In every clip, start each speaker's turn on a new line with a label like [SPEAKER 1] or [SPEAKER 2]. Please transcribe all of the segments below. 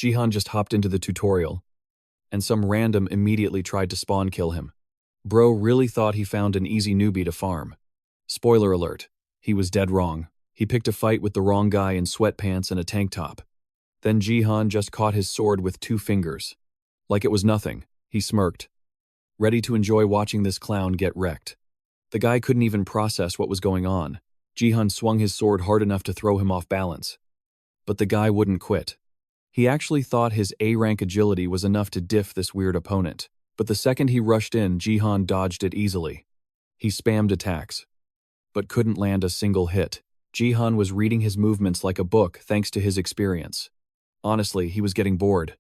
[SPEAKER 1] Jihan just hopped into the tutorial, and some random immediately tried to spawn kill him. Bro really thought he found an easy newbie to farm. Spoiler alert, he was dead wrong. He picked a fight with the wrong guy in sweatpants and a tank top. Then Jihan just caught his sword with 2 fingers. Like it was nothing, he smirked, ready to enjoy watching this clown get wrecked. The guy couldn't even process what was going on. Jihan swung his sword hard enough to throw him off balance. But the guy wouldn't quit. He actually thought his A-rank agility was enough to diff this weird opponent. But the second he rushed in, Jihan dodged it easily. He spammed attacks, but couldn't land a single hit. Jihan was reading his movements like a book thanks to his experience. Honestly, he was getting bored.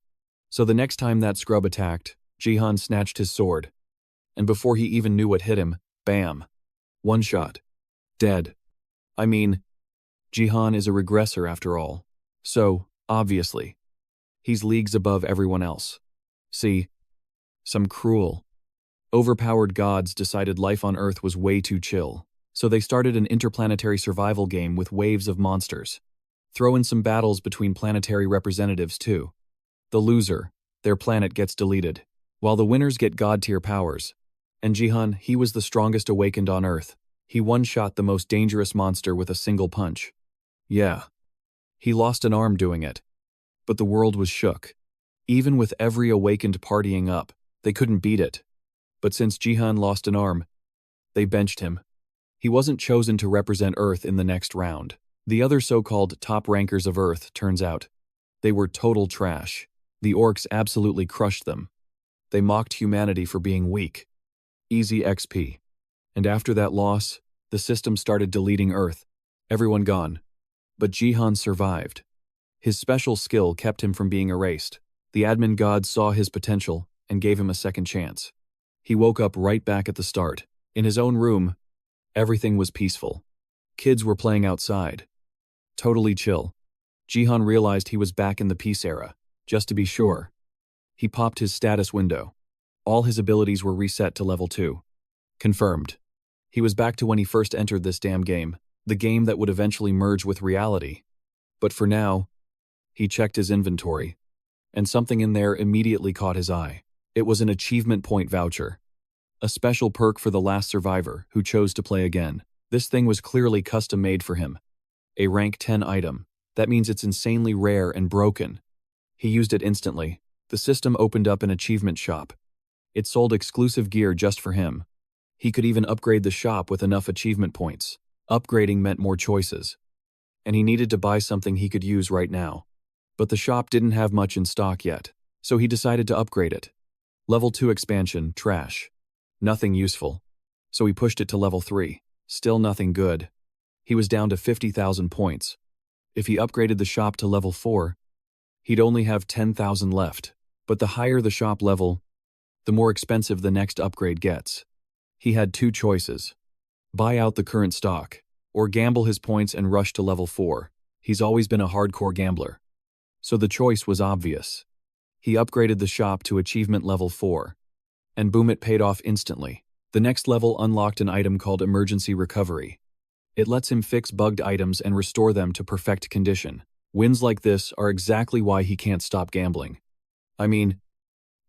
[SPEAKER 1] So the next time that scrub attacked, Jihan snatched his sword. And before he even knew what hit him, bam. One shot. Dead. I mean, Jihan is a regressor after all. So, obviously, he's leagues above everyone else. See, some cruel, overpowered gods decided life on Earth was way too chill. So they started an interplanetary survival game with waves of monsters. Throw in some battles between planetary representatives too. The loser, their planet gets deleted, while the winners get god-tier powers. And Jihan, he was the strongest awakened on Earth. He one-shot the most dangerous monster with a single punch. Yeah. He lost an arm doing it. But the world was shook. Even with every awakened partying up, they couldn't beat it. But since Jihan lost an arm, they benched him. He wasn't chosen to represent Earth in the next round. The other so-called top rankers of Earth, turns out, they were total trash. The orcs absolutely crushed them. They mocked humanity for being weak. Easy XP. And after that loss, the system started deleting Earth. Everyone gone. But Jihan survived. His special skill kept him from being erased. The admin gods saw his potential and gave him a second chance. He woke up right back at the start. In his own room, everything was peaceful. Kids were playing outside. Totally chill. Jihan realized he was back in the peace era. Just to be sure, he popped his status window. All his abilities were reset to level 2. Confirmed. He was back to when he first entered this damn game, the game that would eventually merge with reality. But for now, he checked his inventory, and something in there immediately caught his eye. It was an achievement point voucher. A special perk for the last survivor who chose to play again. This thing was clearly custom-made for him. A rank 10 item. That means it's insanely rare and broken. He used it instantly. The system opened up an achievement shop. It sold exclusive gear just for him. He could even upgrade the shop with enough achievement points. Upgrading meant more choices. And he needed to buy something he could use right now. But the shop didn't have much in stock yet, so he decided to upgrade it. Level 2 expansion, trash. Nothing useful. So he pushed it to level 3. Still nothing good. He was down to 50,000 points. If he upgraded the shop to level 4, he'd only have 10,000 left. But the higher the shop level, the more expensive the next upgrade gets. He had 2 choices. Buy out the current stock, or gamble his points and rush to level 4. He's always been a hardcore gambler. So the choice was obvious. He upgraded the shop to achievement level 4. And boom, it paid off instantly. The next level unlocked an item called Emergency Recovery. It lets him fix bugged items and restore them to perfect condition. Wins like this are exactly why he can't stop gambling. I mean,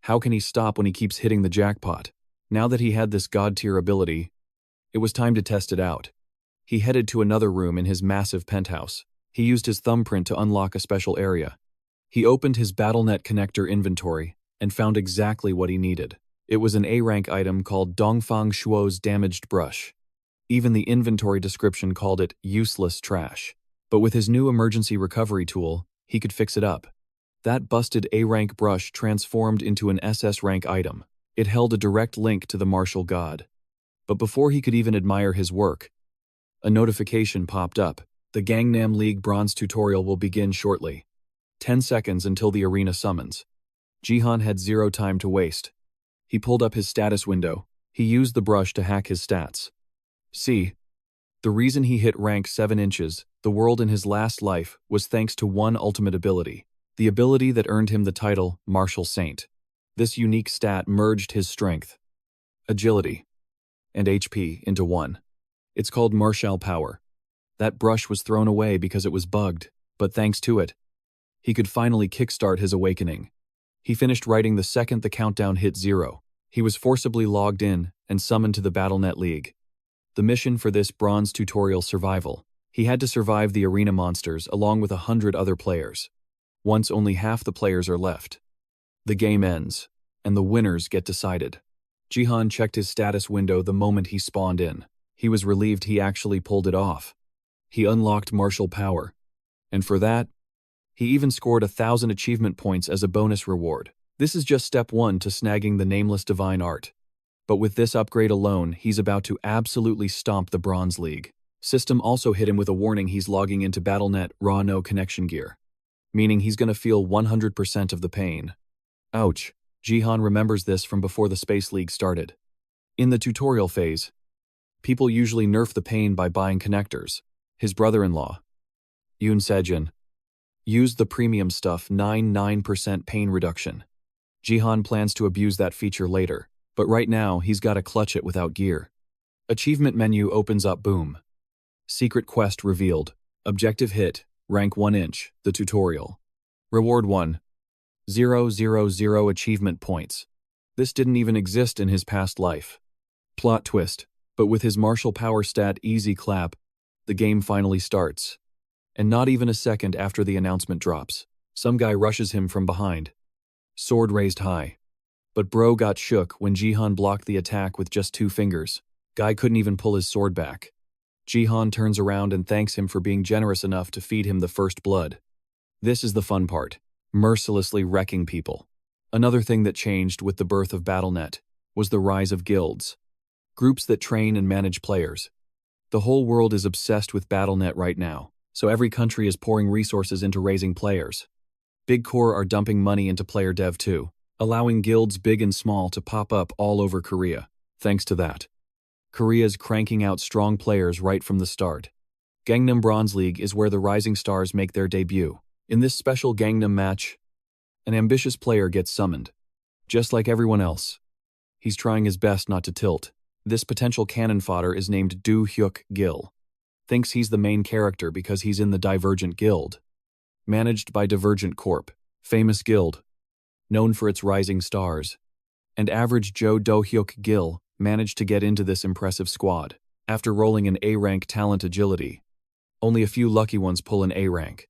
[SPEAKER 1] how can he stop when he keeps hitting the jackpot? Now that he had this god-tier ability, it was time to test it out. He headed to another room in his massive penthouse. He used his thumbprint to unlock a special area. He opened his BattleNet connector inventory and found exactly what he needed. It was an A-rank item called Dongfang Shuo's Damaged Brush. Even the inventory description called it useless trash. But with his new emergency recovery tool, he could fix it up. That busted A-rank brush transformed into an SS-rank item. It held a direct link to the martial god. But before he could even admire his work, a notification popped up. The Gangnam League Bronze tutorial will begin shortly. 10 seconds until the arena summons. Jihan had 0 time to waste. He pulled up his status window. He used the brush to hack his stats. See, the reason he hit rank 7 inches, the world in his last life, was thanks to one ultimate ability. The ability that earned him the title Martial Saint. This unique stat merged his strength, agility, and HP into one. It's called Martial Power. That brush was thrown away because it was bugged, but thanks to it, He could finally kickstart his awakening. He finished writing the second the countdown hit 0. He was forcibly logged in and summoned to the BattleNet League. The mission for this bronze tutorial survival. He had to survive the arena monsters along with 100 other players. Once only half the players are left, the game ends, and the winners get decided. Jihan checked his status window the moment he spawned in. He was relieved he actually pulled it off. He unlocked martial power, and for that, he even scored 1,000 achievement points as a bonus reward. This is just step 1 to snagging the nameless divine art. But with this upgrade alone, he's about to absolutely stomp the Bronze League. System also hit him with a warning he's logging into BattleNet raw no connection gear, meaning he's gonna feel 100% of the pain. Ouch. Jihan remembers this from before the Space League started. In the tutorial phase, people usually nerf the pain by buying connectors. His brother-in-law, Yoon Sejin, used the premium stuff 99% pain reduction. Jihan plans to abuse that feature later, but right now he's gotta clutch it without gear. Achievement menu opens up. Boom. Secret quest revealed. Objective hit. Rank 1 inch. The tutorial. Reward 1,000 achievement points. This didn't even exist in his past life. Plot twist. But with his martial power stat easy clap, the game finally starts. And not even a second after the announcement drops, some guy rushes him from behind. Sword raised high. But bro got shook when Jihan blocked the attack with just 2 fingers. Guy couldn't even pull his sword back. Jihan turns around and thanks him for being generous enough to feed him the first blood. This is the fun part. Mercilessly wrecking people. Another thing that changed with the birth of BattleNet was the rise of guilds. Groups that train and manage players. The whole world is obsessed with BattleNet right now, so every country is pouring resources into raising players. Big Corps are dumping money into player dev too, allowing guilds big and small to pop up all over Korea. Thanks to that, Korea's cranking out strong players right from the start. Gangnam Bronze League is where the rising stars make their debut. In this special Gangnam match, an ambitious player gets summoned. Just like everyone else, he's trying his best not to tilt. This potential cannon fodder is named Do Hyuk Gil. Thinks he's the main character because he's in the Divergent guild. Managed by Divergent Corp, famous guild, known for its rising stars. And average Joe Do Hyuk Gil managed to get into this impressive squad. After rolling an A-rank talent agility, only a few lucky ones pull an A rank.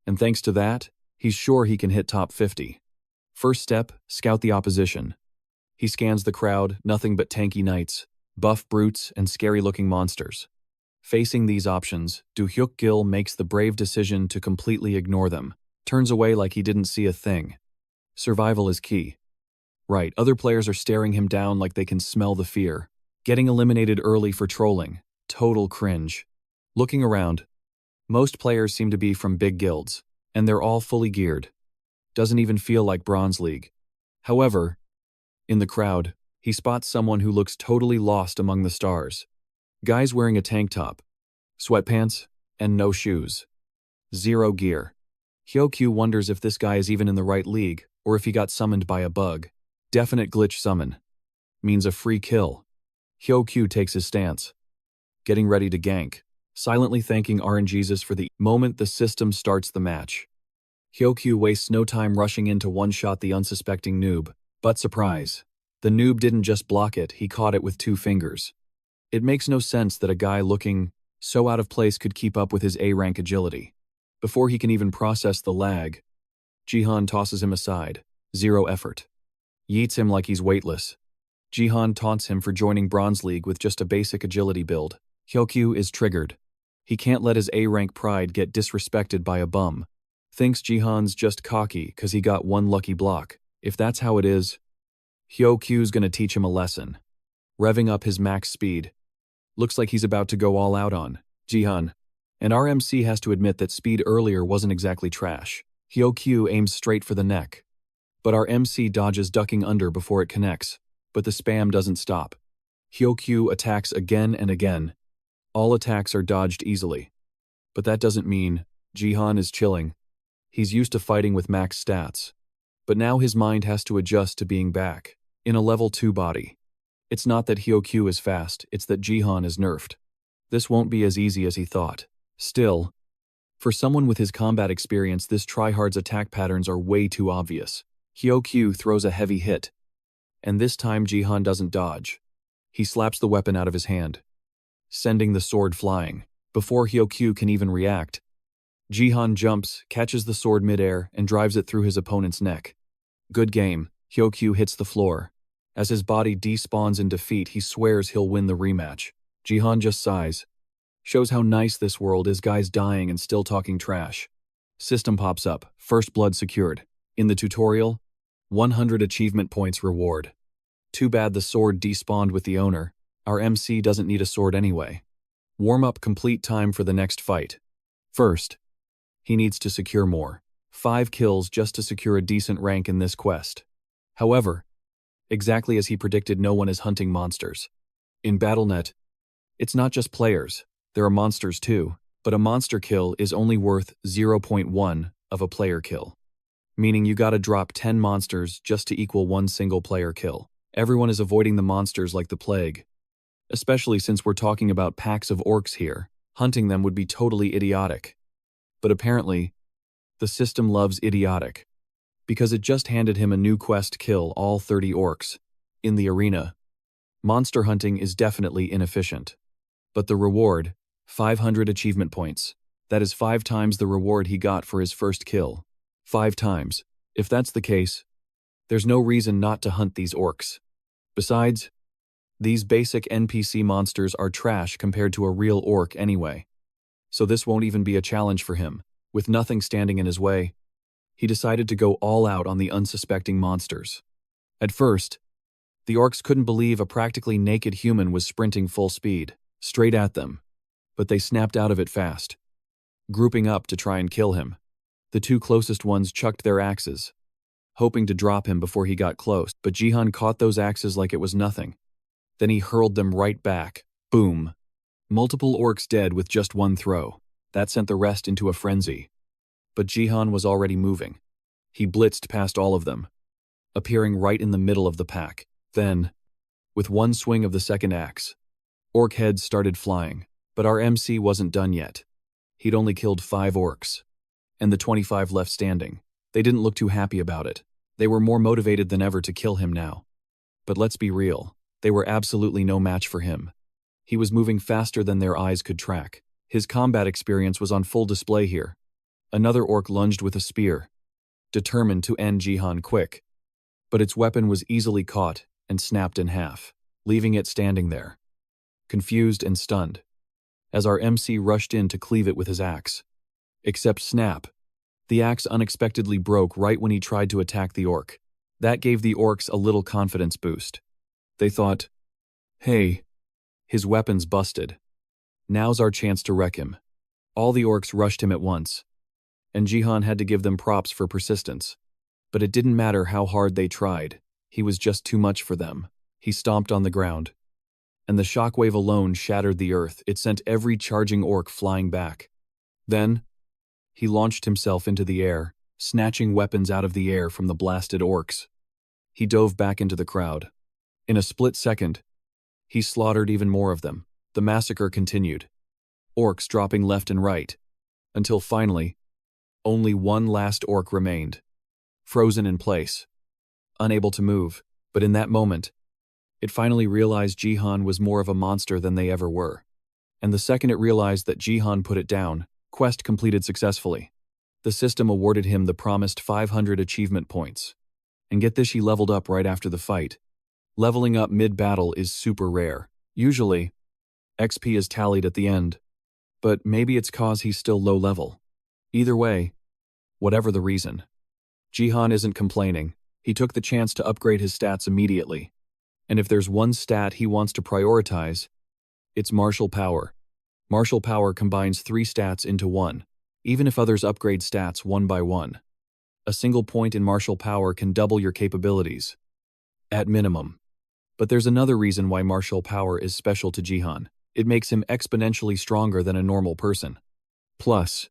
[SPEAKER 1] And thanks to that, he's sure he can hit top 50. First step, scout the opposition. He scans the crowd, nothing but tanky knights, buff brutes, and scary-looking monsters. Facing these options, Do Hyuk Gil makes the brave decision to completely ignore them, turns away like he didn't see a thing. Survival is key. Right, other players are staring him down like they can smell the fear. Getting eliminated early for trolling. Total cringe. Looking around, most players seem to be from big guilds, and they're all fully geared. Doesn't even feel like Bronze League. However, in the crowd, he spots someone who looks totally lost among the stars. Guy's wearing a tank top, sweatpants, and no shoes. 0 gear. Hyokyu wonders if this guy is even in the right league, or if he got summoned by a bug. Definite glitch summon. Means a free kill. Hyokyu takes his stance, getting ready to gank, silently thanking RNGesus for the moment the system starts the match. Hyokyu wastes no time rushing in to one-shot the unsuspecting noob, but surprise, the noob didn't just block it, he caught it with 2 fingers. It makes no sense that a guy looking so out of place could keep up with his A-rank agility. Before he can even process the lag, Jihan tosses him aside, 0 effort. Yeets him like he's weightless. Jihan taunts him for joining Bronze League with just a basic agility build. Hyokyu is triggered. He can't let his A-rank pride get disrespected by a bum. Thinks Jihan's just cocky cause he got 1 lucky block. If that's how it is, Hyokyu's gonna teach him a lesson. Revving up his max speed. Looks like he's about to go all out on Jihan. And our MC has to admit that speed earlier wasn't exactly trash. Hyokyu aims straight for the neck. But our MC dodges ducking under before it connects. But the spam doesn't stop. Hyokyu attacks again and again. All attacks are dodged easily. But that doesn't mean Jihan is chilling. He's used to fighting with max stats. But now his mind has to adjust to being back in a level 2 body. It's not that Hyokyu is fast, it's that Jihan is nerfed. This won't be as easy as he thought. Still, For someone with his combat experience, this tryhard's attack patterns are way too obvious. Hyokyu throws a heavy hit, and this time Jihan doesn't dodge. He slaps the weapon out of his hand, sending the sword flying. Before Hyokyu can even react, Jihan jumps, catches the sword midair, and drives it through his opponent's neck. Good game. Hyokyu hits the floor. As his body despawns in defeat, he swears he'll win the rematch. Jihan just sighs. Shows how nice this world is, guys dying and still talking trash. System pops up. First blood secured. In the tutorial, 100 achievement points reward. Too bad the sword despawned with the owner. Our MC doesn't need a sword anyway. Warm-up complete, time for the next fight. First, he needs to secure more. 5 kills just to secure a decent rank in this quest. However, exactly as he predicted, no one is hunting monsters. In BattleNet, it's not just players, there are monsters too, but a monster kill is only worth 0.1 of a player kill. Meaning you gotta drop 10 monsters just to equal 1 single player kill. Everyone is avoiding the monsters like the plague. Especially since we're talking about packs of orcs here, hunting them would be totally idiotic. But apparently, the system loves idiotic, because it just handed him a new quest: kill all 30 orcs. In the arena, monster hunting is definitely inefficient. But the reward, 500 achievement points. That is 5 times the reward he got for his first kill. 5 times. If that's the case, there's no reason not to hunt these orcs. Besides, these basic NPC monsters are trash compared to a real orc anyway. So this won't even be a challenge for him. With nothing standing in his way, he decided to go all out on the unsuspecting monsters. At first, the orcs couldn't believe a practically naked human was sprinting full speed, straight at them. But they snapped out of it fast, grouping up to try and kill him. The 2 closest ones chucked their axes, hoping to drop him before he got close, but Jihan caught those axes like it was nothing. Then he hurled them right back. Boom. Multiple orcs dead with just 1 throw. That sent the rest into a frenzy. But Jihan was already moving. He blitzed past all of them, appearing right in the middle of the pack. Then, with 1 swing of the second axe, orc heads started flying. But our MC wasn't done yet. He'd only killed 5 orcs, and the 25 left standing. They didn't look too happy about it. They were more motivated than ever to kill him now. But let's be real, they were absolutely no match for him. He was moving faster than their eyes could track. His combat experience was on full display here. Another orc lunged with a spear, determined to end Jihan quick. But its weapon was easily caught and snapped in half, leaving it standing there, confused and stunned, as our MC rushed in to cleave it with his axe. Except snap. The axe unexpectedly broke right when he tried to attack the orc. That gave the orcs a little confidence boost. They thought, hey, his weapon's busted. Now's our chance to wreck him. All the orcs rushed him at once, and Jihan had to give them props for persistence. But it didn't matter how hard they tried, he was just too much for them. He stomped on the ground, and the shockwave alone shattered the earth. It sent every charging orc flying back. Then, he launched himself into the air, snatching weapons out of the air from the blasted orcs. He dove back into the crowd. In a split second, he slaughtered even more of them. The massacre continued, orcs dropping left and right, until finally, only 1 last orc remained, frozen in place, unable to move. But in that moment, it finally realized Jihan was more of a monster than they ever were. And the second it realized that Jihan put it down, quest completed successfully. The system awarded him the promised 500 achievement points. And get this, he leveled up right after the fight. Leveling up mid-battle is super rare. Usually, XP is tallied at the end. But maybe it's cause he's still low level. Either way, whatever the reason, Jihan isn't complaining. He took the chance to upgrade his stats immediately. And if there's one stat he wants to prioritize, it's martial power. Martial power combines 3 stats into 1, even if others upgrade stats one by one. A single point in martial power can double your capabilities, at minimum. But there's another reason why martial power is special to Jihan. It makes him exponentially stronger than a normal person. Plus,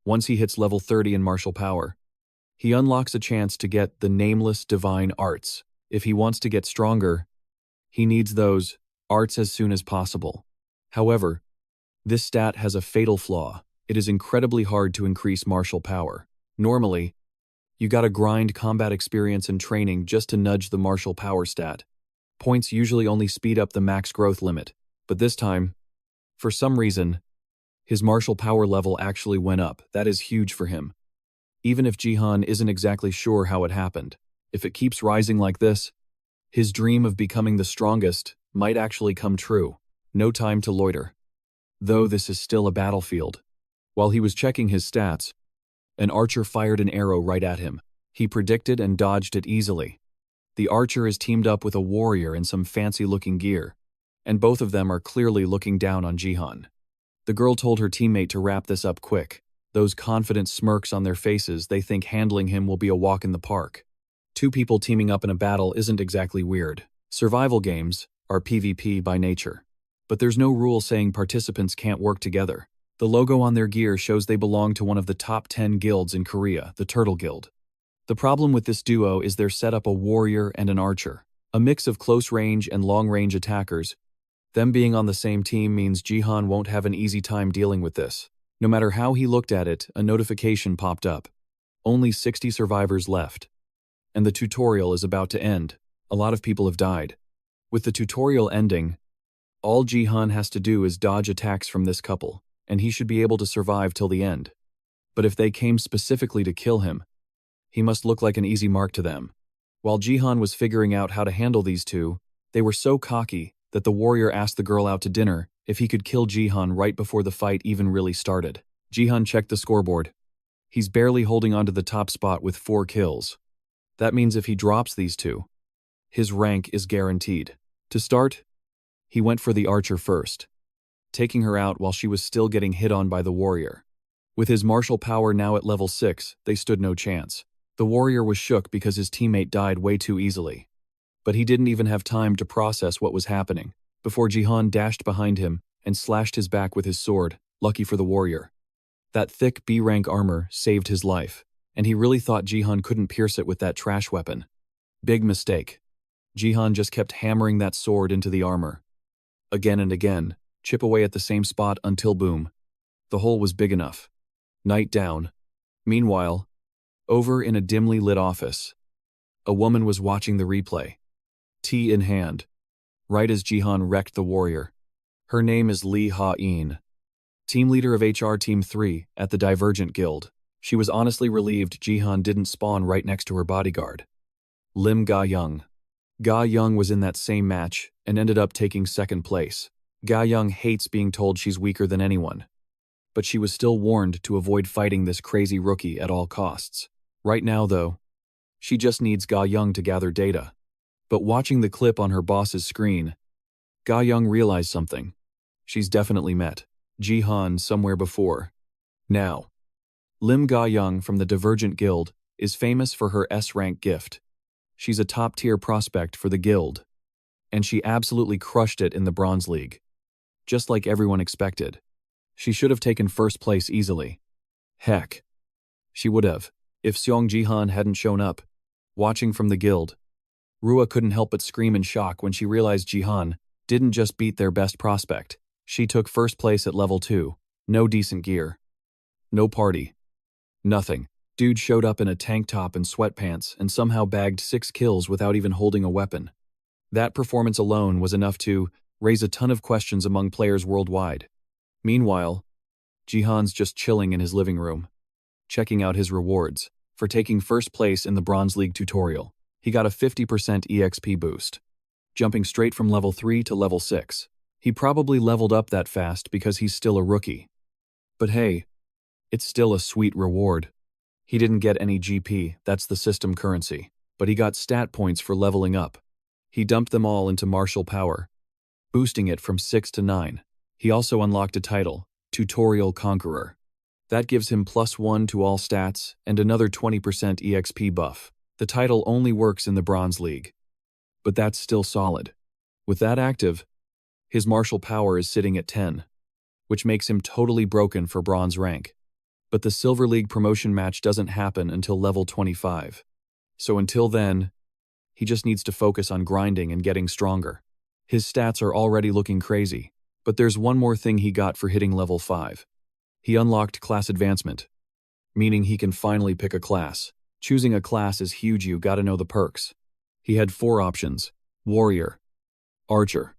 [SPEAKER 1] once he hits level 30 in martial power, he unlocks a chance to get the nameless divine arts. If he wants to get stronger, he needs those arts as soon as possible. However, this stat has a fatal flaw. It is incredibly hard to increase martial power. Normally, you gotta grind combat experience and training just to nudge the martial power stat. Points usually only speed up the max growth limit, but this time, for some reason, his martial power level actually went up. That is huge for him. Even if Jihan isn't exactly sure how it happened, if it keeps rising like this, his dream of becoming the strongest might actually come true. No time to loiter. Though this is still a battlefield. While he was checking his stats, an archer fired an arrow right at him. He predicted and dodged it easily. The archer is teamed up with a warrior in some fancy-looking gear, and both of them are clearly looking down on Jihan. The girl told her teammate to wrap this up quick. Those confident smirks on their faces, they think handling him will be a walk in the park. Two people teaming up in a battle isn't exactly weird. Survival games are PvP by nature. But there's no rule saying participants can't work together. The logo on their gear shows they belong to one of the top 10 guilds in Korea, the Turtle Guild. The problem with this duo is they're set up a warrior and an archer, a mix of close-range and long-range attackers. Them being on the same team means Jihan won't have an easy time dealing with this. No matter how he looked at it, a notification popped up. Only 60 survivors left. And the tutorial is about to end. A lot of people have died. With the tutorial ending, all Jihan has to do is dodge attacks from this couple, and he should be able to survive till the end. But if they came specifically to kill him, he must look like an easy mark to them. While Jihan was figuring out how to handle these two, they were so cocky that the warrior asked the girl out to dinner if he could kill Jihan right before the fight even really started. Jihan checked the scoreboard. He's barely holding onto the top spot with 4 kills. That means if he drops these two, his rank is guaranteed. To start, he went for the archer first, taking her out while she was still getting hit on by the warrior. With his martial power now at level 6, they stood no chance. The warrior was shook because his teammate died way too easily. But he didn't even have time to process what was happening before Jihan dashed behind him and slashed his back with his sword, lucky for the warrior. That thick B-rank armor saved his life, and he really thought Jihan couldn't pierce it with that trash weapon. Big mistake. Jihan just kept hammering that sword into the armor. Again and again, chip away at the same spot until boom. The hole was big enough. Night down. Meanwhile, over in a dimly lit office, a woman was watching the replay, tea in hand, right as Jihan wrecked the warrior. Her name is Lee Ha-in, team leader of HR Team 3 at the Divergent Guild. She was honestly relieved Jihan didn't spawn right next to her bodyguard, Lim Ga-young. Ga-young was in that same match and ended up taking second place. Ga-young hates being told she's weaker than anyone, but she was still warned to avoid fighting this crazy rookie at all costs. Right now, though, she just needs Ga-young to gather data. But watching the clip on her boss's screen, Ga-young realized something. She's definitely met Jihan somewhere before. Now, Lim Ga-young from the Divergent Guild is famous for her S-rank gift. She's a top-tier prospect for the guild, and she absolutely crushed it in the Bronze League. Just like everyone expected. She should have taken first place easily. Heck, she would have, if Seong Jihan hadn't shown up. Watching from the guild, Rua couldn't help but scream in shock when she realized Jihan didn't just beat their best prospect. She took first place at level 2. No decent gear. No party. Nothing. Dude showed up in a tank top and sweatpants and somehow bagged 6 kills without even holding a weapon. That performance alone was enough to raise a ton of questions among players worldwide. Meanwhile, Jihan's just chilling in his living room, checking out his rewards. For taking first place in the Bronze League tutorial, he got a 50% EXP boost, jumping straight from level 3 to level 6. He probably leveled up that fast because he's still a rookie. But hey, it's still a sweet reward. He didn't get any GP, that's the system currency, but he got stat points for leveling up. He dumped them all into martial power, boosting it from 6 to 9. He also unlocked a title, Tutorial Conqueror. That gives him +1 to all stats and another 20% EXP buff. The title only works in the Bronze League. But that's still solid. With that active, his martial power is sitting at 10, which makes him totally broken for Bronze rank. But the Silver League promotion match doesn't happen until level 25. So until then, he just needs to focus on grinding and getting stronger. His stats are already looking crazy, but there's one more thing he got for hitting level 5. He unlocked class advancement, meaning he can finally pick a class. Choosing a class is huge, you gotta know the perks. He had 4 options: warrior, archer,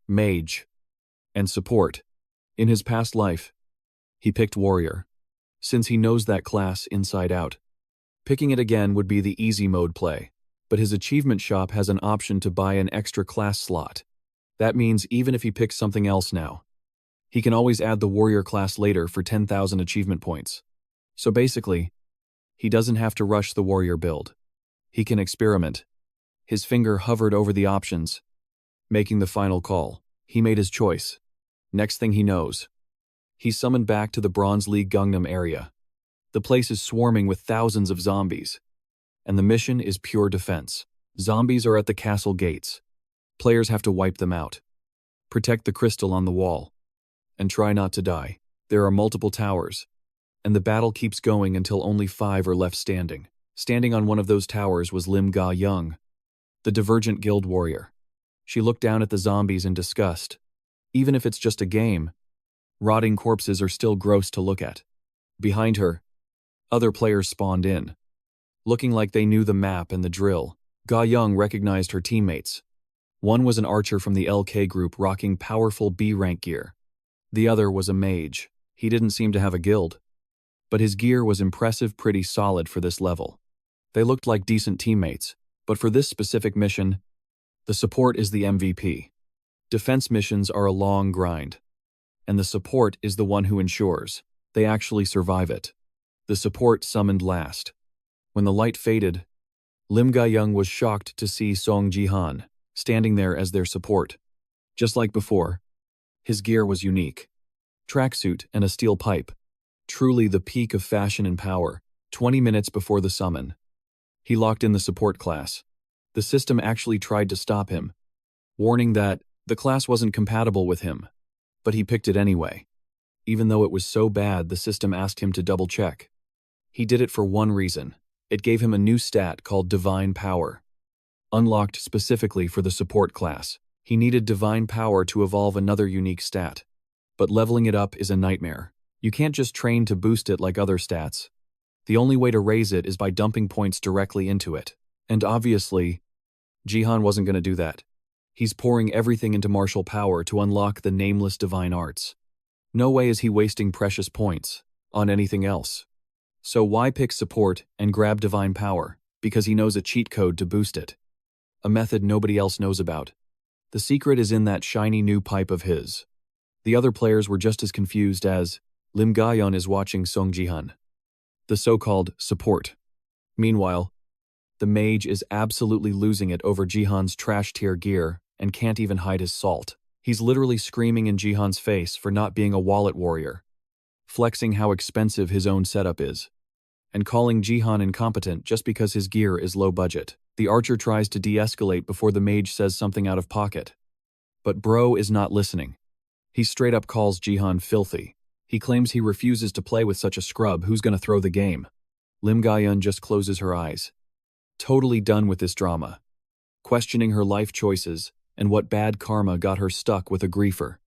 [SPEAKER 1] mage, and support. In his past life, he picked warrior, since he knows that class inside out. Picking it again would be the easy mode play, but his achievement shop has an option to buy an extra class slot. That means even if he picks something else now, he can always add the warrior class later for 10,000 achievement points. So basically, he doesn't have to rush the warrior build. He can experiment. His finger hovered over the options, making the final call. He made his choice. Next thing he knows, he's summoned back to the Bronze League Gangnam area. The place is swarming with thousands of zombies, and the mission is pure defense. Zombies are at the castle gates. Players have to wipe them out, protect the crystal on the wall, and try not to die. There are multiple towers, and the battle keeps going until only 5 are left standing. Standing on one of those towers was Lim Ga-young, the Divergent guild warrior. She looked down at the zombies in disgust. Even if it's just a game, rotting corpses are still gross to look at. Behind her, other players spawned in. Looking like they knew the map and the drill, Ga-young recognized her teammates. One was an archer from the LK group rocking powerful B-rank gear. The other was a mage. He didn't seem to have a guild, but his gear was impressive, pretty solid for this level. They looked like decent teammates, but for this specific mission, the support is the MVP. Defense missions are a long grind, and the support is the one who ensures they actually survive it. The support summoned last. When the light faded, Lim Ga-young was shocked to see Song Jihan standing there as their support. Just like before, his gear was unique. Tracksuit and a steel pipe. Truly the peak of fashion and power. 20 minutes before the summon, he locked in the support class. The system actually tried to stop him, warning that the class wasn't compatible with him, but he picked it anyway. Even though it was so bad, the system asked him to double-check. He did it for one reason. It gave him a new stat called Divine Power, unlocked specifically for the support class. He needed Divine Power to evolve another unique stat, but leveling it up is a nightmare. You can't just train to boost it like other stats. The only way to raise it is by dumping points directly into it. And obviously, Jihan wasn't going to do that. He's pouring everything into martial power to unlock the nameless divine arts. No way is he wasting precious points on anything else. So why pick support and grab divine power? Because he knows a cheat code to boost it. A method nobody else knows about. The secret is in that shiny new pipe of his. The other players were just as confused as Lim Ga-young is watching Song Jihan, the so-called support. Meanwhile, the mage is absolutely losing it over Jihan's trash-tier gear and can't even hide his salt. He's literally screaming in Jihan's face for not being a wallet warrior, flexing how expensive his own setup is, and calling Jihan incompetent just because his gear is low budget. The archer tries to de-escalate before the mage says something out of pocket. But bro is not listening. He straight up calls Jihan filthy. He claims he refuses to play with such a scrub who's gonna throw the game. Lim Ga-young just closes her eyes, totally done with this drama, questioning her life choices and what bad karma got her stuck with a griefer.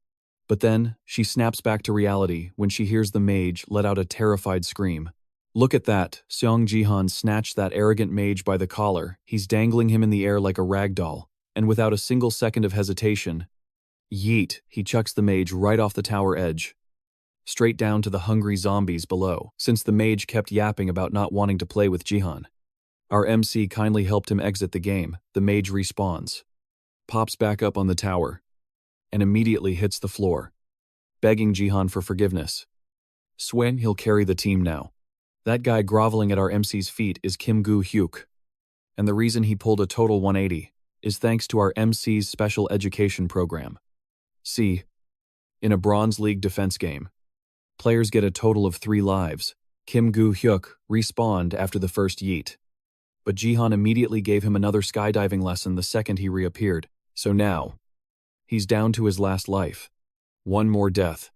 [SPEAKER 1] But then, she snaps back to reality when she hears the mage let out a terrified scream. Look at that, Song Jihan snatched that arrogant mage by the collar. He's dangling him in the air like a rag doll, and without a single second of hesitation, yeet, he chucks the mage right off the tower edge, straight down to the hungry zombies below. Since the mage kept yapping about not wanting to play with Jihan, our MC kindly helped him exit the game. The mage respawns, pops back up on the tower, and immediately hits the floor, begging Jihan for forgiveness. Swear he'll carry the team now. That guy groveling at our MC's feet is Kim Gu-hyuk, and the reason he pulled a total 180 is thanks to our MC's special education program. See, in a Bronze League defense game, players get a total of 3 lives. Kim Gu-hyuk respawned after the first yeet, but Jihan immediately gave him another skydiving lesson the second he reappeared. So now, he's down to his last life. One more death,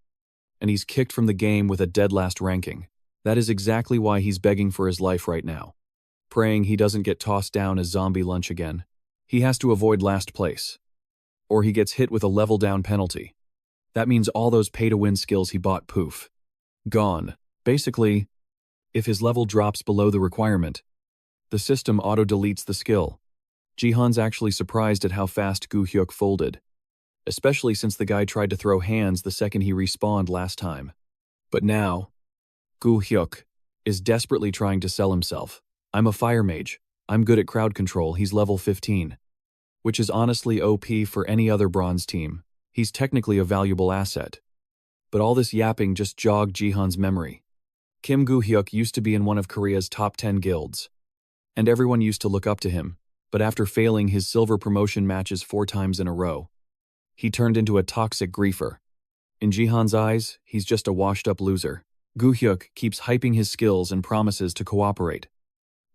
[SPEAKER 1] and he's kicked from the game with a deadliest ranking. That is exactly why he's begging for his life right now, praying he doesn't get tossed down as zombie lunch again. He has to avoid last place, or he gets hit with a level down penalty. That means all those pay-to-win skills he bought poof. Gone. Basically, if his level drops below the requirement, the system auto-deletes the skill. Jihan's actually surprised at how fast Gu Hyuk folded, especially since the guy tried to throw hands the second he respawned last time. But now, Gu Hyuk is desperately trying to sell himself. I'm a fire mage. I'm good at crowd control. He's level 15. Which is honestly OP for any other bronze team. He's technically a valuable asset. But all this yapping just jogged Jihan's memory. Kim Gu Hyuk used to be in one of Korea's top 10 guilds. And everyone used to look up to him. But after failing his silver promotion matches 4 times in a row, he turned into a toxic griefer. In Jihan's eyes, he's just a washed-up loser. Gu Hyuk keeps hyping his skills and promises to cooperate.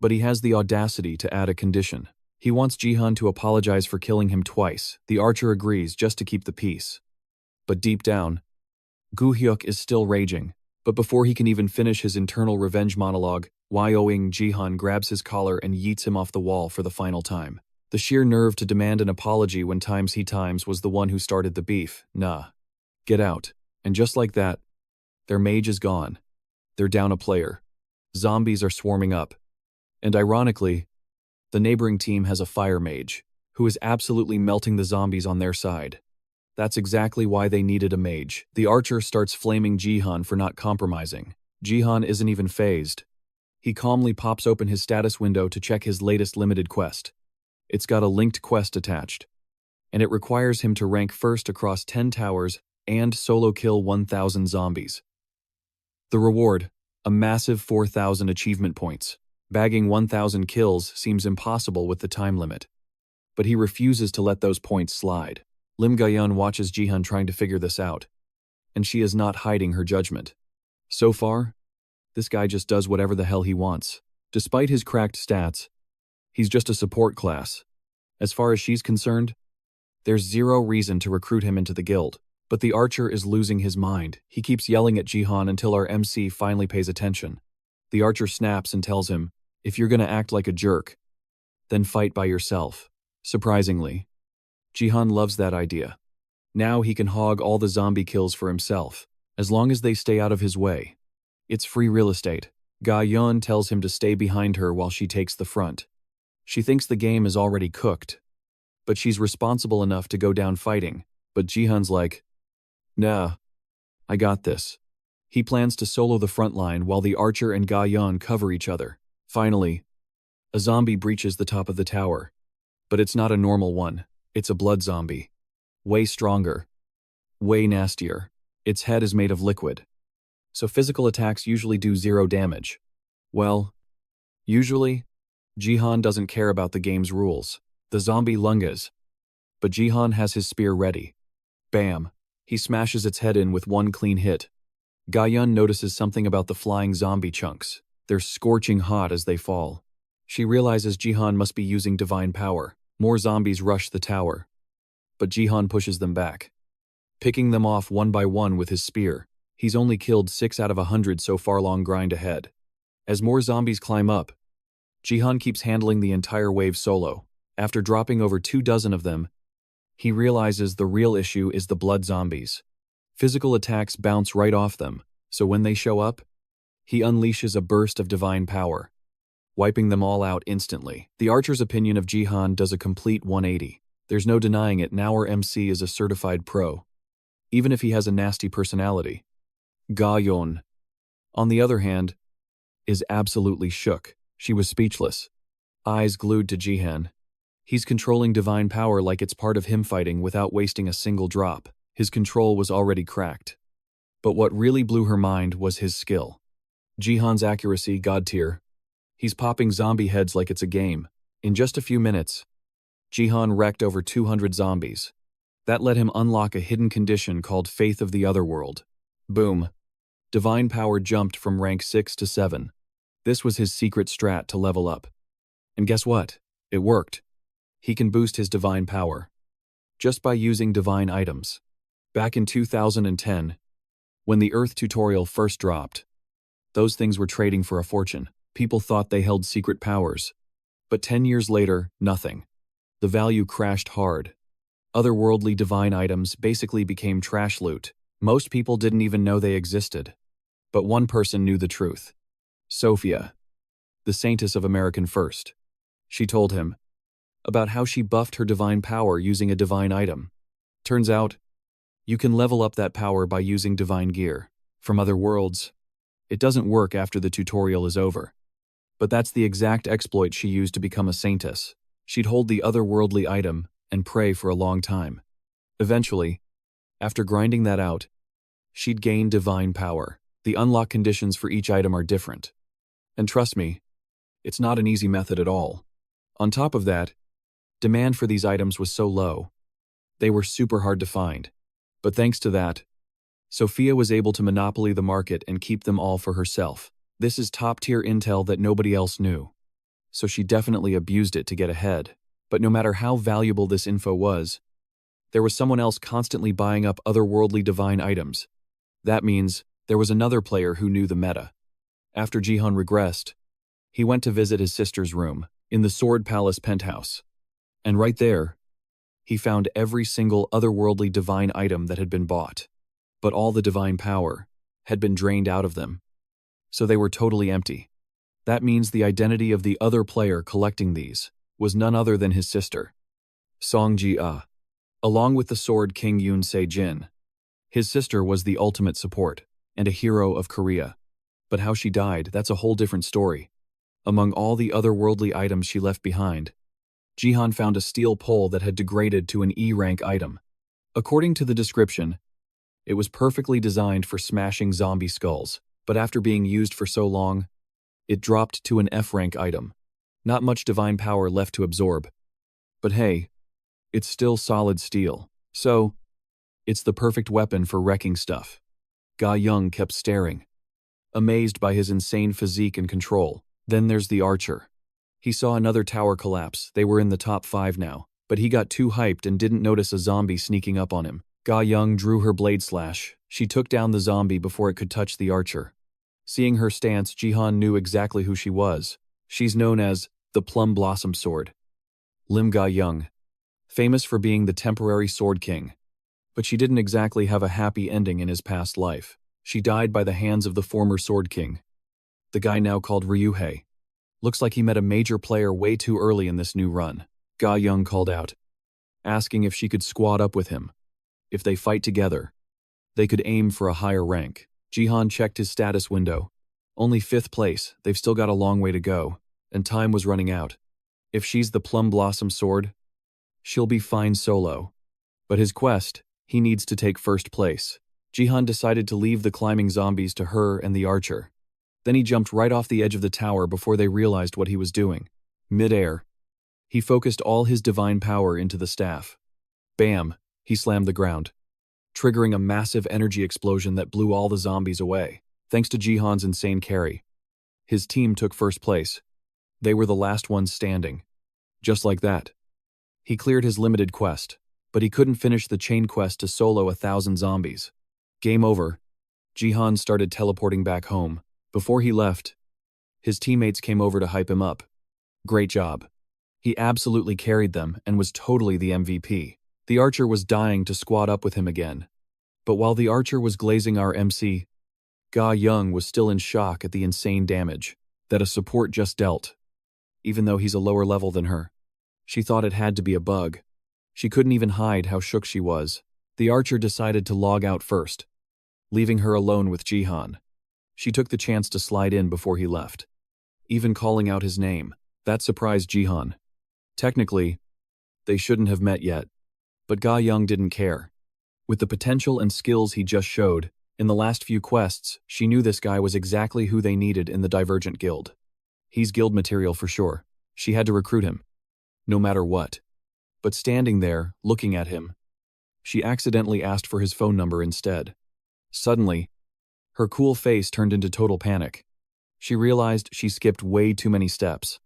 [SPEAKER 1] But he has the audacity to add a condition. He wants Jihan to apologize for killing him twice. The archer agrees just to keep the peace. But deep down, Gu Hyuk is still raging. But before he can even finish his internal revenge monologue, Wyoing Jihan grabs his collar and yeets him off the wall for the final time. The sheer nerve to demand an apology when he was the one who started the beef. Nah. Get out. And just like that, their mage is gone. They're down a player. Zombies are swarming up. And ironically, the neighboring team has a fire mage, who is absolutely melting the zombies on their side. That's exactly why they needed a mage. The archer starts flaming Jihan for not compromising. Jihan isn't even fazed. He calmly pops open his status window to check his latest limited quest. It's got a linked quest attached, and it requires him to rank first across 10 towers and solo kill 1,000 zombies. The reward, a massive 4,000 achievement points. Bagging 1,000 kills seems impossible with the time limit, but he refuses to let those points slide. Lim Gayun watches Jihan trying to figure this out, and she is not hiding her judgment. So far, this guy just does whatever the hell he wants. Despite his cracked stats, he's just a support class. As far as she's concerned, there's zero reason to recruit him into the guild. But the archer is losing his mind. He keeps yelling at Jihan until our MC finally pays attention. The archer snaps and tells him, if you're gonna act like a jerk, then fight by yourself. Surprisingly, Jihan loves that idea. Now he can hog all the zombie kills for himself, as long as they stay out of his way. It's free real estate. Ga-yeon tells him to stay behind her while she takes the front. She thinks the game is already cooked, but she's responsible enough to go down fighting. But Jihan's like, nah, I got this. He plans to solo the front line while the archer and Ga-yeon cover each other. Finally, a zombie breaches the top of the tower. But it's not a normal one. It's a blood zombie. Way stronger. Way nastier. Its head is made of liquid. So physical attacks usually do 0 damage. Well, usually, Jihan doesn't care about the game's rules. The zombie lunges. But Jihan has his spear ready. Bam. He smashes its head in with one clean hit. Ga-yeon notices something about the flying zombie chunks. They're scorching hot as they fall. She realizes Jihan must be using divine power. More zombies rush the tower. But Jihan pushes them back, picking them off one by one with his spear. He's only killed 6 out of 100 so far. Long grind ahead. As more zombies climb up, Jihan keeps handling the entire wave solo. After dropping over 24 of them, he realizes the real issue is the blood zombies. Physical attacks bounce right off them, so when they show up, he unleashes a burst of divine power, wiping them all out instantly. The archer's opinion of Jihan does a complete 180. There's no denying it, now our MC is a certified pro, even if he has a nasty personality. Ga-yeon, on the other hand, is absolutely shook. She was speechless, eyes glued to Jihan. He's controlling divine power like it's part of him fighting without wasting a single drop. His control was already cracked. But what really blew her mind was his skill. Jihan's accuracy, god tier. He's popping zombie heads like it's a game. In just a few minutes, Jihan wrecked over 200 zombies. That let him unlock a hidden condition called Faith of the Otherworld. Boom. Divine power jumped from rank 6 to 7. This was his secret strat to level up. And guess what? It worked. He can boost his divine power just by using divine items. Back in 2010, when the Earth tutorial first dropped, those things were trading for a fortune. People thought they held secret powers. But 10 years later, nothing. The value crashed hard. Otherworldly divine items basically became trash loot. Most people didn't even know they existed. But one person knew the truth. Sophia, the saintess of American First. She told him about how she buffed her divine power using a divine item. Turns out, you can level up that power by using divine gear from other worlds. It doesn't work after the tutorial is over. But that's the exact exploit she used to become a saintess. She'd hold the otherworldly item and pray for a long time. Eventually, after grinding that out, she'd gain divine power. The unlock conditions for each item are different. And trust me, it's not an easy method at all. On top of that, demand for these items was so low. They were super hard to find. But thanks to that, Sophia was able to monopoly the market and keep them all for herself. This is top-tier intel that nobody else knew. So she definitely abused it to get ahead. But no matter how valuable this info was, there was someone else constantly buying up otherworldly divine items. That means there was another player who knew the meta. After Jihan regressed, he went to visit his sister's room in the Sword Palace penthouse. And right there, he found every single otherworldly divine item that had been bought. But all the divine power had been drained out of them. So they were totally empty. That means the identity of the other player collecting these was none other than his sister, Song Ji-ah. Along with the Sword King Yoon Se-jin, his sister was the ultimate support and a hero of Korea. But how she died, that's a whole different story. Among all the otherworldly items she left behind, Jihan found a steel pole that had degraded to an E-rank item. According to the description, it was perfectly designed for smashing zombie skulls, but after being used for so long, it dropped to an F-rank item. Not much divine power left to absorb. But hey, it's still solid steel, so it's the perfect weapon for wrecking stuff. Ga Young kept staring, amazed by his insane physique and control. Then there's the archer. He saw another tower collapse. They were in the top 5 now, but he got too hyped and didn't notice a zombie sneaking up on him. Ga Young drew her blade slash. She took down the zombie before it could touch the archer. Seeing her stance, Jihan knew exactly who she was. She's known as the Plum Blossom Sword. Lim Ga Young, famous for being the temporary Sword King. But she didn't exactly have a happy ending in his past life. She died by the hands of the former Sword King, the guy now called Ryuhei. Looks like he met a major player way too early in this new run. Ga Young called out, asking if she could squad up with him. If they fight together, they could aim for a higher rank. Jihan checked his status window. Only 5th place, they've still got a long way to go, and time was running out. If she's the Plum Blossom Sword, she'll be fine solo. But his quest, he needs to take 1st place. Jihan decided to leave the climbing zombies to her and the archer. Then he jumped right off the edge of the tower before they realized what he was doing. Mid-air, he focused all his divine power into the staff. Bam, he slammed the ground, triggering a massive energy explosion that blew all the zombies away. Thanks to Jihan's insane carry, his team took 1st place. They were the last ones standing. Just like that, he cleared his limited quest, but he couldn't finish the chain quest to solo 1,000 zombies. Game over. Jihan started teleporting back home. Before he left, his teammates came over to hype him up. Great job. He absolutely carried them and was totally the MVP. The archer was dying to squad up with him again. But while the archer was glazing our MC, Ga Young was still in shock at the insane damage that a support just dealt. Even though he's a lower level than her, she thought it had to be a bug. She couldn't even hide how shook she was. The archer decided to log out first, leaving her alone with Jihan. She took the chance to slide in before he left, even calling out his name. That surprised Jihan. Technically, they shouldn't have met yet, but Ga Young didn't care. With the potential and skills he just showed, in the last few quests, she knew this guy was exactly who they needed in the Divergent guild. He's guild material for sure. She had to recruit him, no matter what. But standing there, looking at him, she accidentally asked for his phone number instead. Suddenly, her cool face turned into total panic. She realized she skipped way too many steps,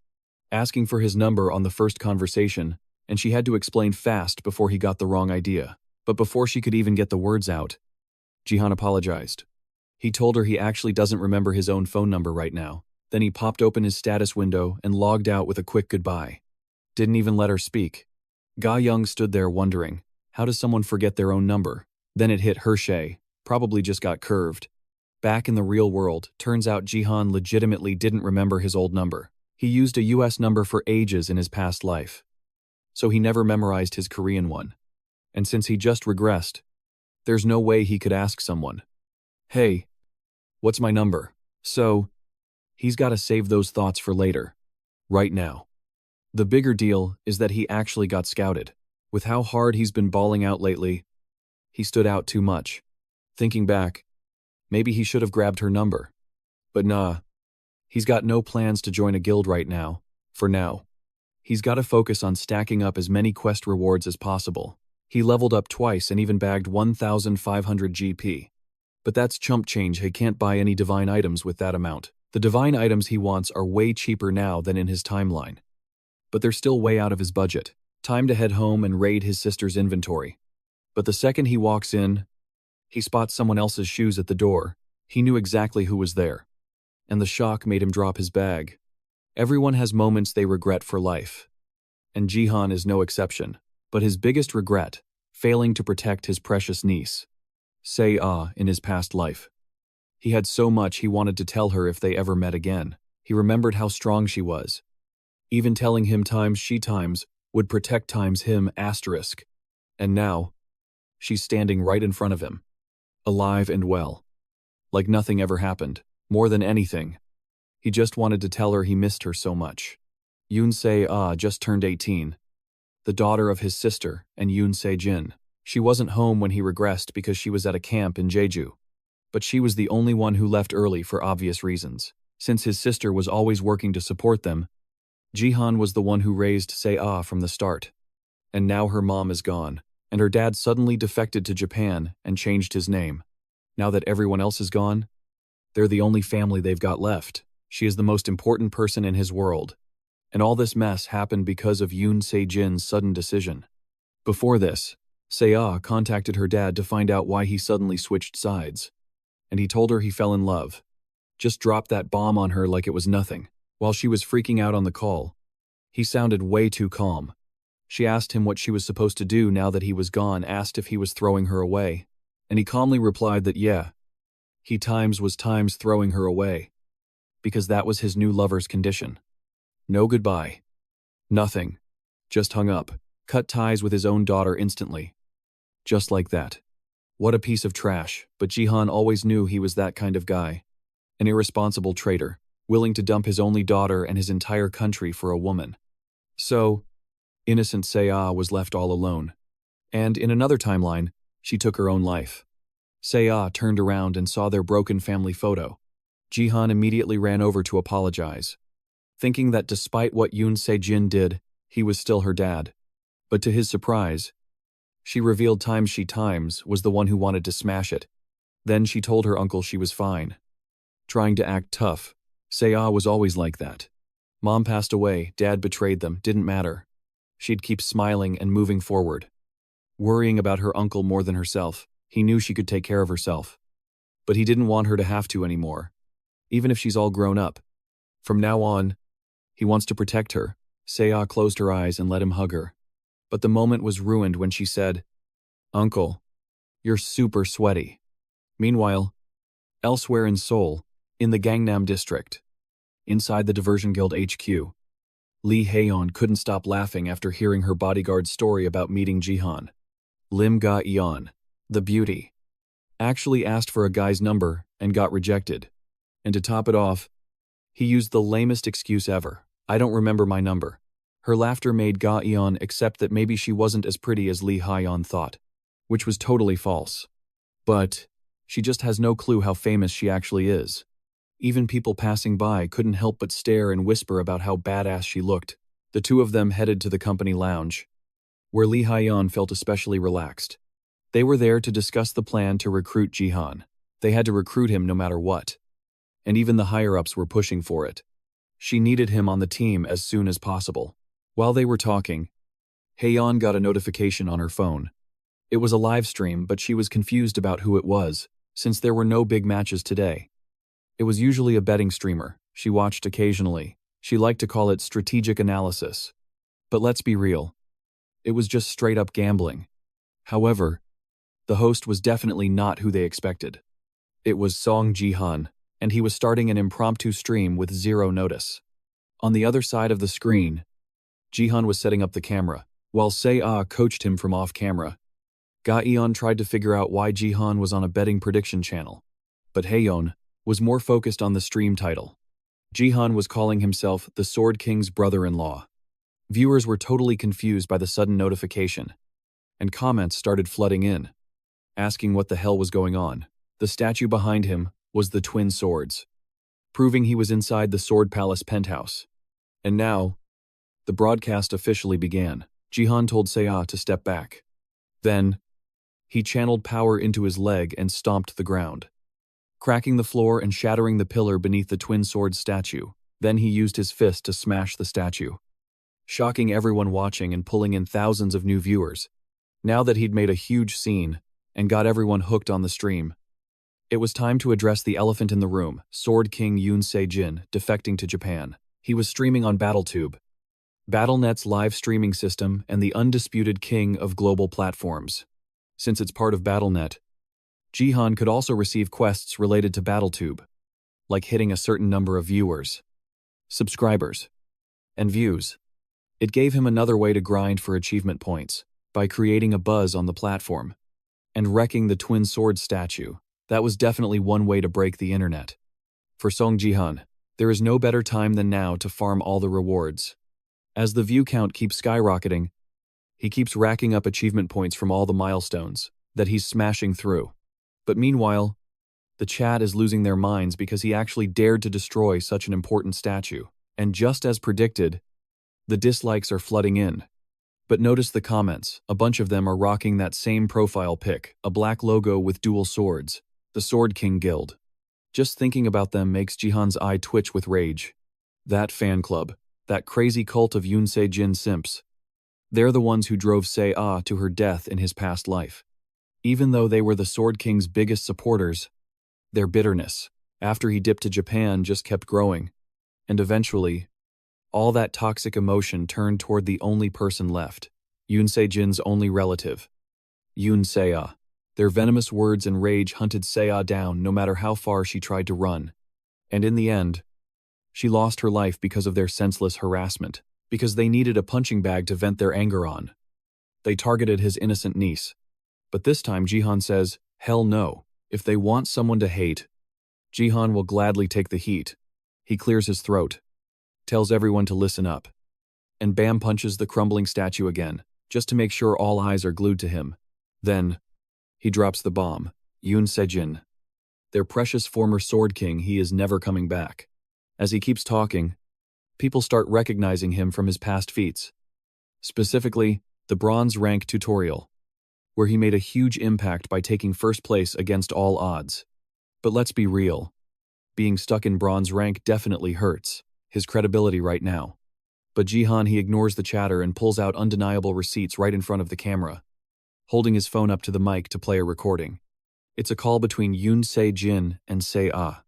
[SPEAKER 1] asking for his number on the first conversation, and she had to explain fast before he got the wrong idea. But before she could even get the words out, Jihan apologized. He told her he actually doesn't remember his own phone number right now. Then he popped open his status window and logged out with a quick goodbye. Didn't even let her speak. Ga Young stood there wondering, how does someone forget their own number? Then it hit Hershey, probably just got curved. Back in the real world, turns out Jihan legitimately didn't remember his old number. He used a US number for ages in his past life, so he never memorized his Korean one. And since he just regressed, there's no way he could ask someone, "Hey, what's my number?" So, he's got to save those thoughts for later. Right now. The bigger deal is that he actually got scouted. With how hard he's been balling out lately, he stood out too much. Thinking back, maybe he should have grabbed her number. But nah, he's got no plans to join a guild right now, for now. He's got to focus on stacking up as many quest rewards as possible. He leveled up twice and even bagged 1,500 GP. But that's chump change. He can't buy any divine items with that amount. The divine items he wants are way cheaper now than in his timeline. But they're still way out of his budget. Time to head home and raid his sister's inventory. But the second he walks in, he spots someone else's shoes at the door. He knew exactly who was there. And the shock made him drop his bag. Everyone has moments they regret for life. And Jihan is no exception. But his biggest regret, failing to protect his precious niece, Se-ah, in his past life. He had so much he wanted to tell her if they ever met again. He remembered how strong she was. Even telling him times she times would protect times him asterisk. And now, she's standing right in front of him. Alive and well. Like nothing ever happened. More than anything, he just wanted to tell her he missed her so much. Yoon Se-ah just turned 18. The daughter of his sister and Yoon Se-jin. She wasn't home when he regressed because she was at a camp in Jeju. But she was the only one who left early for obvious reasons. Since his sister was always working to support them, Jihan was the one who raised Se-ah from the start. And now her mom is gone, and her dad suddenly defected to Japan and changed his name. Now that everyone else is gone, they're the only family they've got left. She is the most important person in his world. And all this mess happened because of Yoon Se-jin's sudden decision. Before this, Se-ah contacted her dad to find out why he suddenly switched sides. And he told her he fell in love. Just dropped that bomb on her like it was nothing. While she was freaking out on the call, he sounded way too calm. She asked him what she was supposed to do now that he was gone, asked if he was throwing her away. And he calmly replied that yeah, he was throwing her away. Because that was his new lover's condition. No goodbye. Nothing. Just hung up. Cut ties with his own daughter instantly. Just like that. What a piece of trash, but Jihan always knew he was that kind of guy. An irresponsible traitor, willing to dump his only daughter and his entire country for a woman. So, innocent Se-ah was left all alone. And in another timeline, she took her own life. Se-ah turned around and saw their broken family photo. Jihan immediately ran over to apologize, thinking that despite what Yoon Se-jin did, he was still her dad. But to his surprise, she revealed she was the one who wanted to smash it. Then she told her uncle she was fine. Trying to act tough. Se-ah was always like that. Mom passed away, dad betrayed them, didn't matter. She'd keep smiling and moving forward. Worrying about her uncle more than herself. He knew she could take care of herself. But he didn't want her to have to anymore. Even if she's all grown up. From now on, he wants to protect her. Se-ah closed her eyes and let him hug her. But the moment was ruined when she said, "Uncle, you're super sweaty." Meanwhile, elsewhere in Seoul, in the Gangnam district, inside the Divergent Guild HQ, Lee Haeyeon couldn't stop laughing after hearing her bodyguard's story about meeting Jihan. Lim Ga-eon, the beauty, actually asked for a guy's number and got rejected. And to top it off, he used the lamest excuse ever. "I don't remember my number." Her laughter made Ga-eon accept that maybe she wasn't as pretty as Lee Haeyeon thought, which was totally false. But she just has no clue how famous she actually is. Even people passing by couldn't help but stare and whisper about how badass she looked. The two of them headed to the company lounge, where Lee Haeyeon felt especially relaxed. They were there to discuss the plan to recruit Jihan. They had to recruit him no matter what. And even the higher-ups were pushing for it. She needed him on the team as soon as possible. While they were talking, Haeyeon got a notification on her phone. It was a live stream, but she was confused about who it was, since there were no big matches today. It was usually a betting streamer. She watched occasionally. She liked to call it strategic analysis. But let's be real. It was just straight-up gambling. However, the host was definitely not who they expected. It was Song Jihan, and he was starting an impromptu stream with zero notice. On the other side of the screen, Jihan was setting up the camera, while Se-Ah coached him from off-camera. Ga-eon tried to figure out why Jihan was on a betting prediction channel, but Haeyeon was more focused on the stream title. Jihan was calling himself the Sword King's brother-in-law. Viewers were totally confused by the sudden notification, and comments started flooding in, asking what the hell was going on. The statue behind him was the twin swords, proving he was inside the Sword Palace penthouse. And now, the broadcast officially began. Jihan told Se-Ah to step back. Then, he channeled power into his leg and stomped the ground, cracking the floor and shattering the pillar beneath the twin swords statue. Then he used his fist to smash the statue, shocking everyone watching and pulling in thousands of new viewers. Now that he'd made a huge scene and got everyone hooked on the stream, it was time to address the elephant in the room, Sword King Yoon Se-jin, defecting to Japan. He was streaming on BattleTube, BattleNet's live streaming system and the undisputed king of global platforms. Since it's part of BattleNet, Jihan could also receive quests related to BattleTube, like hitting a certain number of viewers, subscribers, and views. It gave him another way to grind for achievement points by creating a buzz on the platform and wrecking the twin sword statue. That was definitely one way to break the internet. For Song Jihan, there is no better time than now to farm all the rewards. As the view count keeps skyrocketing, he keeps racking up achievement points from all the milestones that he's smashing through. But meanwhile, the chat is losing their minds because he actually dared to destroy such an important statue. And just as predicted, the dislikes are flooding in. But notice the comments. A bunch of them are rocking that same profile pic, a black logo with dual swords, the Sword King Guild. Just thinking about them makes Jihan's eye twitch with rage. That fan club, that crazy cult of Yoon Se-jin simps. They're the ones who drove Se-Ah to her death in his past life. Even though they were the Sword King's biggest supporters, their bitterness after he dipped to Japan just kept growing. And eventually, all that toxic emotion turned toward the only person left, Yoon Se-jin's only relative, Yoon Se-ah. Their venomous words and rage hunted Se-ah down no matter how far she tried to run. And in the end, she lost her life because of their senseless harassment, because they needed a punching bag to vent their anger on. They targeted his innocent niece. But this time Jihan says, hell no. If they want someone to hate, Jihan will gladly take the heat. He clears his throat, tells everyone to listen up, and bam punches the crumbling statue again, just to make sure all eyes are glued to him. Then, he drops the bomb. Yoon Se-jin, their precious former Sword King, he is never coming back. As he keeps talking, people start recognizing him from his past feats. Specifically, the bronze rank tutorial, where he made a huge impact by taking first place against all odds. But let's be real. Being stuck in bronze rank definitely hurts his credibility right now. But Jihan, he ignores the chatter and pulls out undeniable receipts right in front of the camera, holding his phone up to the mic to play a recording. It's a call between Yoon Se-jin and Se-ah,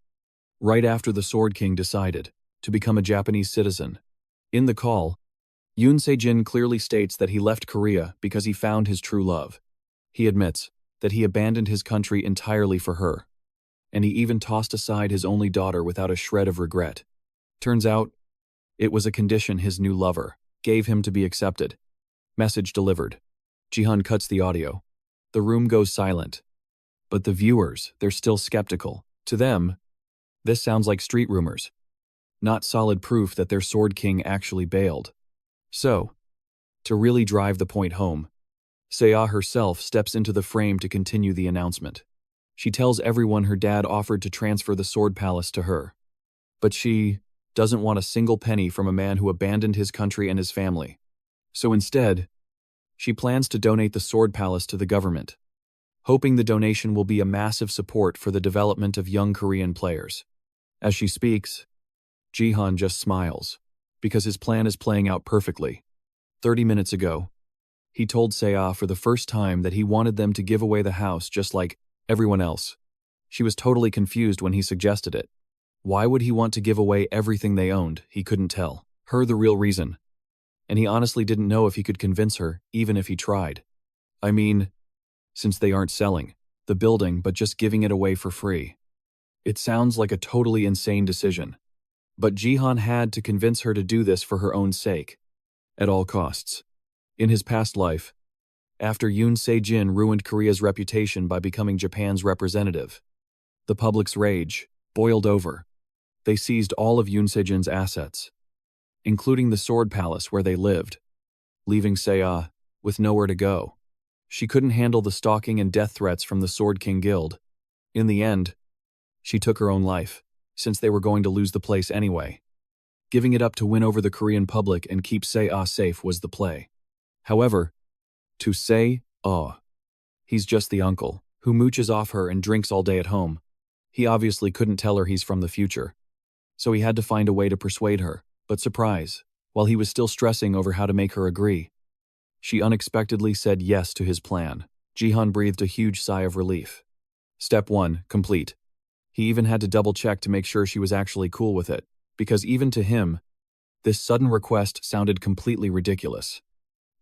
[SPEAKER 1] right after the Sword King decided to become a Japanese citizen. In the call, Yoon Se-jin clearly states that he left Korea because he found his true love. He admits that he abandoned his country entirely for her, and he even tossed aside his only daughter without a shred of regret. Turns out, it was a condition his new lover gave him to be accepted. Message delivered. Jihan cuts the audio. The room goes silent. But the viewers, they're still skeptical. To them, this sounds like street rumors, not solid proof that their Sword King actually bailed. So, to really drive the point home, Se-ah herself steps into the frame to continue the announcement. She tells everyone her dad offered to transfer the Sword Palace to her. But she doesn't want a single penny from a man who abandoned his country and his family. So instead, she plans to donate the Sword Palace to the government, hoping the donation will be a massive support for the development of young Korean players. As she speaks, Jihan just smiles, because his plan is playing out perfectly. 30 minutes ago, he told Se-ah for the first time that he wanted them to give away the house just like everyone else. She was totally confused when he suggested it. Why would he want to give away everything they owned? He couldn't tell her the real reason. And he honestly didn't know if he could convince her, even if he tried. I mean, since they aren't selling the building but just giving it away for free. It sounds like a totally insane decision. But Jihan had to convince her to do this for her own sake. At all costs. In his past life, after Yoon Se-jin ruined Korea's reputation by becoming Japan's representative, the public's rage boiled over. They seized all of Yoon Se-jin's assets, including the Sword Palace where they lived, leaving Se-ah with nowhere to go. She couldn't handle the stalking and death threats from the Sword King Guild. In the end, she took her own life, since they were going to lose the place anyway. Giving it up to win over the Korean public and keep Se-ah safe was the play. However, to Se-ah, he's just the uncle who mooches off her and drinks all day at home. He obviously couldn't tell her he's from the future. So he had to find a way to persuade her. But surprise, while he was still stressing over how to make her agree, she unexpectedly said yes to his plan. Jihan breathed a huge sigh of relief. Step 1, complete. He even had to double-check to make sure she was actually cool with it, because even to him, this sudden request sounded completely ridiculous.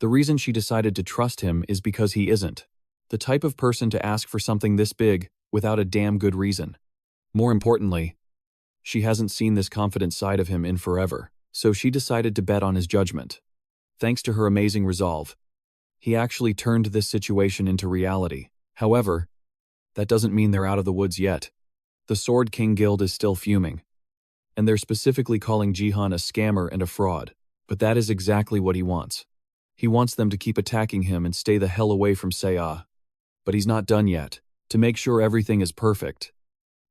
[SPEAKER 1] The reason she decided to trust him is because he isn't the type of person to ask for something this big without a damn good reason. More importantly, she hasn't seen this confident side of him in forever, so she decided to bet on his judgment. Thanks to her amazing resolve, he actually turned this situation into reality. However, that doesn't mean they're out of the woods yet. The Sword King Guild is still fuming, and they're specifically calling Jihan a scammer and a fraud, but that is exactly what he wants. He wants them to keep attacking him and stay the hell away from Se-ah. But he's not done yet. To make sure everything is perfect,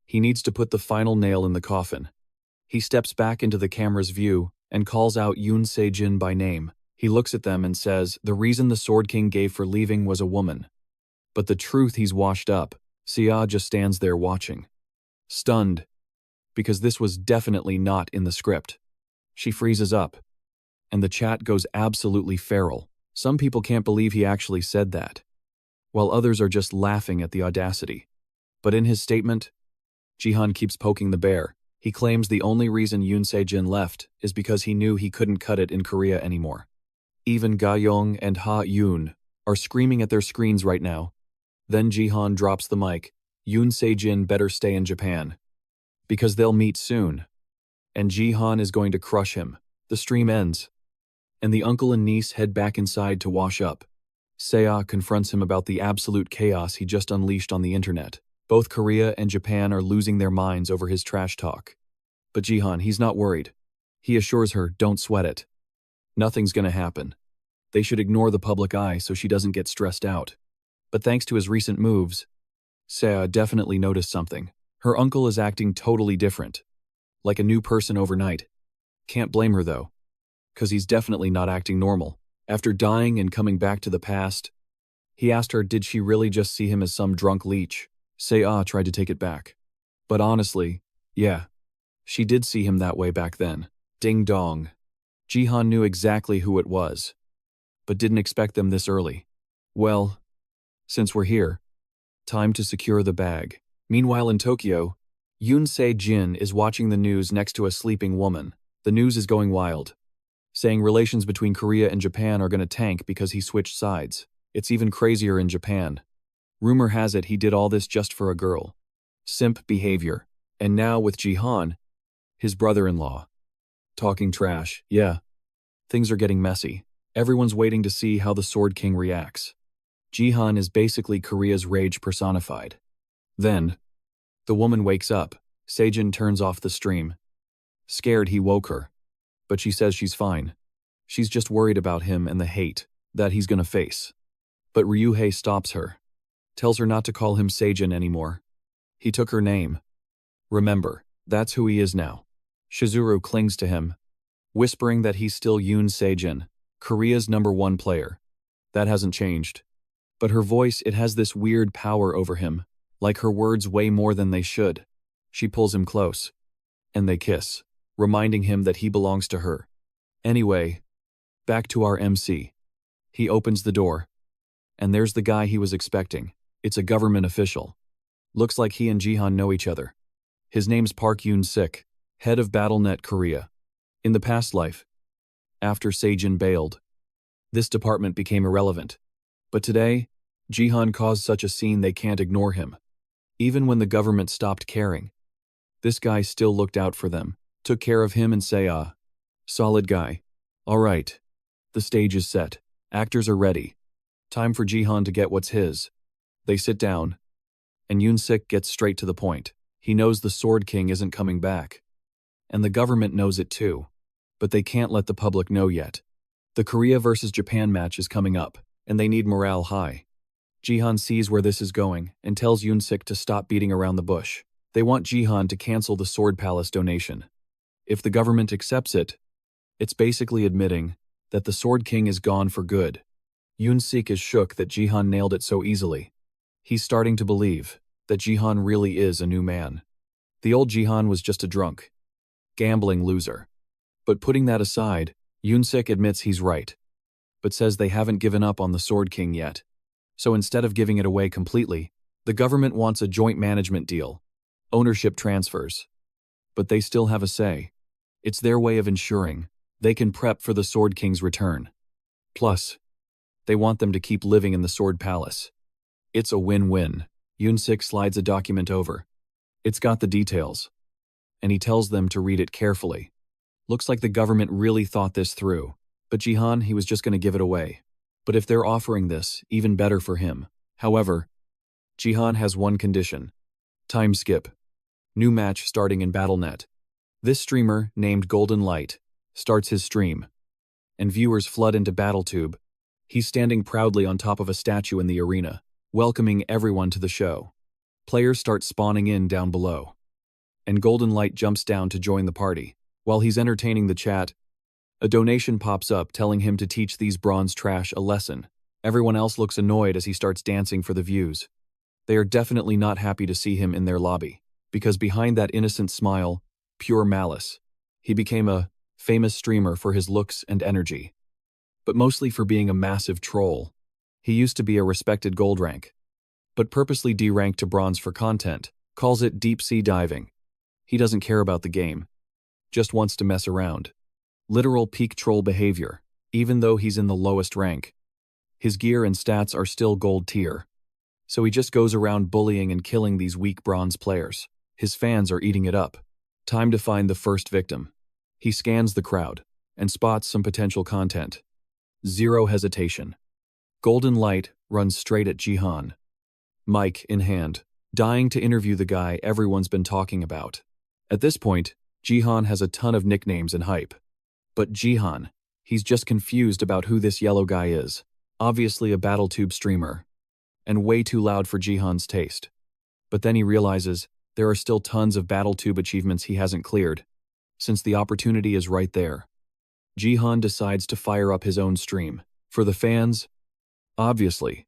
[SPEAKER 1] he needs to put the final nail in the coffin. He steps back into the camera's view and calls out Yoon Se-jin by name. He looks at them and says the reason the Sword King gave for leaving was a woman. But the truth he's washed up. Se-ah just stands there watching, stunned, because this was definitely not in the script. She freezes up, and the chat goes absolutely feral. Some people can't believe he actually said that, while others are just laughing at the audacity. But in his statement, Jihan keeps poking the bear. He claims the only reason Yoon Se-jin left is because he knew he couldn't cut it in Korea anymore. Even Ga-young and Ha-yoon are screaming at their screens right now. Then Jihan drops the mic. Yoon Se-jin better stay in Japan, because they'll meet soon, and Jihan is going to crush him. The stream ends, and the uncle and niece head back inside to wash up. Se-ah confronts him about the absolute chaos he just unleashed on the internet. Both Korea and Japan are losing their minds over his trash talk. But Jihan, he's not worried. He assures her, don't sweat it. Nothing's gonna happen. They should ignore the public eye so she doesn't get stressed out. But thanks to his recent moves, Se-ah definitely noticed something. Her uncle is acting totally different, like a new person overnight. Can't blame her though, because he's definitely not acting normal. After dying and coming back to the past, he asked her did she really just see him as some drunk leech. Se-ah tried to take it back. But honestly, yeah, she did see him that way back then. Ding dong. Jihan knew exactly who it was, but didn't expect them this early. Well, since we're here, time to secure the bag. Meanwhile in Tokyo, Yoon Se-jin is watching the news next to a sleeping woman. The news is going wild, saying relations between Korea and Japan are going to tank because he switched sides. It's even crazier in Japan. Rumor has it he did all this just for a girl. Simp behavior. And now with Jihan, his brother-in-law, talking trash. Yeah, things are getting messy. Everyone's waiting to see how the Sword King reacts. Jihan is basically Korea's rage personified. Then, the woman wakes up. Se-jin turns off the stream. Scared he woke her. But she says she's fine. She's just worried about him and the hate that he's gonna face. But Ryuhei stops her. Tells her not to call him Se-jin anymore. He took her name. Remember, that's who he is now. Shizuru clings to him, whispering that he's still Yoon Se-jin, Korea's #1 player. That hasn't changed. But her voice, it has this weird power over him, like her words weigh more than they should. She pulls him close, and they kiss, reminding him that he belongs to her. Anyway, back to our MC. He opens the door, and there's the guy he was expecting. It's a government official. Looks like he and Jihan know each other. His name's Park Yoon-sik, head of BattleNet Korea. In the past life, after Se-jin bailed, this department became irrelevant. But today, Jihan caused such a scene they can't ignore him. Even when the government stopped caring, This guy still looked out for them, took care of him and say, solid guy. All right. The stage is set. Actors are ready. Time for Jihan to get what's his. They sit down, and Yoon-sik gets straight to the point. He knows the Sword King isn't coming back. And the government knows it too. But they can't let the public know yet. The Korea versus Japan match is coming up, and they need morale high. Jihan sees where this is going and tells Yoon-sik to stop beating around the bush. They want Jihan to cancel the Sword Palace donation. If the government accepts it, it's basically admitting that the Sword King is gone for good. Yoon-sik is shook that Jihan nailed it so easily. He's starting to believe that Jihan really is a new man. The old Jihan was just a drunk, gambling loser. But putting that aside, Yoon-sik admits he's right, but says they haven't given up on the Sword King yet. So instead of giving it away completely, the government wants a joint management deal, ownership transfers. But they still have a say. It's their way of ensuring they can prep for the Sword King's return. Plus, they want them to keep living in the Sword Palace. It's a win-win. Yoon-sik slides a document over. It's got the details, and he tells them to read it carefully. Looks like the government really thought this through, but Jihan, he was just going to give it away. But if they're offering this, even better for him. However, Jihan has one condition. Time skip. New match starting in BattleNet. This streamer, named Golden Light, starts his stream, and viewers flood into BattleTube. He's standing proudly on top of a statue in the arena, welcoming everyone to the show. Players start spawning in down below, and Golden Light jumps down to join the party. While he's entertaining the chat, a donation pops up telling him to teach these bronze trash a lesson. Everyone else looks annoyed as he starts dancing for the views. They are definitely not happy to see him in their lobby, because behind that innocent smile, pure malice, he became a famous streamer for his looks and energy, but mostly for being a massive troll. He used to be a respected gold rank, but purposely D-ranked to bronze for content, calls it deep sea diving. He doesn't care about the game, just wants to mess around. Literal peak troll behavior, even though he's in the lowest rank. His gear and stats are still gold tier, so he just goes around bullying and killing these weak bronze players. His fans are eating it up. Time to find the first victim. He scans the crowd and spots some potential content. Zero hesitation. Golden Light runs straight at Jihan, mic in hand, dying to interview the guy everyone's been talking about. At this point, Jihan has a ton of nicknames and hype. But Jihan, he's just confused about who this yellow guy is. Obviously a BattleTube streamer, and way too loud for Jihan's taste. But then he realizes there are still tons of BattleTube achievements he hasn't cleared, since the opportunity is right there. Jihan decides to fire up his own stream. For the fans, obviously,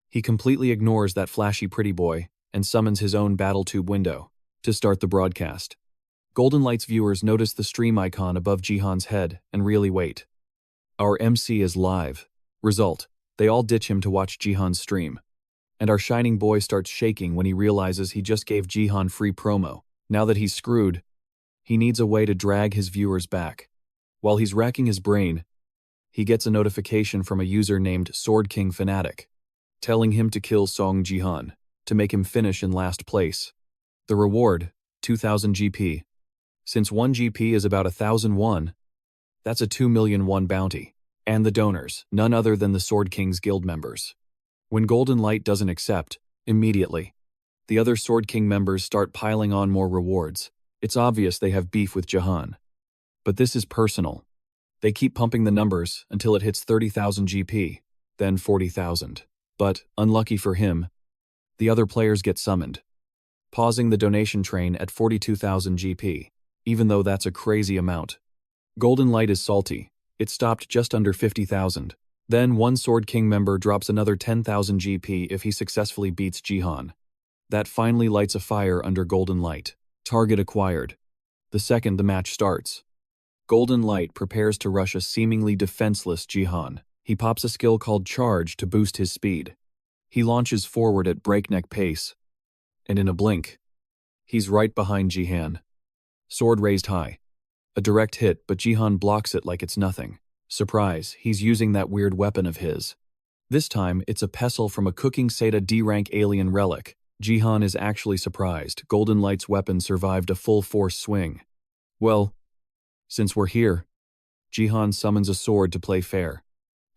[SPEAKER 1] he completely ignores that flashy pretty boy and summons his own BattleTube window to start the broadcast. Golden Light's viewers notice the stream icon above Jihan's head and really wait. Our MC is live. Result, they all ditch him to watch Jihan's stream. And our shining boy starts shaking when he realizes he just gave Jihan free promo. Now that he's screwed, he needs a way to drag his viewers back. While he's racking his brain, he gets a notification from a user named Sword King Fanatic, telling him to kill Song Jihan to make him finish in last place. The reward, 2,000 GP. Since 1 GP is about 1,000 won, that's a 2 million won bounty. And the donors, none other than the Sword King's guild members. When Golden Light doesn't accept, immediately, the other Sword King members start piling on more rewards. It's obvious they have beef with Jihan. But this is personal. They keep pumping the numbers until it hits 30,000 GP, then 40,000. But, unlucky for him, the other players get summoned, pausing the donation train at 42,000 GP, even though that's a crazy amount. Golden Light is salty. It stopped just under 50,000. Then one Sword King member drops another 10,000 GP if he successfully beats Jihan. That finally lights a fire under Golden Light. Target acquired. The second the match starts, Golden Light prepares to rush a seemingly defenseless Jihan. He pops a skill called Charge to boost his speed. He launches forward at breakneck pace, and in a blink, he's right behind Jihan. Sword raised high. A direct hit, but Jihan blocks it like it's nothing. Surprise, he's using that weird weapon of his. This time, it's a pestle from a cooking Seta D-rank alien relic. Jihan is actually surprised. Golden Light's weapon survived a full force swing. Well, since we're here, Jihan summons a sword to play fair.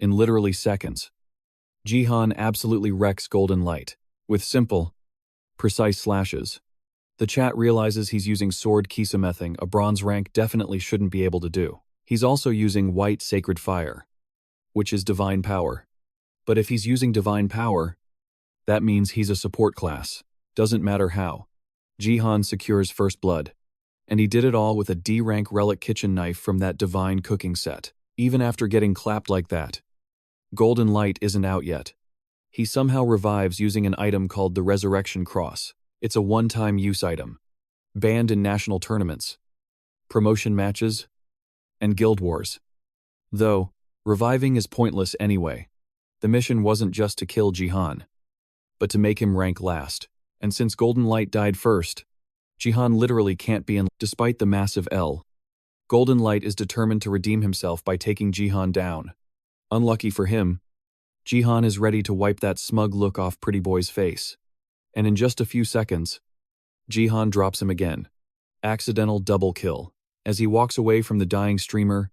[SPEAKER 1] In literally seconds, Jihan absolutely wrecks Golden Light with simple, precise slashes. The chat realizes he's using sword kisamething, a bronze rank definitely shouldn't be able to do. He's also using white sacred fire, which is divine power. But if he's using divine power, that means he's a support class. Doesn't matter how. Jihan secures first blood. And he did it all with a D-rank relic kitchen knife from that divine cooking set. Even after getting clapped like that, Golden Light isn't out yet. He somehow revives using an item called the Resurrection Cross. It's a one-time use item. Banned in national tournaments, promotion matches, and guild wars. Though, reviving is pointless anyway. The mission wasn't just to kill Jihan, but to make him rank last. And since Golden Light died first, Jihan literally can't be in. Despite the massive L, Golden Light is determined to redeem himself by taking Jihan down. Unlucky for him, Jihan is ready to wipe that smug look off Pretty Boy's face. And in just a few seconds, Jihan drops him again. Accidental double kill. As he walks away from the dying streamer,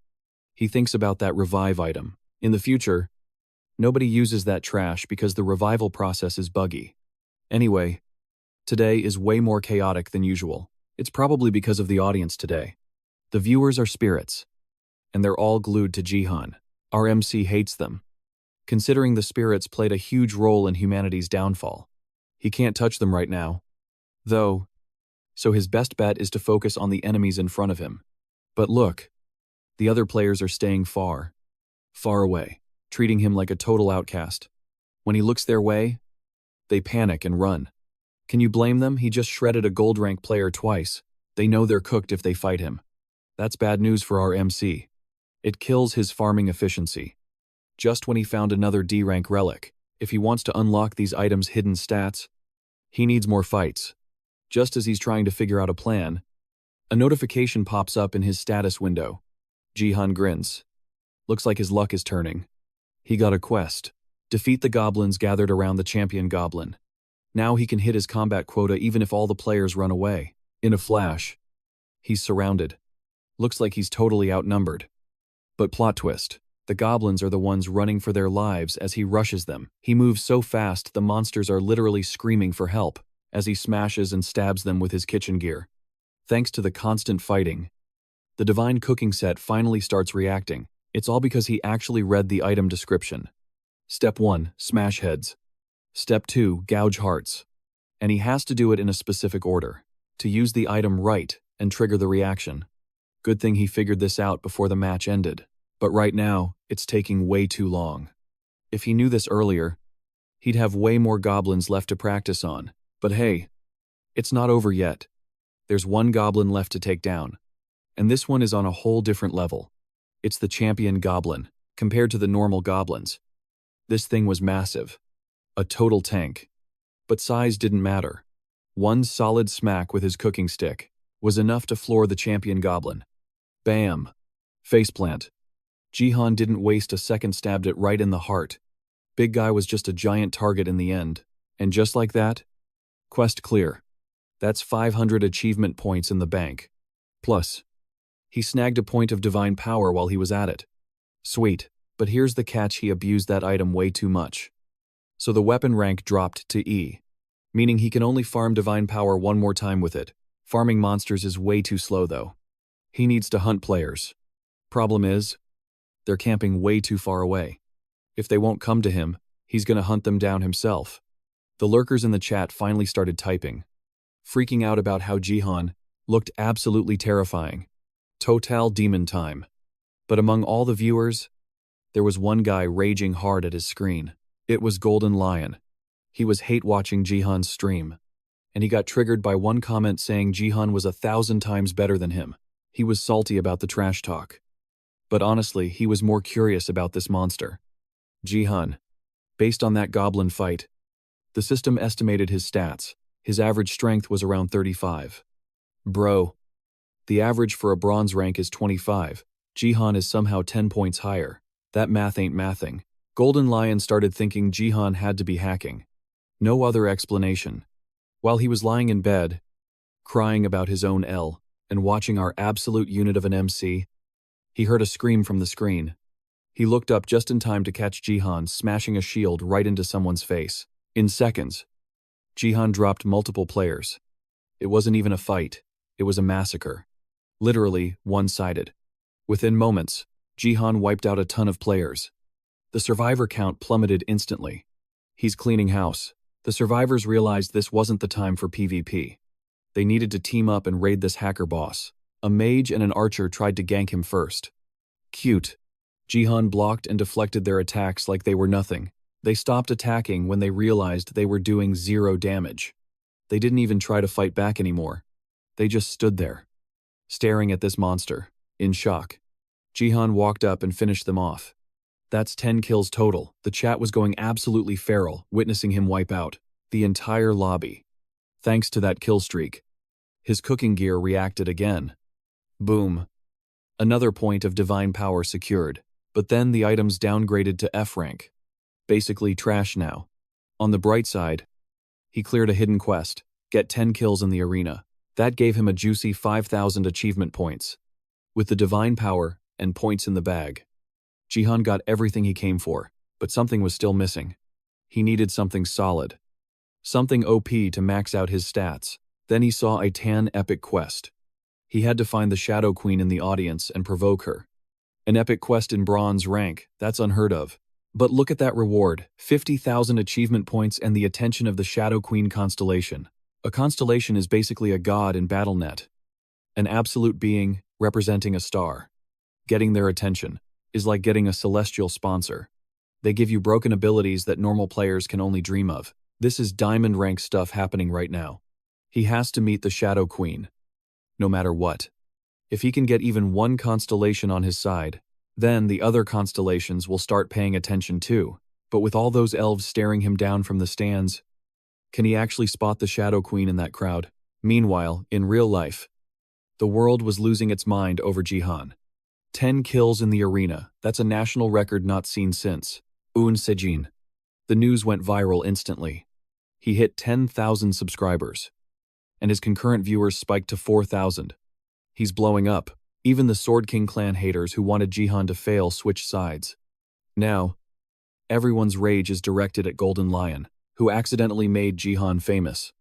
[SPEAKER 1] he thinks about that revive item. In the future, nobody uses that trash because the revival process is buggy. Anyway, today is way more chaotic than usual. It's probably because of the audience today. The viewers are spirits, and they're all glued to Jihan. Our MC hates them, considering the spirits played a huge role in humanity's downfall. He can't touch them right now, though, so his best bet is to focus on the enemies in front of him. But look, the other players are staying far, far away, treating him like a total outcast. When he looks their way, they panic and run. Can you blame them? He just shredded a gold rank player twice. They know they're cooked if they fight him. That's bad news for our MC. It kills his farming efficiency. Just when he found another D-rank relic, if he wants to unlock these items' hidden stats, he needs more fights. Just as he's trying to figure out a plan, a notification pops up in his status window. Jihan grins. Looks like his luck is turning. He got a quest. Defeat the goblins gathered around the champion goblin. Now he can hit his combat quota even if all the players run away. In a flash, he's surrounded. Looks like he's totally outnumbered. But plot twist. The goblins are the ones running for their lives as he rushes them. He moves so fast the monsters are literally screaming for help as he smashes and stabs them with his kitchen gear. Thanks to the constant fighting, the divine cooking set finally starts reacting. It's all because he actually read the item description. Step 1, smash heads. Step 2, gouge hearts. And he has to do it in a specific order to use the item right and trigger the reaction. Good thing he figured this out before the match ended. But right now, it's taking way too long. If he knew this earlier, he'd have way more goblins left to practice on. But hey, it's not over yet. There's one goblin left to take down. And this one is on a whole different level. It's the champion goblin, compared to the normal goblins. This thing was massive. A total tank. But size didn't matter. One solid smack with his cooking stick was enough to floor the champion goblin. Bam. Faceplant. Jihan didn't waste a second, stabbed it right in the heart. Big guy was just a giant target in the end. And just like that, quest clear. That's 500 achievement points in the bank. Plus, he snagged a point of divine power while he was at it. Sweet, but here's the catch: he abused that item way too much. So the weapon rank dropped to E, meaning he can only farm divine power one more time with it. Farming monsters is way too slow though. He needs to hunt players. Problem is, they're camping way too far away. If they won't come to him, he's gonna hunt them down himself. The lurkers in the chat finally started typing, freaking out about how Jihan looked absolutely terrifying. Total demon time. But among all the viewers, there was one guy raging hard at his screen. It was Golden Lion. He was hate watching Jihan's stream, and he got triggered by one comment saying Jihan was 1,000 times better than him. He was salty about the trash talk. But honestly, he was more curious about this monster. Jihan. Based on that goblin fight, the system estimated his stats. His average strength was around 35. Bro. The average for a bronze rank is 25. Jihan is somehow 10 points higher. That math ain't mathing. Golden Lion started thinking Jihan had to be hacking. No other explanation. While he was lying in bed, crying about his own L, and watching our absolute unit of an MC, he heard a scream from the screen. He looked up just in time to catch Jihan smashing a shield right into someone's face. In seconds, Jihan dropped multiple players. It wasn't even a fight, it was a massacre. Literally, one-sided. Within moments, Jihan wiped out a ton of players. The survivor count plummeted instantly. He's cleaning house. The survivors realized this wasn't the time for PvP. They needed to team up and raid this hacker boss. A mage and an archer tried to gank him first. Cute. Jihan blocked and deflected their attacks like they were nothing. They stopped attacking when they realized they were doing 0 damage. They didn't even try to fight back anymore. They just stood there, staring at this monster, in shock. Jihan walked up and finished them off. That's 10 kills total. The chat was going absolutely feral, witnessing him wipe out the entire lobby. Thanks to that kill streak. His cooking gear reacted again. Boom. Another point of divine power secured, but then the items downgraded to F rank. Basically trash now. On the bright side, he cleared a hidden quest, get 10 kills in the arena. That gave him a juicy 5,000 achievement points. With the divine power and points in the bag, Jihan got everything he came for, but something was still missing. He needed something solid. Something OP to max out his stats. Then he saw a tan epic quest. He had to find the Shadow Queen in the audience and provoke her. An epic quest in bronze rank, that's unheard of. But look at that reward, 50,000 achievement points and the attention of the Shadow Queen constellation. A constellation is basically a god in BattleNet. An absolute being representing a star. Getting their attention is like getting a celestial sponsor. They give you broken abilities that normal players can only dream of. This is diamond rank stuff happening right now. He has to meet the Shadow Queen, no matter what. If he can get even one constellation on his side, then the other constellations will start paying attention too. But with all those elves staring him down from the stands, can he actually spot the Shadow Queen in that crowd? Meanwhile, in real life, the world was losing its mind over Jihan. 10 kills in the arena, that's a national record not seen since. Sejin. The news went viral instantly. He hit 10,000 subscribers, and his concurrent viewers spiked to 4,000. He's blowing up. Even the Sword King clan haters who wanted Jihan to fail switched sides. Now, everyone's rage is directed at Golden Lion, who accidentally made Jihan famous.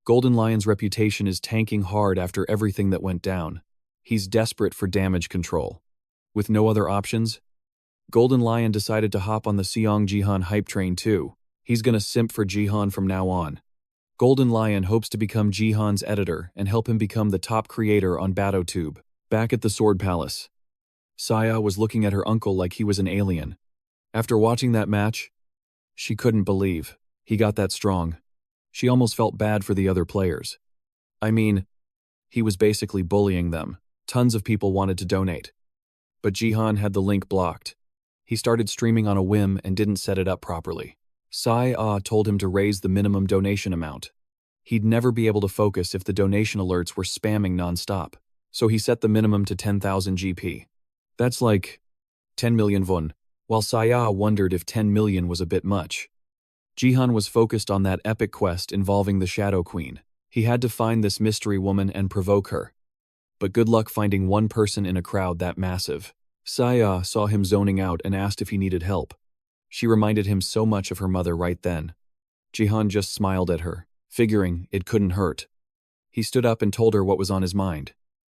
[SPEAKER 1] Golden Lion's reputation is tanking hard after everything that went down. He's desperate for damage control. With no other options, Golden Lion decided to hop on the Seong Jihan hype train too. He's gonna simp for Jihan from now on. Golden Lion hopes to become Jihan's editor and help him become the top creator on BattleTube. Back at the Sword Palace, Saya was looking at her uncle like he was an alien. After watching that match, she couldn't believe he got that strong. She almost felt bad for the other players. I mean, he was basically bullying them. Tons of people wanted to donate. But Jihan had the link blocked. He started streaming on a whim and didn't set it up properly. Saya told him to raise the minimum donation amount. He'd never be able to focus if the donation alerts were spamming nonstop. So he set the minimum to 10,000 GP. That's like 10 million won, while Saya wondered if 10 million was a bit much. Jihan was focused on that epic quest involving the Shadow Queen. He had to find this mystery woman and provoke her. But good luck finding one person in a crowd that massive. Saya saw him zoning out and asked if he needed help. She reminded him so much of her mother right then. Jihan just smiled at her, figuring it couldn't hurt. He stood up and told her what was on his mind.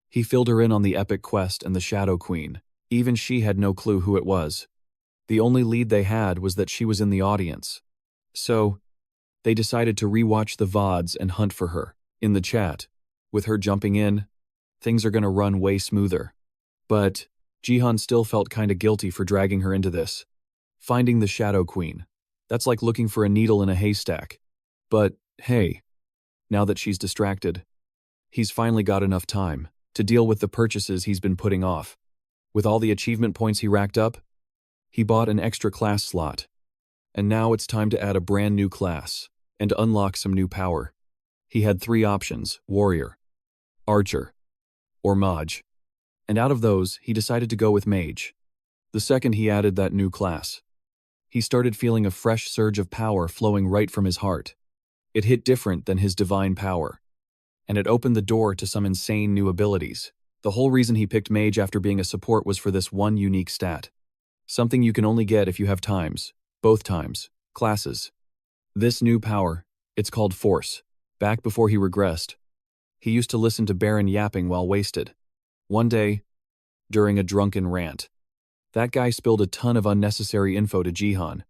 [SPEAKER 1] He filled her in on the epic quest and the Shadow Queen. Even she had no clue who it was. The only lead they had was that she was in the audience. So, they decided to rewatch the VODs and hunt for her. In the chat, with her jumping in, things are gonna run way smoother. But Jihan still felt kinda guilty for dragging her into this. Finding the Shadow Queen. That's like looking for a needle in a haystack. But, hey, now that she's distracted, he's finally got enough time to deal with the purchases he's been putting off. With all the achievement points he racked up, he bought an extra class slot. And now it's time to add a brand new class and unlock some new power. He had 3 options: Warrior, Archer, or Mage. And out of those, he decided to go with Mage. The second he added that new class, he started feeling a fresh surge of power flowing right from his heart. It hit different than his divine power, and it opened the door to some insane new abilities. The whole reason he picked mage after being a support was for this one unique stat. Something you can only get if you have both times, classes. This new power, it's called Force. Back before he regressed, he used to listen to Baron yapping while wasted. One day, during a drunken rant, that guy spilled a ton of unnecessary info to Jihan,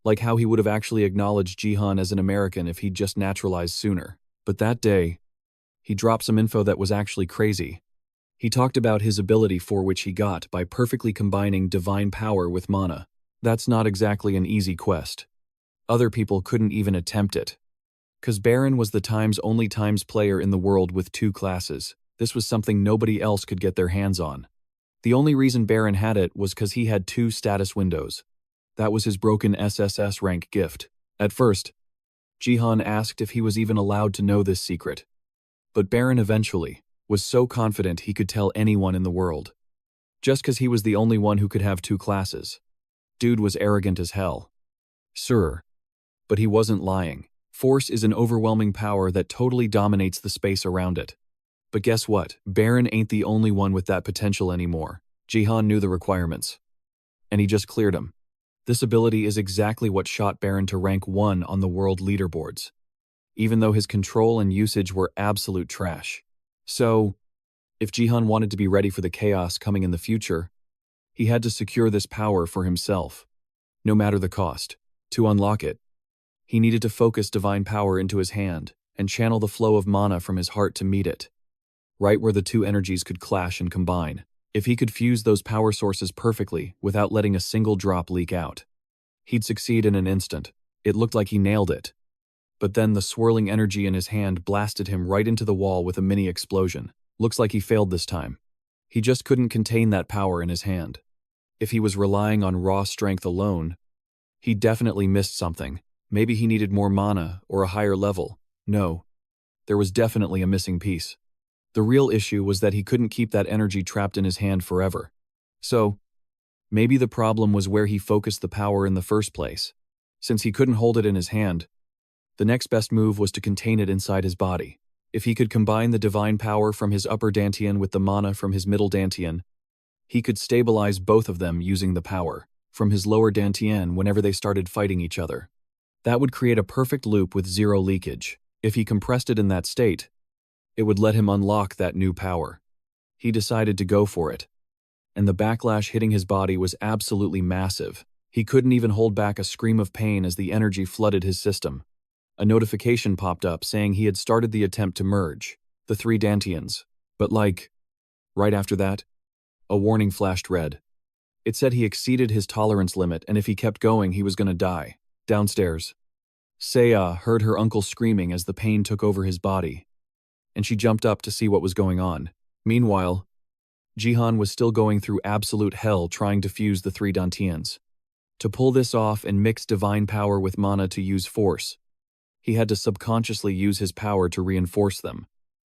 [SPEAKER 1] like how he would have actually acknowledged Jihan as an American if he'd just naturalized sooner. But that day, he dropped some info that was actually crazy. He talked about his ability for which he got by perfectly combining divine power with mana. That's not exactly an easy quest. Other people couldn't even attempt it. 'Cause Baron was the only times player in the world with 2 classes. This was something nobody else could get their hands on. The only reason Baron had it was 'cause he had 2 status windows. That was his broken SSS rank gift. At first, Jihan asked if he was even allowed to know this secret. But Baron eventually was so confident he could tell anyone in the world. Just 'cause he was the only one who could have 2 classes. Dude was arrogant as hell. Sure. But he wasn't lying. Force is an overwhelming power that totally dominates the space around it. But guess what? Baron ain't the only one with that potential anymore. Jihan knew the requirements, and he just cleared them. This ability is exactly what shot Baron to rank 1 on the world leaderboards, even though his control and usage were absolute trash. So, if Jihan wanted to be ready for the chaos coming in the future, he had to secure this power for himself, no matter the cost. To unlock it, he needed to focus divine power into his hand and channel the flow of mana from his heart to meet it, right where the 2 energies could clash and combine. If he could fuse those power sources perfectly without letting a single drop leak out, he'd succeed in an instant. It looked like he nailed it. But then the swirling energy in his hand blasted him right into the wall with a mini explosion. Looks like he failed this time. He just couldn't contain that power in his hand. If he was relying on raw strength alone, he definitely missed something. Maybe he needed more mana or a higher level. No, there was definitely a missing piece. The real issue was that he couldn't keep that energy trapped in his hand forever. So, maybe the problem was where he focused the power in the first place. Since he couldn't hold it in his hand, the next best move was to contain it inside his body. If he could combine the divine power from his upper dantian with the mana from his middle dantian, he could stabilize both of them using the power from his lower dantian whenever they started fighting each other. That would create a perfect loop with 0 leakage. If he compressed it in that state, it would let him unlock that new power. He decided to go for it, and the backlash hitting his body was absolutely massive. He couldn't even hold back a scream of pain as the energy flooded his system. A notification popped up saying he had started the attempt to merge the 3 dantians, but right after that, a warning flashed red. It said he exceeded his tolerance limit, and if he kept going, he was gonna die. Downstairs, Saya heard her uncle screaming as the pain took over his body, and she jumped up to see what was going on. Meanwhile, Jihan was still going through absolute hell trying to fuse the 3 dantians. To pull this off and mix divine power with mana to use force, he had to subconsciously use his power to reinforce them.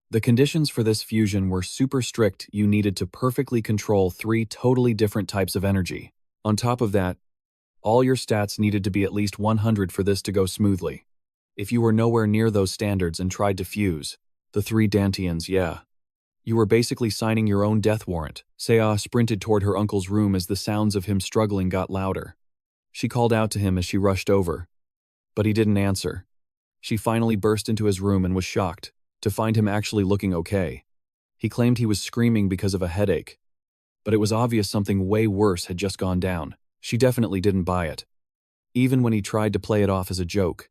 [SPEAKER 1] The conditions for this fusion were super strict. You needed to perfectly control 3 totally different types of energy. On top of that, all your stats needed to be at least 100 for this to go smoothly. If you were nowhere near those standards and tried to fuse the 3 dantians, you were basically signing your own death warrant. Saya sprinted toward her uncle's room as the sounds of him struggling got louder. She called out to him as she rushed over, but he didn't answer. She finally burst into his room and was shocked to find him actually looking okay. He claimed he was screaming because of a headache, but it was obvious something way worse had just gone down. She definitely didn't buy it, even when he tried to play it off as a joke.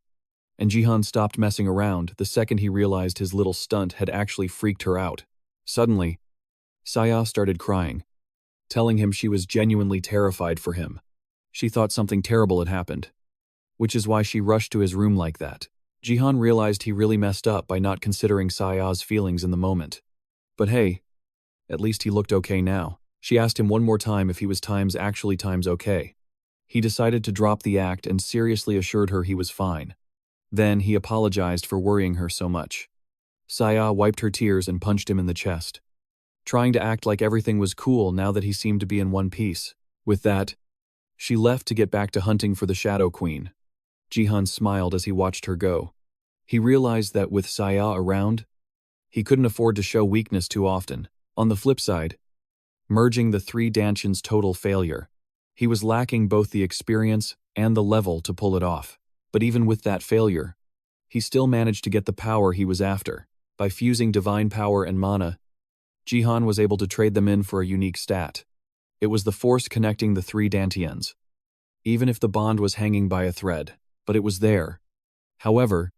[SPEAKER 1] And Jihan stopped messing around the second he realized his little stunt had actually freaked her out. Suddenly, Saya started crying, telling him she was genuinely terrified for him. She thought something terrible had happened, which is why she rushed to his room like that. Jihan realized he really messed up by not considering Saya's feelings in the moment. But hey, at least he looked okay now. She asked him one more time if he was actually okay. He decided to drop the act and seriously assured her he was fine. Then he apologized for worrying her so much. Saya wiped her tears and punched him in the chest, trying to act like everything was cool now that he seemed to be in one piece. With that, she left to get back to hunting for the Shadow Queen. Jihan smiled as he watched her go. He realized that with Saya around, he couldn't afford to show weakness too often. On the flip side, merging the three Dantians total failure. He was lacking both the experience and the level to pull it off. But even with that failure, he still managed to get the power he was after. By fusing divine power and mana, Jihan was able to trade them in for a unique stat. It was the force connecting the three Dantians. Even if the bond was hanging by a thread, but it was there. However,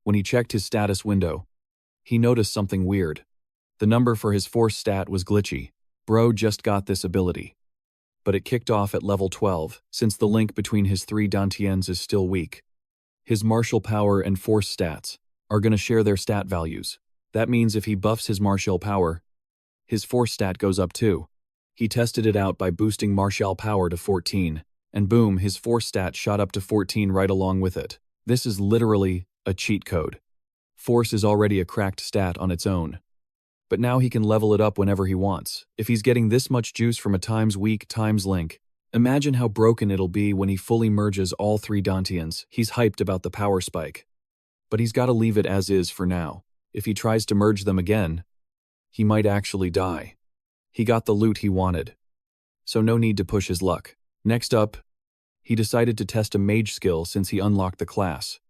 [SPEAKER 1] when he checked his status window, he noticed something weird. The number for his force stat was glitchy. Bro just got this ability. But it kicked off at level 12, since the link between his three Dantians is still weak. His martial power and force stats are going to share their stat values. That means if he buffs his martial power, his force stat goes up too. He tested it out by boosting martial power to 14, and boom, his force stat shot up to 14 right along with it. This is literally a cheat code. Force is already a cracked stat on its own. But now he can level it up whenever he wants. If he's getting this much juice from a times weak times link, imagine how broken it'll be when he fully merges all three Dantians. He's hyped about the power spike. But he's got to leave it as is for now. If he tries to merge them again, he might actually die. He got the loot he wanted, so no need to push his luck. Next up, he decided to test a mage skill since he unlocked the class.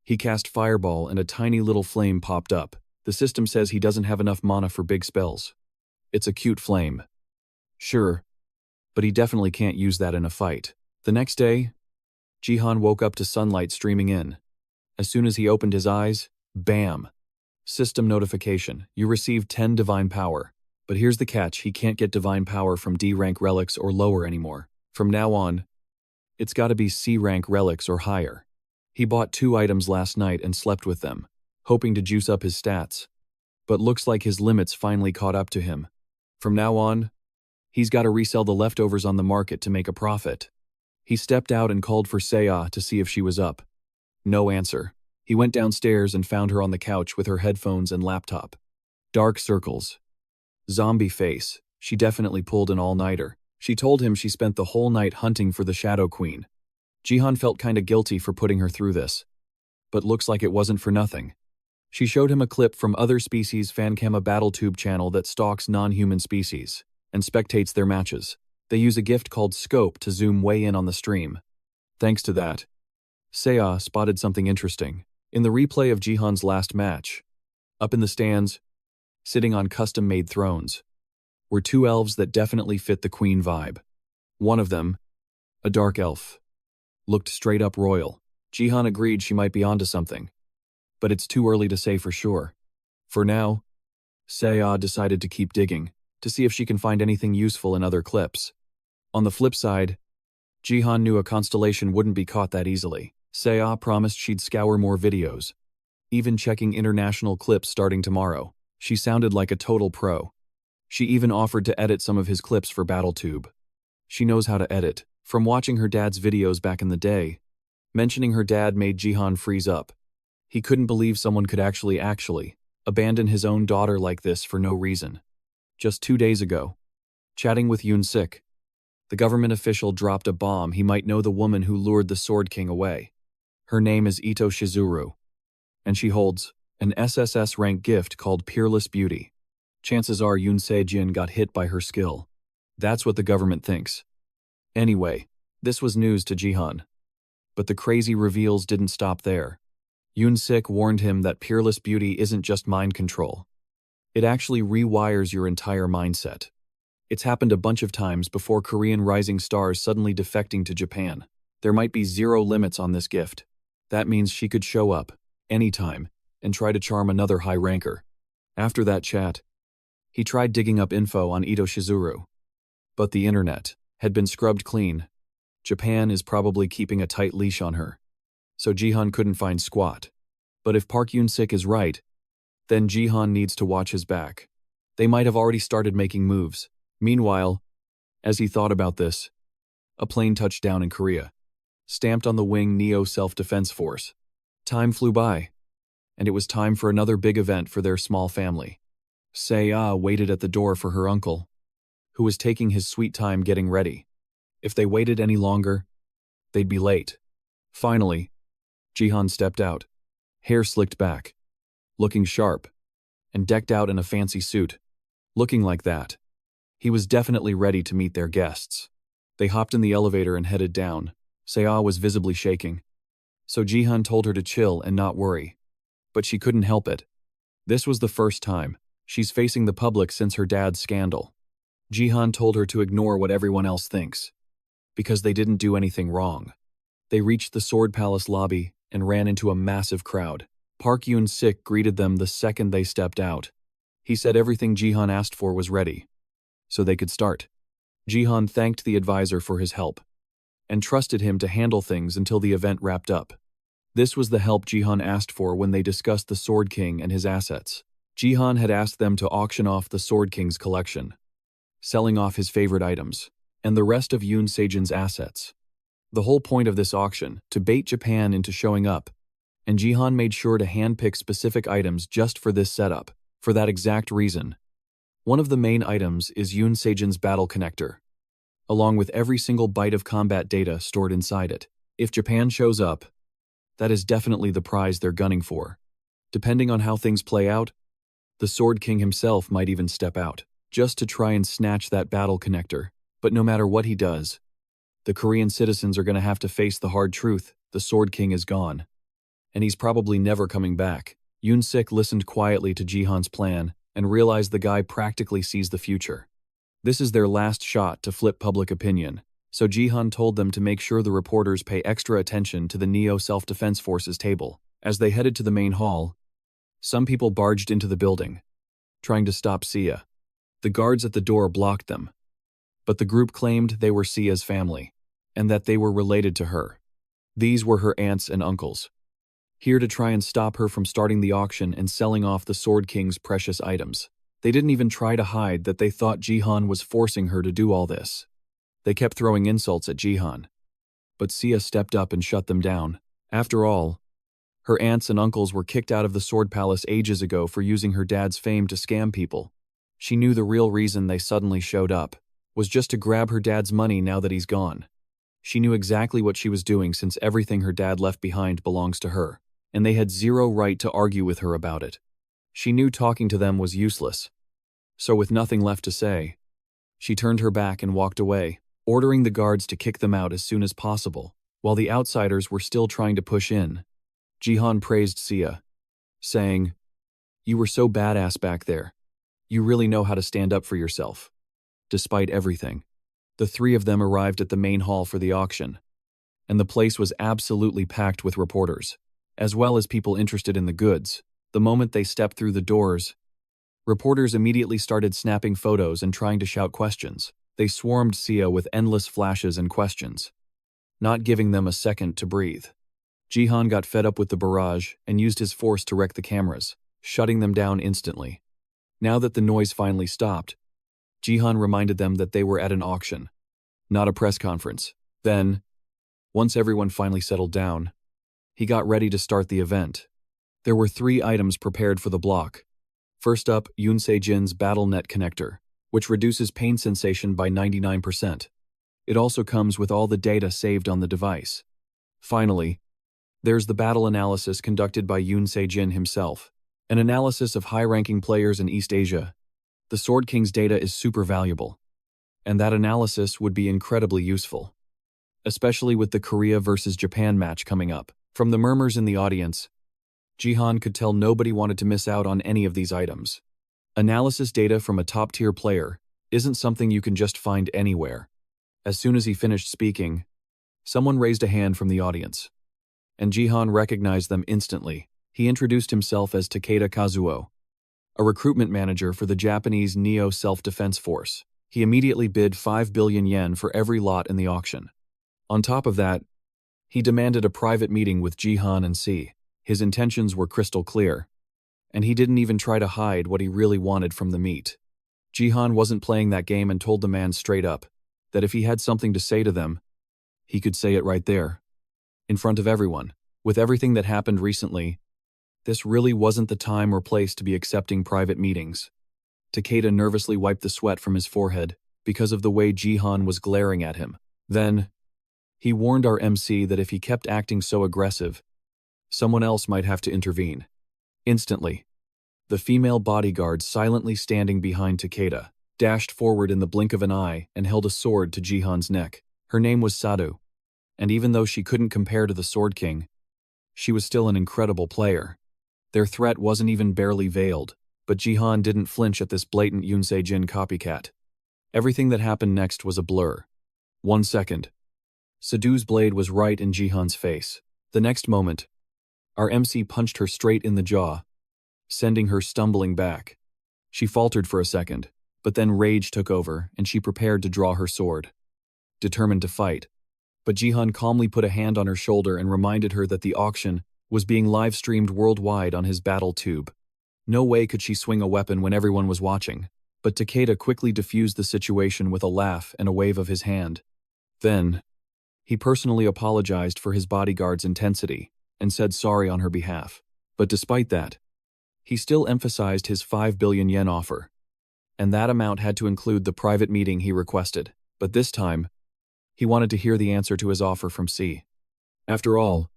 [SPEAKER 1] He cast Fireball and a tiny little flame popped up. The system says he doesn't have enough mana for big spells. It's a cute flame. Sure, but he definitely can't use that in a fight. The next day, Jihan woke up to sunlight streaming in. As soon as he opened his eyes, bam! System notification. You received 10 divine power. But here's the catch, he can't get divine power from D rank relics or lower anymore. From now on, it's gotta be C rank relics or higher. He bought 2 items last night and slept with them, hoping to juice up his stats. But looks like his limits finally caught up to him. From now on, he's gotta resell the leftovers on the market to make a profit. He stepped out and called for Saya to see if she was up. No answer. He went downstairs and found her on the couch with her headphones and laptop. Dark circles. Zombie face. She definitely pulled an all-nighter. She told him she spent the whole night hunting for the Shadow Queen. Jihan felt kinda guilty for putting her through this. But looks like it wasn't for nothing. She showed him a clip from Other Species Fancam, a BattleTube channel that stalks non-human species and spectates their matches. They use a gift called Scope to zoom way in on the stream. Thanks to that, Saya spotted something interesting. In the replay of Jihan's last match, up in the stands, sitting on custom-made thrones, were 2 elves that definitely fit the queen vibe. One of them, a dark elf, looked straight up royal. Jihan agreed she might be onto something, but it's too early to say for sure. For now, Saya decided to keep digging, to see if she can find anything useful in other clips. On the flip side, Jihan knew a constellation wouldn't be caught that easily. Saya promised she'd scour more videos, even checking international clips starting tomorrow. She sounded like a total pro. She even offered to edit some of his clips for BattleTube. She knows how to edit. From watching her dad's videos back in the day, mentioning her dad made Jihan freeze up. He couldn't believe someone could actually abandon his own daughter like this for no reason. Just 2 days ago, chatting with Yoon-sik, the government official dropped a bomb. He might know the woman who lured the Sword King away. Her name is Ito Shizuru, and she holds an SSS rank gift called Peerless Beauty. Chances are Yoon Se-jin got hit by her skill. That's what the government thinks. Anyway, this was news to Jihan. But the crazy reveals didn't stop there. Yoon-sik warned him that Peerless Beauty isn't just mind control. It actually rewires your entire mindset. It's happened a bunch of times before Korean rising stars suddenly defecting to Japan. There might be 0 limits on this gift. That means she could show up, anytime, and try to charm another high ranker. After that chat, he tried digging up info on Ito Shizuru. But the internet had been scrubbed clean. Japan is probably keeping a tight leash on her, so Jihan couldn't find squat. But if Park Yoon-sik is right, then Jihan needs to watch his back. They might have already started making moves. Meanwhile, as he thought about this, a plane touched down in Korea, stamped on the wing Neo Self-Defense Force. Time flew by, and it was time for another big event for their small family. Saya waited at the door for her uncle, who was taking his sweet time getting ready. If they waited any longer, they'd be late. Finally, Jihan stepped out. hair slicked back, looking sharp, and decked out in a fancy suit. Looking like that, he was definitely ready to meet their guests. They hopped in the elevator and headed down. Saya was visibly shaking, so Jihan told her to chill and not worry. But she couldn't help it. This was the first time she's facing the public since her dad's scandal. Jihan told her to ignore what everyone else thinks, because they didn't do anything wrong. They reached the Sword Palace lobby and ran into a massive crowd. Park Yoon-sik greeted them the second they stepped out. He said everything Jihan asked for was ready, so they could start. Jihan thanked the advisor for his help and trusted him to handle things until the event wrapped up. This was the help Jihan asked for when they discussed the Sword King and his assets. Jihan had asked them to auction off the Sword King's collection, selling off his favorite items, and the rest of Yoon Sejin's assets. The whole point of this auction, to bait Japan into showing up, and Jihan made sure to handpick specific items just for this setup, for that exact reason. One of the main items is Yoon Sejin's battle connector, along with every single byte of combat data stored inside it. If Japan shows up, that is definitely the prize they're gunning for. Depending on how things play out, the Sword King himself might even step out, just to try and snatch that battle connector. But no matter what he does, the Korean citizens are going to have to face the hard truth: the Sword King is gone, and he's probably never coming back. Yoon-sik listened quietly to Jihan's plan and realized the guy practically sees the future. This is their last shot to flip public opinion, so Jihan told them to make sure the reporters pay extra attention to the Neo Self-Defense Forces table. As they headed to the main hall, some people barged into the building, trying to stop Sia. The guards at the door blocked them, but the group claimed they were Sia's family, and that they were related to her. These were her aunts and uncles, here to try and stop her from starting the auction and selling off the Sword King's precious items. They didn't even try to hide that they thought Jihan was forcing her to do all this. They kept throwing insults at Jihan, but Sia stepped up and shut them down. After all, her aunts and uncles were kicked out of the Sword Palace ages ago for using her dad's fame to scam people. She knew the real reason they suddenly showed up was just to grab her dad's money now that he's gone. She knew exactly what she was doing since everything her dad left behind belongs to her, and they had zero right to argue with her about it. She knew talking to them was useless. So with nothing left to say, she turned her back and walked away, ordering the guards to kick them out as soon as possible. While the outsiders were still trying to push in, Jihan praised Sia, saying, "You were so badass back there. You really know how to stand up for yourself." Despite everything, the three of them arrived at the main hall for the auction, and the place was absolutely packed with reporters, as well as people interested in the goods. The moment they stepped through the doors, reporters immediately started snapping photos and trying to shout questions. They swarmed Sia with endless flashes and questions, not giving them a second to breathe. Jihan got fed up with the barrage and used his force to wreck the cameras, shutting them down instantly. Now that the noise finally stopped, Jihan reminded them that they were at an auction, not a press conference. Then, once everyone finally settled down, he got ready to start the event. There were 3 items prepared for the block. First up, Yoon Sejin's Battle Net Connector, which reduces pain sensation by 99%. It also comes with all the data saved on the device. Finally, there's the battle analysis conducted by Yoon Sejin himself, an analysis of high-ranking players in East Asia. The Sword King's data is super valuable, and that analysis would be incredibly useful, especially with the Korea versus Japan match coming up. From the murmurs in the audience, Jihan could tell nobody wanted to miss out on any of these items. Analysis data from a top-tier player isn't something you can just find anywhere. As soon as he finished speaking, someone raised a hand from the audience, and Jihan recognized them instantly. He introduced himself as Takeda Kazuo, a recruitment manager for the Japanese Neo Self-Defense Force. He immediately bid 5 billion yen for every lot in the auction. On top of that, he demanded a private meeting with Jihan and C. His intentions were crystal clear, and he didn't even try to hide what he really wanted from the meet. Jihan wasn't playing that game and told the man straight up that if he had something to say to them, he could say it right there, in front of everyone. With everything that happened recently, this really wasn't the time or place to be accepting private meetings. Takeda nervously wiped the sweat from his forehead because of the way Jihan was glaring at him. Then, he warned our MC that if he kept acting so aggressive, Someone else might have to intervene. Instantly, the female bodyguard silently standing behind Takeda dashed forward in the blink of an eye and held a sword to Jihan's neck. Her name was Sadu, and even though she couldn't compare to the Sword King, she was still an incredible player. Their threat wasn't even barely veiled, but Jihan didn't flinch at this blatant Yoon Se-jin copycat. Everything that happened next was a blur. 1 second. Sadu's blade was right in Jihan's face. The next moment, our MC punched her straight in the jaw, sending her stumbling back. She faltered for a second, but then rage took over and she prepared to draw her sword, determined to fight. But Jihan calmly put a hand on her shoulder and reminded her that the auction was being live-streamed worldwide on his battle tube. No way could she swing a weapon when everyone was watching, but Takeda quickly diffused the situation with a laugh and a wave of his hand. Then, he personally apologized for his bodyguard's intensity and said sorry on her behalf. But despite that, he still emphasized his 5 billion yen offer, and that amount had to include the private meeting he requested. But this time, he wanted to hear the answer to his offer from C. After all,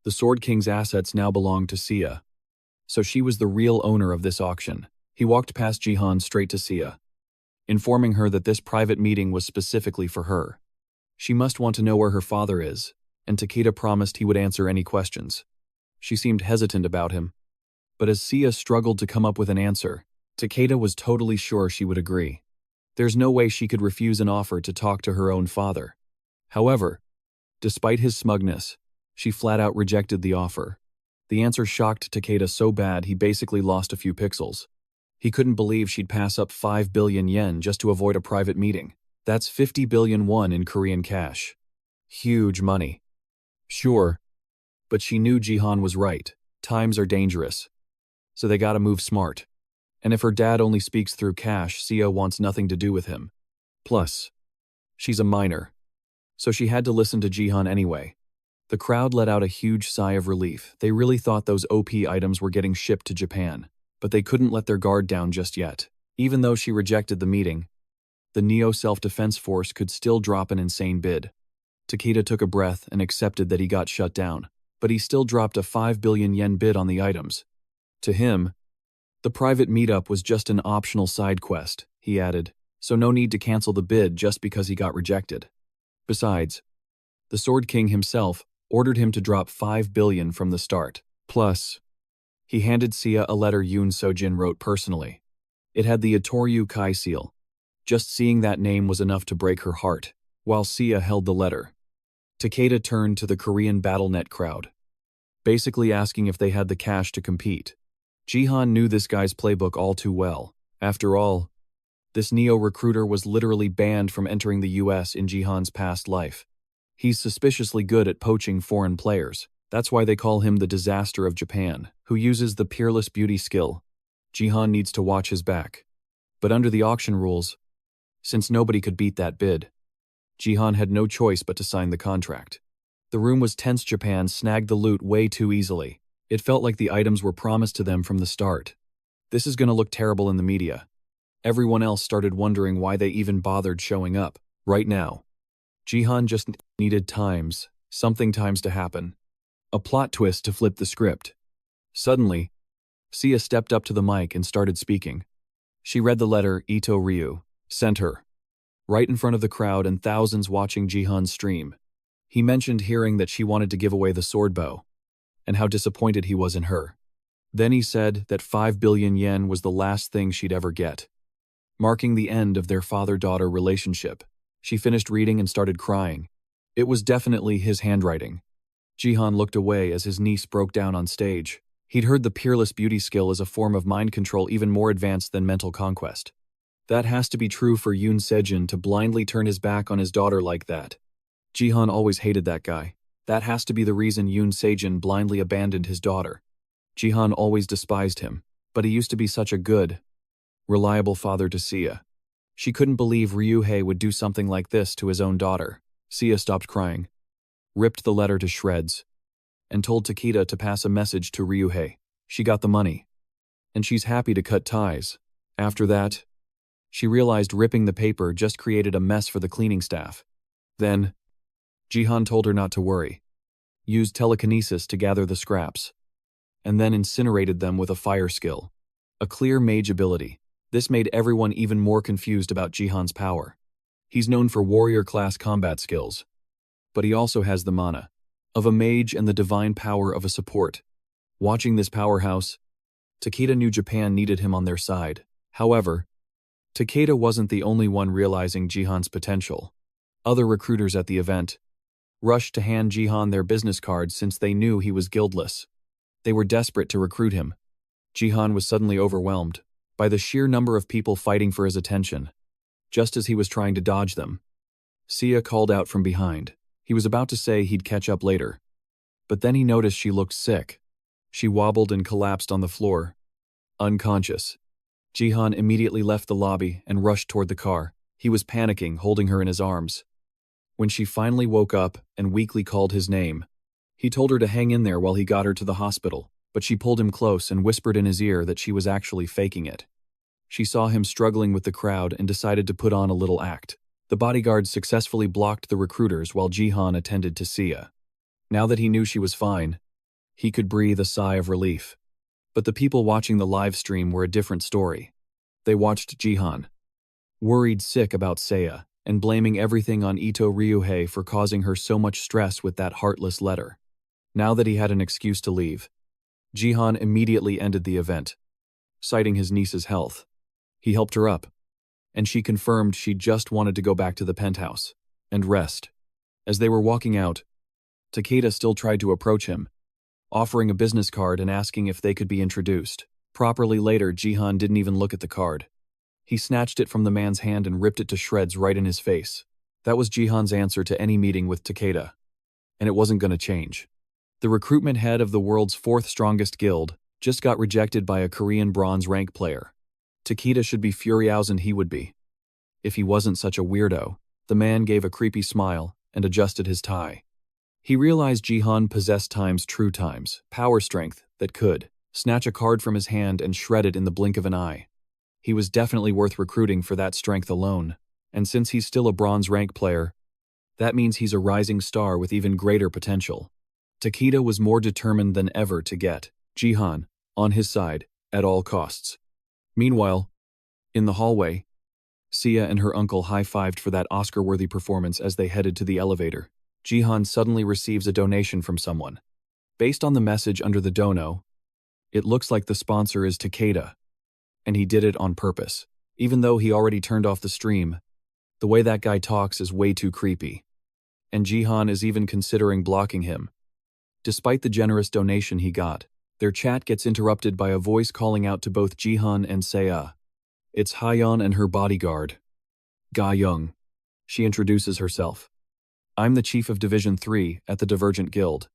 [SPEAKER 1] the Sword King's assets now belonged to Sia, so she was the real owner of this auction. He walked past Jihan straight to Sia, informing her that this private meeting was specifically for her. She must want to know where her father is, and Takeda promised he would answer any questions. She seemed hesitant about him, but as Sia struggled to come up with an answer, Takeda was totally sure she would agree. There's no way she could refuse an offer to talk to her own father. However, despite his smugness, she flat out rejected the offer. The answer shocked Takeda so bad he basically lost a few pixels. He couldn't believe she'd pass up 5 billion yen just to avoid a private meeting. That's 50 billion won in Korean cash. Huge money. Sure, but she knew Jihan was right. Times are dangerous, so they gotta move smart. And if her dad only speaks through cash, Sia wants nothing to do with him. Plus, she's a minor, so she had to listen to Jihan anyway. The crowd let out a huge sigh of relief. They really thought those OP items were getting shipped to Japan, but they couldn't let their guard down just yet. Even though she rejected the meeting, the Neo Self-Defense Force could still drop an insane bid. Takeda took a breath and accepted that he got shut down, but he still dropped a 5 billion yen bid on the items. To him, the private meetup was just an optional side quest, he added, so no need to cancel the bid just because he got rejected. Besides, the Sword King himself ordered him to drop 5 billion from the start. Plus, he handed Sia a letter Yoon Se-jin wrote personally. It had the Itoryu Kai seal. Just seeing that name was enough to break her heart. While Sia held the letter, Takeda turned to the Korean BattleNet crowd, basically asking if they had the cash to compete. Jihan knew this guy's playbook all too well. After all, this neo-recruiter was literally banned from entering the US in Jihan's past life. He's suspiciously good at poaching foreign players. That's why they call him the Disaster of Japan, who uses the Peerless Beauty skill. Jihan needs to watch his back. But under the auction rules, since nobody could beat that bid, Jihan had no choice but to sign the contract. The room was tense. Japan snagged the loot way too easily. It felt like the items were promised to them from the start. This is gonna look terrible in the media. Everyone else started wondering why they even bothered showing up. Right now, Jihan just needed something to happen. A plot twist to flip the script. Suddenly, Sia stepped up to the mic and started speaking. She read the letter Ito Ryu sent her, right in front of the crowd and thousands watching Jihan's stream. He mentioned hearing that she wanted to give away the sword bow, and how disappointed he was in her. Then he said that 5 billion yen was the last thing she'd ever get, marking the end of their father-daughter relationship. She finished reading and started crying. It was definitely his handwriting. Jihan looked away as his niece broke down on stage. He'd heard the Peerless Beauty skill is a form of mind control even more advanced than mental conquest. That has to be true for Yoon Se-jin to blindly turn his back on his daughter like that. Jihan always hated that guy. That has to be the reason Yoon Se-jin blindly abandoned his daughter. Jihan always despised him, but he used to be such a good, reliable father to Sia. She couldn't believe Ryuhei would do something like this to his own daughter. Sia stopped crying, ripped the letter to shreds, and told Takeda to pass a message to Ryuhei. She got the money, and she's happy to cut ties. After that, she realized ripping the paper just created a mess for the cleaning staff. Then, Jihan told her not to worry. used telekinesis to gather the scraps, and then incinerated them with a fire skill. A clear mage ability. This made everyone even more confused about Jihan's power. He's known for warrior-class combat skills, but he also has the mana of a mage and the divine power of a support. Watching this powerhouse, Takeda knew Japan needed him on their side. However, Takeda wasn't the only one realizing Jihan's potential. Other recruiters at the event rushed to hand Jihan their business cards since they knew he was guildless. They were desperate to recruit him. Jihan was suddenly overwhelmed by the sheer number of people fighting for his attention. Just as he was trying to dodge them, Sia called out from behind. He was about to say he'd catch up later, but then he noticed she looked sick. She wobbled and collapsed on the floor, unconscious. Jihan immediately left the lobby and rushed toward the car. He was panicking, holding her in his arms. When she finally woke up and weakly called his name, he told her to hang in there while he got her to the hospital, but she pulled him close and whispered in his ear that she was actually faking it. She saw him struggling with the crowd and decided to put on a little act. The bodyguards successfully blocked the recruiters while Jihan attended to Sia. Now that he knew she was fine, he could breathe a sigh of relief. But the people watching the live stream were a different story. They watched Jihan, worried sick about Seiya, and blaming everything on Ito Ryuhei for causing her so much stress with that heartless letter. Now that he had an excuse to leave, Jihan immediately ended the event, citing his niece's health. He helped her up, and she confirmed she just wanted to go back to the penthouse and rest. As they were walking out, Takeda still tried to approach him, offering a business card and asking if they could be introduced. Properly later, Jihan didn't even look at the card. He snatched it from the man's hand and ripped it to shreds right in his face. That was Jihan's answer to any meeting with Takeda, and it wasn't going to change. The recruitment head of the world's fourth strongest guild just got rejected by a Korean bronze rank player. Takeda should be furious, and he would be, if he wasn't such a weirdo. The man gave a creepy smile and adjusted his tie. He realized Jihan possessed times true times, power strength that could snatch a card from his hand and shred it in the blink of an eye. He was definitely worth recruiting for that strength alone, and since he's still a bronze rank player, that means he's a rising star with even greater potential. Takeda was more determined than ever to get Jihan on his side at all costs. Meanwhile, in the hallway, Sia and her uncle high-fived for that Oscar-worthy performance as they headed to the elevator. Jihan suddenly receives a donation from someone. Based on the message under the dono, it looks like the sponsor is Takeda, and he did it on purpose. Even though he already turned off the stream, the way that guy talks is way too creepy. And Jihan is even considering blocking him. Despite the generous donation he got, their chat gets interrupted by a voice calling out to both Jihan and Seiya. It's Hayan and her bodyguard, Ga Young. She introduces herself. I'm the chief of Division 3 at the Divergent Guild.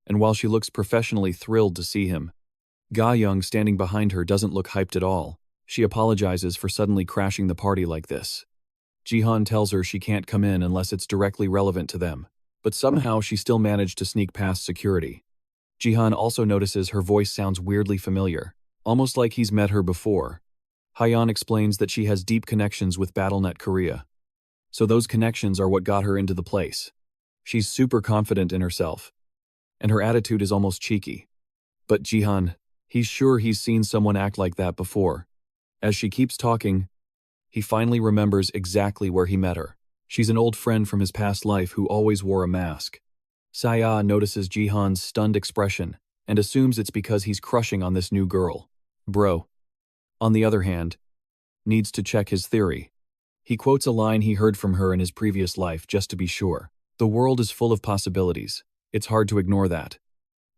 [SPEAKER 1] And while she looks professionally thrilled to see him, Ga Young standing behind her doesn't look hyped at all. She apologizes for suddenly crashing the party like this. Jihan tells her she can't come in unless it's directly relevant to them, but somehow she still managed to sneak past security. Jihan also notices her voice sounds weirdly familiar, almost like he's met her before. Hayan explains that she has deep connections with BattleNet Korea. So those connections are what got her into the place. She's super confident in herself, and her attitude is almost cheeky. But Jihan, he's sure he's seen someone act like that before. As she keeps talking, he finally remembers exactly where he met her. She's an old friend from his past life who always wore a mask. Saya notices Jihan's stunned expression and assumes it's because he's crushing on this new girl. Bro, on the other hand, needs to check his theory. He quotes a line he heard from her in his previous life just to be sure. The world is full of possibilities. It's hard to ignore that.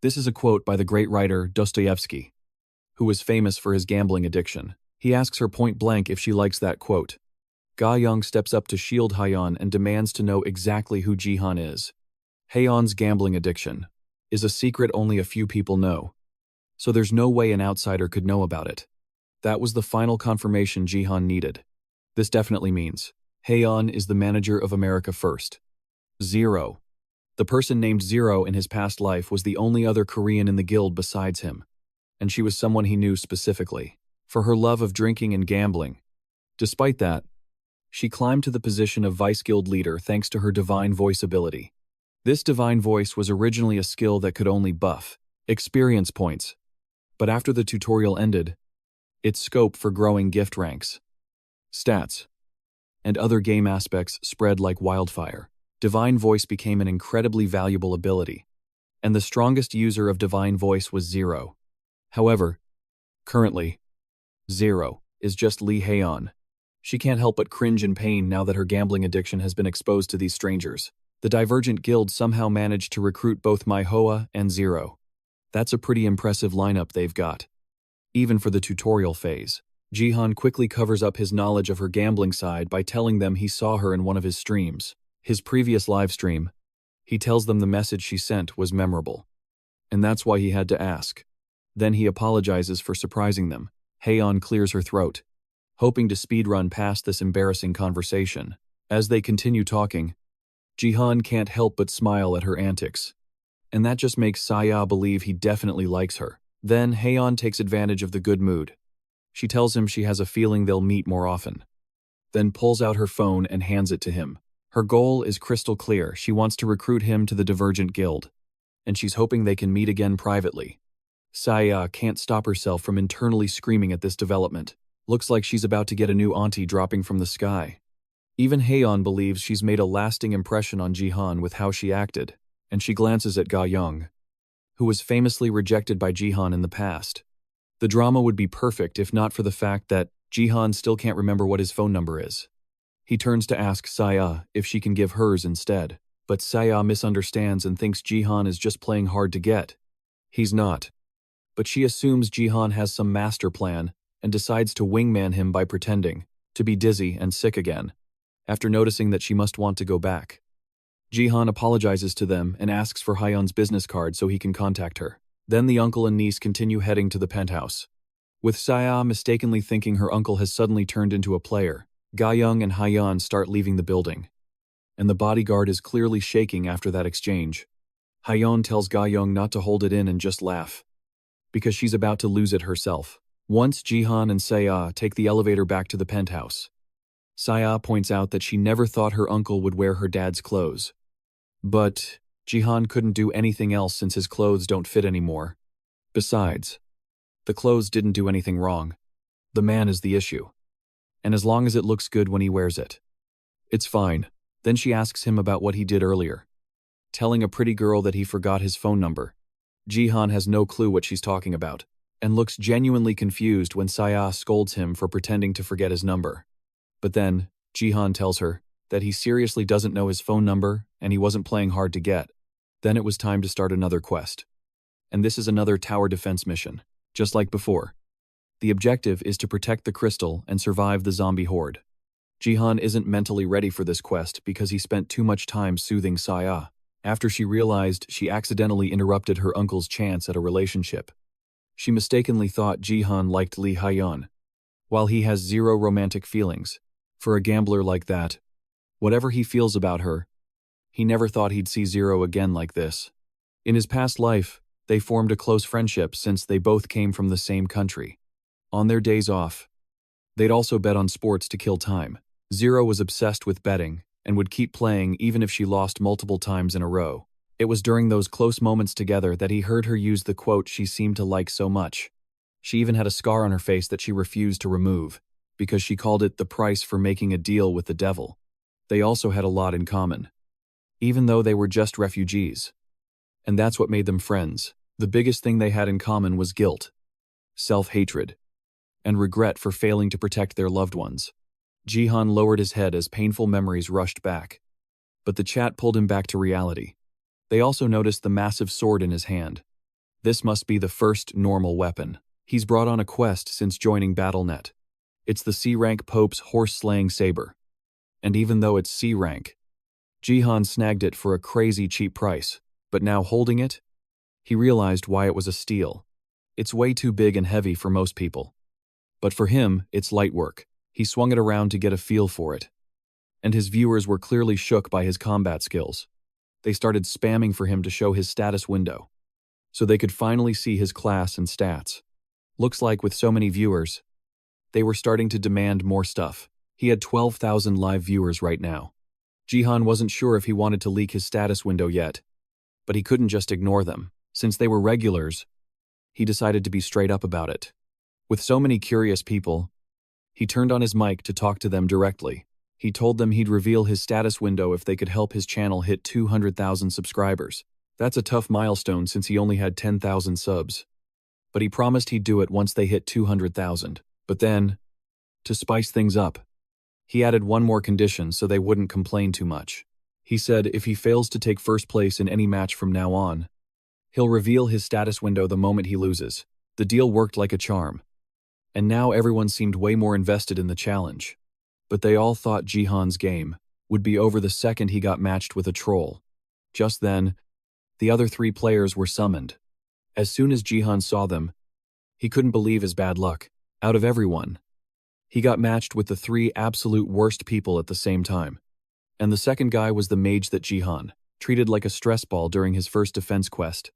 [SPEAKER 1] This is a quote by the great writer Dostoevsky, who was famous for his gambling addiction. He asks her point blank if she likes that quote. Ga Young steps up to shield Hayan and demands to know exactly who Jihan is. Hayan's gambling addiction is a secret only a few people know, so there's no way an outsider could know about it. That was the final confirmation Jihan needed. This definitely means Hayan is the manager of America First. Zero. The person named Zero in his past life was the only other Korean in the guild besides him, and she was someone he knew specifically for her love of drinking and gambling. Despite that, she climbed to the position of vice guild leader thanks to her divine voice ability. This divine voice was originally a skill that could only buff experience points, but after the tutorial ended, its scope for growing gift ranks, stats, and other game aspects spread like wildfire. Divine Voice became an incredibly valuable ability, and the strongest user of Divine Voice was Zero. However, currently, Zero is just Lee Haeon. She can't help but cringe in pain now that her gambling addiction has been exposed to these strangers. The Divergent Guild somehow managed to recruit both Manhwa and Zero. That's a pretty impressive lineup they've got. Even for the tutorial phase, Jihan quickly covers up his knowledge of her gambling side by telling them he saw her in one of his streams. His previous livestream, he tells them the message she sent was memorable, and that's why he had to ask. Then he apologizes for surprising them. Haeon clears her throat, hoping to speedrun past this embarrassing conversation. As they continue talking, Jihan can't help but smile at her antics, and that just makes Saya believe he definitely likes her. Then Haeon takes advantage of the good mood. She tells him she has a feeling they'll meet more often, then pulls out her phone and hands it to him. Her goal is crystal clear. She wants to recruit him to the Divergent Guild, and she's hoping they can meet again privately. Saya can't stop herself from internally screaming at this development. Looks like she's about to get a new auntie dropping from the sky. Even Haeon believes she's made a lasting impression on Jihan with how she acted, and she glances at Ga Young, who was famously rejected by Jihan in the past. The drama would be perfect if not for the fact that Jihan still can't remember what his phone number is. He turns to ask Saya if she can give hers instead, but Saya misunderstands and thinks Jihan is just playing hard to get. He's not. But she assumes Jihan has some master plan and decides to wingman him by pretending to be dizzy and sick again, after noticing that she must want to go back. Jihan apologizes to them and asks for Haeon's business card so he can contact her. Then the uncle and niece continue heading to the penthouse, with Saya mistakenly thinking her uncle has suddenly turned into a player. Ga Young and Haeon start leaving the building, and the bodyguard is clearly shaking after that exchange. Haeon tells Ga Young not to hold it in and just laugh, because she's about to lose it herself. Once Jihan and Saya take the elevator back to the penthouse, Saya points out that she never thought her uncle would wear her dad's clothes. But Jihan couldn't do anything else since his clothes don't fit anymore. Besides, the clothes didn't do anything wrong. The man is the issue. And as long as it looks good when he wears it, it's fine. Then she asks him about what he did earlier, telling a pretty girl that he forgot his phone number. Jihan has no clue what she's talking about, and looks genuinely confused when Saya scolds him for pretending to forget his number. But then, Jihan tells her that he seriously doesn't know his phone number and he wasn't playing hard to get. Then it was time to start another quest. And this is another tower defense mission, just like before. The objective is to protect the crystal and survive the zombie horde. Jihan isn't mentally ready for this quest because he spent too much time soothing Saya, after she realized she accidentally interrupted her uncle's chance at a relationship. She mistakenly thought Jihan liked Lee Haeon, while he has zero romantic feelings. For a gambler like that, whatever he feels about her, he never thought he'd see Zero again like this. In his past life, they formed a close friendship since they both came from the same country. On their days off, they'd also bet on sports to kill time. Zero was obsessed with betting and would keep playing even if she lost multiple times in a row. It was during those close moments together that he heard her use the quote she seemed to like so much. She even had a scar on her face that she refused to remove, because she called it the price for making a deal with the devil. They also had a lot in common, even though they were just refugees. And that's what made them friends. The biggest thing they had in common was guilt, self-hatred, and regret for failing to protect their loved ones. Jihan lowered his head as painful memories rushed back, but the chat pulled him back to reality. They also noticed the massive sword in his hand. This must be the first normal weapon. He's brought on a quest since joining BattleNet. It's the C-rank Pope's horse-slaying saber. And even though it's C-rank, Jihan snagged it for a crazy cheap price, but now holding it, he realized why it was a steal. It's way too big and heavy for most people. But for him, it's light work. He swung it around to get a feel for it, and his viewers were clearly shook by his combat skills. They started spamming for him to show his status window, so they could finally see his class and stats. Looks like with so many viewers, they were starting to demand more stuff. He had 12,000 live viewers right now. Jihan wasn't sure if he wanted to leak his status window yet, but he couldn't just ignore them. Since they were regulars, he decided to be straight up about it. With so many curious people, he turned on his mic to talk to them directly. He told them he'd reveal his status window if they could help his channel hit 200,000 subscribers. That's a tough milestone since he only had 10,000 subs. But he promised he'd do it once they hit 200,000. But then, to spice things up, he added one more condition so they wouldn't complain too much. He said if he fails to take first place in any match from now on, he'll reveal his status window the moment he loses. The deal worked like a charm. And now everyone seemed way more invested in the challenge. But they all thought Jihan's game would be over the second he got matched with a troll. Just then, the other 3 players were summoned. As soon as Jihan saw them, he couldn't believe his bad luck. Out of everyone, he got matched with the 3 absolute worst people at the same time. And the second guy was the mage that Jihan treated like a stress ball during his first defense quest.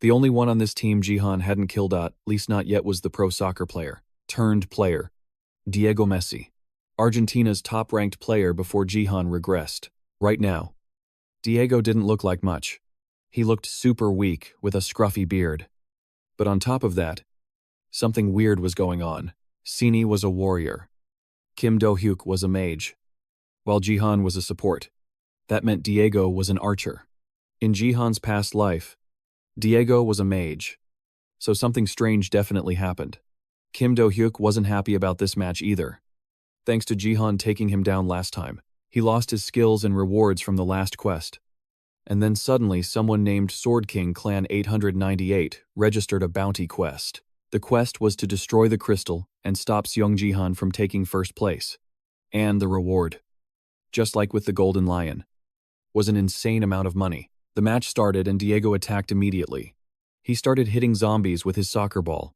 [SPEAKER 1] The only one on this team Jihan hadn't killed, at least not yet, was the pro soccer player, Diego Messi, Argentina's top-ranked player before Jihan regressed. Right now, Diego didn't look like much. He looked super weak with a scruffy beard. But on top of that, something weird was going on. Sini was a warrior. Kim Do-hyuk was a mage, while Jihan was a support. That meant Diego was an archer. In Jihan's past life, Diego was a mage, so something strange definitely happened. Kim Do-hyuk wasn't happy about this match either. Thanks to Jihan taking him down last time, he lost his skills and rewards from the last quest. And then suddenly someone named Sword King Clan 898 registered a bounty quest. The quest was to destroy the crystal and stop Seong Jihan from taking first place. And the reward, just like with the Golden Lion, was an insane amount of money. The match started and Diego attacked immediately. He started hitting zombies with his soccer ball.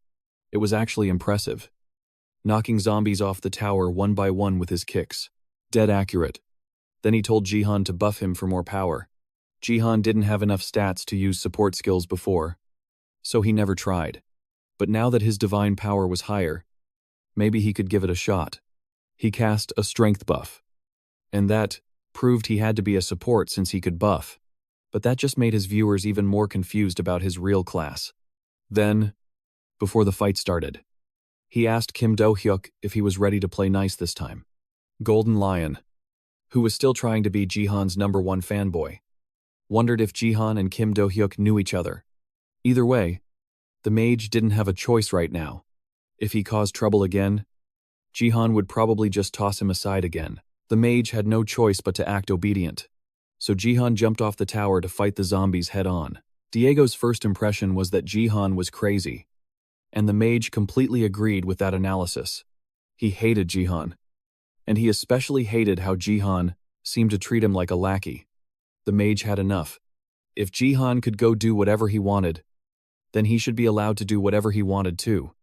[SPEAKER 1] It was actually impressive, knocking zombies off the tower one by one with his kicks. Dead accurate. Then he told Jihan to buff him for more power. Jihan didn't have enough stats to use support skills before, so he never tried. But now that his divine power was higher, maybe he could give it a shot. He cast a strength buff, and that proved he had to be a support since he could buff. But that just made his viewers even more confused about his real class. Then, before the fight started, he asked Kim Do-hyuk if he was ready to play nice this time. Golden Lion, who was still trying to be Jihan's #1 fanboy, wondered if Jihan and Kim Do-hyuk knew each other. Either way, the mage didn't have a choice right now. If he caused trouble again, Jihan would probably just toss him aside again. The mage had no choice but to act obedient, so Jihan jumped off the tower to fight the zombies head-on. Diego's first impression was that Jihan was crazy, and the mage completely agreed with that analysis. He hated Jihan, and he especially hated how Jihan seemed to treat him like a lackey. The mage had enough. If Jihan could go do whatever he wanted, then he should be allowed to do whatever he wanted too.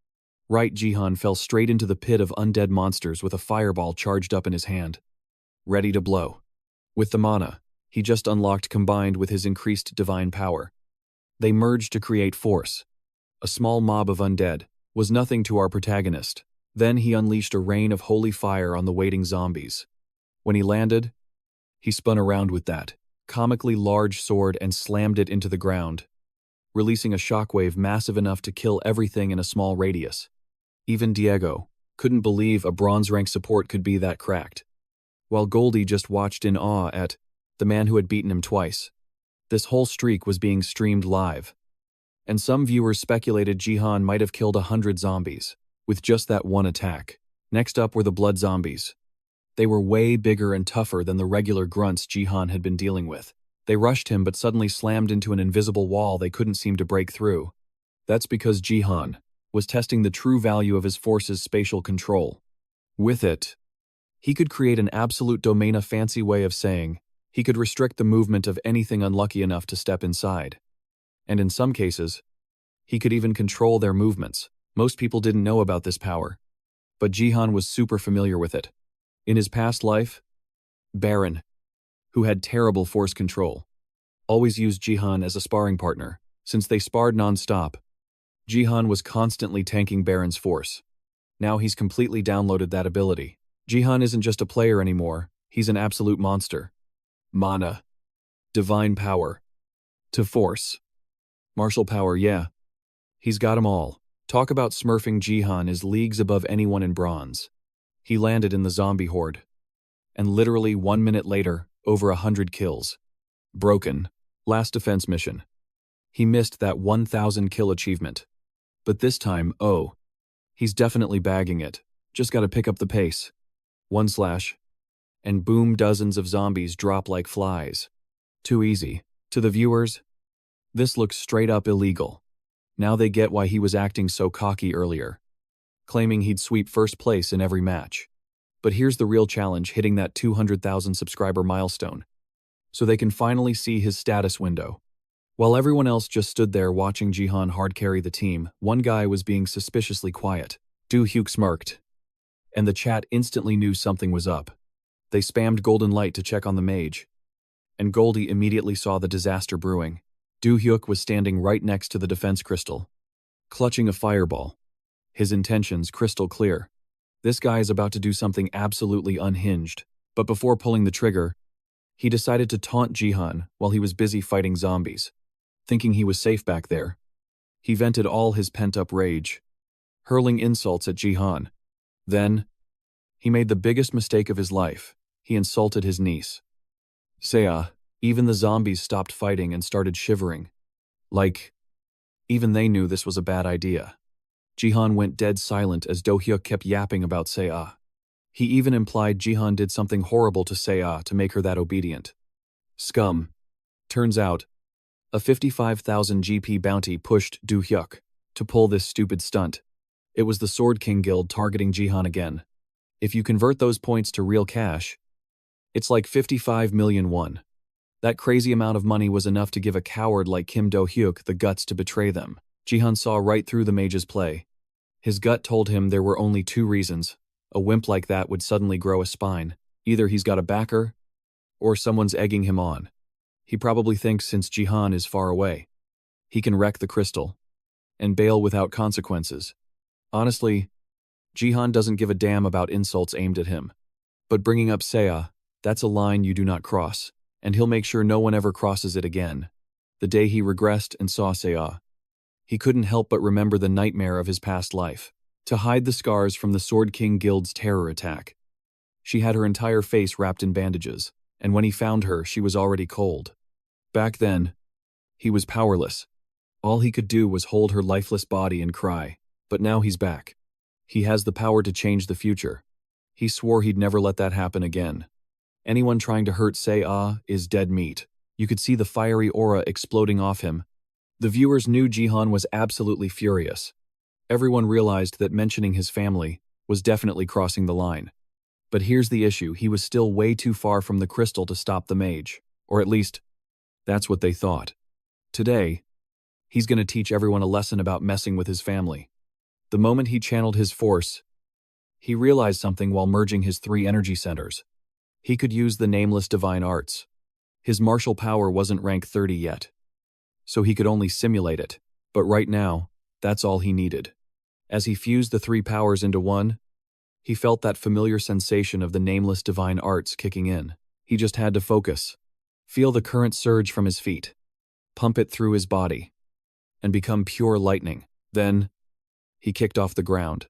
[SPEAKER 1] Right, Jihan fell straight into the pit of undead monsters with a fireball charged up in his hand, ready to blow. With the mana he just unlocked combined with his increased divine power, they merged to create force. A small mob of undead was nothing to our protagonist. Then he unleashed a rain of holy fire on the waiting zombies. When he landed, he spun around with that comically large sword and slammed it into the ground, releasing a shockwave massive enough to kill everything in a small radius. Even Diego couldn't believe a bronze-rank support could be that cracked, while Goldie just watched in awe at the man who had beaten him twice. This whole streak was being streamed live, and some viewers speculated Jihan might have killed 100 zombies with just that one attack. Next up were the blood zombies. They were way bigger and tougher than the regular grunts Jihan had been dealing with. They rushed him but suddenly slammed into an invisible wall they couldn't seem to break through. That's because Jihan was testing the true value of his force's spatial control. With it, he could create an absolute domain, a fancy way of saying he could restrict the movement of anything unlucky enough to step inside. And in some cases, he could even control their movements. Most people didn't know about this power, but Jihan was super familiar with it. In his past life, Baron, who had terrible force control, always used Jihan as a sparring partner. Since they sparred non-stop, Jihan was constantly tanking Baron's force. Now he's completely downloaded that ability. Jihan isn't just a player anymore, he's an absolute monster. Mana. Divine power. To force. Martial power, yeah. He's got 'em all. Talk about smurfing. Jihan is leagues above anyone in bronze. He landed in the zombie horde. And literally 1 minute later, over 100 kills. Broken. Last defense mission. He missed that 1,000 kill achievement. But this time, oh. He's definitely bagging it. Just gotta pick up the pace. 1/. And boom, dozens of zombies drop like flies. Too easy. To the viewers, this looks straight up illegal. Now they get why he was acting so cocky earlier, claiming he'd sweep first place in every match. But here's the real challenge, hitting that 200,000 subscriber milestone, so they can finally see his status window. While everyone else just stood there watching Jihan hard carry the team, one guy was being suspiciously quiet. Do-hyuk smirked, and the chat instantly knew something was up. They spammed golden light to check on the mage, and Goldie immediately saw the disaster brewing. Do-hyuk was standing right next to the defense crystal, clutching a fireball. His intentions crystal clear. This guy is about to do something absolutely unhinged, but before pulling the trigger, he decided to taunt Jihan while he was busy fighting zombies. Thinking he was safe back there, he vented all his pent-up rage, hurling insults at Jihan. Then, he made the biggest mistake of his life. He insulted his niece. Seiya. Even the zombies stopped fighting and started shivering. Like, even they knew this was a bad idea. Jihan went dead silent as Do-hyuk kept yapping about Seiya. He even implied Jihan did something horrible to Seiya to make her that obedient. Scum. Turns out, a 55,000 GP bounty pushed Do-hyuk to pull this stupid stunt. It was the Sword King Guild targeting Jihan again. If you convert those points to real cash, it's like 55 million won. That crazy amount of money was enough to give a coward like Kim Do-hyuk the guts to betray them. Jihan saw right through the mage's play. His gut told him there were only 2 reasons. A wimp like that would suddenly grow a spine. Either he's got a backer, or someone's egging him on. He probably thinks since Jihan is far away, he can wreck the crystal and bail without consequences. Honestly, Jihan doesn't give a damn about insults aimed at him. But bringing up Seiya, that's a line you do not cross. And he'll make sure no one ever crosses it again. The day he regressed and saw Seiya, he couldn't help but remember the nightmare of his past life. To hide the scars from the Sword King Guild's terror attack, she had her entire face wrapped in bandages, and when he found her, she was already cold. Back then, he was powerless. All he could do was hold her lifeless body and cry. But now he's back. He has the power to change the future. He swore he'd never let that happen again. Anyone trying to hurt Seiya is dead meat. You could see the fiery aura exploding off him. The viewers knew Jihan was absolutely furious. Everyone realized that mentioning his family was definitely crossing the line. But here's the issue, he was still way too far from the crystal to stop the mage. Or at least, that's what they thought. Today, he's going to teach everyone a lesson about messing with his family. The moment he channeled his force, he realized something while merging his 3 energy centers. He could use the nameless divine arts. His martial power wasn't rank 30 yet, so he could only simulate it. But right now, that's all he needed. As he fused the 3 powers into one, he felt that familiar sensation of the nameless divine arts kicking in. He just had to focus, feel the current surge from his feet, pump it through his body, and become pure lightning. Then, he kicked off the ground,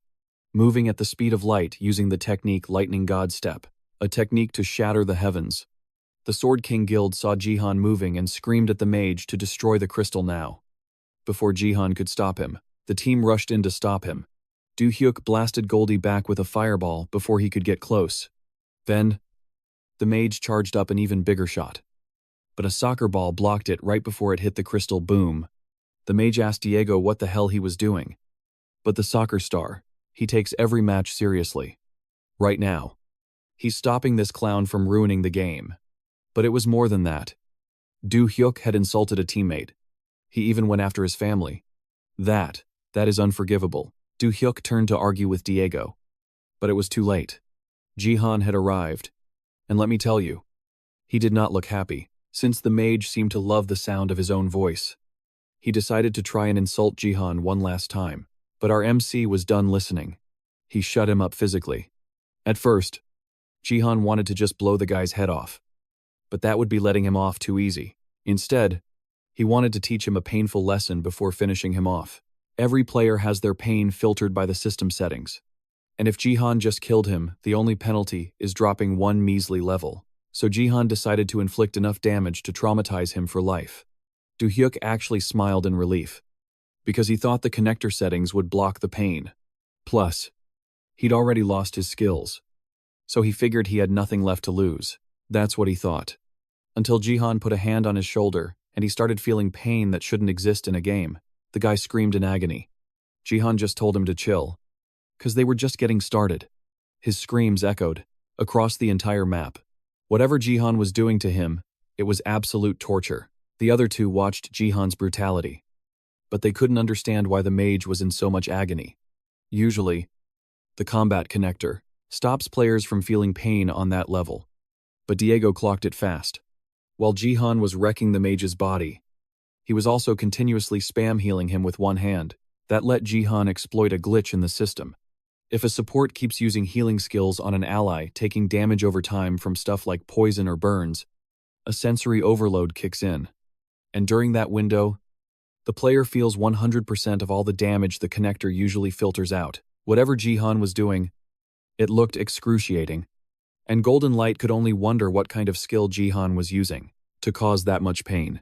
[SPEAKER 1] moving at the speed of light using the technique Lightning God Step, a technique to shatter the heavens. The Sword King Guild saw Jihan moving and screamed at the mage to destroy the crystal now. Before Jihan could stop him, the team rushed in to stop him. Do-hyuk blasted Goldie back with a fireball before he could get close. Then, the mage charged up an even bigger shot. But a soccer ball blocked it right before it hit the crystal. Boom. The mage asked Diego what the hell he was doing. But the soccer star, he takes every match seriously. Right now, he's stopping this clown from ruining the game. But it was more than that. Do-hyuk had insulted a teammate. He even went after his family. That is unforgivable. Do-hyuk turned to argue with Diego. But it was too late. Jihan had arrived. And let me tell you, he did not look happy, since the mage seemed to love the sound of his own voice. He decided to try and insult Jihan one last time. But our MC was done listening. He shut him up physically. At first, Jihan wanted to just blow the guy's head off. but that would be letting him off too easy. Instead, he wanted to teach him a painful lesson before finishing him off. Every player has their pain filtered by the system settings. And if Jihan just killed him, the only penalty is dropping one measly level. So Jihan decided to inflict enough damage to traumatize him for life. Do-hyuk actually smiled in relief, because he thought the connector settings would block the pain. Plus, he'd already lost his skills, so he figured he had nothing left to lose. That's what he thought. Until Jihan put a hand on his shoulder, and he started feeling pain that shouldn't exist in a game. The guy screamed in agony. Jihan just told him to chill, because they were just getting started. His screams echoed across the entire map. Whatever Jihan was doing to him, it was absolute torture. The other two watched Jihan's brutality, but they couldn't understand why the mage was in so much agony. Usually, the combat connector stops players from feeling pain on that level, but Diego clocked it fast. While Jihan was wrecking the mage's body, he was also continuously spam healing him with one hand. That let Jihan exploit a glitch in the system. If a support keeps using healing skills on an ally taking damage over time from stuff like poison or burns, a sensory overload kicks in. And during that window, the player feels 100% of all the damage the connector usually filters out. Whatever Jihan was doing, it looked excruciating. And Golden Light could only wonder what kind of skill Jihan was using to cause that much pain.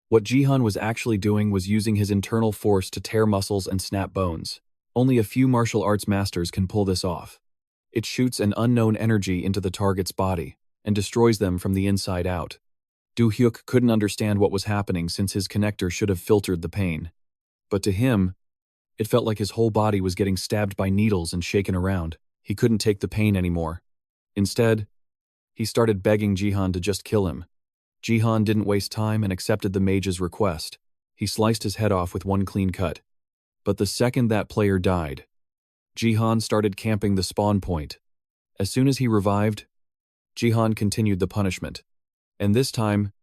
[SPEAKER 1] What Jihan was actually doing was using his internal force to tear muscles and snap bones. Only a few martial arts masters can pull this off. It shoots an unknown energy into the target's body and destroys them from the inside out. Do-hyuk couldn't understand what was happening since his connector should have filtered the pain. But to him, it felt like his whole body was getting stabbed by needles and shaken around. He couldn't take the pain anymore. Instead, he started begging Jihan to just kill him. Jihan didn't waste time and accepted the mage's request. He sliced his head off with one clean cut. But the second that player died, Jihan started camping the spawn point. As soon as he revived, Jihan continued the punishment. And this time,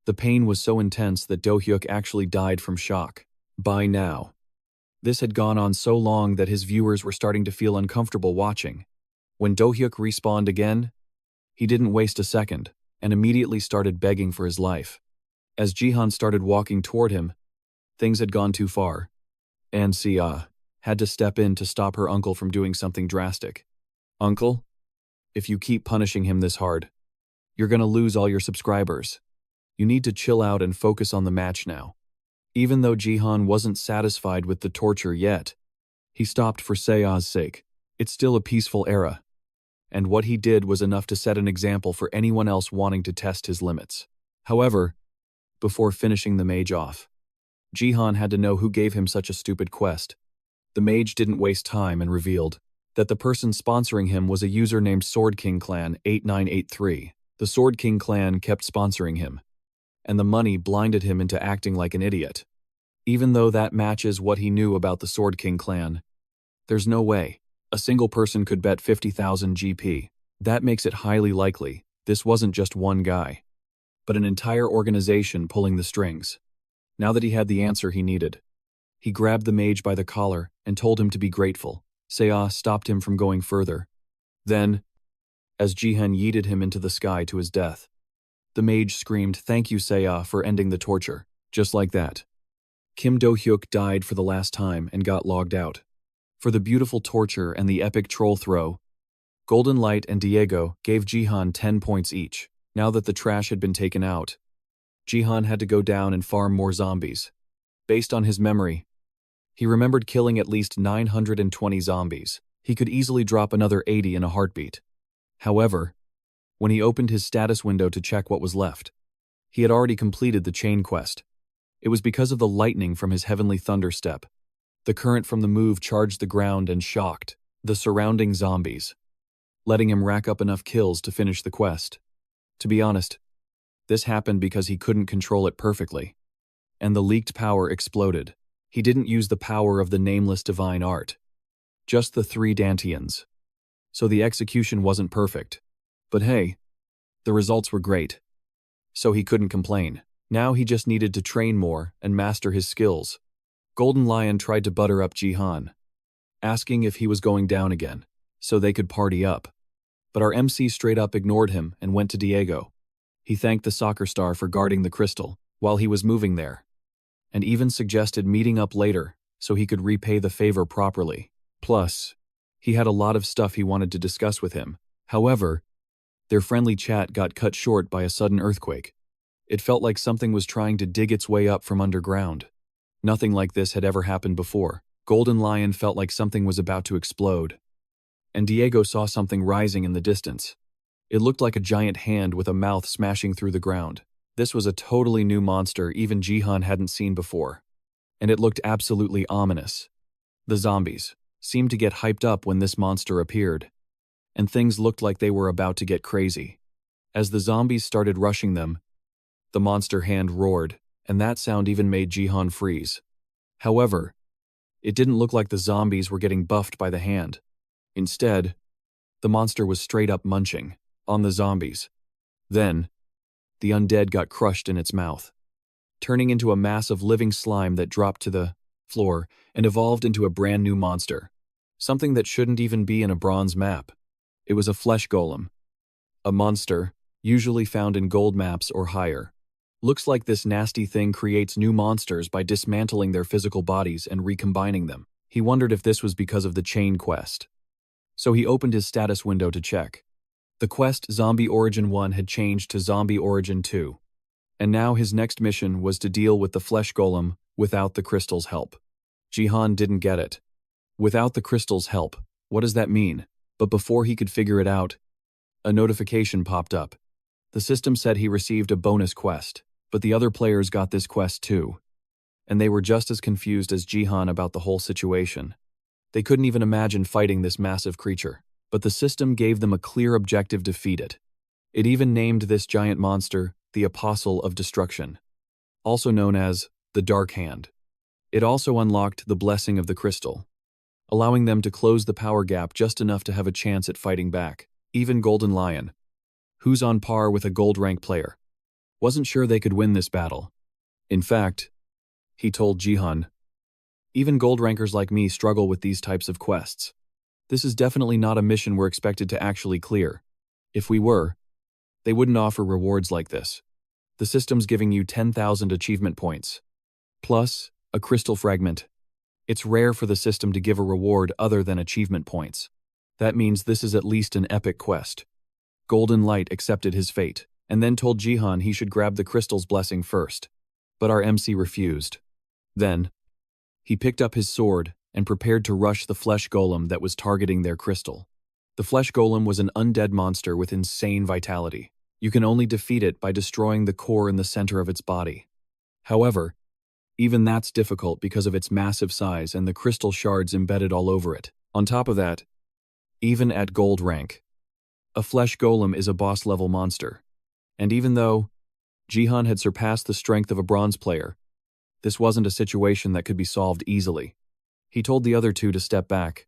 [SPEAKER 1] the pain was so intense that Do-hyuk actually died from shock. By now, this had gone on so long that his viewers were starting to feel uncomfortable watching. When Do-hyuk respawned again, he didn't waste a second and immediately started begging for his life. As Jihan started walking toward him, things had gone too far, and Sia had to step in to stop her uncle from doing something drastic. "Uncle, if you keep punishing him this hard, you're gonna lose all your subscribers. You need to chill out and focus on the match now." Even though Jihan wasn't satisfied with the torture yet, he stopped for Sea's sake. It's still a peaceful era, and what he did was enough to set an example for anyone else wanting to test his limits. However, before finishing the mage off, Jihan had to know who gave him such a stupid quest. The mage didn't waste time and revealed that the person sponsoring him was a user named Sword King Clan 8983. The Sword King Clan kept sponsoring him, and the money blinded him into acting like an idiot. Even though that matches what he knew about the Sword King Clan, there's no way a single person could bet 50,000 GP. That makes it highly likely this wasn't just one guy, but an entire organization pulling the strings. Now that he had the answer he needed, he grabbed the mage by the collar and told him to be grateful. Seiya stopped him from going further. Then, as Jihan yeeted him into the sky to his death, the mage screamed, "Thank you, Seiya, for ending the torture." Just like that, Kim Do-hyuk died for the last time and got logged out. For the beautiful torture and the epic troll throw, Golden Light and Diego gave Jihan 10 points each. Now that the trash had been taken out, Jihan had to go down and farm more zombies. Based on his memory, he remembered killing at least 920 zombies. He could easily drop another 80 in a heartbeat. However, when he opened his status window to check what was left, he had already completed the chain quest. It was because of the lightning from his heavenly thunder step. The current from the move charged the ground and shocked the surrounding zombies, letting him rack up enough kills to finish the quest. To be honest, this happened because he couldn't control it perfectly, and the leaked power exploded. He didn't use the power of the nameless divine art, just the 3 Dantians. So the execution wasn't perfect. But hey, the results were great. So he couldn't complain. Now he just needed to train more and master his skills. Golden Lion tried to butter up Jihan, asking if he was going down again, so they could party up. But our MC straight up ignored him and went to Diego. He thanked the soccer star for guarding the crystal while he was moving there, and even suggested meeting up later so he could repay the favor properly. Plus, he had a lot of stuff he wanted to discuss with him. However, their friendly chat got cut short by a sudden earthquake. It felt like something was trying to dig its way up from underground. Nothing like this had ever happened before. Golden Lion felt like something was about to explode. And Diego saw something rising in the distance. It looked like a giant hand with a mouth smashing through the ground. This was a totally new monster even Jihan hadn't seen before. And it looked absolutely ominous. The zombies seemed to get hyped up when this monster appeared, and things looked like they were about to get crazy. As the zombies started rushing them, the monster hand roared, and that sound even made Jihan freeze. However, it didn't look like the zombies were getting buffed by the hand. Instead, the monster was straight up munching on the zombies. Then, the undead got crushed in its mouth, turning into a mass of living slime that dropped to the floor and evolved into a brand new monster. Something that shouldn't even be in a bronze map. It was a flesh golem. A monster, usually found in gold maps or higher. Looks like this nasty thing creates new monsters by dismantling their physical bodies and recombining them. He wondered if this was because of the chain quest. So he opened his status window to check. The quest Zombie Origin 1 had changed to Zombie Origin 2. And now his next mission was to deal with the flesh golem without the crystal's help. Jihan didn't get it. Without the crystal's help, what does that mean? But before he could figure it out, a notification popped up. The system said he received a bonus quest, but the other players got this quest too. And they were just as confused as Jihan about the whole situation. They couldn't even imagine fighting this massive creature, but the system gave them a clear objective to defeat it. It even named this giant monster the Apostle of Destruction, also known as the Dark Hand. It also unlocked the Blessing of the Crystal, allowing them to close the power gap just enough to have a chance at fighting back. Even Golden Lion, who's on par with a gold rank player, wasn't sure they could win this battle. In fact, he told Jihan, even gold rankers like me struggle with these types of quests. This is definitely not a mission we're expected to actually clear. If we were, they wouldn't offer rewards like this. The system's giving you 10,000 achievement points, plus a crystal fragment. It's rare for the system to give a reward other than achievement points. That means this is at least an epic quest. Golden Light accepted his fate, and then told Jihan he should grab the crystal's blessing first. But our MC refused. Then, he picked up his sword and prepared to rush the flesh golem that was targeting their crystal. The flesh golem was an undead monster with insane vitality. You can only defeat it by destroying the core in the center of its body. However, even that's difficult because of its massive size and the crystal shards embedded all over it. On top of that, even at gold rank, a flesh golem is a boss-level monster. And even though Jihan had surpassed the strength of a bronze player, this wasn't a situation that could be solved easily. He told the other two to step back,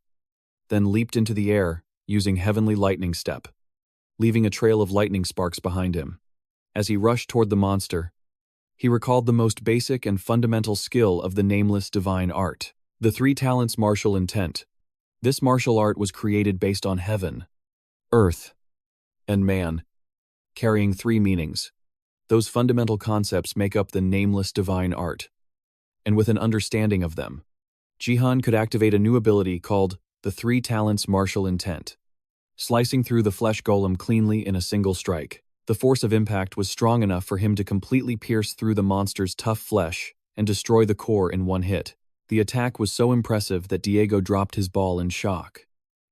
[SPEAKER 1] then leaped into the air using Heavenly Lightning Step, leaving a trail of lightning sparks behind him. As he rushed toward the monster, he recalled the most basic and fundamental skill of the nameless divine art, the 3 talents martial intent. This martial art was created based on heaven, earth, and man, carrying 3 meanings. Those fundamental concepts make up the nameless divine art. And with an understanding of them, Jihan could activate a new ability called the 3 talents martial intent, slicing through the flesh golem cleanly in a single strike. The force of impact was strong enough for him to completely pierce through the monster's tough flesh and destroy the core in one hit. The attack was so impressive that Diego dropped his ball in shock,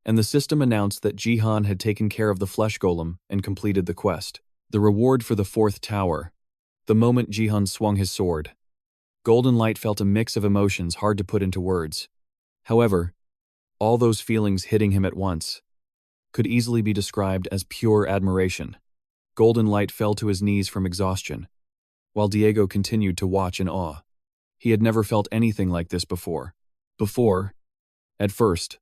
[SPEAKER 1] and the system announced that Jihan had taken care of the flesh golem and completed the quest. The reward for the 4th tower. The moment Jihan swung his sword, Golden Light felt a mix of emotions hard to put into words. However, all those feelings hitting him at once could easily be described as pure admiration. Golden Light fell to his knees from exhaustion, while Diego continued to watch in awe. He had never felt anything like this before. At first,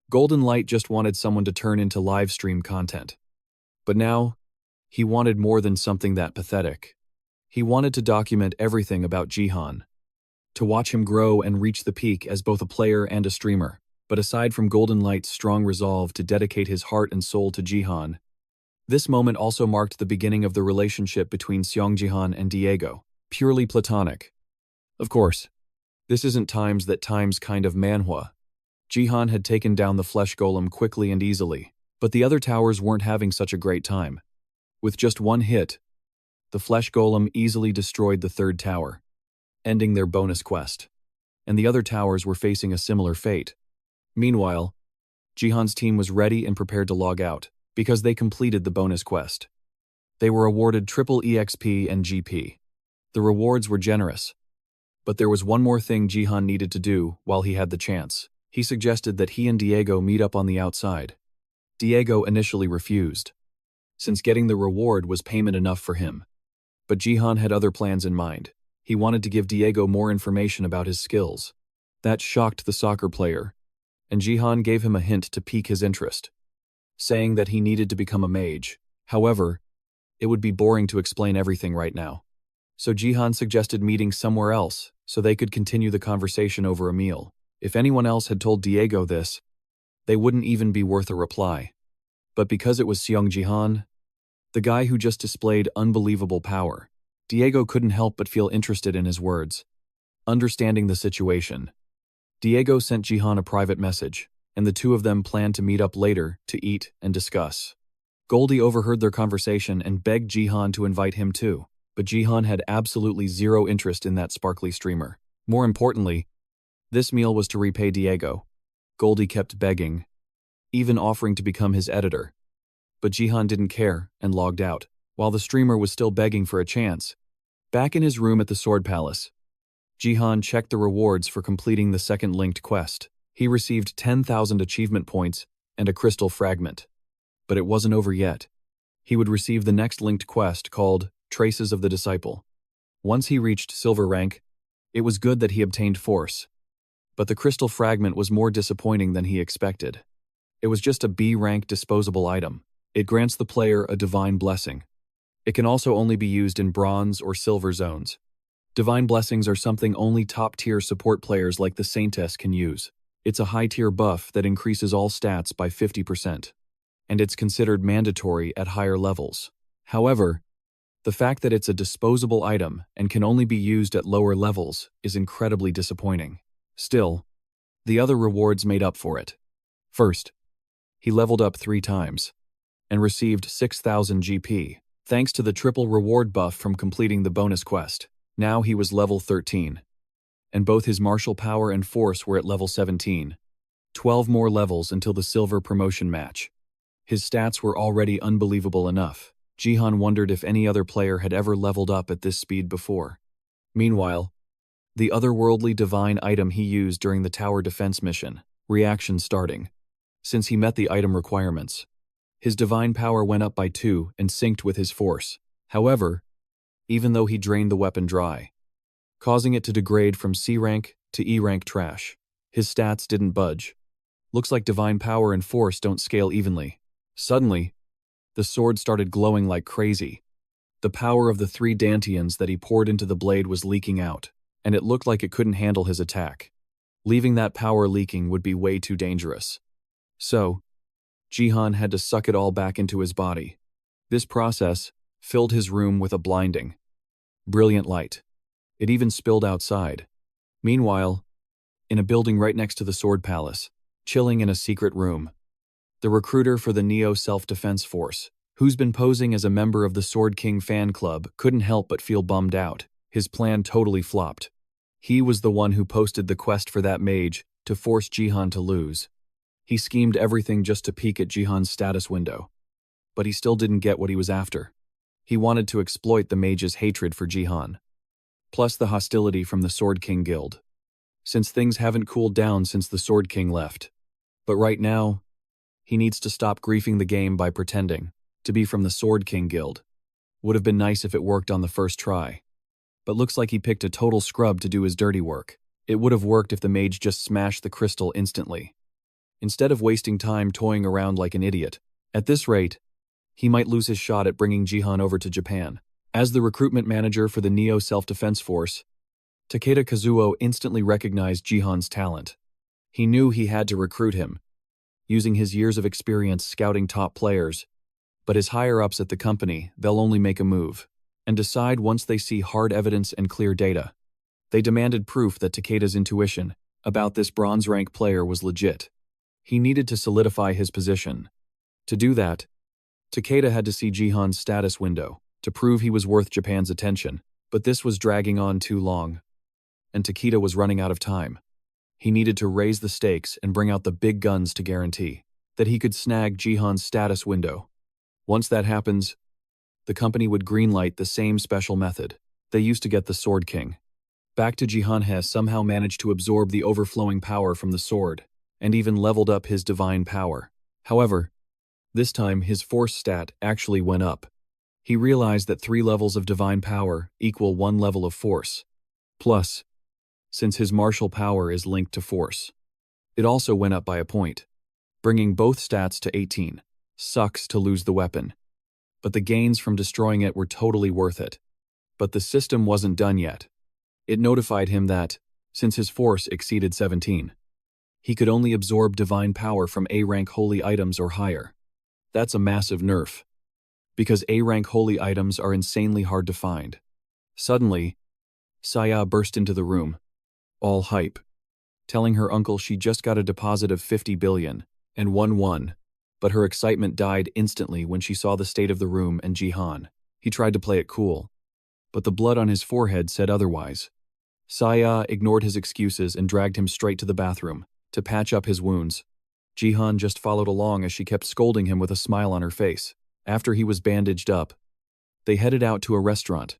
[SPEAKER 1] Golden Light just wanted someone to turn into live stream content. But now, he wanted more than something that pathetic. He wanted to document everything about Jihan, to watch him grow and reach the peak as both a player and a streamer. But aside from Golden Light's strong resolve to dedicate his heart and soul to Jihan, This moment also marked the beginning of the relationship between Jihan and Diego, purely platonic. Of course, this isn't times kind of manhwa. Jihan had taken down the flesh golem quickly and easily, but the other towers weren't having such a great time. With just one hit, the flesh golem easily destroyed the third tower, ending their bonus quest, and the other towers were facing a similar fate. Meanwhile, Jihan's team was ready and prepared to log out, because they completed the bonus quest. They were awarded triple EXP and GP. The rewards were generous. But there was one more thing Jihan needed to do while he had the chance. He suggested that he and Diego meet up on the outside. Diego initially refused, since getting the reward was payment enough for him. But Jihan had other plans in mind. He wanted to give Diego more information about his skills. That shocked the soccer player, and Jihan gave him a hint to pique his interest, saying that he needed to become a mage. However, it would be boring to explain everything right now. So Jihan suggested meeting somewhere else so they could continue the conversation over a meal. If anyone else had told Diego this, they wouldn't even be worth a reply. But because it was Jihan, the guy who just displayed unbelievable power, Diego couldn't help but feel interested in his words. Understanding the situation, Diego sent Jihan a private message, and the two of them planned to meet up later to eat and discuss. Goldie overheard their conversation and begged Jihan to invite him too, but Jihan had absolutely zero interest in that sparkly streamer. More importantly, this meal was to repay Diego. Goldie kept begging, even offering to become his editor. But Jihan didn't care and logged out, while the streamer was still begging for a chance. Back in his room at the Sword Palace, Jihan checked the rewards for completing the second linked quest. He received 10,000 achievement points and a crystal fragment. But it wasn't over yet. He would receive the next linked quest called Traces of the Disciple. Once he reached silver rank, it was good that he obtained force. But the crystal fragment was more disappointing than he expected. It was just a B-rank disposable item. It grants the player a divine blessing. It can also only be used in bronze or silver zones. Divine blessings are something only top-tier support players like the Saintess can use. It's a high-tier buff that increases all stats by 50%, and it's considered mandatory at higher levels. However, the fact that it's a disposable item and can only be used at lower levels is incredibly disappointing. Still, the other rewards made up for it. First, he leveled up 3 times and received 6,000 GP, thanks to the triple reward buff from completing the bonus quest. Now he was level 13, and both his martial power and force were at level 17. 12 more levels until the silver promotion match. His stats were already unbelievable enough. Jihan wondered if any other player had ever leveled up at this speed before. Meanwhile, the otherworldly divine item he used during the tower defense mission, reaction starting. Since he met the item requirements, his divine power went up by 2 and synced with his force. However, even though he drained the weapon dry, causing it to degrade from C rank to E rank trash, his stats didn't budge. Looks like divine power and force don't scale evenly. Suddenly, the sword started glowing like crazy. The power of the 3 dantians that he poured into the blade was leaking out, and it looked like it couldn't handle his attack. Leaving that power leaking would be way too dangerous. So, Jihan had to suck it all back into his body. This process filled his room with a blinding, brilliant light. It even spilled outside. Meanwhile, in a building right next to the Sword Palace, chilling in a secret room, the recruiter for the Neo Self-Defense Force, who's been posing as a member of the Sword King fan club, couldn't help but feel bummed out. His plan totally flopped. He was the one who posted the quest for that mage to force Jihan to lose. He schemed everything just to peek at Jihan's status window. But he still didn't get what he was after. He wanted to exploit the mage's hatred for Jihan, plus the hostility from the Sword King Guild, since things haven't cooled down since the Sword King left. But right now, he needs to stop griefing the game by pretending to be from the Sword King Guild. Would have been nice if it worked on the first try. But looks like he picked a total scrub to do his dirty work. It would have worked if the mage just smashed the crystal instantly, instead of wasting time toying around like an idiot. At this rate, he might lose his shot at bringing Jihan over to Japan. As the recruitment manager for the Neo Self-Defense Force, Takeda Kazuo instantly recognized Jihan's talent. He knew he had to recruit him, using his years of experience scouting top players, But his higher-ups at the company, they'll only make a move and decide once they see hard evidence and clear data. They demanded proof that Takeda's intuition about this bronze rank player was legit. He needed to solidify his position. To do that, Takeda had to see Jihan's status window to prove he was worth Japan's attention, but this was dragging on too long, and Takeda was running out of time. He needed to raise the stakes and bring out the big guns to guarantee that he could snag Jihan's status window. Once that happens, the company would greenlight the same special method they used to get the Sword King. Back to Jihan has somehow managed to absorb the overflowing power from the sword, and even leveled up his divine power. However, this time his force stat actually went up. He realized that 3 levels of divine power equal 1 level of force. Plus, since his martial power is linked to force, it also went up by a point, bringing both stats to 18. Sucks to lose the weapon, but the gains from destroying it were totally worth it. But the system wasn't done yet. It notified him that, since his force exceeded 17, he could only absorb divine power from A-rank holy items or higher. That's a massive nerf, because A-rank holy items are insanely hard to find. Suddenly, Saya burst into the room, all hype, telling her uncle she just got a deposit of 50 billion and won. But her excitement died instantly when she saw the state of the room and Jihan. He tried to play it cool, but the blood on his forehead said otherwise. Saya ignored his excuses and dragged him straight to the bathroom to patch up his wounds. Jihan just followed along as she kept scolding him with a smile on her face. After he was bandaged up, they headed out to a restaurant.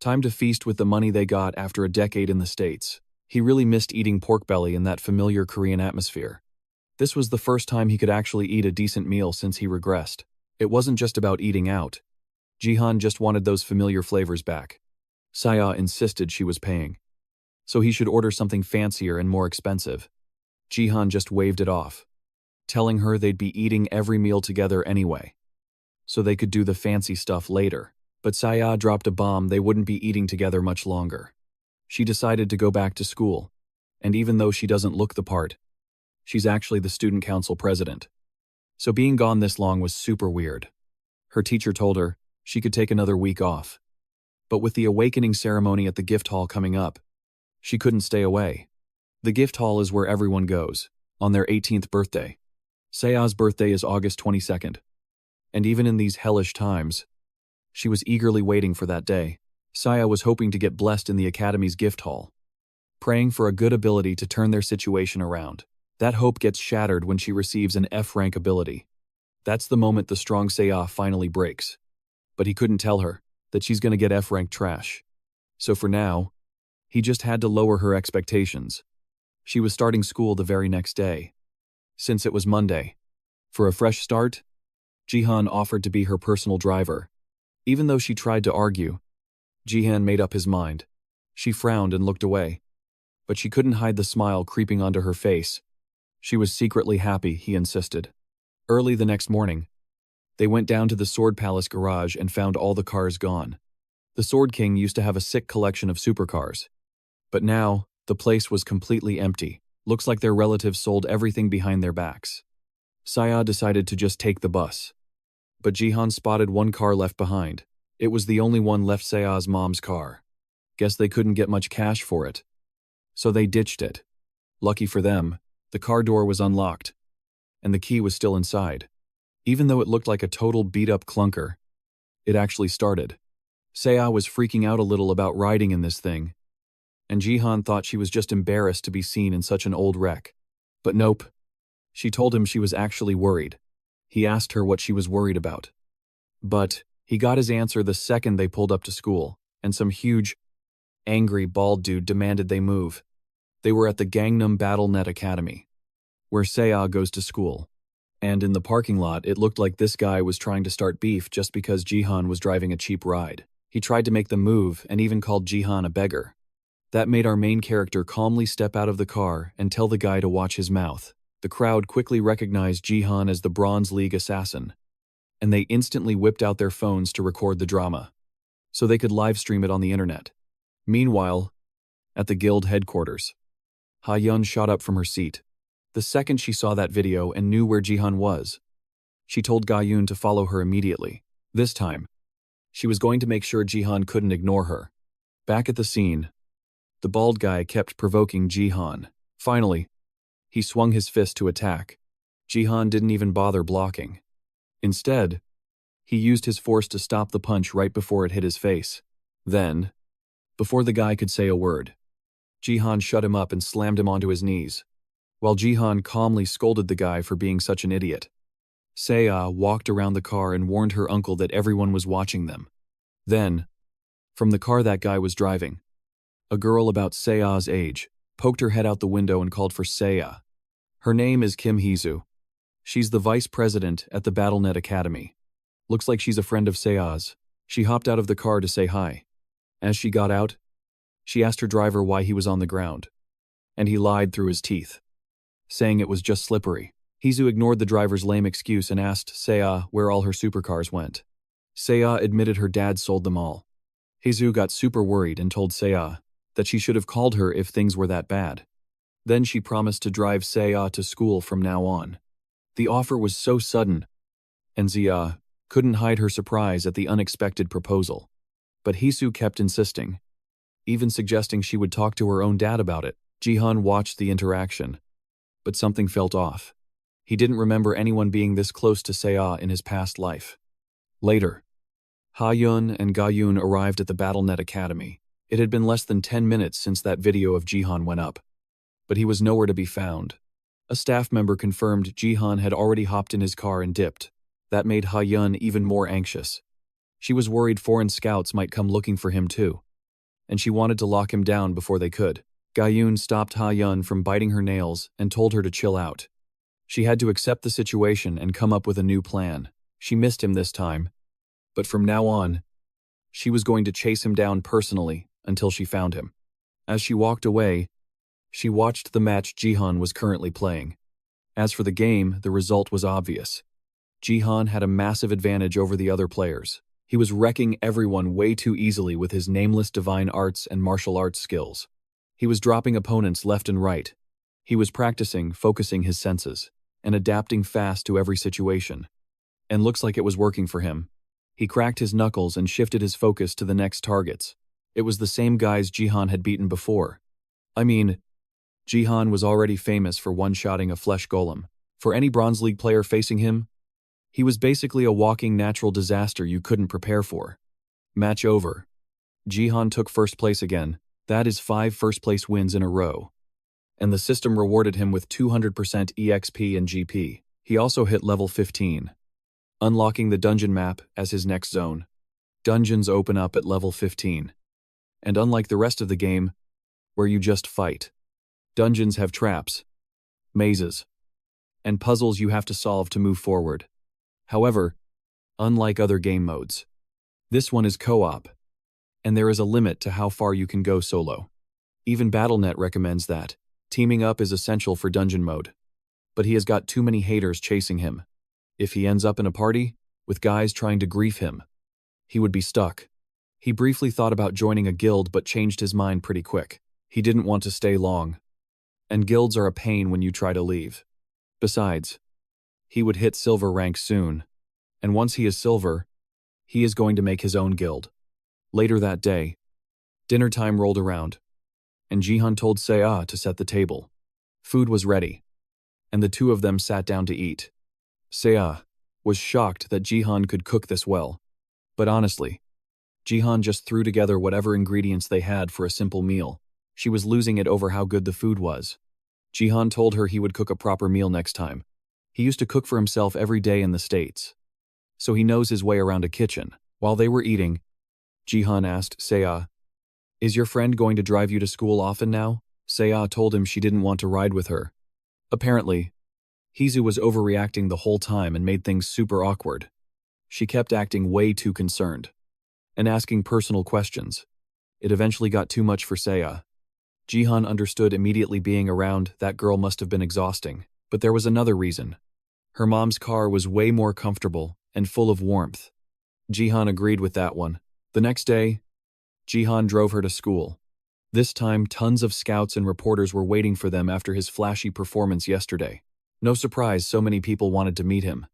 [SPEAKER 1] Time to feast with the money they got after a decade in the States. He really missed eating pork belly in that familiar Korean atmosphere. This was the first time he could actually eat a decent meal since he regressed. It wasn't just about eating out. Jihan just wanted those familiar flavors back. Saya insisted she was paying, so he should order something fancier and more expensive. Jihan just waved it off, telling her they'd be eating every meal together anyway, so they could do the fancy stuff later. But Saya dropped a bomb: they wouldn't be eating together much longer. She decided to go back to school, and even though she doesn't look the part, she's actually the student council president. So being gone this long was super weird. Her teacher told her she could take another week off. But with the awakening ceremony at the gift hall coming up, she couldn't stay away. The gift hall is where everyone goes on their 18th birthday. Saya's birthday is August 22nd. And even in these hellish times, she was eagerly waiting for that day. Saya was hoping to get blessed in the academy's gift hall, praying for a good ability to turn their situation around. That hope gets shattered when she receives an F-rank ability. That's the moment the strong Saya finally breaks. But he couldn't tell her that she's gonna get F-rank trash. So for now, he just had to lower her expectations. She was starting school the very next day, since it was Monday. For a fresh start, Jihan offered to be her personal driver. Even though she tried to argue, Jihan made up his mind. She frowned and looked away, but she couldn't hide the smile creeping onto her face. She was secretly happy, he insisted. Early the next morning, they went down to the Sword Palace garage and found all the cars gone. The Sword King used to have a sick collection of supercars, but now the place was completely empty. Looks like their relatives sold everything behind their backs. Saya decided to just take the bus, but Jihan spotted one car left behind. It was the only one left, Saya's mom's car. Guess they couldn't get much cash for it, so they ditched it. Lucky for them, the car door was unlocked, and the key was still inside. Even though it looked like a total beat-up clunker, it actually started. Saya was freaking out a little about riding in this thing, and Jihan thought she was just embarrassed to be seen in such an old wreck. But nope. She told him she was actually worried. He asked her what she was worried about. But he got his answer the second they pulled up to school, and some huge, angry, bald dude demanded they move. They were at the Gangnam BattleNet Academy, where Saya goes to school. And in the parking lot, it looked like this guy was trying to start beef just because Jihan was driving a cheap ride. He tried to make them move and even called Jihan a beggar. That made our main character calmly step out of the car and tell the guy to watch his mouth. The crowd quickly recognized Jihan as the Bronze League assassin, and they instantly whipped out their phones to record the drama, so they could live stream it on the internet. Meanwhile, at the guild headquarters, Ha-Yun shot up from her seat the second she saw that video and knew where Jihan was. She told Gayun to follow her immediately. This time, she was going to make sure Jihan couldn't ignore her. Back at the scene, the bald guy kept provoking Jihan. Finally, he swung his fist to attack. Jihan didn't even bother blocking. Instead, he used his force to stop the punch right before it hit his face. Then, before the guy could say a word, Jihan shut him up and slammed him onto his knees, while Jihan calmly scolded the guy for being such an idiot. Seiya walked around the car and warned her uncle that everyone was watching them. Then, from the car that guy was driving, a girl about Seiya's age poked her head out the window and called for Seiya. Her name is Kim Heezu. She's the vice president at the BattleNet Academy. Looks like she's a friend of Seiya's. She hopped out of the car to say hi. As she got out, she asked her driver why he was on the ground, and he lied through his teeth, saying it was just slippery. Heezu ignored the driver's lame excuse and asked Seiya where all her supercars went. Seiya admitted her dad sold them all. Heezu got super worried and told Seiya that she should have called her if things were that bad. Then she promised to drive Seiya to school from now on. The offer was so sudden, and Seiya couldn't hide her surprise at the unexpected proposal. But Heezu kept insisting, even suggesting she would talk to her own dad about it. Jihan watched the interaction, but something felt off. He didn't remember anyone being this close to Seiya in his past life. Later, Ha-yun and Ga-yun arrived at the BattleNet Academy. It had been less than 10 minutes since that video of Jihan went up, but he was nowhere to be found. A staff member confirmed Jihan had already hopped in his car and dipped. That made Ha-yun even more anxious. She was worried foreign scouts might come looking for him too, and she wanted to lock him down before they could. Ga-yun stopped Ha-yun from biting her nails and told her to chill out. She had to accept the situation and come up with a new plan. She missed him this time, but from now on, she was going to chase him down personally until she found him. As she walked away, she watched the match Jihan was currently playing. As for the game, the result was obvious. Jihan had a massive advantage over the other players. He was wrecking everyone way too easily with his nameless divine arts and martial arts skills. He was dropping opponents left and right. He was practicing, focusing his senses, and adapting fast to every situation. And looks like it was working for him. He cracked his knuckles and shifted his focus to the next targets. It was the same guys Jihan had beaten before. I mean, Jihan was already famous for one-shotting a flesh golem. For any Bronze League player facing him, he was basically a walking natural disaster you couldn't prepare for. Match over. Jihan took first place again. That is 5 first-place wins in a row. And the system rewarded him with 200% EXP and GP. He also hit level 15, unlocking the dungeon map as his next zone. Dungeons open up at level 15. And unlike the rest of the game, where you just fight, dungeons have traps, mazes, and puzzles you have to solve to move forward. However, unlike other game modes, this one is co-op, and there is a limit to how far you can go solo. Even BattleNet recommends that teaming up is essential for dungeon mode, but he has got too many haters chasing him. If he ends up in a party with guys trying to grief him, he would be stuck. He briefly thought about joining a guild but changed his mind pretty quick. He didn't want to stay long, and guilds are a pain when you try to leave. Besides, he would hit silver rank soon, and once he is silver, he is going to make his own guild. Later that day, dinner time rolled around, and Jihan told Seiya to set the table. Food was ready, and the two of them sat down to eat. Seiya was shocked that Jihan could cook this well, but honestly, Jihan just threw together whatever ingredients they had for a simple meal. She was losing it over how good the food was. Jihan told her he would cook a proper meal next time. He used to cook for himself every day in the States, so he knows his way around a kitchen. While they were eating, Jihan asked Seiya, "Is your friend going to drive you to school often now?" Seiya told him she didn't want to ride with her. Apparently, Heezu was overreacting the whole time and made things super awkward. She kept acting way too concerned and asking personal questions. It eventually got too much for Seiya. Jihan understood immediately being around that girl must have been exhausting, but there was another reason. Her mom's car was way more comfortable and full of warmth. Jihan agreed with that one. The next day, Jihan drove her to school. This time, tons of scouts and reporters were waiting for them after his flashy performance yesterday. No surprise so many people wanted to meet him.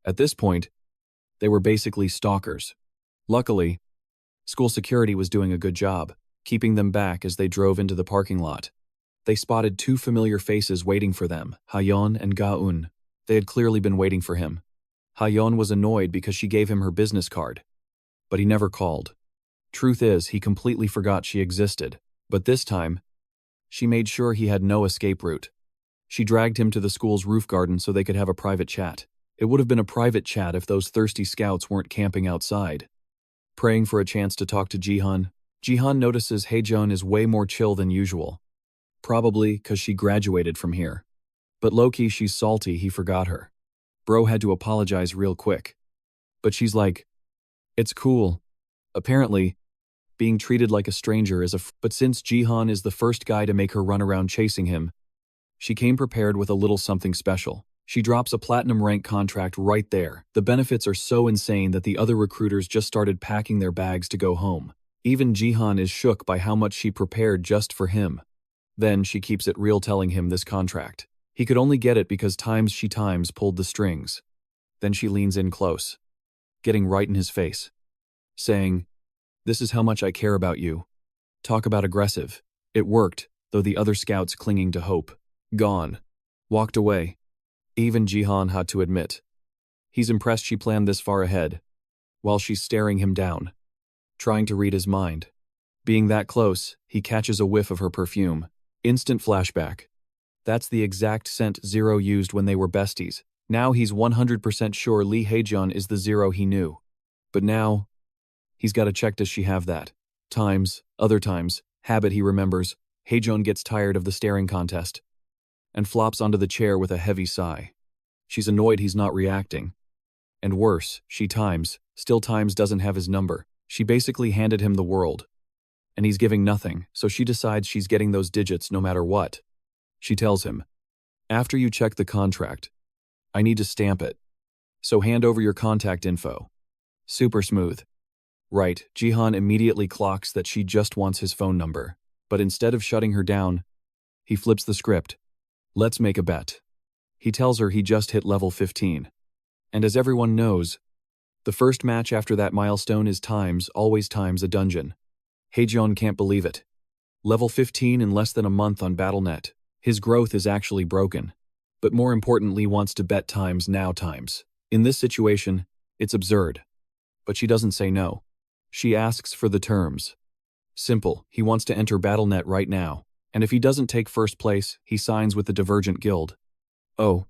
[SPEAKER 1] At this point, they were basically stalkers. Luckily, school security was doing a good job, keeping them back as they drove into the parking lot. They spotted two familiar faces waiting for them, Hayon and Gaun. They had clearly been waiting for him. Hayon was annoyed because she gave him her business card, but he never called. Truth is, he completely forgot she existed, but this time, she made sure he had no escape route. She dragged him to the school's roof garden so they could have a private chat. It would have been a private chat if those thirsty scouts weren't camping outside. Praying for a chance to talk to Jihan, Jihan notices Haejeon is way more chill than usual. Probably because she graduated from here. But low-key she's salty he forgot her. Bro had to apologize real quick. But she's like, it's cool. Apparently, being treated like a stranger is but since Jihan is the first guy to make her run around chasing him, she came prepared with a little something special. She drops a platinum rank contract right there. The benefits are so insane that the other recruiters just started packing their bags to go home. Even Jihan is shook by how much she prepared just for him. Then she keeps it real telling him this contract. He could only get it because she pulled the strings. Then she leans in close, getting right in his face, saying, "This is how much I care about you." Talk about aggressive. It worked, though the other scouts clinging to hope. Gone. Walked away. Even Jihan had to admit. He's impressed she planned this far ahead, while she's staring him down, trying to read his mind. Being that close, he catches a whiff of her perfume. Instant flashback. That's the exact scent Zero used when they were besties. Now he's 100% sure Lee Haejeon is the Zero he knew. But now, he's got to check does she have that. Other times, habit he remembers, Haejeon gets tired of the staring contest and flops onto the chair with a heavy sigh. She's annoyed he's not reacting. And worse, she still doesn't have his number. She basically handed him the world. And he's giving nothing, so she decides she's getting those digits no matter what. She tells him, "After you check the contract, I need to stamp it. So hand over your contact info." Super smooth. Right, Jihan immediately clocks that she just wants his phone number. But instead of shutting her down, he flips the script. "Let's make a bet." He tells her he just hit level 15. And as everyone knows, the first match after that milestone is always times a dungeon. Haejeon can't believe it. Level 15 in less than a month on Battle.net. His growth is actually broken. But more importantly wants to bet times. In this situation, it's absurd. But she doesn't say no. She asks for the terms. Simple, he wants to enter Battle.net right now. And if he doesn't take first place, he signs with the Divergent Guild. Oh.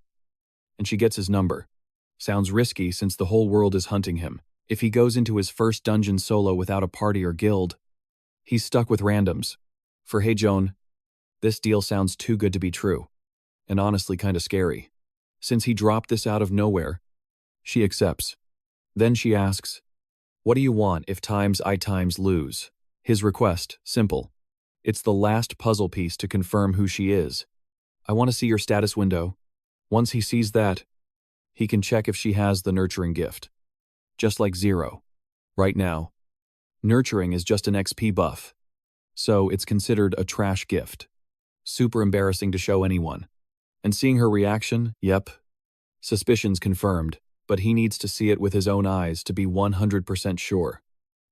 [SPEAKER 1] And she gets his number. Sounds risky since the whole world is hunting him. If he goes into his first dungeon solo without a party or guild, he's stuck with randoms. For Haejeon, this deal sounds too good to be true. And honestly kinda scary. Since he dropped this out of nowhere, she accepts. Then she asks, "What do you want if I lose?" His request, simple. It's the last puzzle piece to confirm who she is. "I want to see your status window." Once he sees that, he can check if she has the nurturing gift. Just like Zero. Right now, nurturing is just an XP buff. So it's considered a trash gift. Super embarrassing to show anyone. And seeing her reaction, yep. Suspicions confirmed, but he needs to see it with his own eyes to be 100% sure.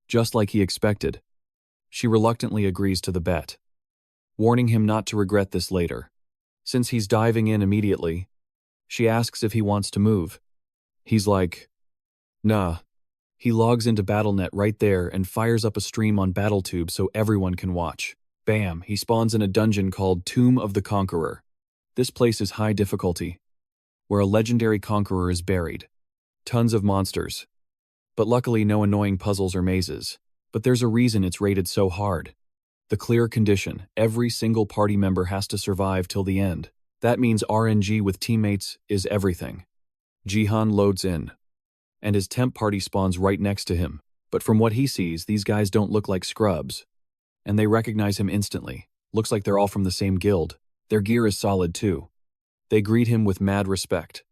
[SPEAKER 1] Just like he expected. She reluctantly agrees to the bet, warning him not to regret this later. Since he's diving in immediately, she asks if he wants to move. He's like, nah. He logs into Battle.net right there and fires up a stream on BattleTube so everyone can watch. Bam, he spawns in a dungeon called Tomb of the Conqueror. This place is high difficulty, where a legendary conqueror is buried. Tons of monsters. But luckily no annoying puzzles or mazes. But there's a reason it's rated so hard. The clear condition, every single party member has to survive till the end. That means RNG with teammates is everything. Jihan loads in, and his temp party spawns right next to him. But from what he sees, these guys don't look like scrubs. And they recognize him instantly. Looks like they're all from the same guild. Their gear is solid too. They greet him with mad respect.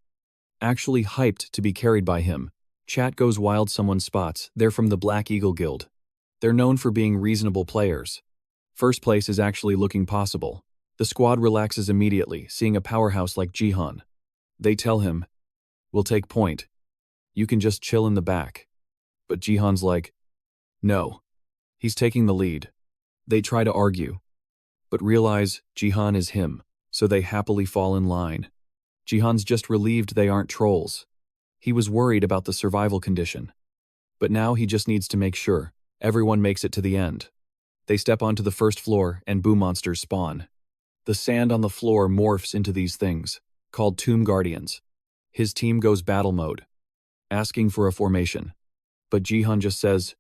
[SPEAKER 1] Actually hyped to be carried by him. Chat goes wild someone spots, they're from the Black Eagle Guild. They're known for being reasonable players. First place is actually looking possible. The squad relaxes immediately, seeing a powerhouse like Jihan. They tell him, "We'll take point." You can just chill in the back. But Jihan's like, no. He's taking the lead. They try to argue, but realize Jihan is him, so they happily fall in line. Jihan's just relieved they aren't trolls. He was worried about the survival condition. But now he just needs to make sure everyone makes it to the end. They step onto the first floor and boo monsters spawn. The sand on the floor morphs into these things, called Tomb Guardians. His team goes battle mode, asking for a formation. But Jihan just says,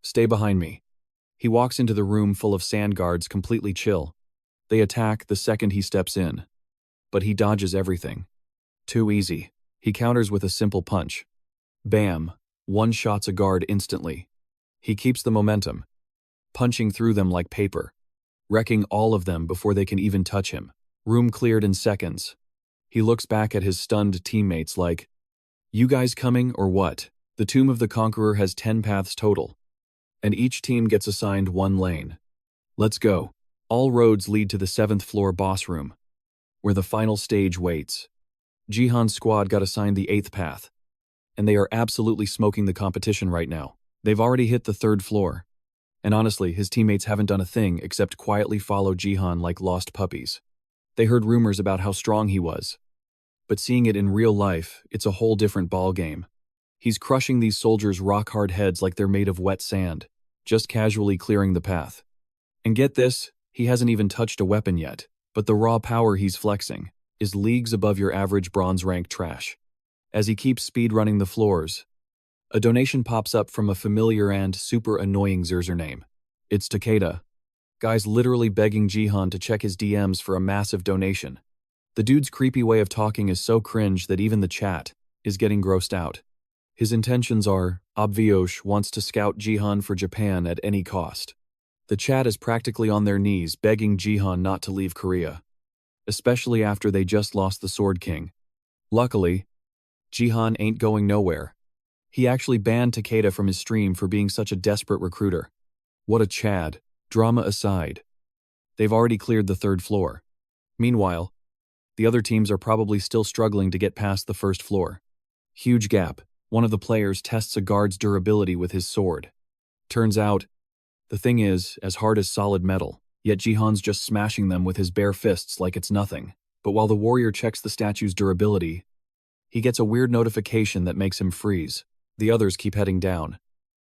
[SPEAKER 1] stay behind me. He walks into the room full of sand guards completely chill. They attack the second he steps in. But he dodges everything. Too easy. He counters with a simple punch. Bam! One-shots a guard instantly. He keeps the momentum, punching through them like paper, wrecking all of them before they can even touch him. Room cleared in seconds. He looks back at his stunned teammates like, you guys coming or what? The Tomb of the Conqueror has 10 paths total, and each team gets assigned one lane. Let's go. All roads lead to the 7th floor boss room, where the final stage waits. Jihan's squad got assigned the 8th path, and they are absolutely smoking the competition right now. They've already hit the 3rd floor, and honestly, his teammates haven't done a thing except quietly follow Jihan like lost puppies. They heard rumors about how strong he was, but seeing it in real life, it's a whole different ballgame. He's crushing these soldiers' rock-hard heads like they're made of wet sand, just casually clearing the path. And get this, he hasn't even touched a weapon yet, but the raw power he's flexing is leagues above your average bronze-rank trash. As he keeps speedrunning the floors, a donation pops up from a familiar and super annoying Zerzer name. It's Takeda. Guy's literally begging Jihan to check his DMs for a massive donation. The dude's creepy way of talking is so cringe that even the chat is getting grossed out. His intentions are, Obvious wants to scout Jihan for Japan at any cost. The chat is practically on their knees begging Jihan not to leave Korea, especially after they just lost the Sword King. Luckily, Jihan ain't going nowhere. He actually banned Takeda from his stream for being such a desperate recruiter. What a Chad. Drama aside, they've already cleared the 3rd floor. Meanwhile, the other teams are probably still struggling to get past the 1st floor. Huge gap. One of the players tests a guard's durability with his sword. Turns out, the thing is as hard as solid metal, yet Jihan's just smashing them with his bare fists like it's nothing. But while the warrior checks the statue's durability, he gets a weird notification that makes him freeze. The others keep heading down.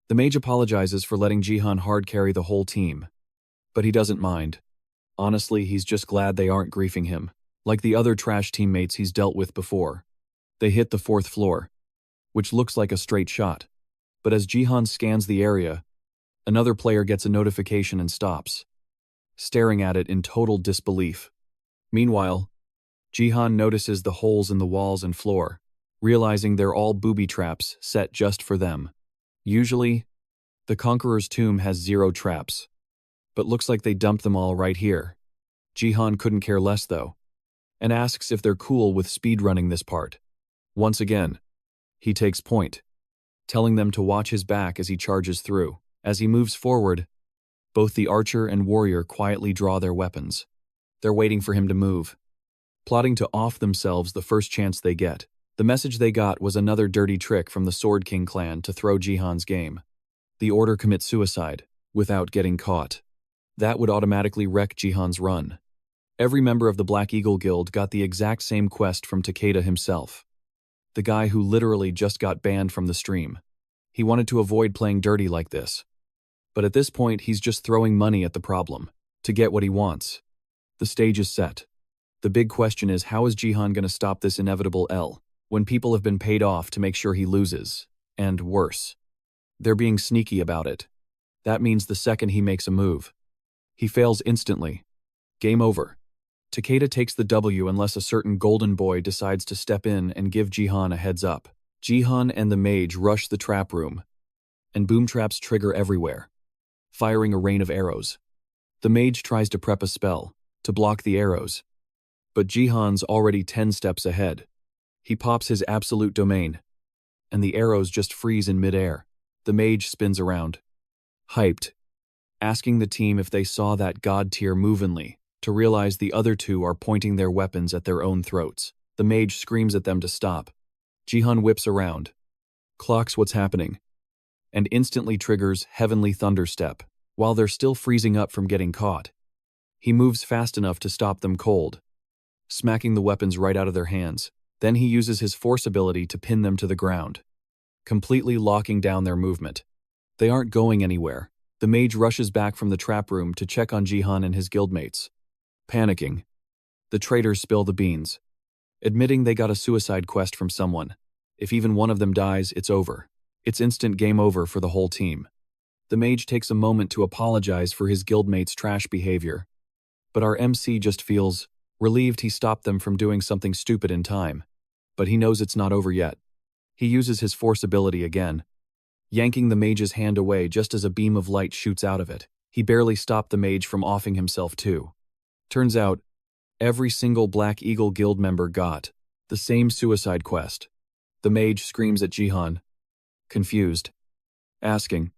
[SPEAKER 1] The mage apologizes for letting Jihan hard carry the whole team, but he doesn't mind. Honestly, he's just glad they aren't griefing him, like the other trash teammates he's dealt with before. They hit the 4th floor, which looks like a straight shot. But as Jihan scans the area, another player gets a notification and stops, staring at it in total disbelief. Meanwhile, Jihan notices the holes in the walls and floor, realizing they're all booby traps set just for them. Usually, the Conqueror's tomb has 0 traps, but looks like they dumped them all right here. Jihan couldn't care less though, and asks if they're cool with speedrunning this part. Once again, he takes point, telling them to watch his back as he charges through. As he moves forward, both the archer and warrior quietly draw their weapons. They're waiting for him to move, plotting to off themselves the first chance they get. The message they got was another dirty trick from the Sword King clan to throw Jihan's game. The order commit suicide, without getting caught. That would automatically wreck Jihan's run. Every member of the Black Eagle Guild got the exact same quest from Takeda himself, the guy who literally just got banned from the stream. He wanted to avoid playing dirty like this. But at this point, he's just throwing money at the problem, to get what he wants. The stage is set. The big question is, how is Jihan going to stop this inevitable L, when people have been paid off to make sure he loses? And worse, they're being sneaky about it. That means the second he makes a move, he fails instantly. Game over. Takeda takes the W unless a certain golden boy decides to step in and give Jihan a heads up. Jihan and the mage rush the trap room, and boom traps trigger everywhere, firing a rain of arrows. The mage tries to prep a spell to block the arrows, but Jihan's already 10 steps ahead. He pops his absolute domain, and the arrows just freeze in midair. The mage spins around, hyped, asking the team if they saw that god tier movingly, to realize the other two are pointing their weapons at their own throats. The mage screams at them to stop. Jihan whips around, clocks what's happening, and instantly triggers Heavenly Thunderstep while they're still freezing up from getting caught. He moves fast enough to stop them cold, smacking the weapons right out of their hands. Then he uses his force ability to pin them to the ground, completely locking down their movement. They aren't going anywhere. The mage rushes back from the trap room to check on Jihan and his guildmates. Panicking, the traitors spill the beans, admitting they got a suicide quest from someone. If even one of them dies, it's over. It's instant game over for the whole team. The mage takes a moment to apologize for his guildmates' trash behavior, but our MC just feels relieved he stopped them from doing something stupid in time. But he knows it's not over yet. He uses his force ability again, yanking the mage's hand away just as a beam of light shoots out of it. He barely stopped the mage from offing himself too. Turns out, every single Black Eagle Guild member got the same suicide quest. The mage screams at Jihan, confused, asking,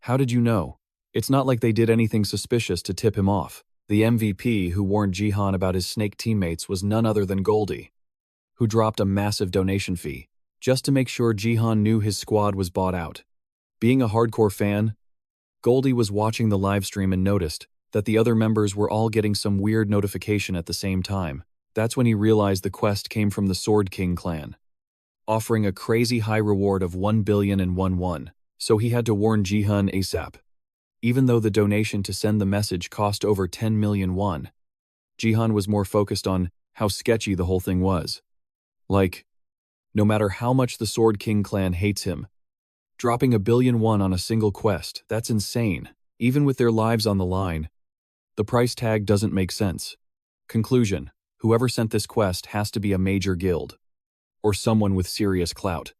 [SPEAKER 1] "How did you know?" It's not like they did anything suspicious to tip him off. The MVP who warned Jihan about his snake teammates was none other than Goldie, who dropped a massive donation fee just to make sure Jihan knew his squad was bought out. Being a hardcore fan, Goldie was watching the livestream and noticed that the other members were all getting some weird notification at the same time. That's when he realized the quest came from the Sword King clan, offering a crazy high reward of 1,000,000,001. So he had to warn Jihan ASAP. Even though the donation to send the message cost over 10 million won, Jihan was more focused on how sketchy the whole thing was. Like, no matter how much the Sword King clan hates him, dropping 1,000,000,001 won on a single quest, that's insane. Even with their lives on the line, the price tag doesn't make sense. Conclusion: whoever sent this quest has to be a major guild, or someone with serious clout.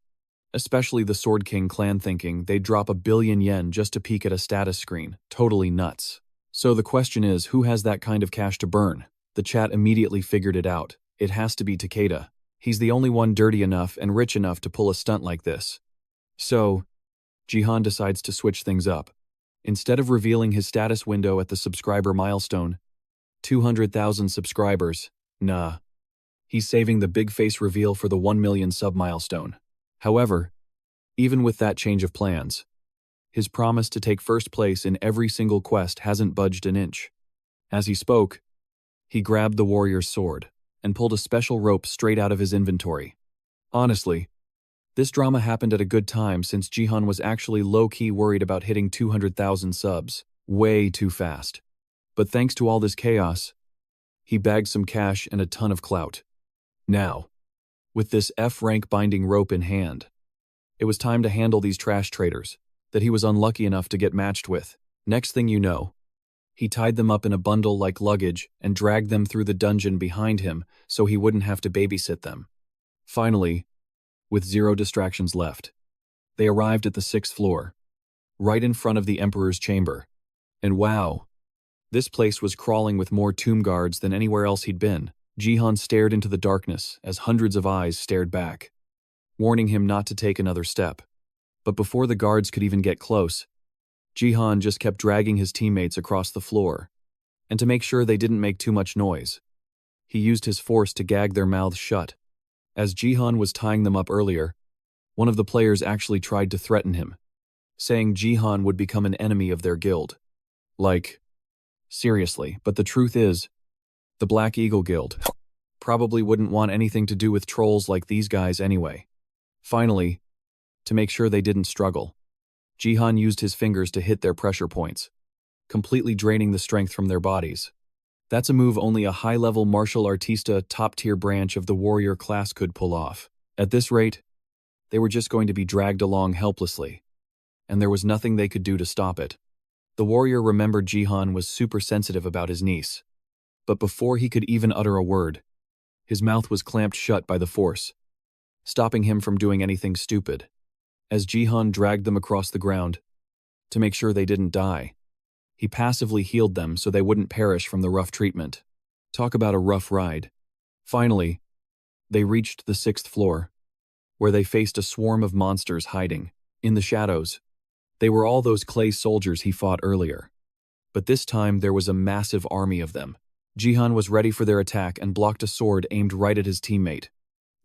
[SPEAKER 1] Especially the Sword King clan, thinking they'd drop 1,000,000,000 yen just to peek at a status screen. Totally nuts. So the question is, who has that kind of cash to burn? The chat immediately figured it out. It has to be Takeda. He's the only one dirty enough and rich enough to pull a stunt like this. So, Jihan decides to switch things up. Instead of revealing his status window at the subscriber milestone, 200,000 subscribers, nah. He's saving the big face reveal for the 1 million sub milestone. However, even with that change of plans, his promise to take first place in every single quest hasn't budged an inch. As he spoke, he grabbed the warrior's sword and pulled a special rope straight out of his inventory. Honestly, this drama happened at a good time since Jihan was actually low-key worried about hitting 200,000 subs, way too fast. But thanks to all this chaos, he bagged some cash and a ton of clout. Now, with this F-rank binding rope in hand, it was time to handle these trash traitors that he was unlucky enough to get matched with. Next thing you know, he tied them up in a bundle like luggage and dragged them through the dungeon behind him so he wouldn't have to babysit them. Finally, with 0 distractions left, they arrived at the 6th floor, right in front of the Emperor's chamber. And wow, this place was crawling with more tomb guards than anywhere else he'd been. Jihan stared into the darkness as hundreds of eyes stared back, warning him not to take another step. But before the guards could even get close, Jihan just kept dragging his teammates across the floor, and to make sure they didn't make too much noise, he used his force to gag their mouths shut. As Jihan was tying them up earlier, one of the players actually tried to threaten him, saying Jihan would become an enemy of their guild. Like, seriously, but the truth is, the Black Eagle Guild probably wouldn't want anything to do with trolls like these guys anyway. Finally, to make sure they didn't struggle, Jihan used his fingers to hit their pressure points, completely draining the strength from their bodies. That's a move only a high-level martial artista top-tier branch of the warrior class could pull off. At this rate, they were just going to be dragged along helplessly, and there was nothing they could do to stop it. The warrior remembered Jihan was super sensitive about his niece, but before he could even utter a word, his mouth was clamped shut by the force, stopping him from doing anything stupid. As Jihan dragged them across the ground, to make sure they didn't die, he passively healed them so they wouldn't perish from the rough treatment. Talk about a rough ride. Finally, they reached the 6th floor, where they faced a swarm of monsters hiding in the shadows. They were all those clay soldiers he fought earlier, but this time there was a massive army of them. Jihan was ready for their attack and blocked a sword aimed right at his teammate.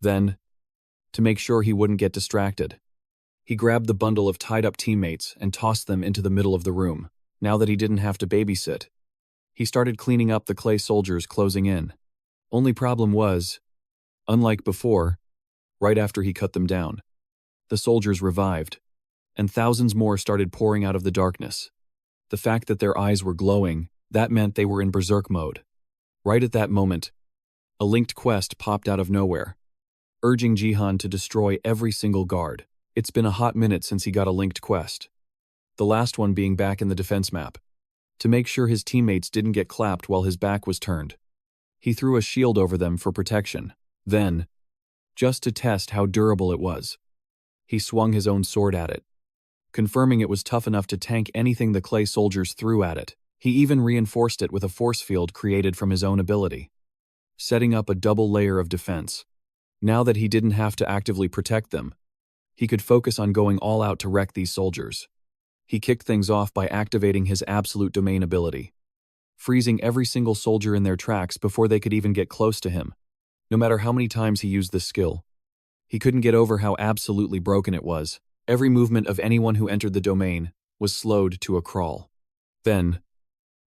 [SPEAKER 1] Then, to make sure he wouldn't get distracted, He grabbed the bundle of tied-up teammates and tossed them into the middle of the room, now that he didn't have to babysit. He started cleaning up the clay soldiers closing in. Only problem was, unlike before, right after he cut them down, the soldiers revived, and thousands more started pouring out of the darkness. The fact that their eyes were glowing, that meant they were in berserk mode. Right at that moment, a linked quest popped out of nowhere, urging Jihan to destroy every single guard. It's been a hot minute since he got a linked quest, the last one being back in the defense map, to make sure his teammates didn't get clapped while his back was turned. He threw a shield over them for protection. Then, just to test how durable it was, he swung his own sword at it, confirming it was tough enough to tank anything the clay soldiers threw at it. He even reinforced it with a force field created from his own ability, setting up a double layer of defense. Now that he didn't have to actively protect them, he could focus on going all out to wreck these soldiers. He kicked things off by activating his absolute domain ability, freezing every single soldier in their tracks before they could even get close to him. No matter how many times he used this skill, he couldn't get over how absolutely broken it was. Every movement of anyone who entered the domain was slowed to a crawl. Then,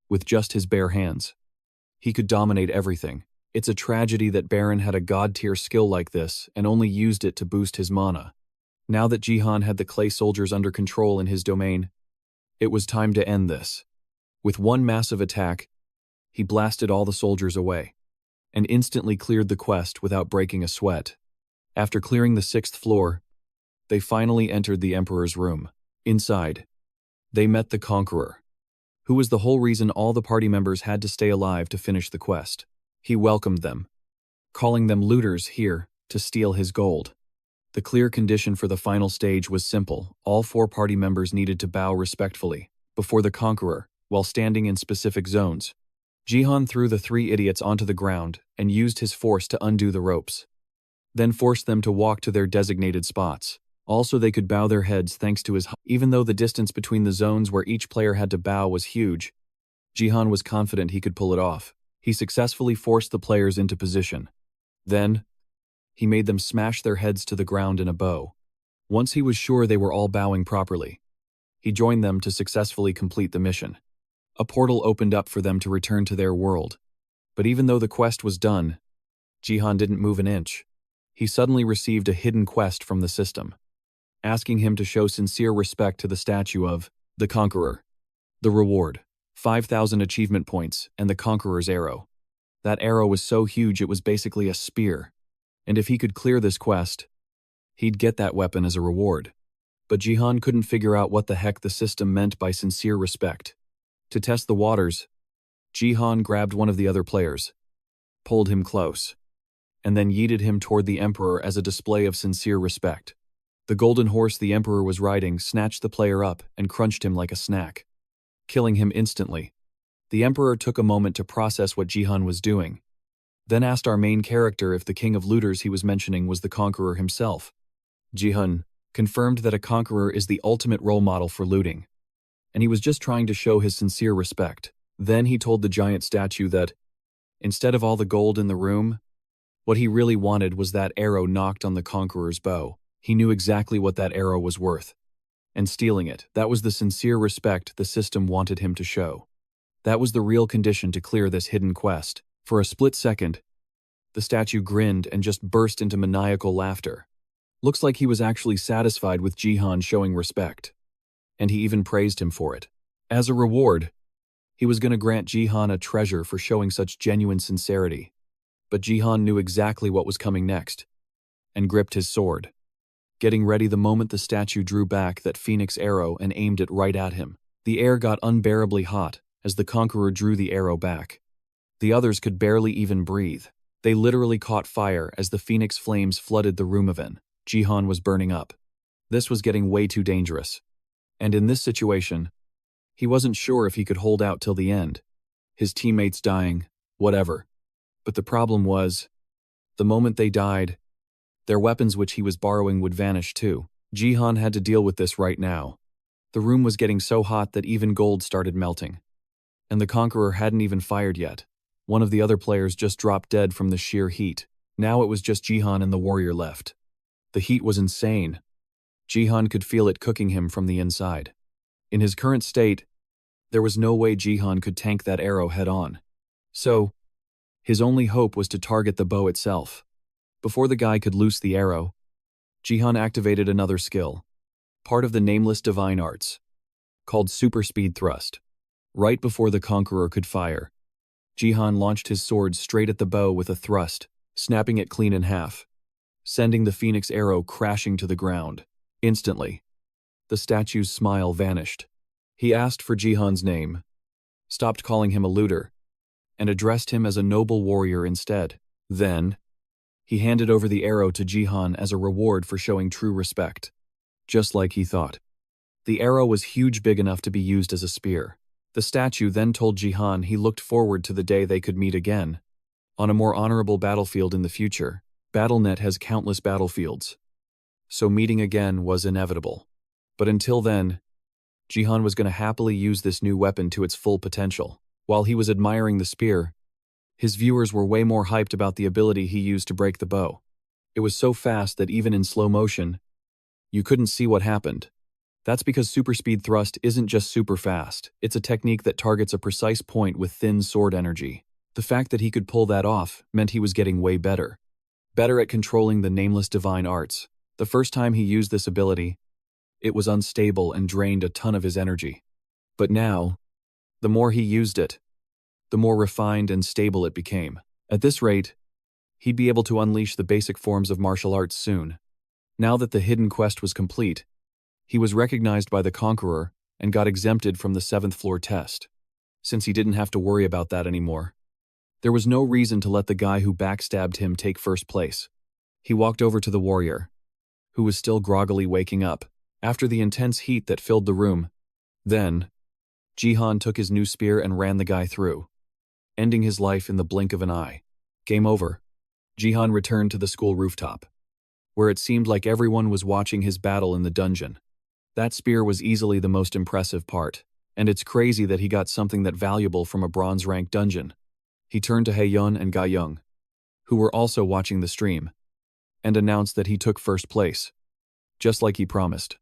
[SPEAKER 1] with just his bare hands, he could dominate everything. It's a tragedy that Baron had a god-tier skill like this and only used it to boost his mana. Now that Jihan had the clay soldiers under control in his domain, it was time to end this. With one massive attack, he blasted all the soldiers away, and instantly cleared the quest without breaking a sweat. After clearing the 6th floor, they finally entered the Emperor's room. Inside, they met the Conqueror, who was the whole reason all the party members had to stay alive to finish the quest. He welcomed them, calling them looters here to steal his gold. The clear condition for the final stage was simple. All 4 party members needed to bow respectfully before the Conqueror while standing in specific zones. Jihan threw the 3 idiots onto the ground and used his force to undo the ropes, then forced them to walk to their designated spots. Also, they could bow their heads thanks to his even though the distance between the zones where each player had to bow was huge, Jihan was confident he could pull it off. He successfully forced the players into position. Then, he made them smash their heads to the ground in a bow. Once he was sure they were all bowing properly, he joined them to successfully complete the mission. A portal opened up for them to return to their world. But even though the quest was done, Jihan didn't move an inch. He suddenly received a hidden quest from the system, asking him to show sincere respect to the statue of the Conqueror. The reward: 5,000 achievement points and the Conqueror's arrow. That arrow was so huge it was basically a spear, and if he could clear this quest, he'd get that weapon as a reward. But Jihan couldn't figure out what the heck the system meant by sincere respect. To test the waters, Jihan grabbed one of the other players, pulled him close, and then yeeted him toward the Emperor as a display of sincere respect. The golden horse the Emperor was riding snatched the player up and crunched him like a snack, killing him instantly. The Emperor took a moment to process what Jihan was doing, then asked our main character if the king of looters he was mentioning was the Conqueror himself. Jihan confirmed that a Conqueror is the ultimate role model for looting, and he was just trying to show his sincere respect. Then he told the giant statue that, instead of all the gold in the room, what he really wanted was that arrow knocked on the Conqueror's bow. He knew exactly what that arrow was worth, and stealing it, that was the sincere respect the system wanted him to show. That was the real condition to clear this hidden quest. For a split second, the statue grinned and just burst into maniacal laughter. Looks like he was actually satisfied with Jihan showing respect, and he even praised him for it. As a reward, he was going to grant Jihan a treasure for showing such genuine sincerity. But Jihan knew exactly what was coming next, and gripped his sword, getting ready the moment the statue drew back that phoenix arrow and aimed it right at him. The air got unbearably hot as the Conqueror drew the arrow back. The others could barely even breathe. They literally caught fire as the phoenix flames flooded the room again. Jihan was burning up. This was getting way too dangerous. And in this situation, he wasn't sure if he could hold out till the end. His teammates dying, whatever. But the problem was, the moment they died, their weapons which he was borrowing would vanish too. Jihan had to deal with this right now. The room was getting so hot that even gold started melting. And the Conqueror hadn't even fired yet. One of the other players just dropped dead from the sheer heat. Now it was just Jihan and the warrior left. The heat was insane. Jihan could feel it cooking him from the inside. In his current state, there was no way Jihan could tank that arrow head-on. So, his only hope was to target the bow itself. Before the guy could loose the arrow, Jihan activated another skill, part of the nameless divine arts, called Super Speed Thrust. Right before the conqueror could fire, Jihan launched his sword straight at the bow with a thrust, snapping it clean in half, sending the phoenix arrow crashing to the ground. Instantly, the statue's smile vanished. He asked for Jihan's name, stopped calling him a looter, and addressed him as a noble warrior instead. Then, he handed over the arrow to Jihan as a reward for showing true respect. Just like he thought. The arrow was huge, big enough to be used as a spear. The statue then told Jihan he looked forward to the day they could meet again. On a more honorable battlefield in the future. BattleNet has countless battlefields, so meeting again was inevitable. But until then, Jihan was going to happily use this new weapon to its full potential. While he was admiring the spear, his viewers were way more hyped about the ability he used to break the bow. It was so fast that even in slow motion, you couldn't see what happened. That's because super speed thrust isn't just super fast, it's a technique that targets a precise point with thin sword energy. The fact that he could pull that off meant he was getting way better. Better at controlling the nameless divine arts. The first time he used this ability, it was unstable and drained a ton of his energy. But now, the more he used it, the more refined and stable it became. At this rate, he'd be able to unleash the basic forms of martial arts soon. Now that the hidden quest was complete, he was recognized by the conqueror and got exempted from the 7th floor test. Since he didn't have to worry about that anymore, there was no reason to let the guy who backstabbed him take first place. He walked over to the warrior, who was still groggily waking up after the intense heat that filled the room. Then, Jihan took his new spear and ran the guy through, ending his life in the blink of an eye. Game over. Jihan returned to the school rooftop, where it seemed like everyone was watching his battle in the dungeon. That spear was easily the most impressive part, and it's crazy that he got something that valuable from a bronze-ranked dungeon. He turned to Haeyeon and Ga-young, who were also watching the stream, and announced that he took first place, just like he promised.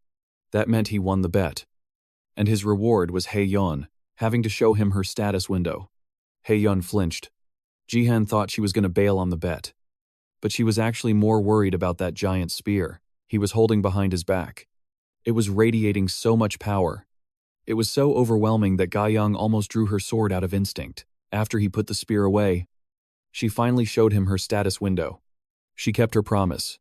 [SPEAKER 1] That meant he won the bet. And his reward was Haeyeon having to show him her status window. Haeyeon flinched. Jihan thought she was going to bail on the bet, but she was actually more worried about that giant spear he was holding behind his back. It was radiating so much power. It was so overwhelming that Ga-young almost drew her sword out of instinct. After he put the spear away, she finally showed him her status window. She kept her promise,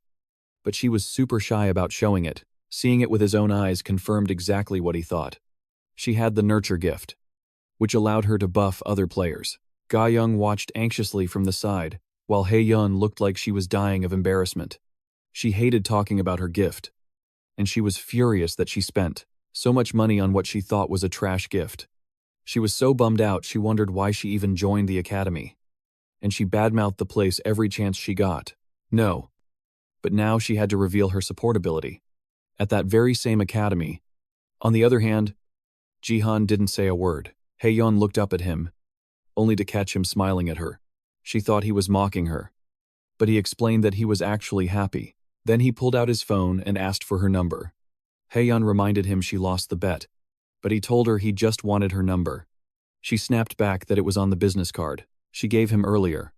[SPEAKER 1] but she was super shy about showing it. Seeing it with his own eyes confirmed exactly what he thought. She had the nurture gift, which allowed her to buff other players. Ga-young watched anxiously from the side, while Haeyeon looked like she was dying of embarrassment. She hated talking about her gift, and she was furious that she spent so much money on what she thought was a trash gift. She was so bummed out she wondered why she even joined the academy, and she badmouthed the place every chance she got. No. But now she had to reveal her support ability. At that very same academy. On the other hand, Jihan didn't say a word. Haeyeon looked up at him, only to catch him smiling at her. She thought he was mocking her, but he explained that he was actually happy. Then he pulled out his phone and asked for her number. Haeyeon reminded him she lost the bet, but he told her he just wanted her number. She snapped back that it was on the business card she gave him earlier,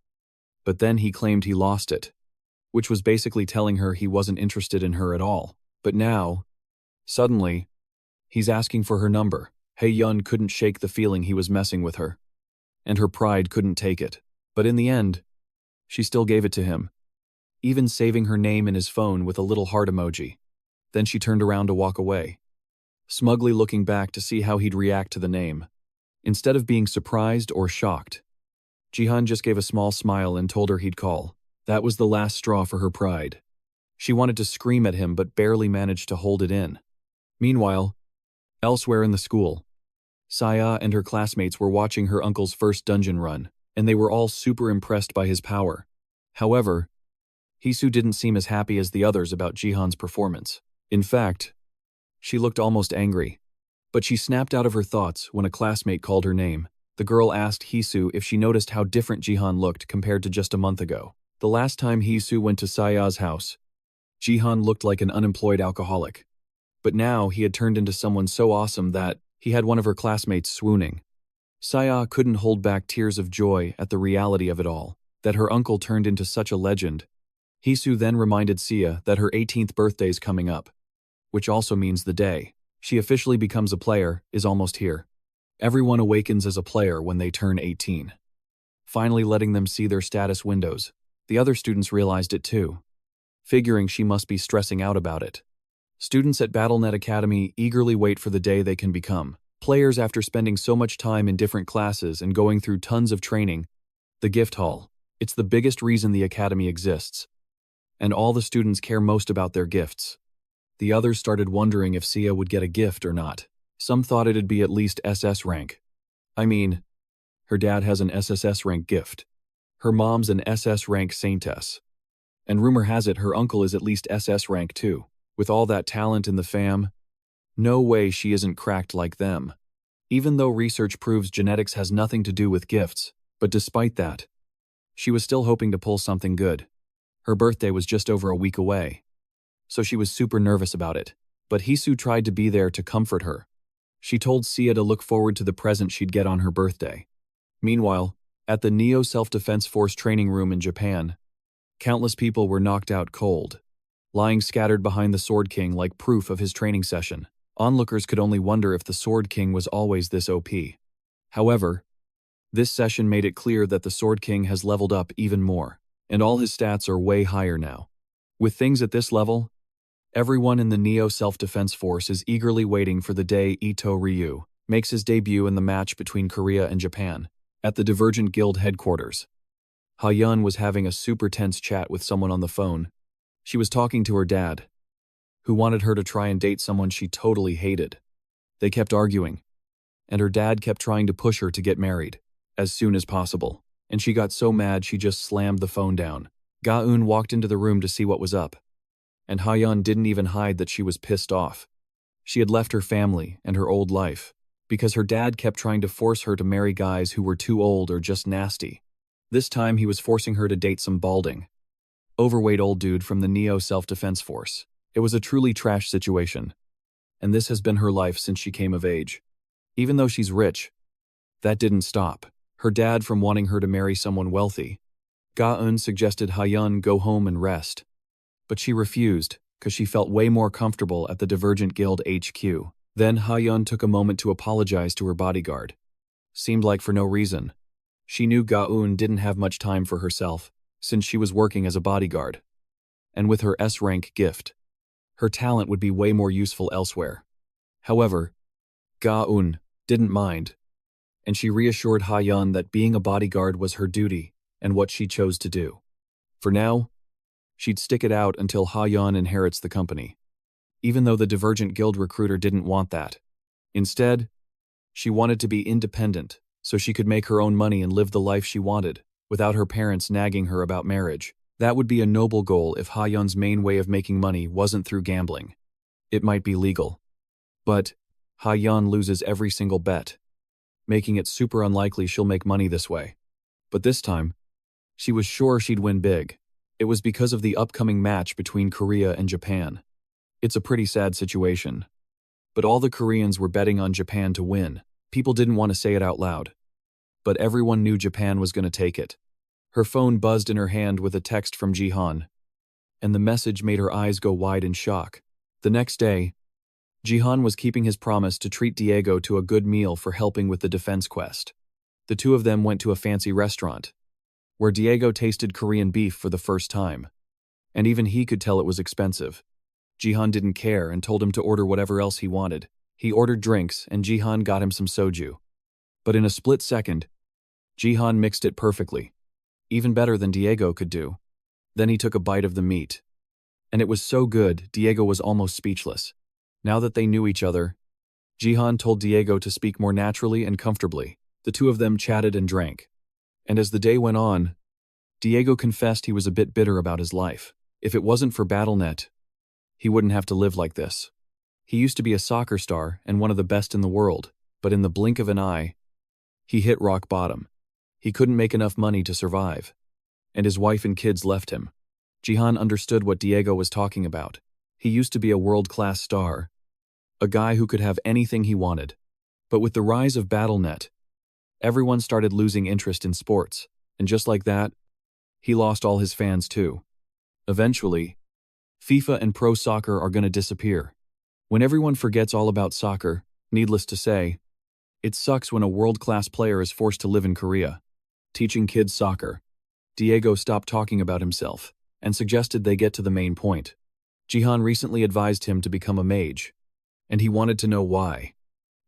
[SPEAKER 1] but then he claimed he lost it, which was basically telling her he wasn't interested in her at all. But now, suddenly, he's asking for her number. Haeyeon couldn't shake the feeling he was messing with her, and her pride couldn't take it. But in the end, she still gave it to him, even saving her name in his phone with a little heart emoji. Then she turned around to walk away, smugly looking back to see how he'd react to the name. Instead of being surprised or shocked, Jihan just gave a small smile and told her he'd call. That was the last straw for her pride. She wanted to scream at him but barely managed to hold it in. Meanwhile, elsewhere in the school, Saya and her classmates were watching her uncle's first dungeon run, and they were all super impressed by his power. However, Hisu didn't seem as happy as the others about Jihan's performance. In fact, she looked almost angry. But she snapped out of her thoughts when a classmate called her name. The girl asked Hisu if she noticed how different Jihan looked compared to just a month ago. The last time Hisu went to Saya's house, Jihan looked like an unemployed alcoholic. But now he had turned into someone so awesome that he had one of her classmates swooning. Saya couldn't hold back tears of joy at the reality of it all, that her uncle turned into such a legend. Hisu then reminded Sia that her 18th birthday's coming up, which also means the day she officially becomes a player is almost here. Everyone awakens as a player when they turn 18. Finally letting them see their status windows. The other students realized it too, figuring she must be stressing out about it. Students at BattleNet Academy eagerly wait for the day they can become players after spending so much time in different classes and going through tons of training. The gift hall. It's the biggest reason the academy exists. And all the students care most about their gifts. The others started wondering if Sia would get a gift or not. Some thought it'd be at least SS rank. I mean, her dad has an SSS rank gift. Her mom's an SS rank saintess. And rumor has it her uncle is at least SS rank too. With all that talent in the fam, no way she isn't cracked like them. Even though research proves genetics has nothing to do with gifts, but despite that, she was still hoping to pull something good. Her birthday was just over a week away, so she was super nervous about it. But Hisu tried to be there to comfort her. She told Sia to look forward to the present she'd get on her birthday. Meanwhile, at the Neo Self-Defense Force training room in Japan, countless people were knocked out cold, lying scattered behind the Sword King like proof of his training session. Onlookers could only wonder if the Sword King was always this OP. However, this session made it clear that the Sword King has leveled up even more, and all his stats are way higher now. With things at this level, everyone in the Neo Self-Defense Force is eagerly waiting for the day Ito Ryu makes his debut in the match between Korea and Japan. At the Divergent Guild headquarters, Ha-Yun was having a super tense chat with someone on the phone. She was talking to her dad, who wanted her to try and date someone she totally hated. They kept arguing, and her dad kept trying to push her to get married as soon as possible, and she got so mad she just slammed the phone down. Ga-eun walked into the room to see what was up, and Ha-Yun didn't even hide that she was pissed off. She had left her family and her old life because her dad kept trying to force her to marry guys who were too old or just nasty. This time he was forcing her to date some balding, overweight old dude from the Neo Self-Defense Force. It was a truly trash situation, and this has been her life since she came of age. Even though she's rich, that didn't stop her dad from wanting her to marry someone wealthy. Ga-eun suggested Ha-Yun go home and rest, but she refused because she felt way more comfortable at the Divergent Guild HQ. Then Ha-Yun took a moment to apologize to her bodyguard. Seemed like for no reason. She knew Ga-eun didn't have much time for herself, since she was working as a bodyguard. And with her S-rank gift, her talent would be way more useful elsewhere. However, Ga-eun didn't mind, and she reassured Ha-Yun that being a bodyguard was her duty and what she chose to do. For now, she'd stick it out until Ha-Yun inherits the company, even though the Divergent Guild recruiter didn't want that. Instead, she wanted to be independent so she could make her own money and live the life she wanted without her parents nagging her about marriage. That would be a noble goal if Ha-Yun's main way of making money wasn't through gambling. It might be legal, but Ha-Yun loses every single bet, making it super unlikely she'll make money this way. But this time, she was sure she'd win big. It was because of the upcoming match between Korea and Japan. It's a pretty sad situation, but all the Koreans were betting on Japan to win. People didn't want to say it out loud, but everyone knew Japan was going to take it. Her phone buzzed in her hand with a text from Jihan, and the message made her eyes go wide in shock. The next day, Jihan was keeping his promise to treat Diego to a good meal for helping with the defense quest. The two of them went to a fancy restaurant, where Diego tasted Korean beef for the first time, and even he could tell it was expensive. Jihan didn't care and told him to order whatever else he wanted. He ordered drinks, and Jihan got him some soju. But in a split second, Jihan mixed it perfectly, even better than Diego could do. Then he took a bite of the meat, and it was so good Diego was almost speechless. Now that they knew each other, Jihan told Diego to speak more naturally and comfortably. The two of them chatted and drank. And as the day went on, Diego confessed he was a bit bitter about his life. If it wasn't for BattleNet, he wouldn't have to live like this. He used to be a soccer star and one of the best in the world, but in the blink of an eye, he hit rock bottom. He couldn't make enough money to survive, and his wife and kids left him. Jihan understood what Diego was talking about. He used to be a world-class star, a guy who could have anything he wanted. But with the rise of BattleNet, everyone started losing interest in sports, and just like that, he lost all his fans too. Eventually, FIFA and pro soccer are gonna disappear. When everyone forgets all about soccer, needless to say, it sucks when a world-class player is forced to live in Korea. Teaching kids soccer, Diego stopped talking about himself and suggested they get to the main point. Jihan recently advised him to become a mage, and he wanted to know why.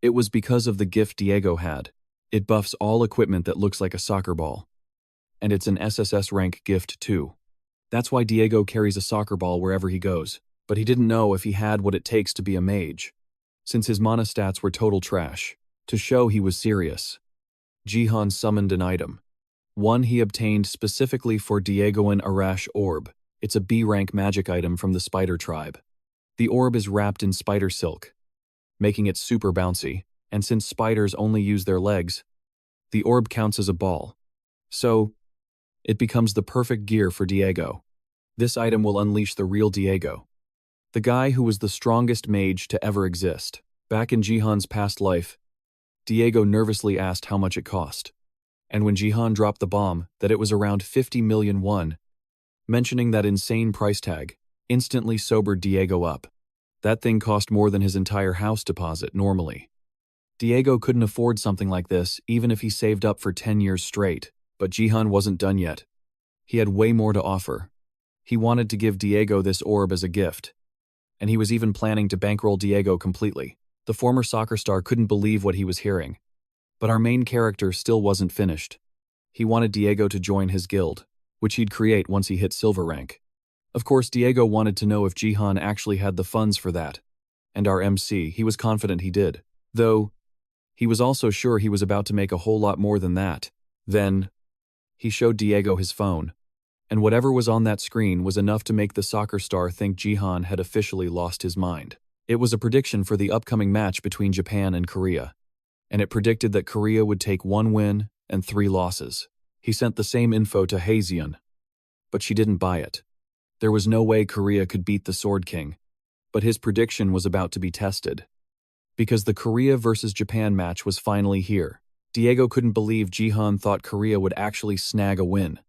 [SPEAKER 1] It was because of the gift Diego had. It buffs all equipment that looks like a soccer ball. And it's an SSS rank gift too. That's why Diego carries a soccer ball wherever he goes, but he didn't know if he had what it takes to be a mage, since his mana stats were total trash. To show he was serious, Jihan summoned an item. One he obtained specifically for Diegoan Arash Orb. It's a B-rank magic item from the spider tribe. The orb is wrapped in spider silk, making it super bouncy, and since spiders only use their legs, the orb counts as a ball. So, it becomes the perfect gear for Diego. This item will unleash the real Diego, the guy who was the strongest mage to ever exist. Back in Jihan's past life, Diego nervously asked how much it cost. And when Jihan dropped the bomb that it was around 50 million won, mentioning that insane price tag, instantly sobered Diego up. That thing cost more than his entire house deposit normally. Diego couldn't afford something like this even if he saved up for 10 years straight, but Jihan wasn't done yet. He had way more to offer. He wanted to give Diego this orb as a gift, and he was even planning to bankroll Diego completely. The former soccer star couldn't believe what he was hearing. But our main character still wasn't finished. He wanted Diego to join his guild, which he'd create once he hit silver rank. Of course, Diego wanted to know if Jihan actually had the funds for that. And our MC, he was confident he did. Though, he was also sure he was about to make a whole lot more than that. Then, he showed Diego his phone. And whatever was on that screen was enough to make the soccer star think Jihan had officially lost his mind. It was a prediction for the upcoming match between Japan and Korea. And it predicted that Korea would take 1 win and 3 losses. He sent the same info to Haezeon, but she didn't buy it. There was no way Korea could beat the Sword King, but his prediction was about to be tested. Because the Korea versus Japan match was finally here. Diego couldn't believe Jihan thought Korea would actually snag a win.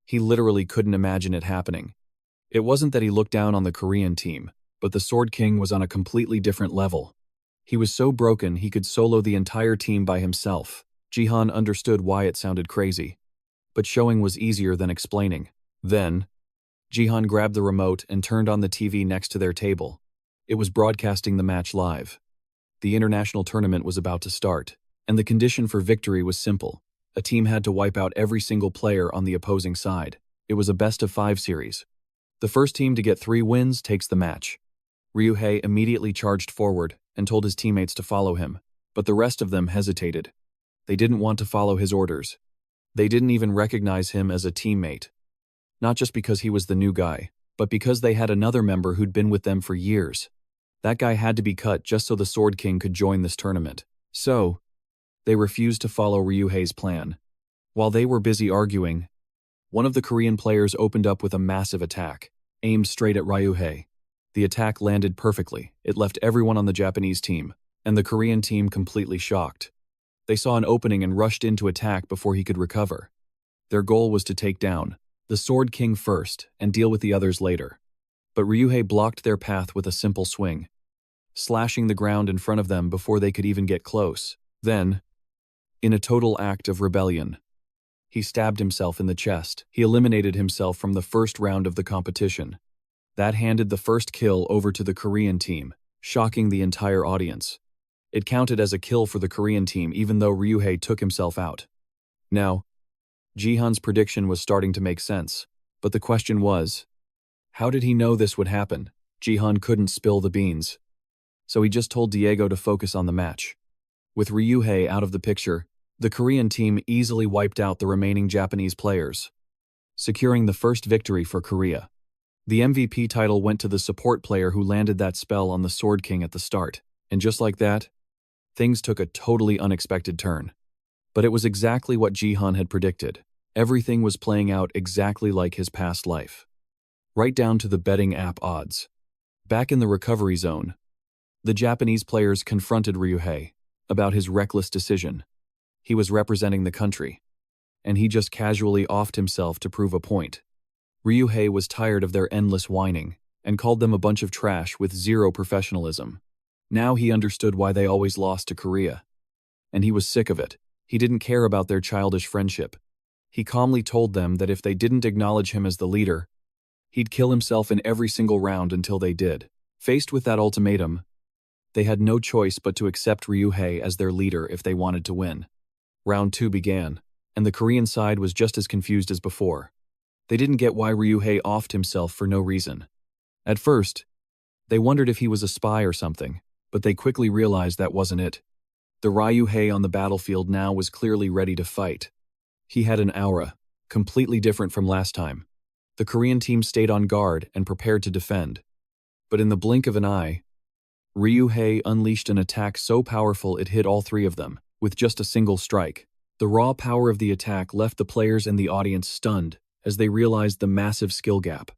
[SPEAKER 1] He literally couldn't imagine it happening. It wasn't that he looked down on the Korean team, but the Sword King was on a completely different level. He was so broken he could solo the entire team by himself. Jihan understood why it sounded crazy, but showing was easier than explaining. Then, Jihan grabbed the remote and turned on the TV next to their table. It was broadcasting the match live. The international tournament was about to start, and the condition for victory was simple. A team had to wipe out every single player on the opposing side. It was a best-of-5 series. The first team to get 3 wins takes the match. Ryuhei immediately charged forward and told his teammates to follow him, but the rest of them hesitated. They didn't want to follow his orders. They didn't even recognize him as a teammate. Not just because he was the new guy, but because they had another member who'd been with them for years. That guy had to be cut just so the Sword King could join this tournament. So, they refused to follow Ryuhei's plan. While they were busy arguing, one of the Korean players opened up with a massive attack, aimed straight at Ryuhei. The attack landed perfectly. It left everyone on the Japanese team, and the Korean team completely shocked. They saw an opening and rushed in to attack before he could recover. Their goal was to take down the Sword King first and deal with the others later. But Ryuhei blocked their path with a simple swing, slashing the ground in front of them before they could even get close. Then, in a total act of rebellion, he stabbed himself in the chest. He eliminated himself from the first round of the competition. That handed the first kill over to the Korean team, shocking the entire audience. It counted as a kill for the Korean team even though Ryuhei took himself out. Now, Jihan's prediction was starting to make sense, but the question was, how did he know this would happen? Jihan couldn't spill the beans, so he just told Diego to focus on the match. With Ryuhei out of the picture, the Korean team easily wiped out the remaining Japanese players, securing the first victory for Korea. The MVP title went to the support player who landed that spell on the Sword King at the start, and just like that, things took a totally unexpected turn. But it was exactly what Jihan had predicted. Everything was playing out exactly like his past life. Right down to the betting app odds. Back in the recovery zone, The Japanese players confronted Ryuhei about his reckless decision. He was representing the country, and he just casually offed himself to prove a point. Ryuhei was tired of their endless whining and called them a bunch of trash with zero professionalism. Now he understood why they always lost to Korea. And he was sick of it. He didn't care about their childish friendship. He calmly told them that if they didn't acknowledge him as the leader, he'd kill himself in every single round until they did. Faced with that ultimatum, they had no choice but to accept Ryuhei as their leader if they wanted to win. Round 2 began, and the Korean side was just as confused as before. They didn't get why Ryuhei offed himself for no reason. At first, they wondered if he was a spy or something, but they quickly realized that wasn't it. The Ryuhei on the battlefield now was clearly ready to fight. He had an aura, completely different from last time. The Korean team stayed on guard and prepared to defend. But in the blink of an eye, Ryuhei unleashed an attack so powerful it hit all three of them, with just a single strike. The raw power of the attack left the players and the audience stunned as they realized the massive skill gap.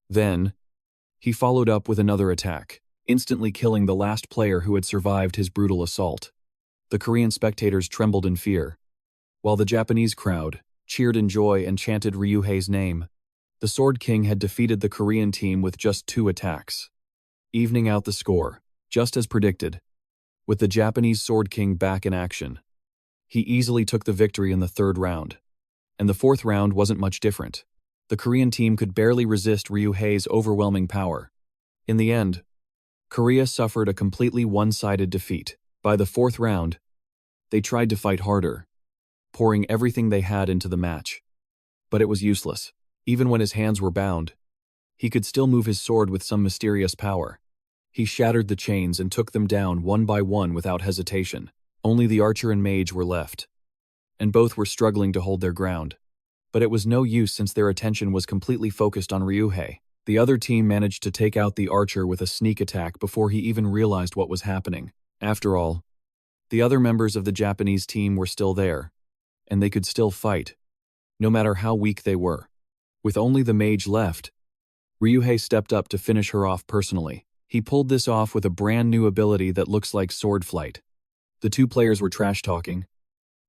[SPEAKER 1] Then, he followed up with another attack, instantly killing the last player who had survived his brutal assault. The Korean spectators trembled in fear, while the Japanese crowd cheered in joy and chanted Ryuhei's name. The Sword King had defeated the Korean team with just 2 attacks, evening out the score, just as predicted. With the Japanese Sword King back in action, he easily took the victory in the 3rd round. And the 4th round wasn't much different. The Korean team could barely resist Ryuhei's overwhelming power. In the end, Korea suffered a completely one-sided defeat. By the 4th round, they tried to fight harder, pouring everything they had into the match. But it was useless. Even when his hands were bound, he could still move his sword with some mysterious power. He shattered the chains and took them down one by one without hesitation. Only the archer and mage were left, and both were struggling to hold their ground. But it was no use since their attention was completely focused on Ryuhei. The other team managed to take out the archer with a sneak attack before he even realized what was happening. After all, the other members of the Japanese team were still there, and they could still fight, no matter how weak they were. With only the mage left, Ryuhei stepped up to finish her off personally. He pulled this off with a brand new ability that looks like sword flight. The 2 players were trash-talking,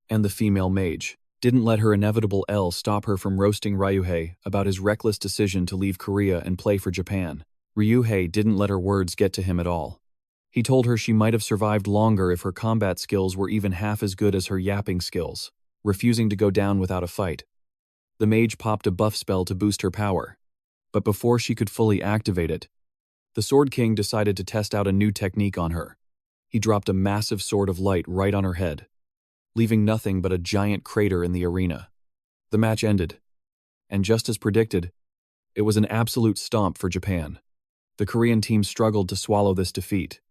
[SPEAKER 1] and the female mage didn't let her inevitable L stop her from roasting Ryuhei about his reckless decision to leave Korea and play for Japan. Ryuhei didn't let her words get to him at all. He told her she might have survived longer if her combat skills were even half as good as her yapping skills, refusing to go down without a fight. The mage popped a buff spell to boost her power, but before she could fully activate it, the Sword King decided to test out a new technique on her. He dropped a massive sword of light right on her head, leaving nothing but a giant crater in the arena. The match ended, and just as predicted, it was an absolute stomp for Japan. The Korean team struggled to swallow this defeat,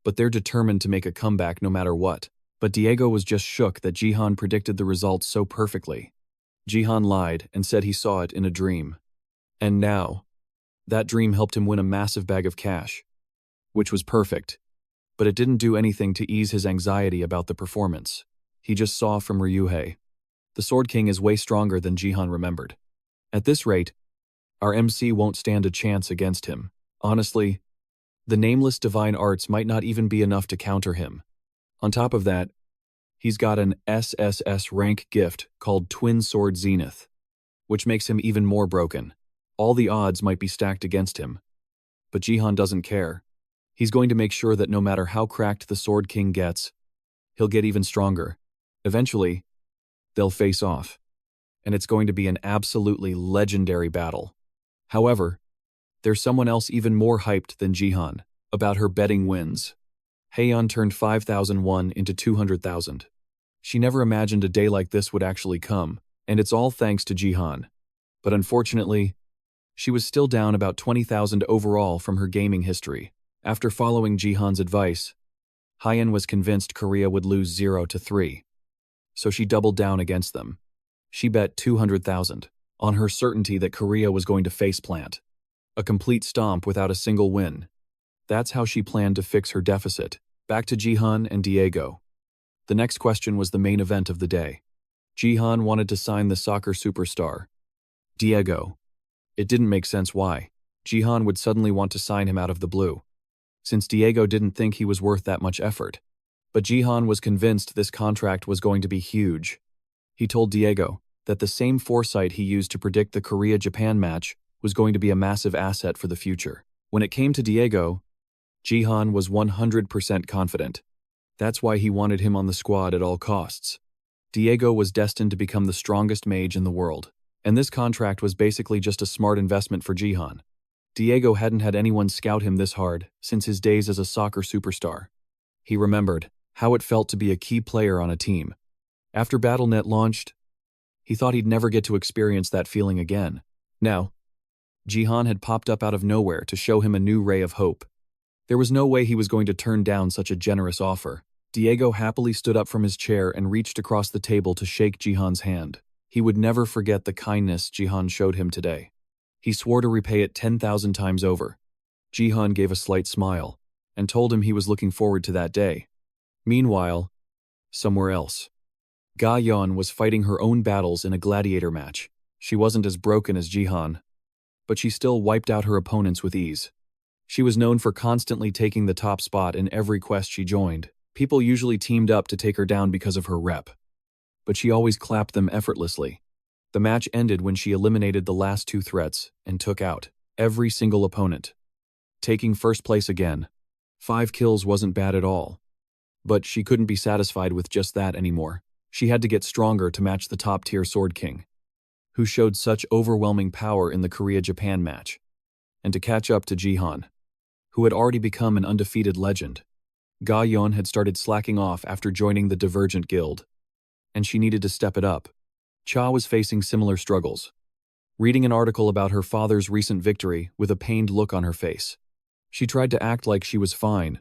[SPEAKER 1] but they're determined to make a comeback no matter what. But Diego was just shook that Jihan predicted the results so perfectly. Jihan lied and said he saw it in a dream. And now, that dream helped him win a massive bag of cash, which was perfect, but it didn't do anything to ease his anxiety about the performance. He just saw from Ryuhei. The Sword King is way stronger than Jihan remembered. At this rate, our MC won't stand a chance against him. Honestly, the nameless divine arts might not even be enough to counter him. On top of that, he's got an SSS rank gift called Twin Sword Zenith, which makes him even more broken. All the odds might be stacked against him. But Jihan doesn't care. He's going to make sure that no matter how cracked the Sword King gets, he'll get even stronger. Eventually, they'll face off, and it's going to be an absolutely legendary battle. However, there's someone else even more hyped than Jihan about her betting wins. Heian turned 5,001 into 200,000. She never imagined a day like this would actually come, and it's all thanks to Jihan. But unfortunately, she was still down about 20,000 overall from her gaming history. After following Jihan's advice, Heian was convinced Korea would lose 0-3. So she doubled down against them. She bet 200,000 on her certainty that Korea was going to faceplant. A complete stomp without a single win. That's how she planned to fix her deficit. Back to Jihan and Diego. The next question was the main event of the day. Jihan wanted to sign the soccer superstar, Diego. It didn't make sense why Jihan would suddenly want to sign him out of the blue. since Diego didn't think he was worth that much effort. But Jihan was convinced this contract was going to be huge. He told Diego that the same foresight he used to predict the Korea-Japan match was going to be a massive asset for the future. When it came to Diego, Jihan was 100% confident. That's why he wanted him on the squad at all costs. Diego was destined to become the strongest mage in the world, and this contract was basically just a smart investment for Jihan. Diego hadn't had anyone scout him this hard since his days as a soccer superstar. He remembered how it felt to be a key player on a team. After BattleNet launched, he thought he'd never get to experience that feeling again. Now, Jihan had popped up out of nowhere to show him a new ray of hope. There was no way he was going to turn down such a generous offer. Diego happily stood up from his chair and reached across the table to shake Jihan's hand. He would never forget the kindness Jihan showed him today. He swore to repay it 10,000 times over. Jihan gave a slight smile and told him he was looking forward to that day. Meanwhile, somewhere else, Ga Yeon was fighting her own battles in a gladiator match. She wasn't as broken as Jihan, but she still wiped out her opponents with ease. She was known for constantly taking the top spot in every quest she joined. People usually teamed up to take her down because of her rep, but she always clapped them effortlessly. The match ended when she eliminated the last 2 threats and took out every single opponent, taking first place again. 5 kills wasn't bad at all, but she couldn't be satisfied with just that anymore. She had to get stronger to match the top-tier Sword King, who showed such overwhelming power in the Korea-Japan match, and to catch up to Jihan, who had already become an undefeated legend. Ga Yeon had started slacking off after joining the Divergent guild, and she needed to step it up. Cha was facing similar struggles, reading an article about her father's recent victory with a pained look on her face. She tried to act like she was fine,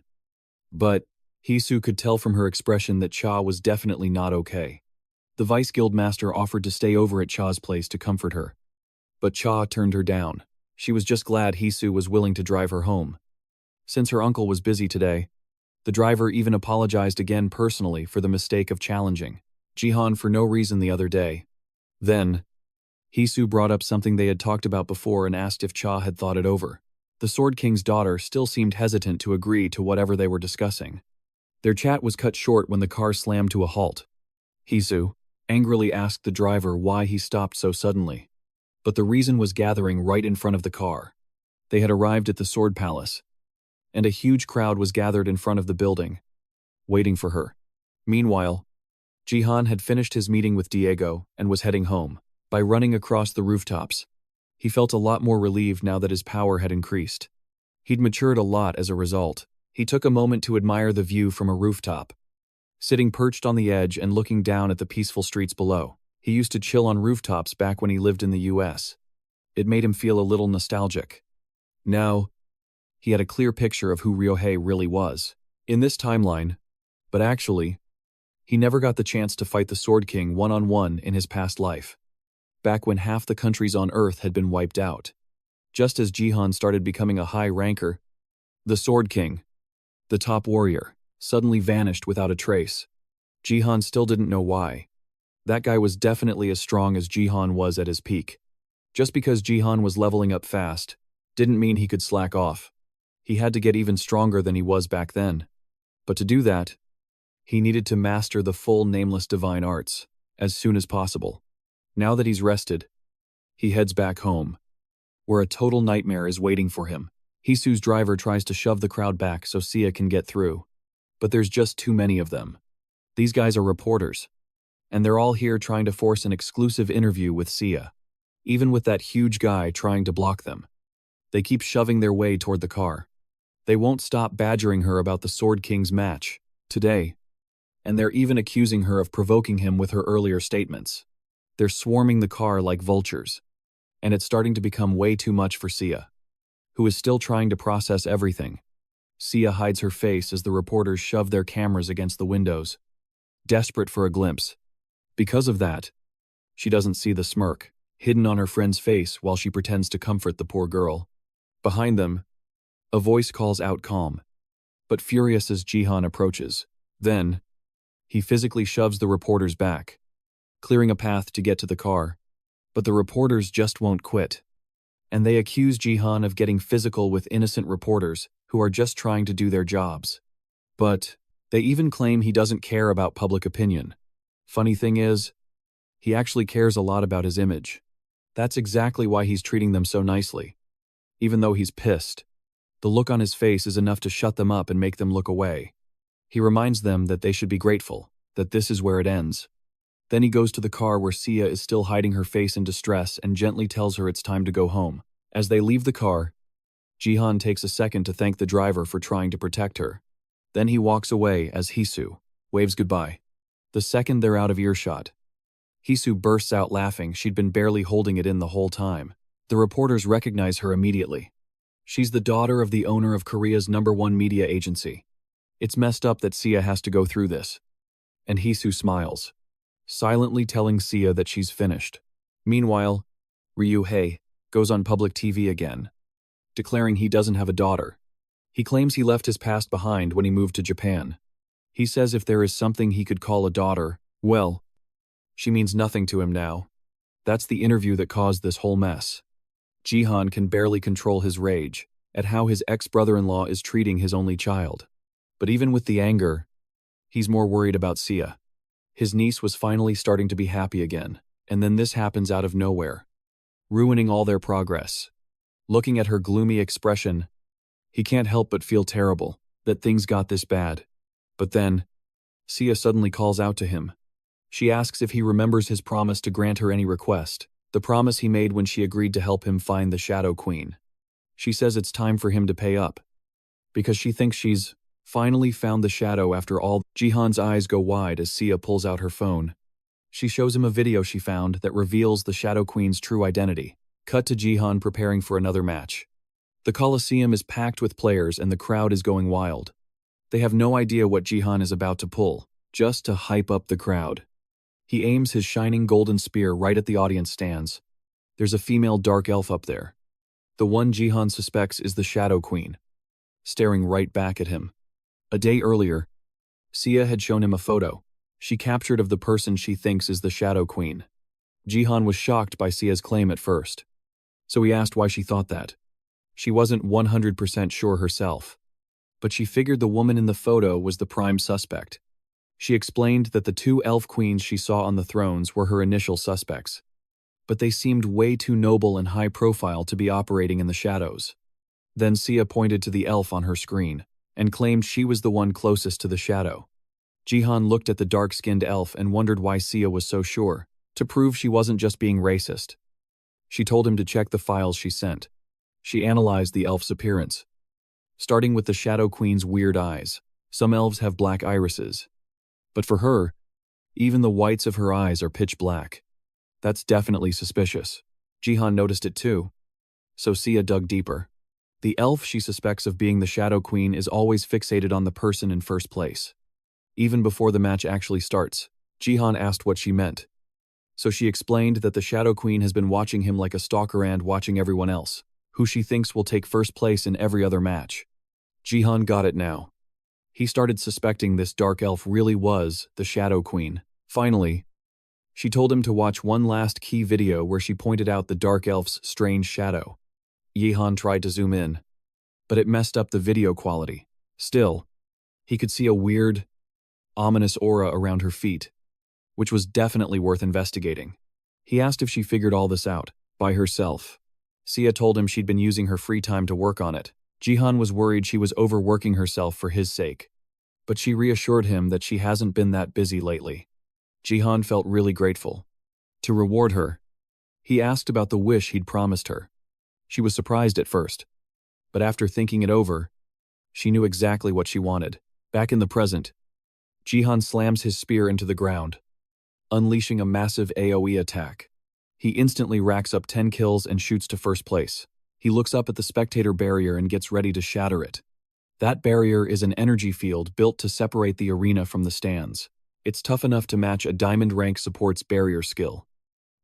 [SPEAKER 1] but Hisu could tell from her expression that Cha was definitely not okay. The Vice Guild Master offered to stay over at Cha's place to comfort her, but Cha turned her down. She was just glad Hisu was willing to drive her home. Since her uncle was busy today, the driver even apologized again personally for the mistake of challenging Jihan for no reason the other day. Then, Hisu brought up something they had talked about before and asked if Cha had thought it over. The Sword King's daughter still seemed hesitant to agree to whatever they were discussing. Their chat was cut short when the car slammed to a halt. Hisu angrily asked the driver why he stopped so suddenly, but the reason was gathering right in front of the car. They had arrived at the Sword Palace, and a huge crowd was gathered in front of the building, waiting for her. Meanwhile, Jihan had finished his meeting with Diego and was heading home. By running across the rooftops, he felt a lot more relieved now that his power had increased. He'd matured a lot as a result. He took a moment to admire the view from a rooftop, sitting perched on the edge and looking down at the peaceful streets below. He used to chill on rooftops back when he lived in the US. It made him feel a little nostalgic. Now, he had a clear picture of who Ryohei really was in this timeline, but actually, he never got the chance to fight the Sword King one-on-one in his past life, back when half the countries on Earth had been wiped out. Just as Jihan started becoming a high ranker, the Sword King, the top warrior, suddenly vanished without a trace. Jihan still didn't know why. That guy was definitely as strong as Jihan was at his peak. Just because Jihan was leveling up fast didn't mean he could slack off. He had to get even stronger than he was back then. But to do that, he needed to master the full nameless divine arts as soon as possible. Now that he's rested, he heads back home, where a total nightmare is waiting for him. Hisu's driver tries to shove the crowd back so Sia can get through, but there's just too many of them. These guys are reporters, and they're all here trying to force an exclusive interview with Sia, even with that huge guy trying to block them. They keep shoving their way toward the car. They won't stop badgering her about the Sword King's match today, and they're even accusing her of provoking him with her earlier statements. They're swarming the car like vultures, and it's starting to become way too much for Sia, who is still trying to process everything. Sia hides her face as the reporters shove their cameras against the windows, desperate for a glimpse. Because of that, she doesn't see the smirk hidden on her friend's face while she pretends to comfort the poor girl. Behind them, a voice calls out calm, but furious as Jihan approaches. Then, he physically shoves the reporters back, clearing a path to get to the car. But the reporters just won't quit, and they accuse Jihan of getting physical with innocent reporters who are just trying to do their jobs. But they even claim he doesn't care about public opinion. Funny thing is, he actually cares a lot about his image. That's exactly why he's treating them so nicely. Even though he's pissed, the look on his face is enough to shut them up and make them look away. He reminds them that they should be grateful, that this is where it ends. Then he goes to the car where Sia is still hiding her face in distress and gently tells her it's time to go home. As they leave the car, Jihan takes a second to thank the driver for trying to protect her. Then he walks away as Hisu waves goodbye. The second they're out of earshot, Hisu bursts out laughing. She'd been barely holding it in the whole time. The reporters recognize her immediately. She's the daughter of the owner of Korea's #1 media agency. It's messed up that Sia has to go through this. And Hisu smiles, silently telling Sia that she's finished. Meanwhile, Ryu-hei goes on public TV again, declaring he doesn't have a daughter. He claims he left his past behind when he moved to Japan. He says if there is something he could call a daughter, well, she means nothing to him now. That's the interview that caused this whole mess. Jihan can barely control his rage at how his ex-brother-in-law is treating his only child. But even with the anger, he's more worried about Sia. His niece was finally starting to be happy again, and then this happens out of nowhere, ruining all their progress. Looking at her gloomy expression, he can't help but feel terrible that things got this bad. But then, Sia suddenly calls out to him. She asks if he remembers his promise to grant her any request, the promise he made when she agreed to help him find the Shadow Queen. She says it's time for him to pay up, because she thinks she's finally found the shadow after all. Jihan's eyes go wide as Sia pulls out her phone. She shows him a video she found that reveals the Shadow Queen's true identity. Cut to Jihan preparing for another match. The Coliseum is packed with players and the crowd is going wild. They have no idea what Jihan is about to pull, just to hype up the crowd. He aims his shining golden spear right at the audience stands. There's a female dark elf up there. The one Jihan suspects is the Shadow Queen, staring right back at him. A day earlier, Sia had shown him a photo she captured of the person she thinks is the Shadow Queen. Jihan was shocked by Sia's claim at first, so he asked why she thought that. She wasn't 100% sure herself, but she figured the woman in the photo was the prime suspect. She explained that the two elf queens she saw on the thrones were her initial suspects, but they seemed way too noble and high profile to be operating in the shadows. Then Sia pointed to the elf on her screen and claimed she was the one closest to the shadow. Jihan looked at the dark-skinned elf and wondered why Sia was so sure, to prove she wasn't just being racist. She told him to check the files she sent. She analyzed the elf's appearance, starting with the Shadow Queen's weird eyes. Some elves have black irises, but for her, even the whites of her eyes are pitch black. That's definitely suspicious. Jihan noticed it too, so Sia dug deeper. The elf she suspects of being the Shadow Queen is always fixated on the person in first place. Even before the match actually starts, Jihan asked what she meant. So she explained that the Shadow Queen has been watching him like a stalker and watching everyone else, who she thinks will take first place in every other match. Jihan got it now. He started suspecting this dark elf really was the Shadow Queen. Finally, she told him to watch one last key video where she pointed out the dark elf's strange shadow. Jihan tried to zoom in, but it messed up the video quality. Still, he could see a weird, ominous aura around her feet, which was definitely worth investigating. He asked if she figured all this out by herself. Sia told him she'd been using her free time to work on it. Jihan was worried she was overworking herself for his sake, but she reassured him that she hasn't been that busy lately. Jihan felt really grateful. To reward her, he asked about the wish he'd promised her. She was surprised at first, but after thinking it over, she knew exactly what she wanted. Back in the present, Jihan slams his spear into the ground, unleashing a massive AoE attack. He instantly racks up 10 kills and shoots to first place. He looks up at the spectator barrier and gets ready to shatter it. That barrier is an energy field built to separate the arena from the stands. It's tough enough to match a diamond rank support's barrier skill,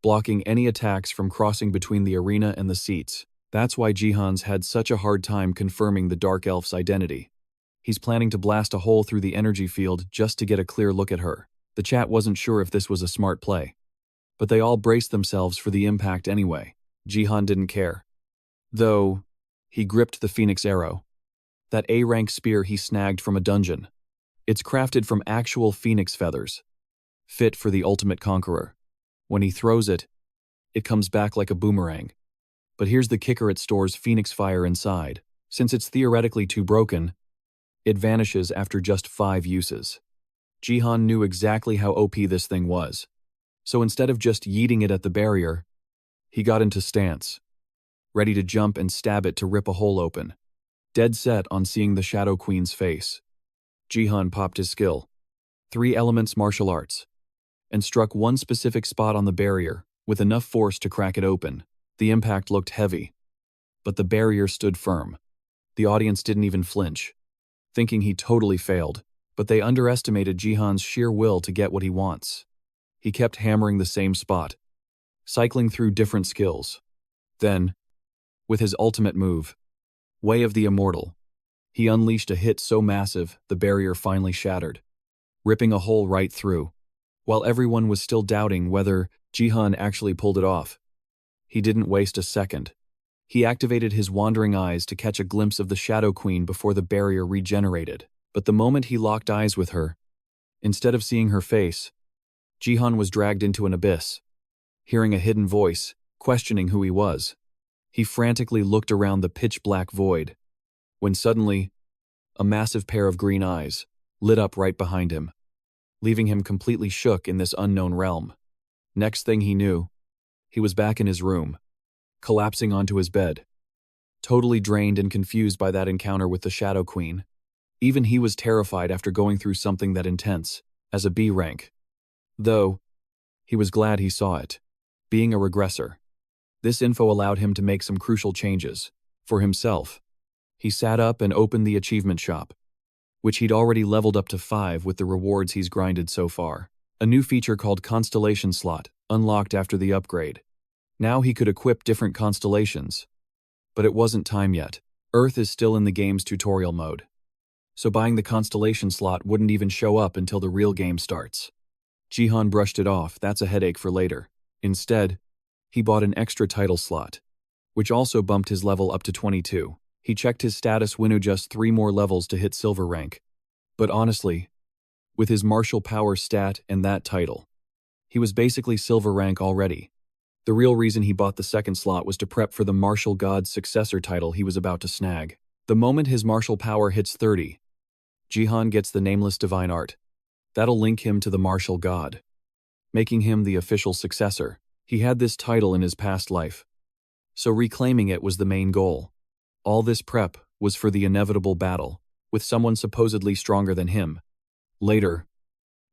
[SPEAKER 1] blocking any attacks from crossing between the arena and the seats. That's why Jihan's had such a hard time confirming the Dark Elf's identity. He's planning to blast a hole through the energy field just to get a clear look at her. The chat wasn't sure if this was a smart play, but they all braced themselves for the impact anyway. Jihan didn't care, though he gripped the Phoenix arrow. that A-rank spear he snagged from a dungeon. It's crafted from actual phoenix feathers, fit for the ultimate conqueror. When he throws it, it comes back like a boomerang. But here's the kicker: it stores phoenix fire inside. Since it's theoretically too broken, it vanishes after just 5 uses. Jihan knew exactly how OP this thing was. So instead of just yeeting it at the barrier, he got into stance, ready to jump and stab it to rip a hole open. Dead set on seeing the Shadow Queen's face, Jihan popped his skill, 3 elements martial arts, and struck one specific spot on the barrier with enough force to crack it open. The impact looked heavy, but the barrier stood firm. The audience didn't even flinch, thinking he totally failed, but they underestimated Jihan's sheer will to get what he wants. He kept hammering the same spot, cycling through different skills. Then, with his ultimate move, Way of the Immortal, he unleashed a hit so massive the barrier finally shattered, ripping a hole right through. While everyone was still doubting whether Jihan actually pulled it off, he didn't waste a second. He activated his wandering eyes to catch a glimpse of the Shadow Queen before the barrier regenerated. But the moment he locked eyes with her, instead of seeing her face, Jihan was dragged into an abyss. Hearing a hidden voice, questioning who he was, he frantically looked around the pitch-black void, when suddenly, a massive pair of green eyes lit up right behind him, leaving him completely shook in this unknown realm. Next thing he knew, he was back in his room, collapsing onto his bed, totally drained and confused by that encounter with the Shadow Queen. Even he was terrified after going through something that intense, as a B rank. Though, he was glad he saw it. Being a regressor, this info allowed him to make some crucial changes. For himself, he sat up and opened the achievement shop, which he'd already leveled up to 5 with the rewards he's grinded so far. A new feature called Constellation Slot, unlocked after the upgrade. Now he could equip different constellations. But it wasn't time yet. Earth is still in the game's tutorial mode, so buying the constellation slot wouldn't even show up until the real game starts. Jihan brushed it off. That's a headache for later. Instead, he bought an extra title slot, which also bumped his level up to 22. He checked his status window, just 3 more levels to hit silver rank. But honestly, with his martial power stat and that title, he was basically silver rank already. The real reason he bought the second slot was to prep for the martial god's successor title he was about to snag. The moment his martial power hits 30, Jihan gets the nameless divine art. That'll link him to the martial god, making him the official successor. He had this title in his past life, so reclaiming it was the main goal. All this prep was for the inevitable battle with someone supposedly stronger than him. Later,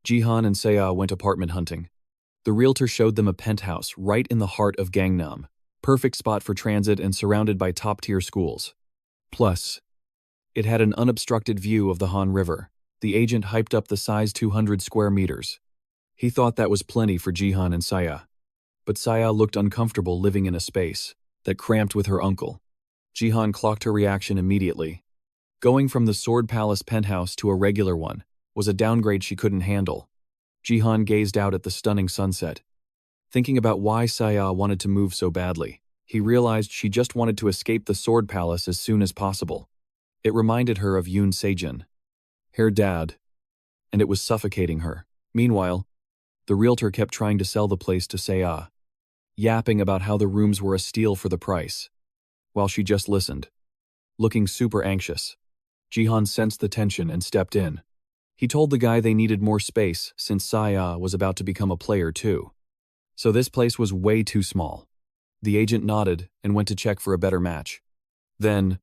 [SPEAKER 1] Jihan and Saya went apartment hunting. The realtor showed them a penthouse right in the heart of Gangnam, perfect spot for transit and surrounded by top-tier schools. Plus, it had an unobstructed view of the Han River. The agent hyped up the size 200 square meters. He thought that was plenty for Jihan and Saya. But Saya looked uncomfortable living in a space that cramped with her uncle. Jihan clocked her reaction immediately. Going from the Sword Palace penthouse to a regular one was a downgrade she couldn't handle. Jihan gazed out at the stunning sunset, thinking about why Saya wanted to move so badly. He realized she just wanted to escape the Sword Palace as soon as possible. It reminded her of Yoon Sejin, her dad, and it was suffocating her. Meanwhile, the realtor kept trying to sell the place to Saya, yapping about how the rooms were a steal for the price, while she just listened, looking super anxious. Jihan sensed the tension and stepped in. He told the guy they needed more space since Saya was about to become a player too. So this place was way too small. The agent nodded and went to check for a better match. Then,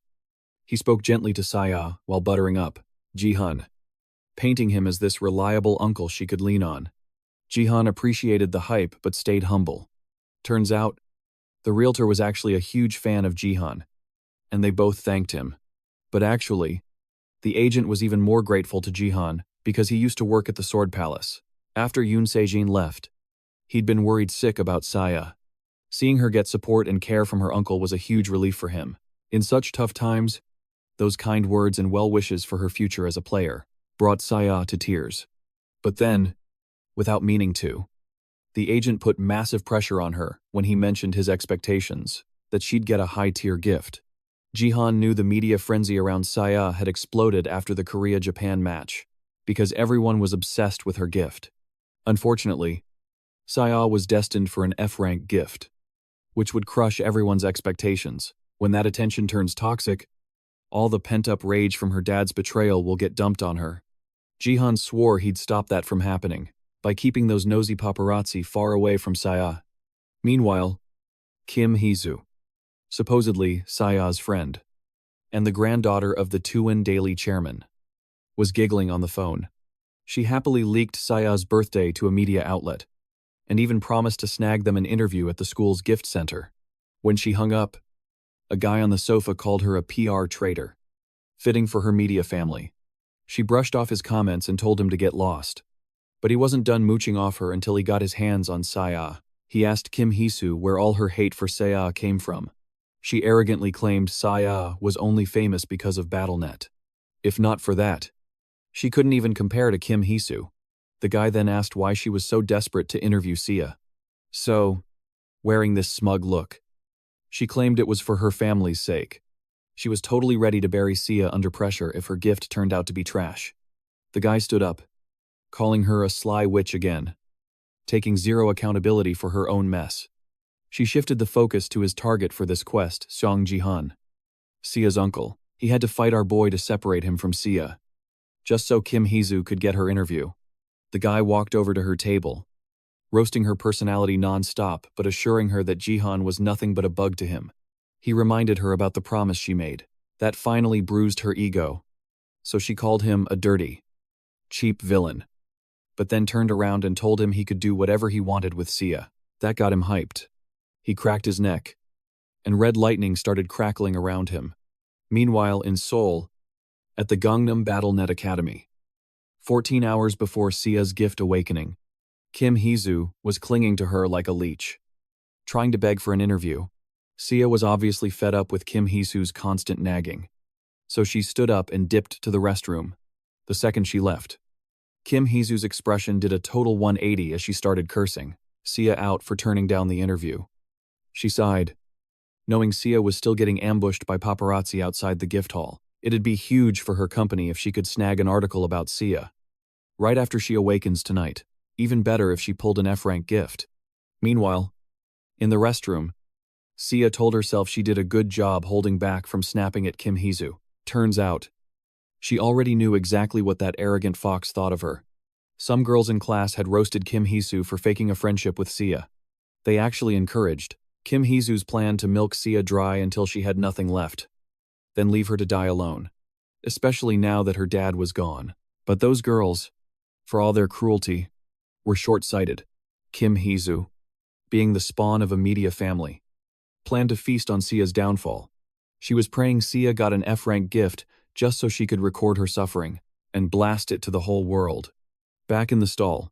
[SPEAKER 1] he spoke gently to Saya while buttering up Jihan, painting him as this reliable uncle she could lean on. Jihan appreciated the hype but stayed humble. Turns out, the realtor was actually a huge fan of Jihan, and they both thanked him. But actually, the agent was even more grateful to Jihan because he used to work at the Sword Palace. After Yoon Sejin left, he'd been worried sick about Saya. Seeing her get support and care from her uncle was a huge relief for him. In such tough times, those kind words and well wishes for her future as a player brought Saya to tears. But then, without meaning to, the agent put massive pressure on her when he mentioned his expectations that she'd get a high-tier gift. Jihan knew the media frenzy around Saya had exploded after the Korea-Japan match, because everyone was obsessed with her gift. Unfortunately, Saya was destined for an F-rank gift, which would crush everyone's expectations. When that attention turns toxic, all the pent-up rage from her dad's betrayal will get dumped on her. Jihan swore he'd stop that from happening by keeping those nosy paparazzi far away from Saya. Meanwhile, Kim Hee-soo, supposedly Saya's friend, and the granddaughter of the Tuin Daily chairman, was giggling on the phone. She happily leaked Saya's birthday to a media outlet, and even promised to snag them an interview at the school's gift center. When she hung up, a guy on the sofa called her a PR traitor, fitting for her media family. She brushed off his comments and told him to get lost. But he wasn't done mooching off her until he got his hands on Saya. He asked Kim Hee-soo where all her hate for Saya came from. She arrogantly claimed Saya was only famous because of BattleNet. If not for that, she couldn't even compare to Kim Hee-soo. The guy then asked why she was so desperate to interview Sia. So, wearing this smug look, she claimed it was for her family's sake. She was totally ready to bury Sia under pressure if her gift turned out to be trash. The guy stood up, calling her a sly witch again, taking zero accountability for her own mess. She shifted the focus to his target for this quest, Jihan, Sia's uncle. He had to fight our boy to separate him from Sia, just so Kim Hee-soo could get her interview. The guy walked over to her table, roasting her personality non-stop but assuring her that Jihan was nothing but a bug to him. He reminded her about the promise she made. That finally bruised her ego, so she called him a dirty, cheap villain, but then turned around and told him he could do whatever he wanted with Sia. That got him hyped. He cracked his neck, and red lightning started crackling around him. Meanwhile, in Seoul, at the Gangnam BattleNet Academy, 14 hours before Sia's gift awakening, Kim Hee-soo was clinging to her like a leech, trying to beg for an interview. Sia was obviously fed up with Kim Hee-soo's constant nagging, so she stood up and dipped to the restroom the second she left. Kim Hee-soo's expression did a total 180 as she started cursing Sia out for turning down the interview. She sighed, knowing Sia was still getting ambushed by paparazzi outside the gift hall. It'd be huge for her company if she could snag an article about Sia right after she awakens tonight. Even better if she pulled an F-rank gift. Meanwhile, in the restroom, Sia told herself she did a good job holding back from snapping at Kim Hee-soo. Turns out, she already knew exactly what that arrogant fox thought of her. Some girls in class had roasted Kim Hee-soo for faking a friendship with Sia. They actually encouraged Kim Hee-soo's plan to milk Sia dry until she had nothing left, then leave her to die alone, especially now that her dad was gone. But those girls, for all their cruelty, were short-sighted. Kim Hee-soo, being the spawn of a media family, planned to feast on Sia's downfall. She was praying Sia got an F-rank gift just so she could record her suffering and blast it to the whole world. Back in the stall,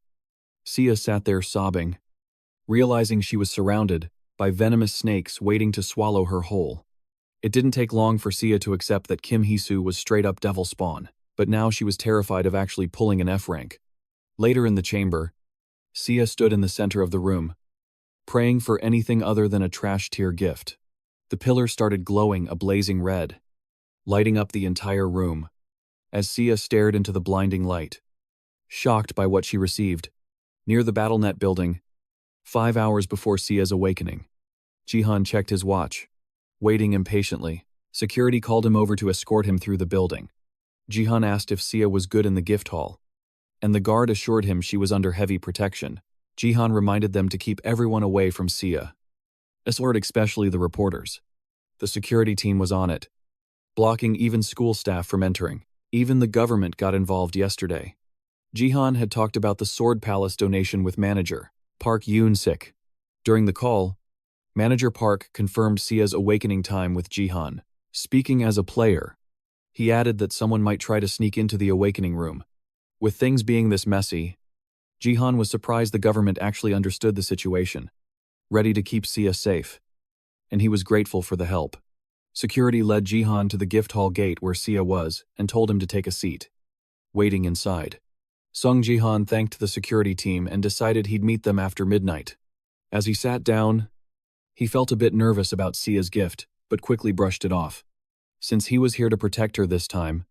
[SPEAKER 1] Sia sat there sobbing, realizing she was surrounded by venomous snakes waiting to swallow her whole. It didn't take long for Sia to accept that Kim Hee-soo was straight-up devil spawn, but now she was terrified of actually pulling an F-rank. Later in the chamber, Sia stood in the center of the room, praying for anything other than a trash-tier gift. The pillar started glowing a blazing red, lighting up the entire room, as Sia stared into the blinding light, shocked by what she received. Near the BattleNet building, 5 hours before Sia's awakening, Jihan checked his watch, waiting impatiently. Security called him over to escort him through the building. Jihan asked if Sia was good in the gift hall, and the guard assured him she was under heavy protection. Jihan reminded them to keep everyone away from Sia, especially the reporters. The security team was on it, blocking even school staff from entering. Even the government got involved yesterday. Jihan had talked about the Sword Palace donation with manager Park Yoon-sik. During the call, Manager Park confirmed Sia's awakening time with Jihan. Speaking as a player, he added that someone might try to sneak into the awakening room. With things being this messy, Jihan was surprised the government actually understood the situation, ready to keep Sia safe, and he was grateful for the help. Security led Jihan to the gift hall gate where Sia was and told him to take a seat. Waiting inside, Jihan thanked the security team and decided he'd meet them after midnight. As he sat down, he felt a bit nervous about Sia's gift, but quickly brushed it off. Since he was here to protect her this time,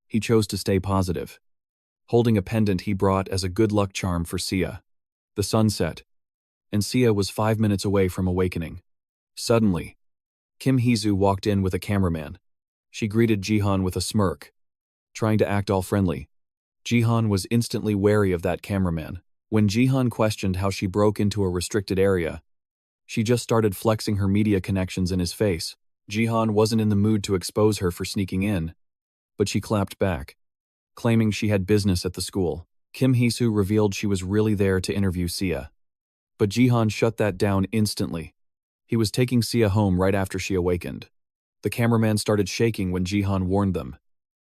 [SPEAKER 1] he chose to stay positive. Holding a pendant he brought as a good luck charm for Sia. The sun set, and Sia was 5 minutes away from awakening. Suddenly, Kim Hee-soo walked in with a cameraman. She greeted Jihan with a smirk, trying to act all friendly. Jihan was instantly wary of that cameraman. When Jihan questioned how she broke into a restricted area, she just started flexing her media connections in his face. Jihan wasn't in the mood to expose her for sneaking in, but she clapped back, claiming she had business at the school. Kim Hee-soo revealed she was really there to interview Sia. But Jihan shut that down instantly. He was taking Sia home right after she awakened. The cameraman started shaking when Jihan warned them.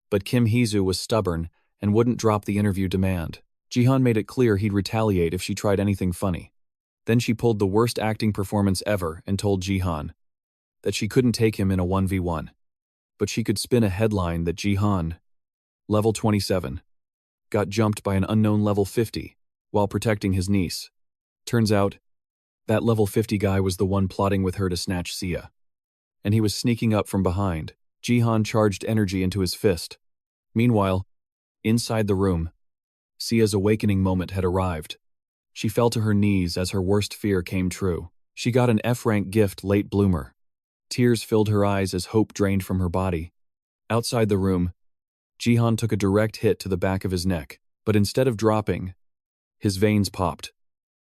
[SPEAKER 1] But Kim Hee-soo was stubborn and wouldn't drop the interview demand. Jihan made it clear he'd retaliate if she tried anything funny. Then she pulled the worst acting performance ever and told Jihan that she couldn't take him in a 1v1. But she could spin a headline that Jihan, level 27, got jumped by an unknown level 50 while protecting his niece. Turns out, that level 50 guy was the one plotting with her to snatch Sia. And he was sneaking up from behind. Jihan charged energy into his fist. Meanwhile, inside the room, Sia's awakening moment had arrived. She fell to her knees as her worst fear came true. She got an F-rank gift, late bloomer. Tears filled her eyes as hope drained from her body. Outside the room, Jihan took a direct hit to the back of his neck, but instead of dropping, his veins popped,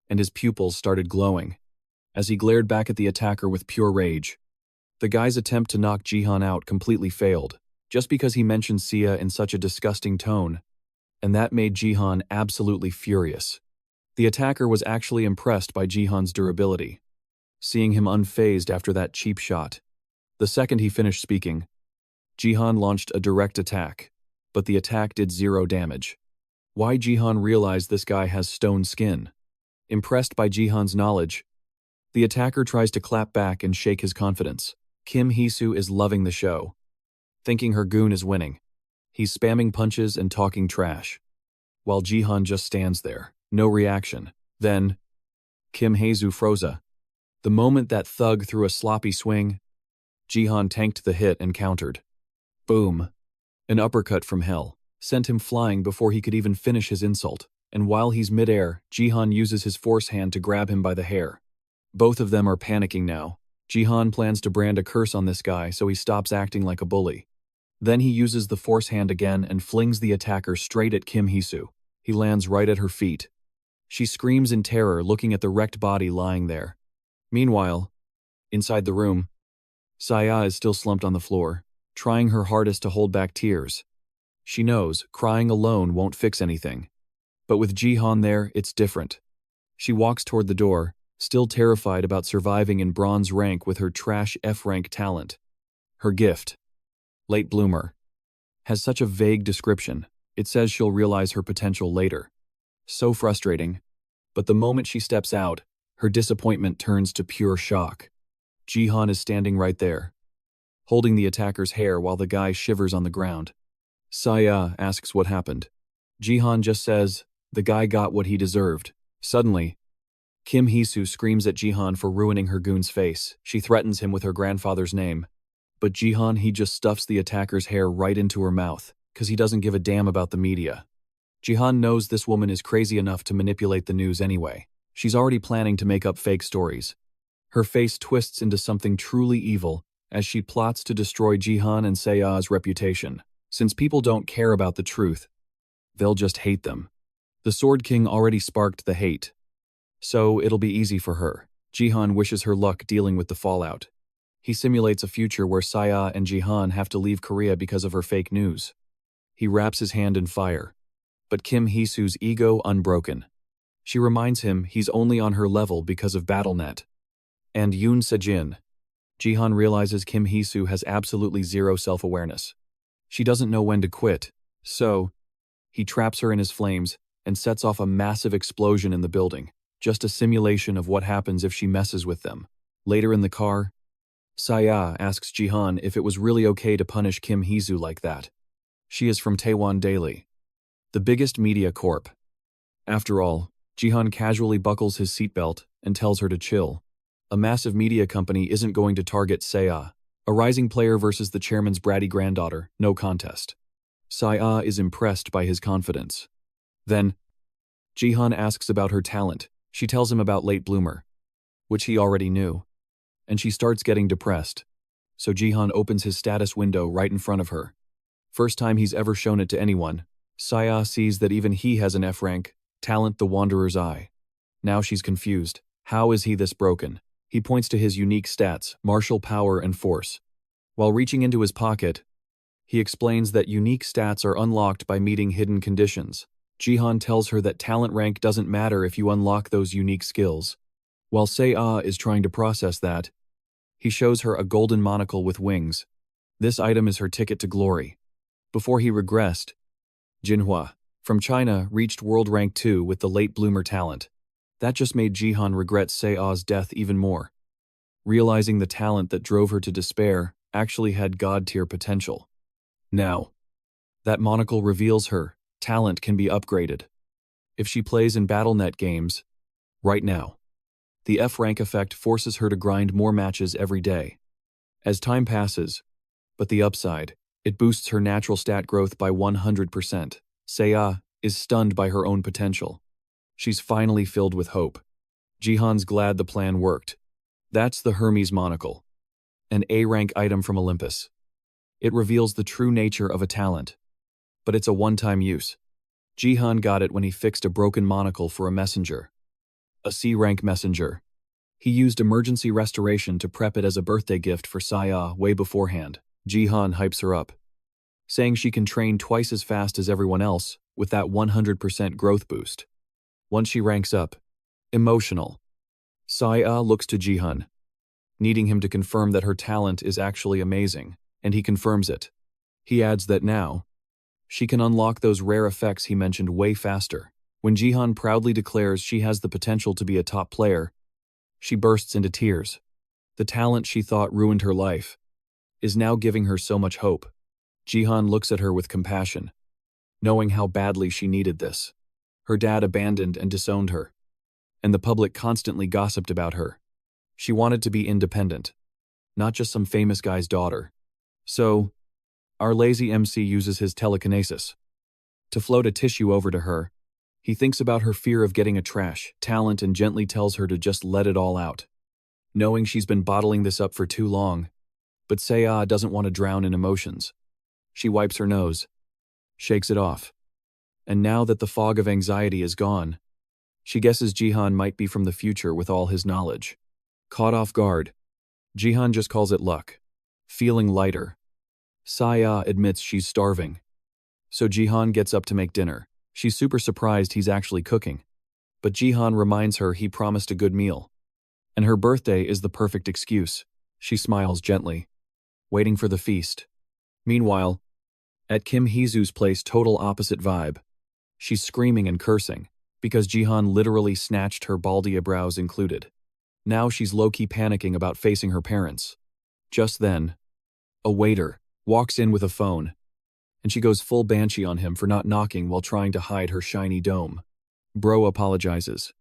[SPEAKER 1] and his pupils started glowing as he glared back at the attacker with pure rage. The guy's attempt to knock Jihan out completely failed, just because he mentioned Sia in such a disgusting tone, and that made Jihan absolutely furious. The attacker was actually impressed by Jihan's durability, seeing him unfazed after that cheap shot. The second he finished speaking, Jihan launched a direct attack, but the attack did 0 damage. Why Jihan realized this guy has stone skin. Impressed by Jihan's knowledge, the attacker tries to clap back and shake his confidence. Kim Hee-soo is loving the show, thinking her goon is winning. He's spamming punches and talking trash, while Jihan just stands there, no reaction. Then, Kim Hee-soo froze. The moment that thug threw a sloppy swing, Jihan tanked the hit and countered. Boom. An uppercut from hell sent him flying before he could even finish his insult, and while he's midair, Jihan uses his force hand to grab him by the hair. Both of them are panicking now. Jihan plans to brand a curse on this guy so he stops acting like a bully. Then he uses the force hand again and flings the attacker straight at Kim Hee-soo. He lands right at her feet. She screams in terror, looking at the wrecked body lying there. Meanwhile, inside the room, Saya is still slumped on the floor, trying her hardest to hold back tears. She knows crying alone won't fix anything. But with Jihan there, it's different. She walks toward the door, still terrified about surviving in bronze rank with her trash F-rank talent. Her gift, late bloomer, has such a vague description. It says she'll realize her potential later. So frustrating. But the moment she steps out, her disappointment turns to pure shock. Jihan is standing right there, holding the attacker's hair while the guy shivers on the ground. Saya asks what happened. Jihan just says, the guy got what he deserved. Suddenly, Kim Hee-soo screams at Jihan for ruining her goon's face. She threatens him with her grandfather's name. But Jihan, he just stuffs the attacker's hair right into her mouth, because he doesn't give a damn about the media. Jihan knows this woman is crazy enough to manipulate the news anyway. She's already planning to make up fake stories. Her face twists into something truly evil as she plots to destroy Jihan and Saya's reputation. Since people don't care about the truth, they'll just hate them. The Sword King already sparked the hate, so it'll be easy for her. Jihan wishes her luck dealing with the fallout. He simulates a future where Saya and Jihan have to leave Korea because of her fake news. He wraps his hand in fire, but Kim Hee-soo's ego unbroken. She reminds him he's only on her level because of BattleNet. And Yoon Sejin. Jihan realizes Kim Hee-soo has absolutely zero self-awareness. She doesn't know when to quit, so he traps her in his flames and sets off a massive explosion in the building, just a simulation of what happens if she messes with them. Later in the car, Saya asks Jihan if it was really okay to punish Kim Hee-soo like that. She is from Taiwan Daily, the biggest media corp. After all, Jihan casually buckles his seatbelt and tells her to chill. A massive media company isn't going to target Saya. A rising player versus the chairman's bratty granddaughter, no contest. Saya is impressed by his confidence. Then, Jihan asks about her talent. She tells him about late bloomer, which he already knew, and she starts getting depressed. So Jihan opens his status window right in front of her. First time he's ever shown it to anyone, Saya sees that even he has an F rank, talent the Wanderer's Eye. Now she's confused. How is he this broken? He points to his unique stats, martial power and force. While reaching into his pocket, he explains that unique stats are unlocked by meeting hidden conditions. Jihan tells her that talent rank doesn't matter if you unlock those unique skills. While Saya is trying to process that, he shows her a golden monocle with wings. This item is her ticket to glory. Before he regressed, Jinhua, from China, reached world rank 2 with the late bloomer talent. That just made Jihan regret Saya's death even more. Realizing the talent that drove her to despair actually had god-tier potential. Now, that monocle reveals her talent can be upgraded. If she plays in BattleNet games, right now, the F-rank effect forces her to grind more matches every day. As time passes, but the upside, it boosts her natural stat growth by 100%. Saya is stunned by her own potential. She's finally filled with hope. Jihan's glad the plan worked. That's the Hermes monocle, an A-rank item from Olympus. It reveals the true nature of a talent, but it's a one-time use. Jihan got it when he fixed a broken monocle for a messenger. A C-rank messenger. He used emergency restoration to prep it as a birthday gift for Saya way beforehand. Jihan hypes her up, saying she can train twice as fast as everyone else with that 100% growth boost. Once she ranks up, emotional. Saya looks to Jihan, needing him to confirm that her talent is actually amazing, and he confirms it. He adds that now, she can unlock those rare effects he mentioned way faster. When Jihan proudly declares she has the potential to be a top player, she bursts into tears. The talent she thought ruined her life is now giving her so much hope. Jihan looks at her with compassion, knowing how badly she needed this. Her dad abandoned and disowned her, and the public constantly gossiped about her. She wanted to be independent, not just some famous guy's daughter. So, our lazy MC uses his telekinesis to float a tissue over to her. He thinks about her fear of getting a trash talent and gently tells her to just let it all out, knowing she's been bottling this up for too long. But Saya doesn't want to drown in emotions. She wipes her nose, shakes it off. And now that the fog of anxiety is gone, she guesses Jihan might be from the future with all his knowledge. Caught off guard, Jihan just calls it luck. Feeling lighter, Saya admits she's starving. So Jihan gets up to make dinner. She's super surprised he's actually cooking. But Jihan reminds her he promised a good meal. And her birthday is the perfect excuse. She smiles gently, waiting for the feast. Meanwhile, at Kim Heezu's place, total opposite vibe. She's screaming and cursing, because Jihan literally snatched her baldy eyebrows included. Now she's low-key panicking about facing her parents. Just then, a waiter walks in with a phone, and she goes full banshee on him for not knocking while trying to hide her shiny dome. Bro apologizes,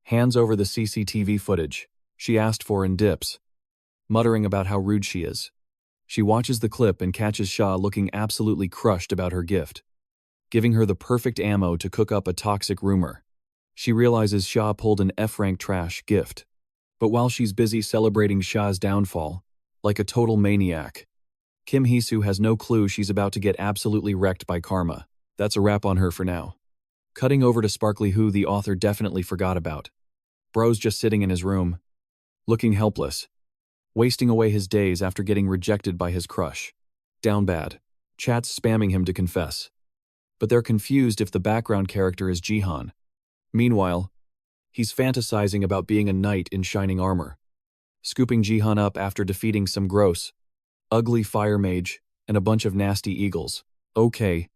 [SPEAKER 1] hands over the CCTV footage she asked for and dips, muttering about how rude she is. She watches the clip and catches Sha looking absolutely crushed about her gift, giving her the perfect ammo to cook up a toxic rumor. She realizes Sha pulled an F-rank trash gift. But while she's busy celebrating Sha's downfall, like a total maniac, Kim Heezu has no clue she's about to get absolutely wrecked by karma. That's a wrap on her for now. Cutting over to Sparkly, who the author definitely forgot about. Bro's just sitting in his room, looking helpless, wasting away his days after getting rejected by his crush. Down bad. Chat's spamming him to confess. But they're confused if the background character is Jihan. Meanwhile, he's fantasizing about being a knight in shining armor, scooping Jihan up after defeating some gross, ugly fire mage and a bunch of nasty eagles. Okay,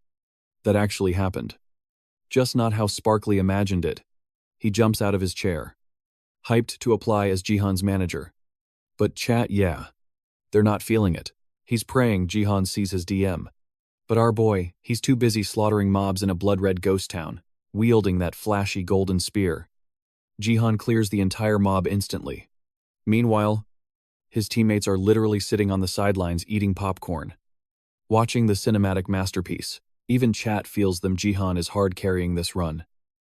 [SPEAKER 1] that actually happened. Just not how Sparkly imagined it. He jumps out of his chair, hyped to apply as Jihan's manager. But chat, yeah, they're not feeling it. He's praying Jihan sees his DM. But our boy, he's too busy slaughtering mobs in a blood-red ghost town, wielding that flashy golden spear. Jihan clears the entire mob instantly. Meanwhile, His teammates are literally sitting on the sidelines eating popcorn, watching the cinematic masterpiece. Even chat feels them. Jihan is hard carrying this run.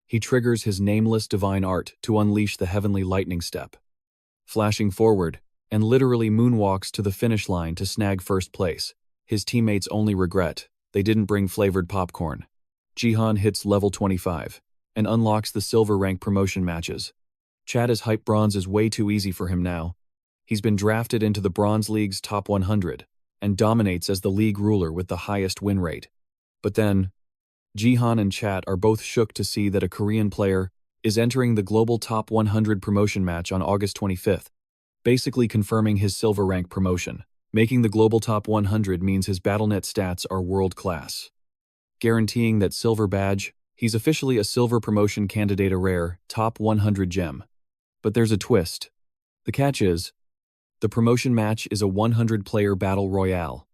[SPEAKER 1] He triggers his nameless divine art to unleash the heavenly lightning step, flashing forward, and literally moonwalks to the finish line to snag first place. His teammates only regret they didn't bring flavored popcorn. Jihan hits level 25 and unlocks the silver rank promotion matches. Chat is hype. Bronze is way too easy for him now. He's been drafted into the Bronze League's top 100 and dominates as the league ruler with the highest win rate. But then, Jihan and Chat are both shook to see that a Korean player is entering the global top 100 promotion match on August 25th, basically confirming his silver rank promotion. Making the global top 100 means his BattleNet stats are world-class, guaranteeing that silver badge. He's officially a silver promotion candidate, a rare top 100 gem. But there's a twist. The catch is, the promotion match is a 100-player battle royale,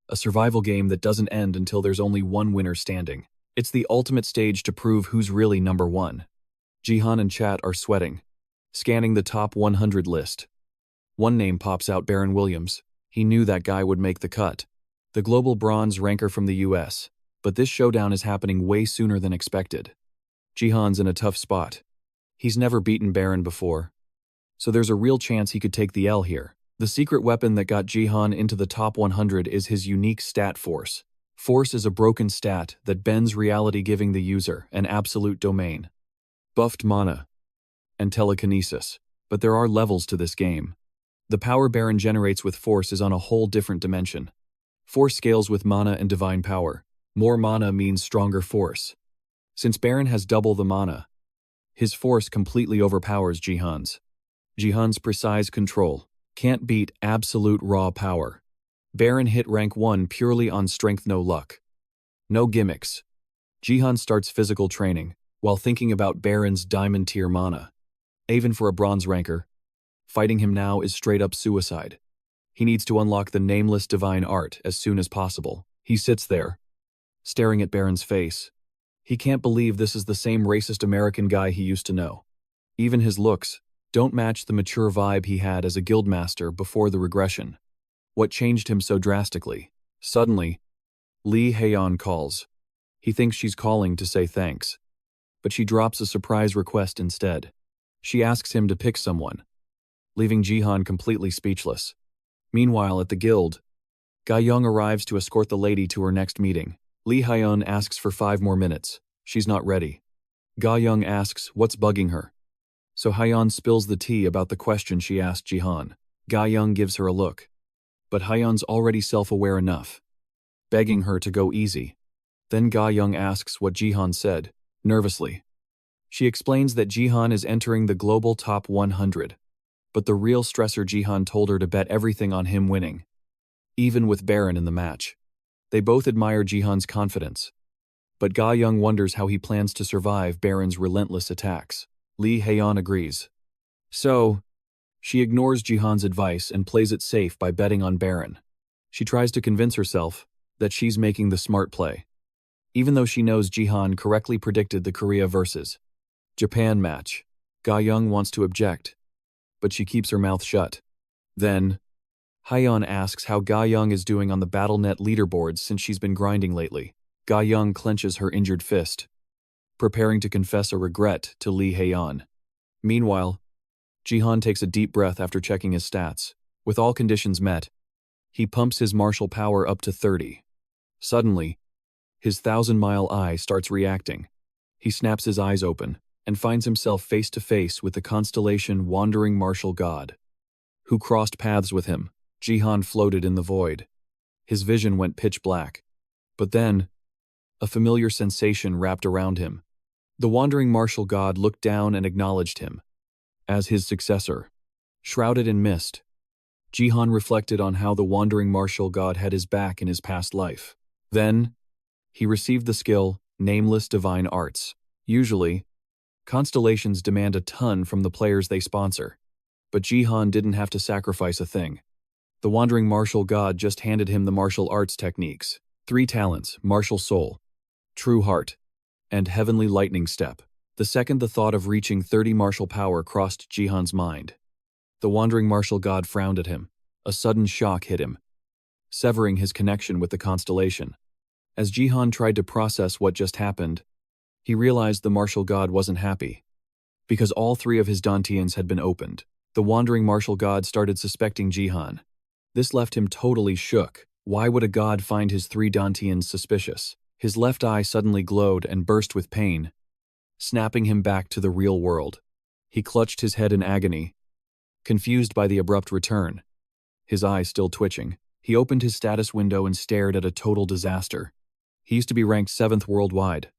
[SPEAKER 1] a survival game that doesn't end until there's only one winner standing. It's the ultimate stage to prove who's really number one. Jihan and Chat are sweating, scanning the top 100 list. One name pops out: Baron Williams. He knew that guy would make the cut. The global bronze ranker from the US. But this showdown is happening way sooner than expected. Jihan's in a tough spot. He's never beaten Baron before, so there's a real chance he could take the L here. The secret weapon that got Jihan into the top 100 is his unique stat Force. Force is a broken stat that bends reality, giving the user an absolute domain, buffed mana, and telekinesis. But there are levels to this game. The power Baron generates with Force is on a whole different dimension. Force scales with mana and divine power. More mana means stronger force. Since Baron has double the mana, his force completely overpowers Jihan's. Jihan's precise control can't beat absolute raw power. Baron hit rank 1 purely on strength, no luck. No gimmicks. Jihan starts physical training while thinking about Baron's diamond tier mana. Even for a bronze ranker, fighting him now is straight up suicide. He needs to unlock the nameless divine art as soon as possible. He sits there, staring at Baron's face. He can't believe this is the same racist American guy he used to know. Even his looks don't match the mature vibe he had as a guildmaster before the regression. What changed him so drastically? Suddenly, Lee Haeyeon calls. He thinks she's calling to say thanks, but she drops a surprise request instead. She asks him to pick someone, leaving Jihan completely speechless. Meanwhile, at the guild, Ga Young arrives to escort the lady to her next meeting. Lee Haeyeon asks for 5 more minutes. She's not ready. Ga Young asks what's bugging her. So Haeyeon spills the tea about the question she asked Jihan. Ga Young gives her a look, but Haeyeon's already self-aware enough, begging her to go easy. Then Ga Young asks what Jihan said, nervously. She explains that Jihan is entering the global top 100, but the real stressor, Jihan told her to bet everything on him winning, even with Baron in the match. They both admire Jihan's confidence, but Ga Young wonders how he plans to survive Baron's relentless attacks. Lee Haeyeon agrees. So, she ignores Jihan's advice and plays it safe by betting on Baron. She tries to convince herself that she's making the smart play, even though she knows Jihan correctly predicted the Korea vs. Japan match. Ga Young wants to object, but she keeps her mouth shut. Then, Haeyeon asks how Ga Young is doing on the BattleNet leaderboards since she's been grinding lately. Ga Young clenches her injured fist, preparing to confess a regret to Lee Haeyeon. Meanwhile, Jihan takes a deep breath after checking his stats. With all conditions met, he pumps his martial power up to 30. Suddenly, his 1,000-mile eye starts reacting. He snaps his eyes open and finds himself face to face with the constellation Wandering Martial God, who crossed paths with him. Jihan floated in the void. His vision went pitch black. But then, a familiar sensation wrapped around him. The Wandering Martial God looked down and acknowledged him as his successor. Shrouded in mist, Jihan reflected on how the Wandering Martial God had his back in his past life. Then, he received the skill, Nameless Divine Arts. Usually, constellations demand a ton from the players they sponsor, but Jihan didn't have to sacrifice a thing. The Wandering Martial God just handed him the martial arts techniques. 3 talents: Martial Soul, True Heart, and Heavenly Lightning Step. The second the thought of reaching 30 martial power crossed Jihan's mind, the Wandering Martial God frowned at him. A sudden shock hit him, severing his connection with the constellation. As Jihan tried to process what just happened, he realized the martial god wasn't happy. Because all 3 of his dantians had been opened, the wandering martial god started suspecting Jihan. This left him totally shook. Why would a god find his 3 dantians suspicious? His left eye suddenly glowed and burst with pain, snapping him back to the real world. He clutched his head in agony, confused by the abrupt return. His eyes still twitching, he opened his status window and stared at a total disaster. He used to be ranked 7th worldwide,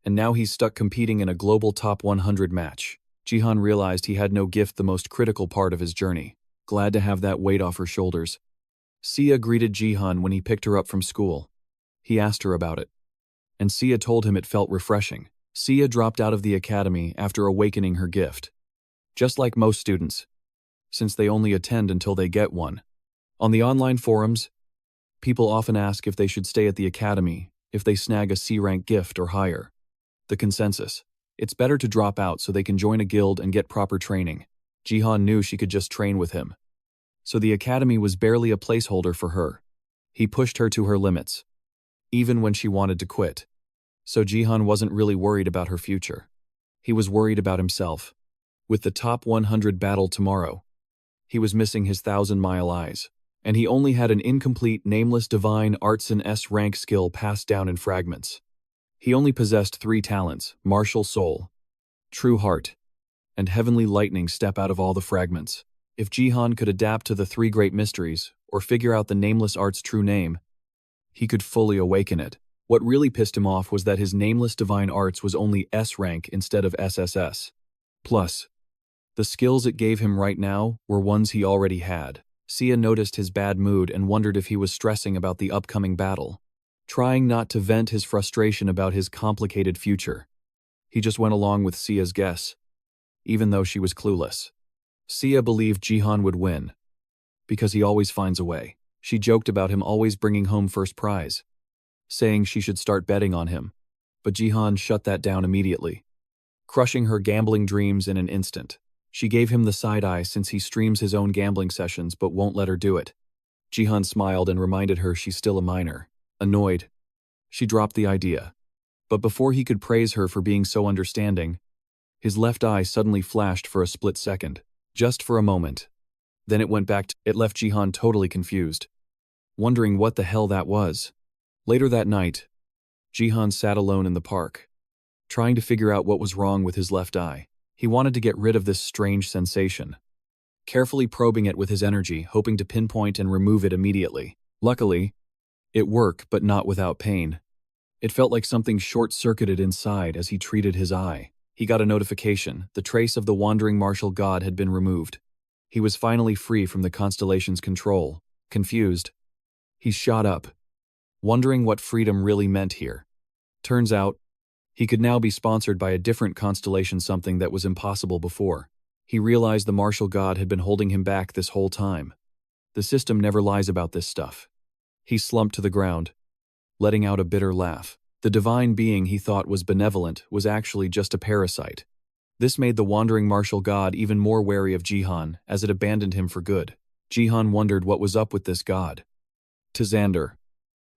[SPEAKER 1] and now he's stuck competing in a global top 100 match. Jihan realized he had no gift, the most critical part of his journey. Glad to have that weight off her shoulders. Sia greeted Jihan when he picked her up from school. He asked her about it, and Sia told him it felt refreshing. Sia dropped out of the academy after awakening her gift. Just like most students, since they only attend until they get one. On the online forums, people often ask if they should stay at the academy if they snag a C-rank gift or higher. The consensus: it's better to drop out so they can join a guild and get proper training. Jihan knew she could just train with him, so the academy was barely a placeholder for her. He pushed her to her limits, even when she wanted to quit. So Jihan wasn't really worried about her future. He was worried about himself. With the top 100 battle tomorrow, he was missing his 1,000-mile eyes, and he only had an incomplete nameless divine arts and S-rank skill passed down in fragments. He only possessed 3 talents: martial soul, true heart, and heavenly lightning step out of all the fragments. If Jihan could adapt to the 3 great mysteries, or figure out the nameless art's true name, he could fully awaken it. What really pissed him off was that his nameless divine arts was only S-rank instead of SSS. Plus, the skills it gave him right now were ones he already had. Sia noticed his bad mood and wondered if he was stressing about the upcoming battle, trying not to vent his frustration about his complicated future. He just went along with Sia's guess, even though she was clueless. Sia believed Jihan would win, because he always finds a way. She joked about him always bringing home first prize, saying she should start betting on him. But Jihan shut that down immediately, crushing her gambling dreams in an instant. She gave him the side eye since he streams his own gambling sessions but won't let her do it. Jihan smiled and reminded her she's still a minor. Annoyed, she dropped the idea. But before he could praise her for being so understanding, his left eye suddenly flashed for a split second. Just for a moment. Then it went back. It left Jihan totally confused, wondering what the hell that was. Later that night, Jihan sat alone in the park, trying to figure out what was wrong with his left eye. He wanted to get rid of this strange sensation, carefully probing it with his energy, hoping to pinpoint and remove it immediately. Luckily, it worked, but not without pain. It felt like something short-circuited inside as he treated his eye. He got a notification. The trace of the wandering martial god had been removed. He was finally free from the constellation's control. Confused, he shot up, wondering what freedom really meant here. Turns out, he could now be sponsored by a different constellation, something that was impossible before. He realized the martial god had been holding him back this whole time. The system never lies about this stuff. He slumped to the ground, letting out a bitter laugh. The divine being he thought was benevolent was actually just a parasite. This made the wandering martial god even more wary of Jihan, as it abandoned him for good. Jihan wondered what was up with this god. To Xander,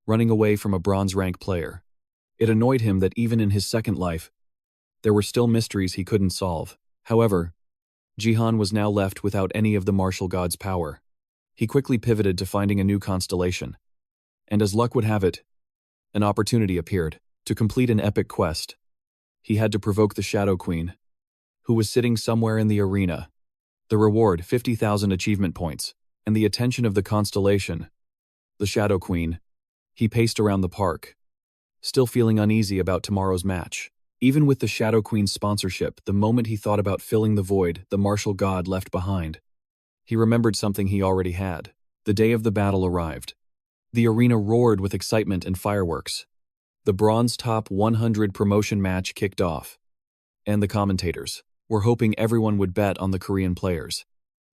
[SPEAKER 1] running away from a bronze rank player. It annoyed him that even in his second life, there were still mysteries he couldn't solve. However, Jihan was now left without any of the martial god's power. He quickly pivoted to finding a new constellation. And as luck would have it, an opportunity appeared. To complete an epic quest, he had to provoke the Shadow Queen, who was sitting somewhere in the arena. The reward, 50,000 achievement points, and the attention of the constellation, the Shadow Queen. He paced around the park, still feeling uneasy about tomorrow's match. Even with the Shadow Queen's sponsorship, the moment he thought about filling the void the martial god left behind, he remembered something he already had. The day of the battle arrived. The arena roared with excitement and fireworks. The Bronze Top 100 promotion match kicked off, and the commentators were hoping everyone would bet on the Korean players.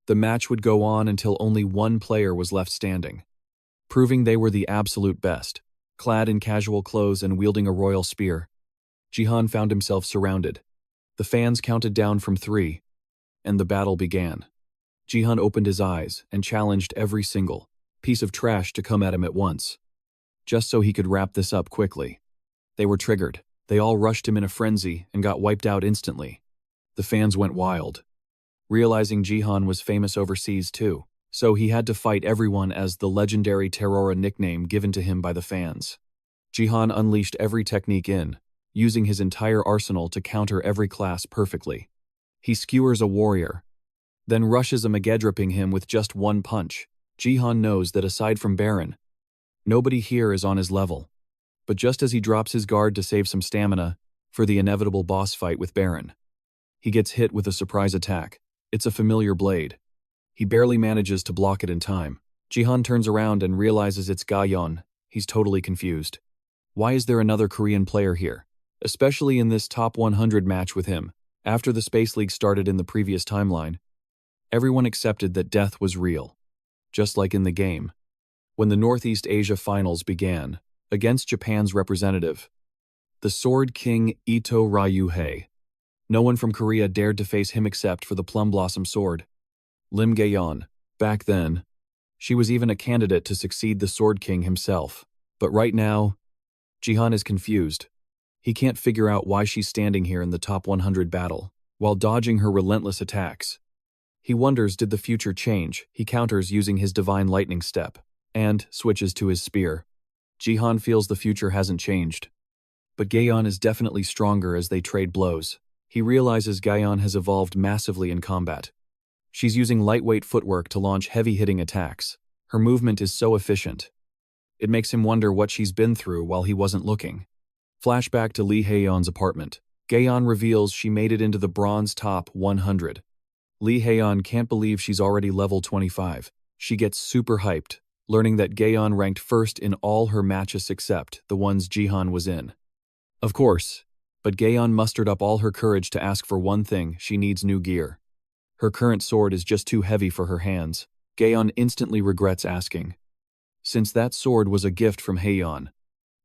[SPEAKER 1] The match would go on until only one player was left standing, proving they were the absolute best. Clad in casual clothes and wielding a royal spear, Jihan found himself surrounded. The fans counted down from 3, and the battle began. Jihan opened his eyes and challenged every single piece of trash to come at him at once, just so he could wrap this up quickly. They were triggered. They all rushed him in a frenzy and got wiped out instantly. The fans went wild, realizing Jihan was famous overseas too, so he had to fight everyone as the legendary Terrora nickname given to him by the fans. Jihan unleashed every technique using his entire arsenal to counter every class perfectly. He skewers a warrior, then rushes a Megedripping him with just one punch. Jihan knows that aside from Baron, nobody here is on his level. But just as he drops his guard to save some stamina for the inevitable boss fight with Baron, he gets hit with a surprise attack. It's a familiar blade. He barely manages to block it in time. Jihan turns around and realizes it's Gaeon. He's totally confused. Why is there another Korean player here? Especially in this top 100 match with him. After the Space League started in the previous timeline, everyone accepted that death was real. Just like in the game. When the Northeast Asia Finals began, against Japan's representative, the Sword King Ito Ryuhei, no one from Korea dared to face him except for the Plum Blossom Sword, Lim Gaeon. Back then, she was even a candidate to succeed the Sword King himself. But right now, Jihan is confused. He can't figure out why she's standing here in the top 100 battle, while dodging her relentless attacks. He wonders, did the future change? He counters using his Divine Lightning Step, and switches to his spear. Jihan feels the future hasn't changed. But Gaeon is definitely stronger as they trade blows. He realizes Gaeon has evolved massively in combat. She's using lightweight footwork to launch heavy-hitting attacks. Her movement is so efficient. It makes him wonder what she's been through while he wasn't looking. Flashback to Lee Haeyeon's apartment. Gaeon reveals she made it into the bronze top 100. Lee Haeyeon can't believe she's already level 25. She gets super hyped, learning that Gaeon ranked first in all her matches except the ones Jihan was in. Of course, but Gaeon mustered up all her courage to ask for one thing: she needs new gear. Her current sword is just too heavy for her hands. Gaeon instantly regrets asking, since that sword was a gift from Haeyeon.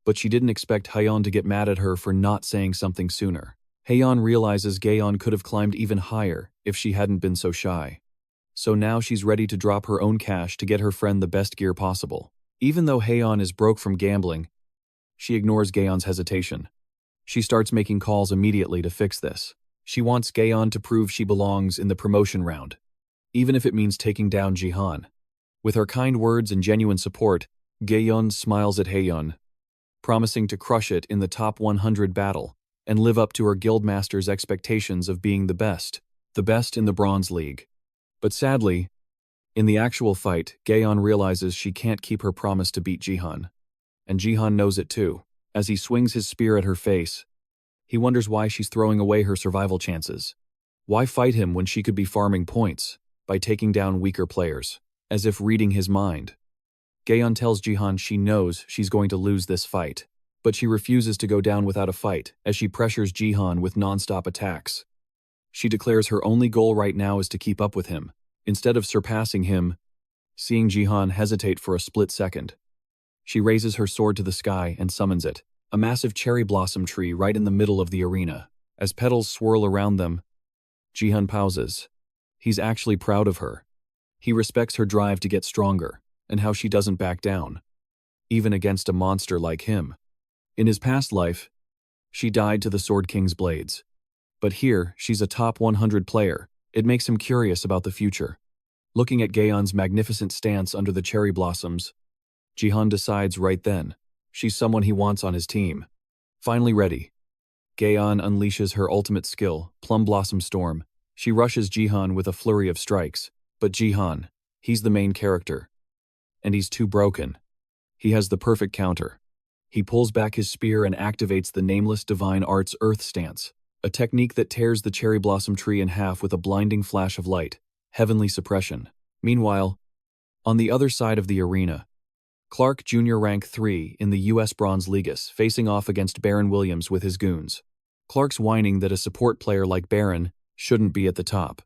[SPEAKER 1] But she didn't expect Haeyeon to get mad at her for not saying something sooner. Haeyeon realizes Gaeon could have climbed even higher if she hadn't been so shy. So now she's ready to drop her own cash to get her friend the best gear possible. Even though Haeyeon is broke from gambling, she ignores Gaeon's hesitation. She starts making calls immediately to fix this. She wants Gaeon to prove she belongs in the promotion round, even if it means taking down Jihan. With her kind words and genuine support, Gaeon smiles at Haeyeon, promising to crush it in the top 100 battle and live up to her guildmaster's expectations of being the best in the Bronze League. But sadly, in the actual fight, Gaeon realizes she can't keep her promise to beat Jihan. And Jihan knows it too. As he swings his spear at her face, he wonders why she's throwing away her survival chances. Why fight him when she could be farming points by taking down weaker players? As if reading his mind, Gaeon tells Jihan she knows she's going to lose this fight, but she refuses to go down without a fight as she pressures Jihan with non-stop attacks. She declares her only goal right now is to keep up with him, instead of surpassing him. Seeing Jihan hesitate for a split second, she raises her sword to the sky and summons it, a massive cherry blossom tree right in the middle of the arena. As petals swirl around them, Jihan pauses. He's actually proud of her. He respects her drive to get stronger, and how she doesn't back down, even against a monster like him. In his past life, she died to the Sword King's blades. But here, she's a top 100 player. It makes him curious about the future. Looking at Gaeon's magnificent stance under the cherry blossoms, Jihan decides right then, she's someone he wants on his team. Finally ready, Gaeon unleashes her ultimate skill, Plum Blossom Storm. She rushes Jihan with a flurry of strikes. But Jihan, he's the main character. And he's too broken. He has the perfect counter. He pulls back his spear and activates the nameless divine art's Earth Stance, a technique that tears the cherry blossom tree in half with a blinding flash of light, heavenly suppression. Meanwhile, on the other side of the arena, Clark Jr. rank 3 in the US Bronze League facing off against Baron Williams with his goons. Clark's whining that a support player like Baron shouldn't be at the top.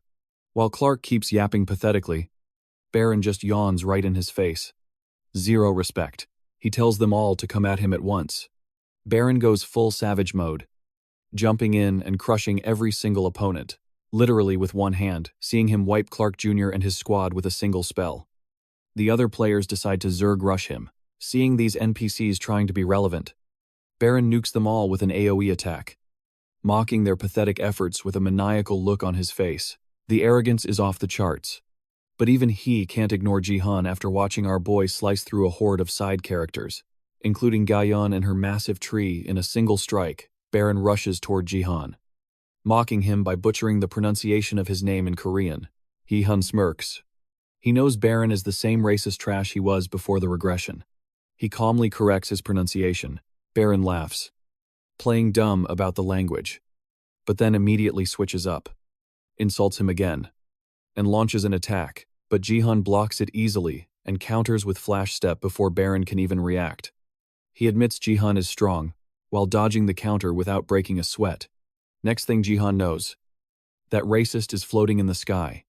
[SPEAKER 1] While Clark keeps yapping pathetically, Baron just yawns right in his face. Zero respect. He tells them all to come at him at once. Baron goes full savage mode, jumping in and crushing every single opponent. literally with one hand, seeing him wipe Clark Jr. and his squad with a single spell. The other players decide to Zerg rush him, seeing these NPCs trying to be relevant. Baron nukes them all with an AoE attack, mocking their pathetic efforts with a maniacal look on his face. The arrogance is off the charts. But even he can't ignore Jihan after watching our boy slice through a horde of side characters, including Gayan and her massive tree in a single strike. Baron rushes toward Jihan, mocking him by butchering the pronunciation of his name in Korean. Jihan smirks. He knows Baron is the same racist trash he was before the regression. He calmly corrects his pronunciation. Baron laughs, playing dumb about the language, but then immediately switches up, insults him again, and launches an attack, but Jihan blocks it easily and counters with flash step before Baron can even react. He admits Jihan is strong, while dodging the counter without breaking a sweat. Next thing Jihan knows, that racist is floating in the sky.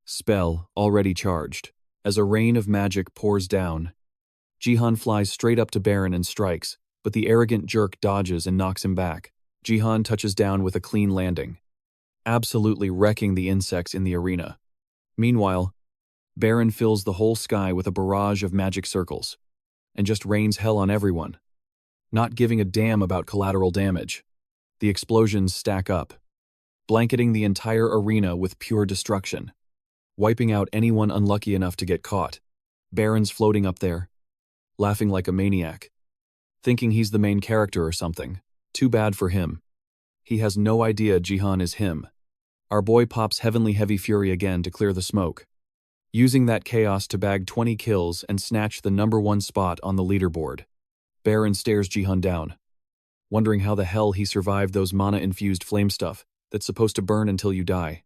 [SPEAKER 1] Spell already charged. As a rain of magic pours down, Jihan flies straight up to Baron and strikes, but the arrogant jerk dodges and knocks him back. Jihan touches down with a clean landing, absolutely wrecking the insects in the arena. Meanwhile, Baron fills the whole sky with a barrage of magic circles, and just rains hell on everyone, not giving a damn about collateral damage. The explosions stack up, blanketing the entire arena with pure destruction, wiping out anyone unlucky enough to get caught. Baron's floating up there, laughing like a maniac, thinking he's the main character or something. Too bad for him. He has no idea Jihan is him. Our boy pops Heavenly Heavy Fury again to clear the smoke, using that chaos to bag 20 kills and snatch the #1 spot on the leaderboard. Baron stares Jihan down, wondering how the hell he survived those mana-infused flame stuff that's supposed to burn until you die.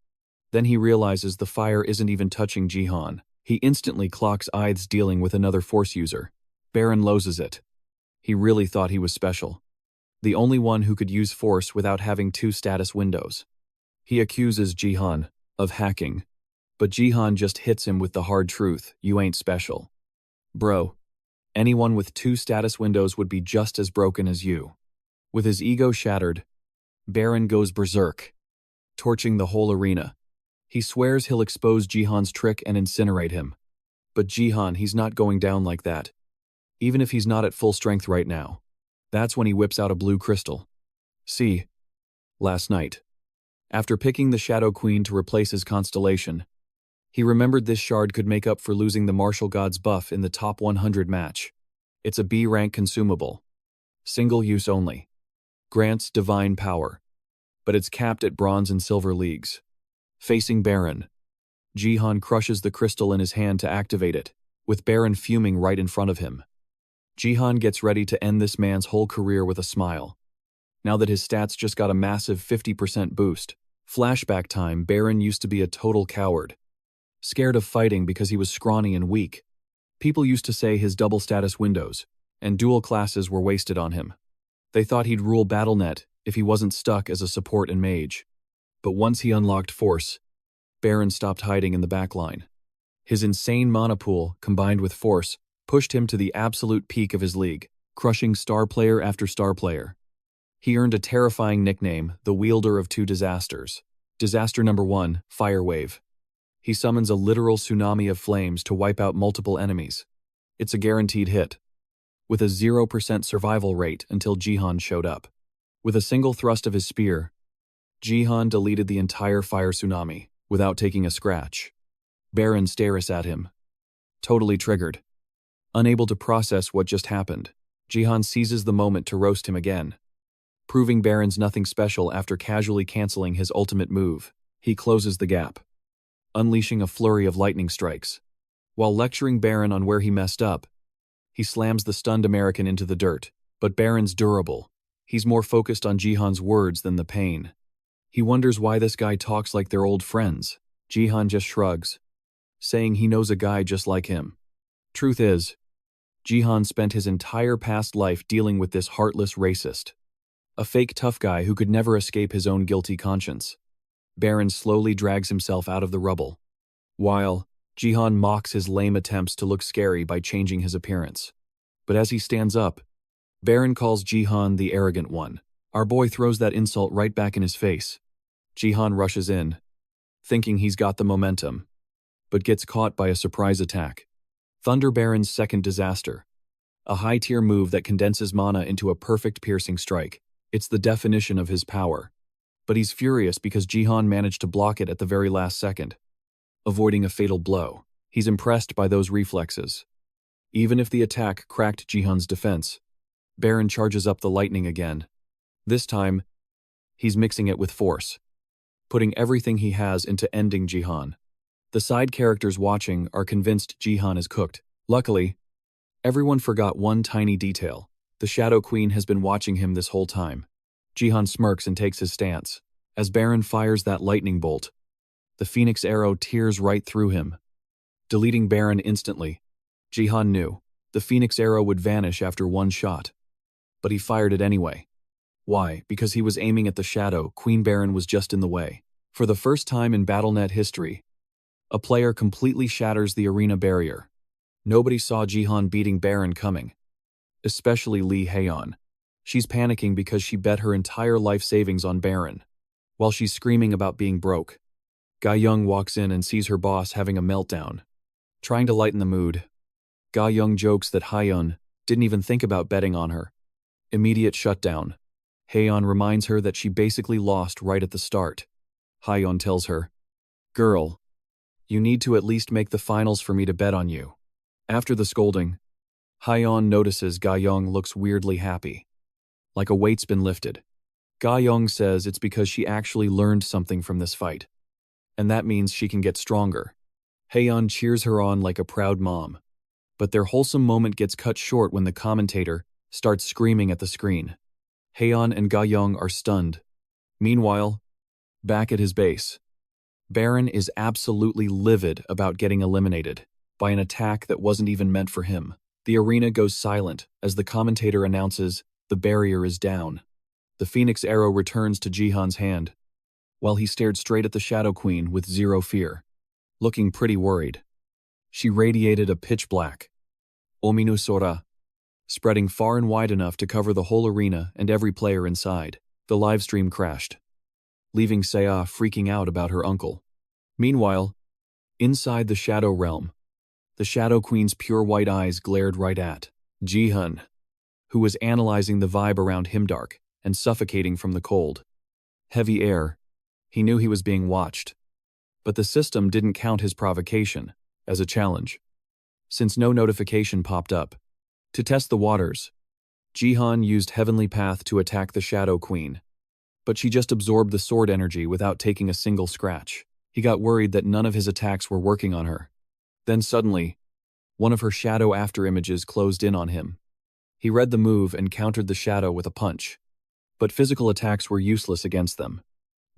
[SPEAKER 1] Then he realizes the fire isn't even touching Jihan. He instantly clocks Ith's dealing with another Force user. Baron loses it. He really thought he was special, the only one who could use Force without having 2 status windows. He accuses Jihan of hacking, but Jihan just hits him with the hard truth: you ain't special. Bro, anyone with 2 status windows would be just as broken as you. With his ego shattered, Baron goes berserk, torching the whole arena. He swears he'll expose Jihan's trick and incinerate him. But Jihan, he's not going down like that, even if he's not at full strength right now. That's when he whips out a blue crystal. See, last night, after picking the Shadow Queen to replace his constellation, he remembered this shard could make up for losing the Martial God's buff in the top 100 match. It's a B rank consumable, single use only, grants divine power, but it's capped at bronze and silver leagues. Facing Baron, Jihan crushes the crystal in his hand to activate it, with Baron fuming right in front of him. Jihan gets ready to end this man's whole career with a smile, now that his stats just got a massive 50% boost. Flashback time: Baron used to be a total coward, scared of fighting because he was scrawny and weak. People used to say his double status windows and dual classes were wasted on him. They thought he'd rule BattleNet if he wasn't stuck as a support and mage. But once he unlocked Force, Baron stopped hiding in the backline. His insane mana pool, combined with Force, pushed him to the absolute peak of his league, crushing star player after star player. He earned a terrifying nickname, the wielder of 2 disasters. Disaster number 1, Fire Wave. He summons a literal tsunami of flames to wipe out multiple enemies. It's a guaranteed hit, with a 0% survival rate until Jihan showed up. With a single thrust of his spear, Jihan deleted the entire fire tsunami without taking a scratch. Baron stares at him, totally triggered. Unable to process what just happened, Jihan seizes the moment to roast him again, proving Baron's nothing special after casually canceling his ultimate move. He closes the gap, unleashing a flurry of lightning strikes. While lecturing Baron on where he messed up, he slams the stunned American into the dirt. But Baron's durable. He's more focused on Jihan's words than the pain. He wonders why this guy talks like they're old friends. Jihan just shrugs, saying he knows a guy just like him. Truth is, Jihan spent his entire past life dealing with this heartless racist, a fake tough guy who could never escape his own guilty conscience. Baron slowly drags himself out of the rubble, while Jihan mocks his lame attempts to look scary by changing his appearance. But as he stands up, Baron calls Jihan the arrogant one. Our boy throws that insult right back in his face. Jihan rushes in, thinking he's got the momentum, but gets caught by a surprise attack. Thunder Baron's second disaster. A high-tier move that condenses mana into a perfect piercing strike. It's the definition of his power. But he's furious because Jihan managed to block it at the very last second, avoiding a fatal blow. He's impressed by those reflexes. Even if the attack cracked Jihan's defense, Baron charges up the lightning again. This time, he's mixing it with force, putting everything he has into ending Jihan. The side characters watching are convinced Jihan is cooked. Luckily, everyone forgot one tiny detail. The Shadow Queen has been watching him this whole time. Jihan smirks and takes his stance. As Baron fires that lightning bolt, the Phoenix arrow tears right through him, deleting Baron instantly. Jihan knew the Phoenix arrow would vanish after one shot, but he fired it anyway. Why? Because he was aiming at the Shadow Queen. Baron was just in the way. For the first time in BattleNet history, a player completely shatters the arena barrier. Nobody saw Jihan beating Baron coming, especially Lee Haeyeon. She's panicking because she bet her entire life savings on Baron. While she's screaming about being broke, Ga Young walks in and sees her boss having a meltdown. Trying to lighten the mood, Ga Young jokes that Haeyeon didn't even think about betting on her. Immediate shutdown. Haeyeon reminds her that she basically lost right at the start. Haeyeon tells her, "Girl, you need to at least make the finals for me to bet on you." After the scolding, Haeyeon notices Ga Young looks weirdly happy, like a weight's been lifted. Ga Young says it's because she actually learned something from this fight, and that means she can get stronger. Haeyeon cheers her on like a proud mom, but their wholesome moment gets cut short when the commentator starts screaming at the screen. Haeyeon and Ga Young are stunned. Meanwhile, back at his base, Baron is absolutely livid about getting eliminated by an attack that wasn't even meant for him. The arena goes silent as the commentator announces the barrier is down. The Phoenix arrow returns to Jihan's hand, while he stared straight at the Shadow Queen with zero fear, looking pretty worried. She radiated a pitch black Ominu Sora, spreading far and wide enough to cover the whole arena and every player inside. The livestream crashed, leaving Seiya freaking out about her uncle. Meanwhile, inside the Shadow Realm, the Shadow Queen's pure white eyes glared right at Jihan, who was analyzing the vibe around him, dark and suffocating from the cold, heavy air. He knew he was being watched, but the system didn't count his provocation as a challenge, since no notification popped up. To test the waters, Jihan used Heavenly Path to attack the Shadow Queen, but she just absorbed the sword energy without taking a single scratch. He got worried that none of his attacks were working on her. Then suddenly, one of her shadow afterimages closed in on him. He read the move and countered the shadow with a punch, but physical attacks were useless against them.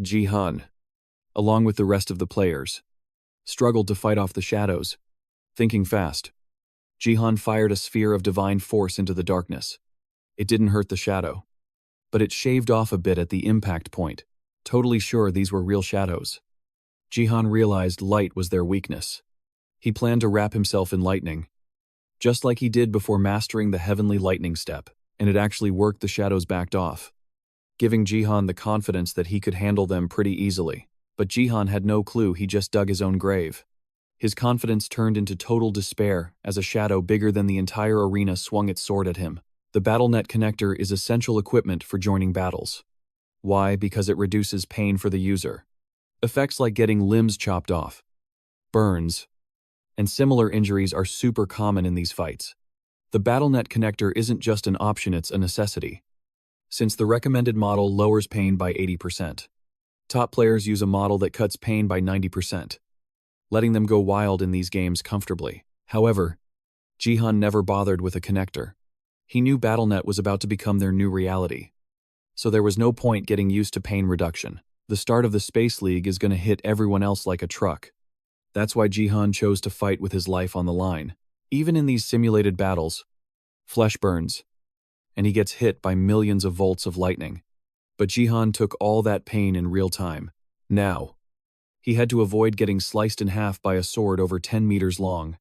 [SPEAKER 1] Jihan, along with the rest of the players, struggled to fight off the shadows. Thinking fast, Jihan fired a sphere of divine force into the darkness. It didn't hurt the shadow, but it shaved off a bit at the impact point, totally sure these were real shadows. Jihan realized light was their weakness. He planned to wrap himself in lightning, just like he did before mastering the heavenly lightning step, and it actually worked. The shadows backed off, giving Jihan the confidence that he could handle them pretty easily. But Jihan had no clue he just dug his own grave. His confidence turned into total despair as a shadow bigger than the entire arena swung its sword at him. The BattleNet connector is essential equipment for joining battles. Why? Because it reduces pain for the user. Effects like getting limbs chopped off, burns, and similar injuries are super common in these fights. The BattleNet connector isn't just an option, it's a necessity, since the recommended model lowers pain by 80%. Top players use a model that cuts pain by 90%, letting them go wild in these games comfortably. However, Jihan never bothered with a connector. He knew BattleNet was about to become their new reality, so there was no point getting used to pain reduction. The start of the Space League is going to hit everyone else like a truck. That's why Jihan chose to fight with his life on the line. Even in these simulated battles, flesh burns, and he gets hit by millions of volts of lightning. But Jihan took all that pain in real time. Now, he had to avoid getting sliced in half by a sword over 10 meters long.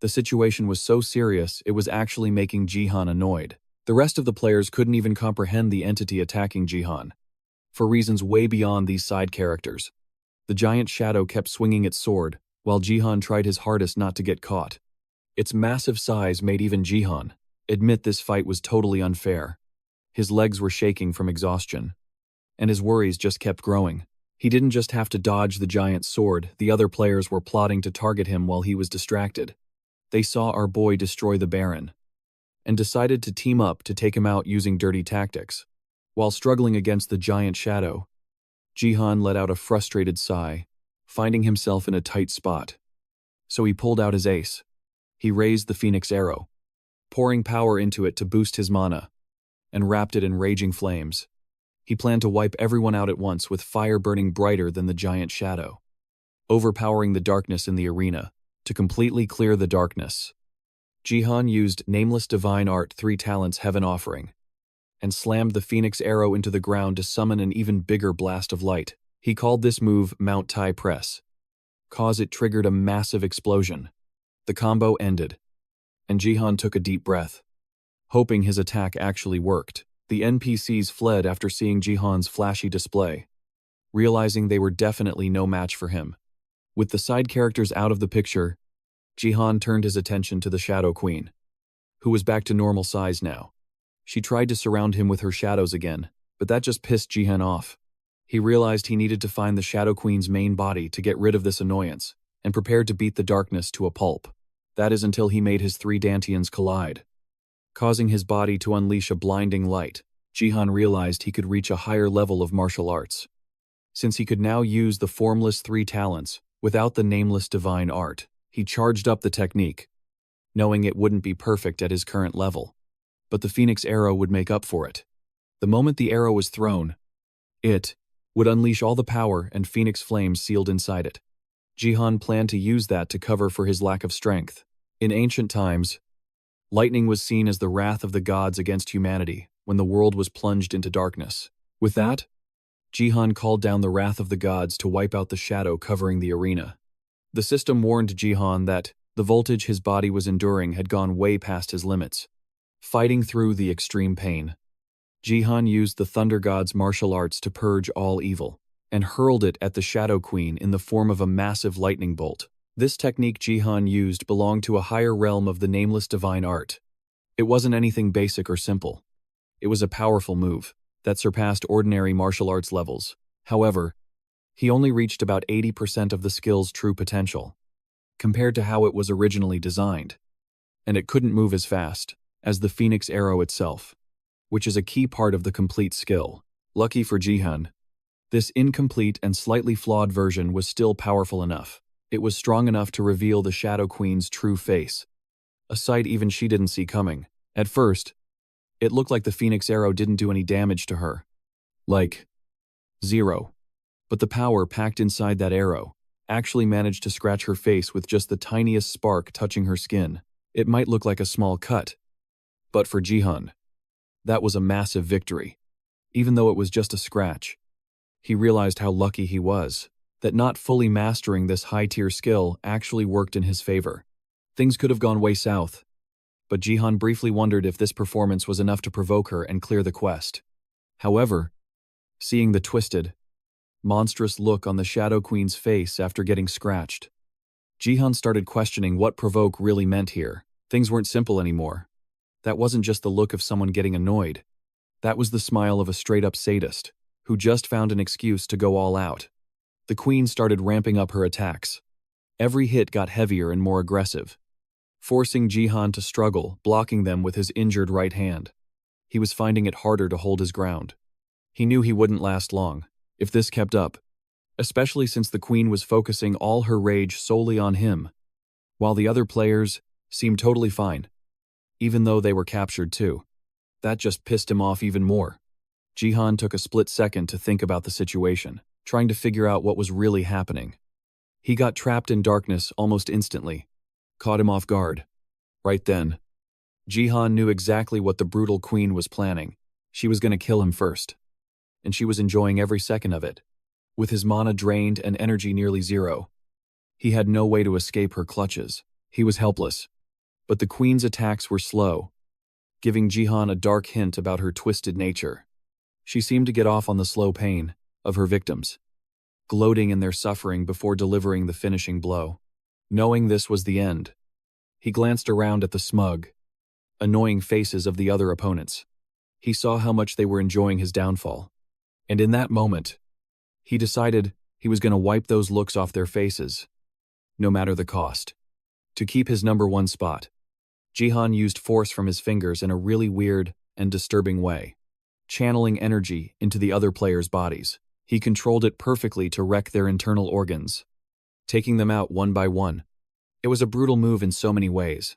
[SPEAKER 1] The situation was so serious, it was actually making Jihan annoyed. The rest of the players couldn't even comprehend the entity attacking Jihan, for reasons way beyond these side characters. The giant shadow kept swinging its sword, while Jihan tried his hardest not to get caught. Its massive size made even Jihan admit this fight was totally unfair. His legs were shaking from exhaustion, and his worries just kept growing. He didn't just have to dodge the giant sword, the other players were plotting to target him while he was distracted. They saw our boy destroy the Baron, and decided to team up to take him out using dirty tactics. While struggling against the giant shadow, Jihan let out a frustrated sigh, finding himself in a tight spot. So he pulled out his ace. He raised the Phoenix Arrow, pouring power into it to boost his mana, and wrapped it in raging flames. He planned to wipe everyone out at once with fire burning brighter than the giant shadow, overpowering the darkness in the arena to completely clear the darkness. Jihan used Nameless Divine Art 3 Talents Heaven Offering and slammed the Phoenix Arrow into the ground to summon an even bigger blast of light. He called this move Mount Tai Press, cause it triggered a massive explosion. The combo ended, and Jihan took a deep breath, hoping his attack actually worked. The NPCs fled after seeing Jihan's flashy display, realizing they were definitely no match for him. With the side characters out of the picture, Jihan turned his attention to the Shadow Queen, who was back to normal size now. She tried to surround him with her shadows again, but that just pissed Jihan off. He realized he needed to find the Shadow Queen's main body to get rid of this annoyance, and prepared to beat the darkness to a pulp. That is until he made his 3 Dantians collide, causing his body to unleash a blinding light. Jihan realized he could reach a higher level of martial arts, since he could now use the formless 3 talents without the nameless divine art. He charged up the technique, knowing it wouldn't be perfect at his current level, but the Phoenix Arrow would make up for it. The moment the arrow was thrown, it would unleash all the power and Phoenix flames sealed inside it. Jihan planned to use that to cover for his lack of strength. In ancient times, lightning was seen as the wrath of the gods against humanity when the world was plunged into darkness. With that, Jihan called down the wrath of the gods to wipe out the shadow covering the arena. The system warned Jihan that the voltage his body was enduring had gone way past his limits. Fighting through the extreme pain, Jihan used the Thunder God's martial arts to purge all evil, and hurled it at the Shadow Queen in the form of a massive lightning bolt. This technique Jihan used belonged to a higher realm of the nameless divine art. It wasn't anything basic or simple. It was a powerful move that surpassed ordinary martial arts levels. However, he only reached about 80% of the skill's true potential, compared to how it was originally designed, and it couldn't move as fast as the Phoenix Arrow itself, which is a key part of the complete skill. Lucky for Jihan, this incomplete and slightly flawed version was still powerful enough. It was strong enough to reveal the Shadow Queen's true face, a sight even she didn't see coming. At first, it looked like the Phoenix Arrow didn't do any damage to her. Like, zero. But the power packed inside that arrow actually managed to scratch her face with just the tiniest spark touching her skin. It might look like a small cut, but for Jihan, that was a massive victory. Even though it was just a scratch, he realized how lucky he was that not fully mastering this high-tier skill actually worked in his favor. Things could have gone way south, but Jihan briefly wondered if this performance was enough to provoke her and clear the quest. However, seeing the twisted, monstrous look on the Shadow Queen's face after getting scratched, Jihan started questioning what provoke really meant here. Things weren't simple anymore. That wasn't just the look of someone getting annoyed. That was the smile of a straight-up sadist who just found an excuse to go all out. The Queen started ramping up her attacks. Every hit got heavier and more aggressive, forcing Jihan to struggle, blocking them with his injured right hand. He was finding it harder to hold his ground. He knew he wouldn't last long if this kept up, especially since the Queen was focusing all her rage solely on him, while the other players seemed totally fine, even though they were captured too. That just pissed him off even more. Jihan took a split second to think about the situation, trying to figure out what was really happening. He got trapped in darkness almost instantly, caught him off guard. Right then, Jihan knew exactly what the brutal Queen was planning. She was going to kill him first, and she was enjoying every second of it. With his mana drained and energy nearly zero, he had no way to escape her clutches. He was helpless, but the Queen's attacks were slow, giving Jihan a dark hint about her twisted nature. She seemed to get off on the slow pain of her victims, gloating in their suffering before delivering the finishing blow. Knowing this was the end, he glanced around at the smug, annoying faces of the other opponents. He saw how much they were enjoying his downfall. And in that moment, he decided he was going to wipe those looks off their faces, no matter the cost. To keep his #1 spot, Jihan used force from his fingers in a really weird and disturbing way, channeling energy into the other players' bodies. He controlled it perfectly to wreck their internal organs, taking them out one by one. It was a brutal move in so many ways.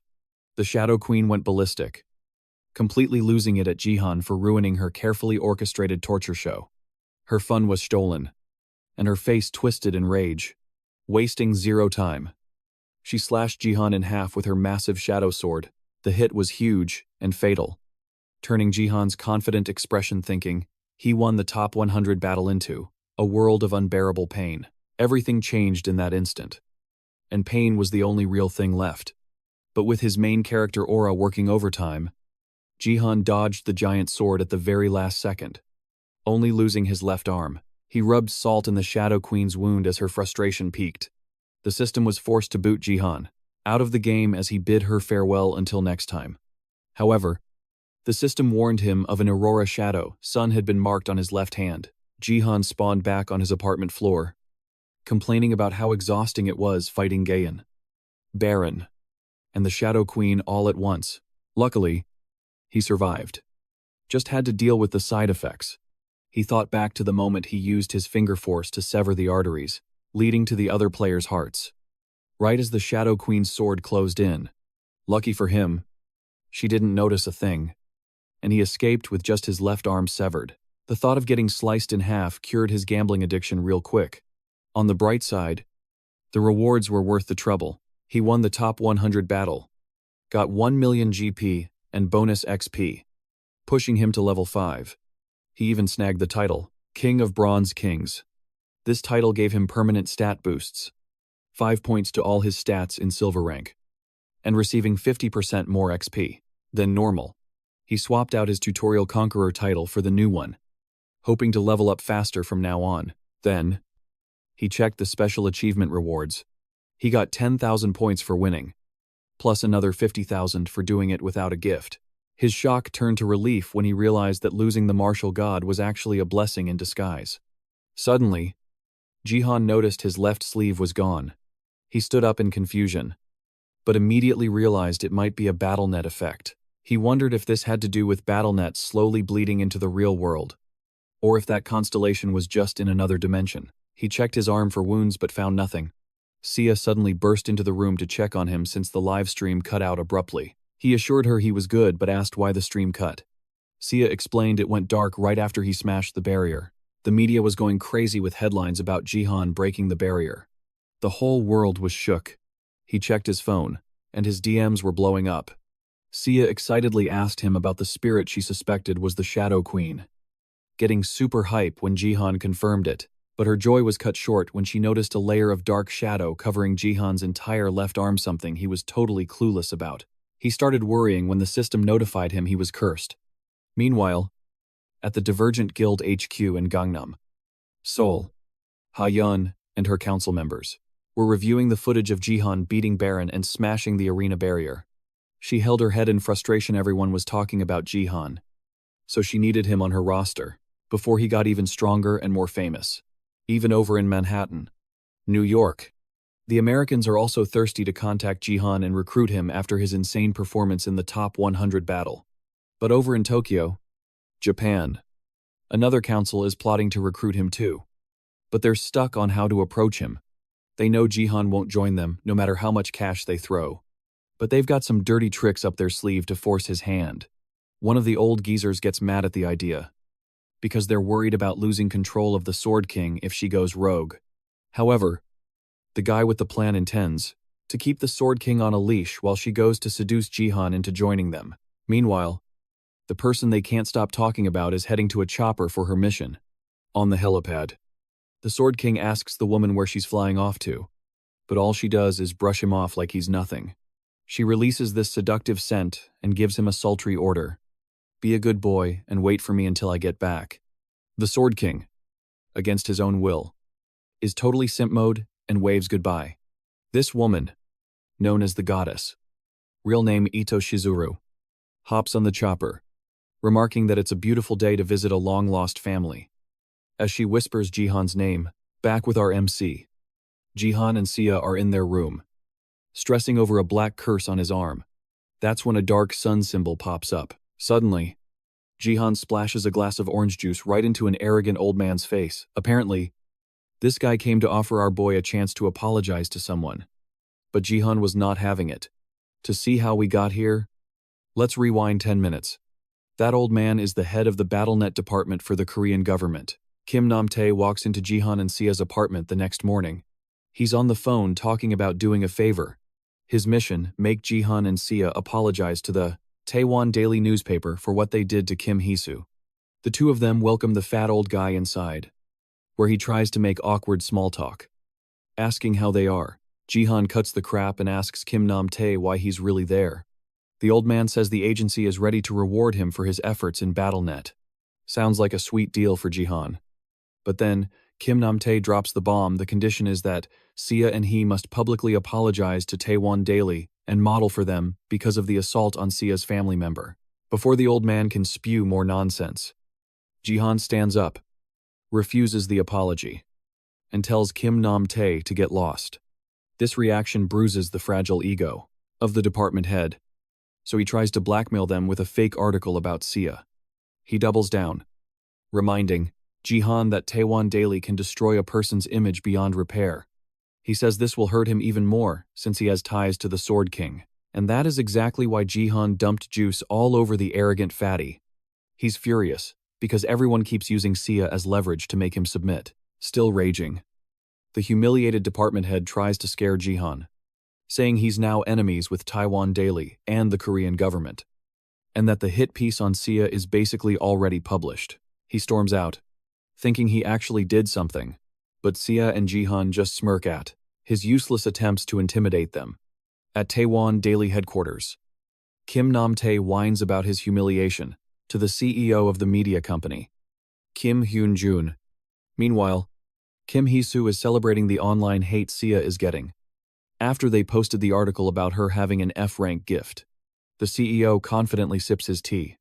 [SPEAKER 1] The Shadow Queen went ballistic, completely losing it at Jihan for ruining her carefully orchestrated torture show. Her fun was stolen, and her face twisted in rage, wasting zero time. She slashed Jihan in half with her massive shadow sword. The hit was huge and fatal, turning Jihan's confident expression thinking he won the top 100 battle into a world of unbearable pain. Everything changed in that instant, and pain was the only real thing left. But with his main character aura working overtime, Jihan dodged the giant sword at the very last second, only losing his left arm. He rubbed salt in the Shadow Queen's wound as her frustration peaked. The system was forced to boot Jihan out of the game as he bid her farewell until next time. However, the system warned him of an Aurora shadow. Sun had been marked on his left hand. Jihan spawned back on his apartment floor, complaining about how exhausting it was fighting Gayan, Baron, and the Shadow Queen all at once. Luckily, he survived. Just had to deal with the side effects. He thought back to the moment he used his finger force to sever the arteries, leading to the other players' hearts, right as the Shadow Queen's sword closed in. Lucky for him, she didn't notice a thing, and he escaped with just his left arm severed. The thought of getting sliced in half cured his gambling addiction real quick. On the bright side, the rewards were worth the trouble. He won the top 100 battle, got 1 million GP and bonus XP, pushing him to level 5. He even snagged the title, King of Bronze Kings. This title gave him permanent stat boosts, 5 points to all his stats in silver rank, and receiving 50% more XP than normal. He swapped out his Tutorial Conqueror title for the new one, hoping to level up faster from now on. Then, he checked the special achievement rewards. He got 10,000 points for winning, plus another 50,000 for doing it without a gift. His shock turned to relief when he realized that losing the martial god was actually a blessing in disguise. Suddenly, Jihan noticed his left sleeve was gone. He stood up in confusion, but immediately realized it might be a BattleNet effect. He wondered if this had to do with BattleNet slowly bleeding into the real world, or if that constellation was just in another dimension. He checked his arm for wounds but found nothing. Sia suddenly burst into the room to check on him since the live stream cut out abruptly. He assured her he was good but asked why the stream cut. Sia explained it went dark right after he smashed the barrier. The media was going crazy with headlines about Jihan breaking the barrier. The whole world was shook. He checked his phone, and his DMs were blowing up. Sia excitedly asked him about the spirit she suspected was the Shadow Queen, getting super hype when Jihan confirmed it. But her joy was cut short when she noticed a layer of dark shadow covering Jihan's entire left arm, something he was totally clueless about. He started worrying when the system notified him he was cursed. Meanwhile, at the Divergent Guild HQ in Gangnam, Seoul, Ha-yeon and her council members were reviewing the footage of Jihan beating Baron and smashing the arena barrier. She held her head in frustration. Everyone was talking about Jihan, so she needed him on her roster before he got even stronger and more famous. Even over in Manhattan, New York, the Americans are also thirsty to contact Jihan and recruit him after his insane performance in the top 100 battle. But over in Tokyo, Japan, another council is plotting to recruit him too. But they're stuck on how to approach him. They know Jihan won't join them no matter how much cash they throw. But they've got some dirty tricks up their sleeve to force his hand. One of the old geezers gets mad at the idea, because they're worried about losing control of the Sword King if she goes rogue. However, the guy with the plan intends to keep the Sword King on a leash while she goes to seduce Jihan into joining them. Meanwhile, the person they can't stop talking about is heading to a chopper for her mission. On the helipad, the Sword King asks the woman where she's flying off to, but all she does is brush him off like he's nothing. She releases this seductive scent and gives him a sultry order. Be a good boy and wait for me until I get back. The Sword King, against his own will, is totally simp mode and waves goodbye. This woman, known as the goddess, real name Ito Shizuru, hops on the chopper, remarking that it's a beautiful day to visit a long-lost family. As she whispers Jihan's name, back with our MC, Jihan and Sia are in their room, stressing over a black curse on his arm. That's when a dark sun symbol pops up. Suddenly, Jihan splashes a glass of orange juice right into an arrogant old man's face. Apparently, this guy came to offer our boy a chance to apologize to someone. But Jihan was not having it. To see how we got here, let's rewind 10 minutes. That old man is the head of the BattleNet department for the Korean government. Kim Nam-tae walks into Jihan and Sia's apartment the next morning. He's on the phone talking about doing a favor. His mission, make Jihan and Sia apologize to the Taiwan Daily newspaper for what they did to Kim Hee-soo. The two of them welcome the fat old guy inside, where he tries to make awkward small talk. Asking how they are, Jihan cuts the crap and asks Kim Nam-tae why he's really there. The old man says the agency is ready to reward him for his efforts in BattleNet. Sounds like a sweet deal for Jihan. But then, Kim Nam-tae drops the bomb. The condition is that Sia and he must publicly apologize to Taiwan Daily and model for them because of the assault on Sia's family member. Before the old man can spew more nonsense, Jihan stands up, refuses the apology, and tells Kim Nam-tae to get lost. This reaction bruises the fragile ego of the department head, so he tries to blackmail them with a fake article about Sia. He doubles down, reminding Jihan that Taiwan Daily can destroy a person's image beyond repair. He says this will hurt him even more since he has ties to the Sword King, and that is exactly why Jihan dumped juice all over the arrogant fatty. He's furious because everyone keeps using Sia as leverage to make him submit. Still raging, the humiliated department head tries to scare Jihan, saying he's now enemies with Taiwan Daily and the Korean government, and that the hit piece on Sia is basically already published. He storms out, thinking he actually did something, but Sia and Jihan just smirk at his useless attempts to intimidate them. At Taiwan Daily headquarters, Kim Nam-tae whines about his humiliation to the CEO of the media company, Kim Hyun-jun. Meanwhile, Kim Hee-soo is celebrating the online hate Sia is getting. After they posted the article about her having an F-rank gift, the CEO confidently sips his tea,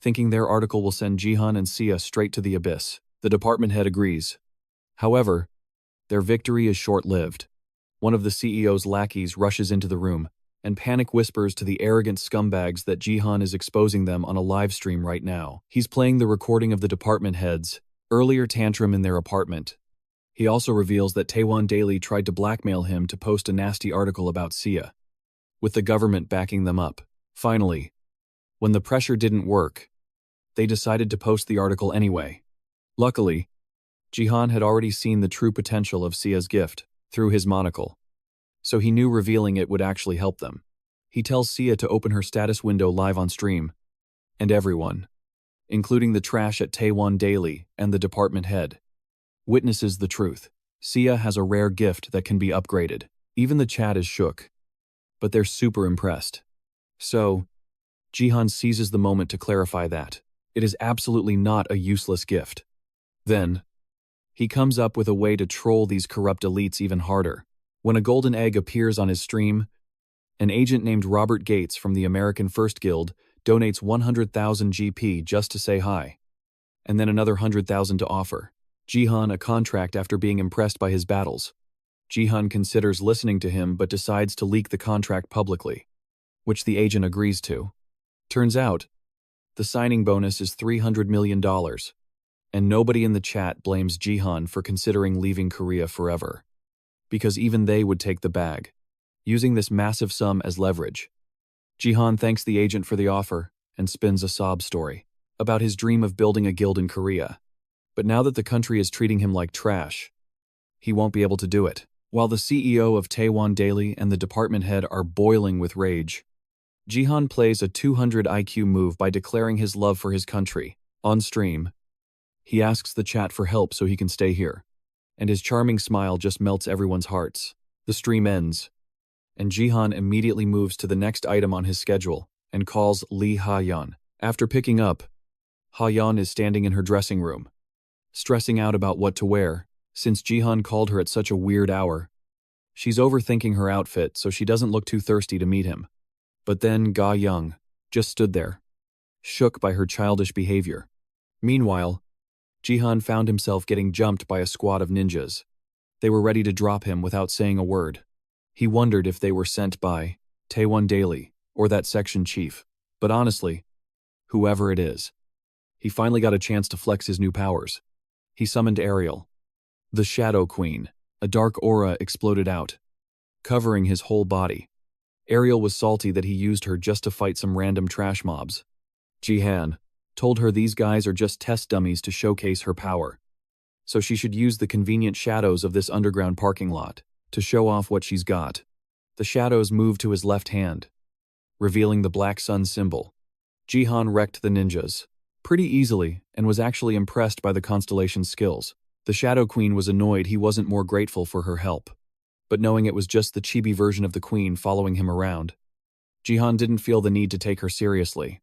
[SPEAKER 1] thinking their article will send Jihan and Sia straight to the abyss. The department head agrees. However, their victory is short-lived. One of the CEO's lackeys rushes into the room and panic whispers to the arrogant scumbags that Jihan is exposing them on a live stream right now. He's playing the recording of the department head's earlier tantrum in their apartment. He also reveals that Taiwan Daily tried to blackmail him to post a nasty article about Sia, with the government backing them up. Finally, when the pressure didn't work, they decided to post the article anyway. Luckily, Jihan had already seen the true potential of Sia's gift through his monocle, so he knew revealing it would actually help them. He tells Sia to open her status window live on stream, and everyone, including the trash at Taiwan Daily and the department head, witnesses the truth. Sia has a rare gift that can be upgraded. Even the chat is shook, but they're super impressed. So, Jihan seizes the moment to clarify that it is absolutely not a useless gift. Then, he comes up with a way to troll these corrupt elites even harder. When a golden egg appears on his stream, an agent named Robert Gates from the American First Guild donates 100,000 GP just to say hi, and then another 100,000 to offer Jihan a contract after being impressed by his battles. Jihan considers listening to him but decides to leak the contract publicly, which the agent agrees to. Turns out, the signing bonus is $300 million, and nobody in the chat blames Jihan for considering leaving Korea forever, because even they would take the bag, using this massive sum as leverage. Jihan thanks the agent for the offer and spins a sob story about his dream of building a guild in Korea. But now that the country is treating him like trash, he won't be able to do it. While the CEO of Taiwan Daily and the department head are boiling with rage, Jihan plays a 200 IQ move by declaring his love for his country. On stream, he asks the chat for help so he can stay here, and his charming smile just melts everyone's hearts. The stream ends, and Jihan immediately moves to the next item on his schedule and calls Lee Ha-yeon. After picking up, Ha-yeon is standing in her dressing room, stressing out about what to wear. Since Jihan called her at such a weird hour, she's overthinking her outfit so she doesn't look too thirsty to meet him. But then Ga Young just stood there, shook by her childish behavior. Meanwhile, Jihan found himself getting jumped by a squad of ninjas. They were ready to drop him without saying a word. He wondered if they were sent by Taewon Daily or that section chief. But honestly, whoever it is, he finally got a chance to flex his new powers. He summoned Ariel, the Shadow Queen. A dark aura exploded out, covering his whole body. Ariel was salty that he used her just to fight some random trash mobs. Jihan told her these guys are just test dummies to showcase her power, so she should use the convenient shadows of this underground parking lot to show off what she's got. The shadows moved to his left hand, revealing the black sun symbol. Jihan wrecked the ninjas pretty easily and was actually impressed by the constellation's skills. The Shadow Queen was annoyed he wasn't more grateful for her help, but knowing it was just the chibi version of the queen following him around, Jihan didn't feel the need to take her seriously.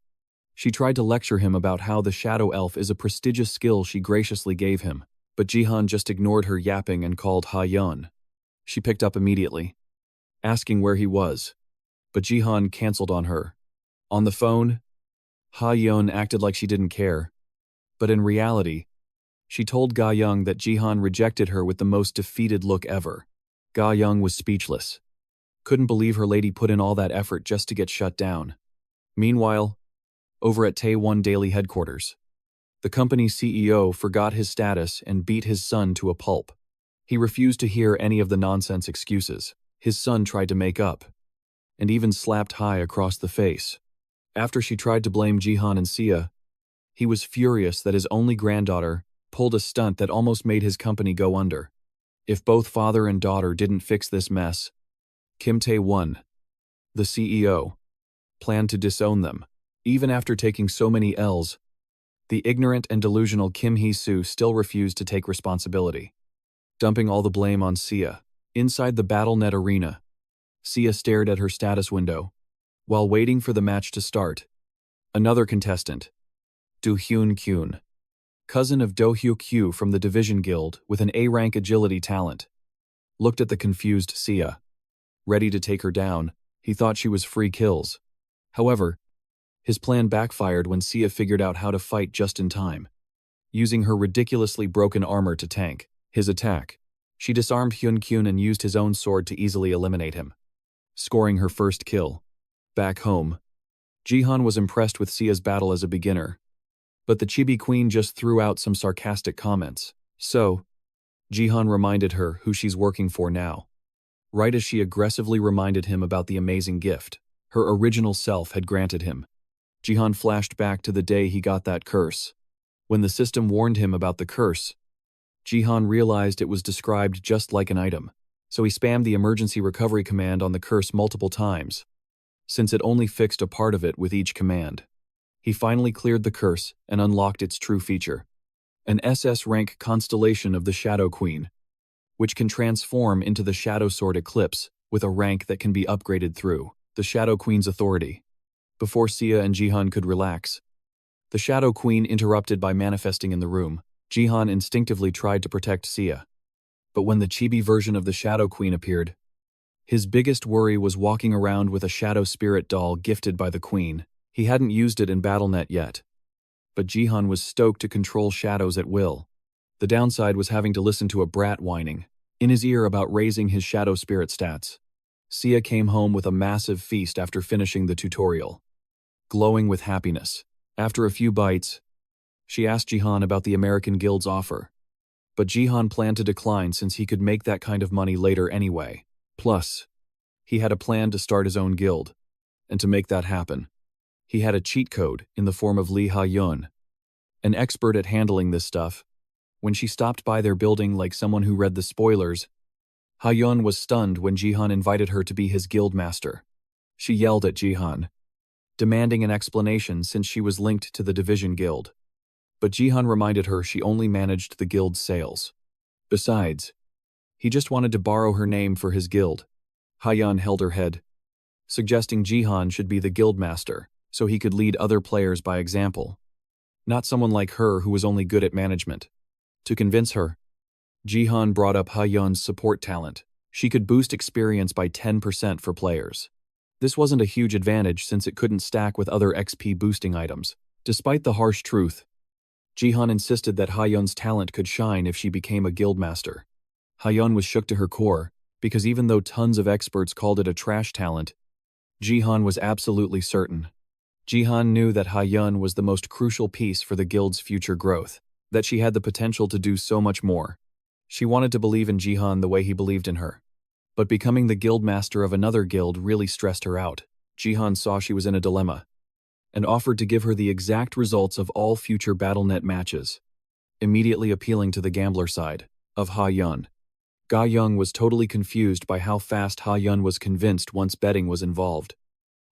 [SPEAKER 1] She tried to lecture him about how the Shadow Elf is a prestigious skill she graciously gave him, but Jihan just ignored her yapping and called Ha-yeon. She picked up immediately, asking where he was, but Jihan canceled on her. On the phone, Ha-yeon acted like she didn't care, but in reality, she told Ga Young that Jihan rejected her with the most defeated look ever. Ga Young was speechless. Couldn't believe her lady put in all that effort just to get shut down. Meanwhile, over at Taewon Daily headquarters, the company's CEO forgot his status and beat his son to a pulp. He refused to hear any of the nonsense excuses his son tried to make up, and even slapped Hai across the face. After she tried to blame Jihan and Sia, he was furious that his only granddaughter pulled a stunt that almost made his company go under. If both father and daughter didn't fix this mess, Kim Tae-won, the CEO, planned to disown them. Even after taking so many L's, the ignorant and delusional Kim Hee-soo still refused to take responsibility, dumping all the blame on Sia. Inside the BattleNet arena, Sia stared at her status window while waiting for the match to start. Another contestant, Do-hyun Kyun, cousin of Do-hyo Kyu from the Division Guild with an A-rank agility talent, looked at the confused Sia. Ready to take her down, he thought she was free kills. However, his plan backfired when Sia figured out how to fight just in time. Using her ridiculously broken armor to tank his attack, she disarmed Hyun Kyun and used his own sword to easily eliminate him, scoring her first kill. Back home, Jihan was impressed with Sia's battle as a beginner, but the Chibi Queen just threw out some sarcastic comments. So, Jihan reminded her who she's working for now, right as she aggressively reminded him about the amazing gift her original self had granted him. Jihan flashed back to the day he got that curse. When the system warned him about the curse, Jihan realized it was described just like an item, so he spammed the emergency recovery command on the curse multiple times, since it only fixed a part of it with each command. He finally cleared the curse and unlocked its true feature, an SS-rank constellation of the Shadow Queen, which can transform into the Shadow Sword Eclipse with a rank that can be upgraded through the Shadow Queen's authority. Before Sia and Jihan could relax, the Shadow Queen interrupted by manifesting in the room. Jihan instinctively tried to protect Sia, but when the chibi version of the Shadow Queen appeared, his biggest worry was walking around with a shadow spirit doll gifted by the Queen. He hadn't used it in BattleNet yet, but Jihan was stoked to control shadows at will. The downside was having to listen to a brat whining in his ear about raising his shadow spirit stats. Sia came home with a massive feast after finishing the tutorial, glowing with happiness. After a few bites, she asked Jihan about the American Guild's offer, but Jihan planned to decline since he could make that kind of money later anyway. Plus, he had a plan to start his own guild, and to make that happen, he had a cheat code in the form of Lee Ha-yeon, an expert at handling this stuff. When she stopped by their building like someone who read the spoilers, Ha-yeon was stunned when Jihan invited her to be his guild master. She yelled at Jihan, demanding an explanation since she was linked to the Division Guild. But Jihan reminded her she only managed the guild's sales. Besides, he just wanted to borrow her name for his guild. Ha-yeon held her head, suggesting Jihan should be the guild master so he could lead other players by example, not someone like her who was only good at management. To convince her, Jihan brought up Ha-Yun's support talent. She could boost experience by 10% for players. This wasn't a huge advantage since it couldn't stack with other XP boosting items. Despite the harsh truth, Jihan insisted that Ha-Yun's talent could shine if she became a guildmaster. Ha-Yun was shook to her core, because even though tons of experts called it a trash talent, Jihan was absolutely certain. Jihan knew that Ha-Yun was the most crucial piece for the guild's future growth, that she had the potential to do so much more. She wanted to believe in Jihan the way he believed in her. But becoming the guildmaster of another guild really stressed her out. Jihan saw she was in a dilemma, and offered to give her the exact results of all future BattleNet matches, immediately appealing to the gambler side of Ha-Yun. Ga-Young was totally confused by how fast Ha-Yun was convinced once betting was involved.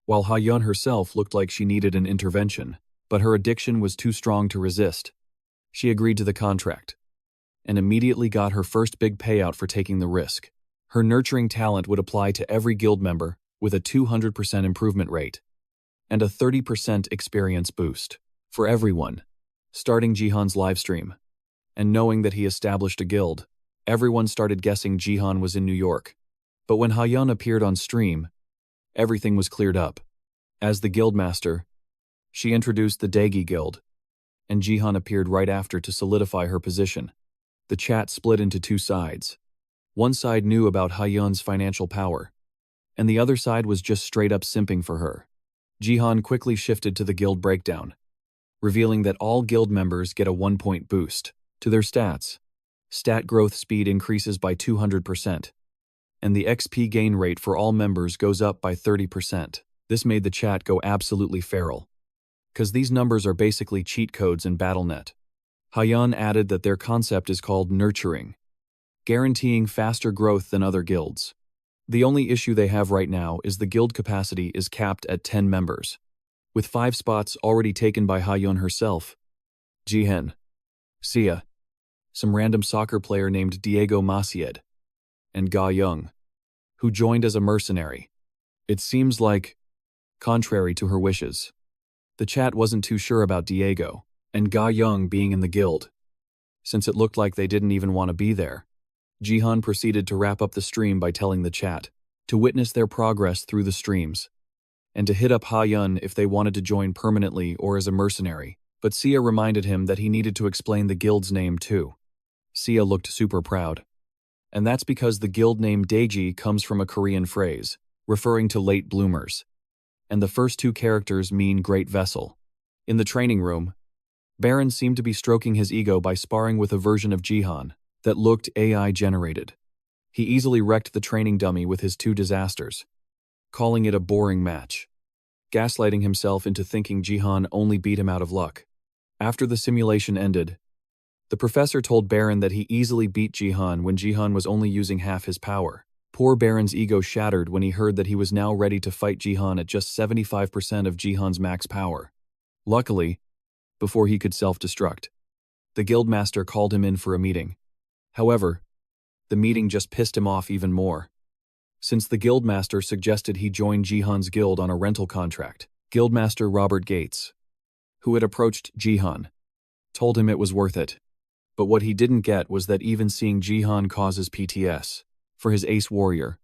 [SPEAKER 1] While Ha-Yun herself looked like she needed an intervention, but her addiction was too strong to resist. She agreed to the contract, and immediately got her first big payout for taking the risk. Her nurturing talent would apply to every guild member with a 200% improvement rate and a 30% experience boost for everyone. Starting Jihan's livestream and knowing that he established a guild, everyone started guessing Jihan was in New York. But when Ha-Yun appeared on stream, everything was cleared up. As the guildmaster, she introduced the Daegi Guild, and Jihan appeared right after to solidify her position. The chat split into two sides. One side knew about Ha-Yun's financial power, and the other side was just straight up simping for her. Jihan quickly shifted to the guild breakdown, revealing that all guild members get a 1-point boost to their stats. Stat growth speed increases by 200%, and the XP gain rate for all members goes up by 30%. This made the chat go absolutely feral, because these numbers are basically cheat codes in BattleNet. Ha-Yun added that their concept is called nurturing, guaranteeing faster growth than other guilds. The only issue they have right now is the guild capacity is capped at 10 members, with 5 spots already taken by Ha-Yun herself, Jihan, Sia, some random soccer player named Diego Macied, and Ga-Young, who joined as a mercenary. It seems like, contrary to her wishes, the chat wasn't too sure about Diego and Ga-Young being in the guild, since it looked like they didn't even want to be there. Jihan proceeded to wrap up the stream by telling the chat to witness their progress through the streams, and to hit up Ha-Yun if they wanted to join permanently or as a mercenary. But Sia reminded him that he needed to explain the guild's name too. Sia looked super proud. And that's because the guild name Daegi comes from a Korean phrase, referring to late bloomers. And the first 2 characters mean great vessel. In the training room, Baron seemed to be stroking his ego by sparring with a version of Jihan that looked AI-generated. He easily wrecked the training dummy with his 2 disasters, calling it a boring match, gaslighting himself into thinking Jihan only beat him out of luck. After the simulation ended, the professor told Baron that he easily beat Jihan when Jihan was only using half his power. Poor Baron's ego shattered when he heard that he was now ready to fight Jihan at just 75% of Jihan's max power. Luckily, before he could self-destruct, the guildmaster called him in for a meeting. However, the meeting just pissed him off even more, since the guildmaster suggested he join Jihan's guild on a rental contract. Guildmaster Robert Gates, who had approached Jihan, told him it was worth it. But what he didn't get was that even seeing Jihan causes PTS for his ace warrior.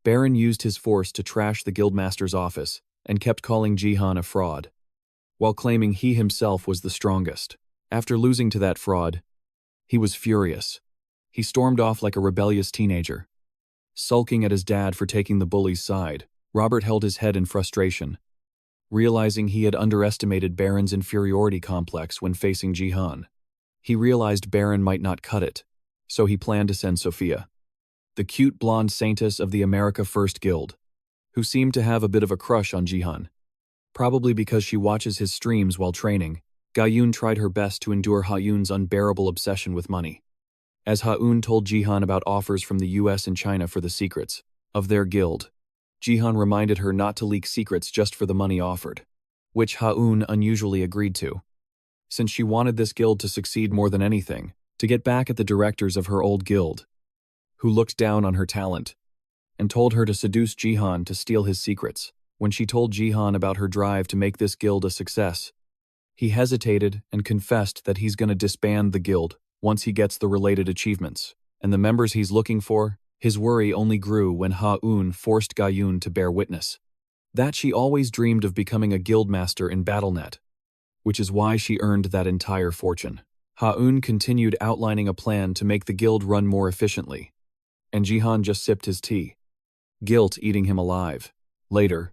[SPEAKER 1] Baron used his force to trash the guildmaster's office and kept calling Jihan a fraud, while claiming he himself was the strongest. After losing to that fraud, he was furious. He stormed off like a rebellious teenager, sulking at his dad for taking the bully's side. Robert held his head in frustration, realizing he had underestimated Baron's inferiority complex when facing Jihan. He realized Baron might not cut it, so he planned to send Sophia, the cute blonde saintess of the America First Guild, who seemed to have a bit of a crush on Jihan. Probably because she watches his streams while training, Ga-Yoon tried her best to endure Ha-Yoon's unbearable obsession with money. As Ha-Yoon told Jihan about offers from the US and China for the secrets of their guild, Jihan reminded her not to leak secrets just for the money offered, which Ha-Yoon unusually agreed to, since she wanted this guild to succeed more than anything, to get back at the directors of her old guild, who looked down on her talent, and told her to seduce Jihan to steal his secrets. When she told Jihan about her drive to make this guild a success, he hesitated and confessed that he's going to disband the guild once he gets the related achievements. And the members he's looking for? His worry only grew when Ha-un forced Ga-yun to bear witness. That she always dreamed of becoming a guildmaster in BattleNet, which is why she earned that entire fortune. Ha-un continued outlining a plan to make the guild run more efficiently. And Jihan just sipped his tea. Guilt eating him alive. Later,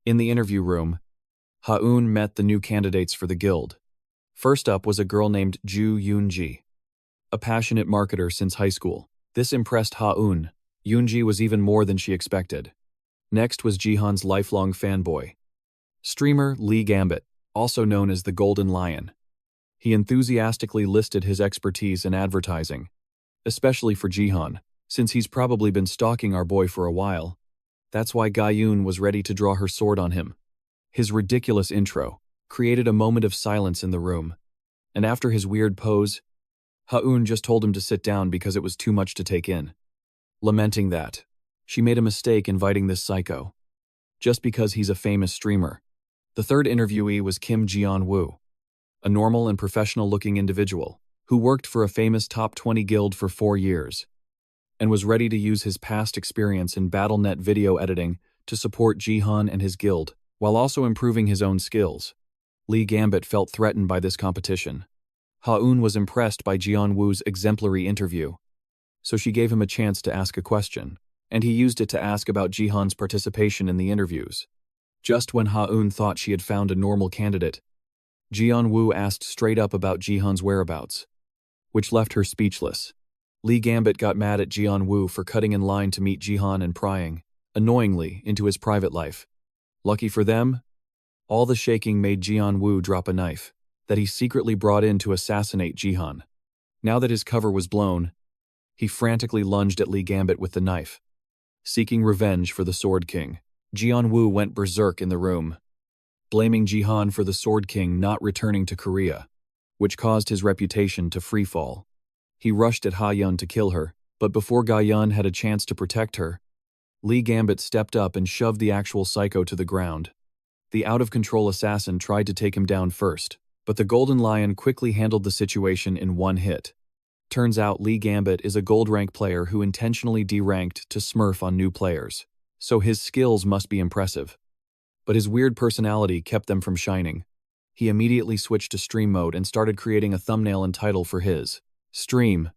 [SPEAKER 1] in the interview room, Ha-un met the new candidates for the guild. First up was a girl named Ju Yoonji, a passionate marketer since high school. This impressed Ha-un. Yoonji was even more than she expected. Next was Jihan's lifelong fanboy, streamer Lee Gambit, also known as the Golden Lion. He enthusiastically listed his expertise in advertising, especially for Jihan, since he's probably been stalking our boy for a while. That's why Ga-yun was ready to draw her sword on him. His ridiculous intro created a moment of silence in the room, and after his weird pose, Ha-un just told him to sit down because it was too much to take in. Lamenting that she made a mistake inviting this psycho, just because he's a famous streamer. The third interviewee was Kim Jeon-woo, a normal and professional-looking individual who worked for a famous top 20 guild for 4 years and was ready to use his past experience in BattleNet video editing to support Jihan and his guild, while also improving his own skills. Lee Gambit felt threatened by this competition. Ha-un was impressed by Jeon-woo's exemplary interview, so she gave him a chance to ask a question, and he used it to ask about Jihan's participation in the interviews. Just when Ha-un thought she had found a normal candidate, Jeon-woo asked straight up about Jihan's whereabouts, which left her speechless. Lee Gambit got mad at Jeon-woo for cutting in line to meet Jihan and prying, annoyingly, into his private life. Lucky for them, all the shaking made Jeon-woo drop a knife that he secretly brought in to assassinate Jihan. Now that his cover was blown, he frantically lunged at Lee Gambit with the knife. Seeking revenge for the Sword King, Jeon-woo went berserk in the room, blaming Jihan for the Sword King not returning to Korea, which caused his reputation to freefall. He rushed at Ha-yun to kill her, but before Ga-yun had a chance to protect her, Lee Gambit stepped up and shoved the actual psycho to the ground. The out-of-control assassin tried to take him down first, but the Golden Lion quickly handled the situation in one hit. Turns out Lee Gambit is a gold rank player who intentionally deranked to smurf on new players, so his skills must be impressive. But his weird personality kept them from shining. He immediately switched to stream mode and started creating a thumbnail and title for his stream,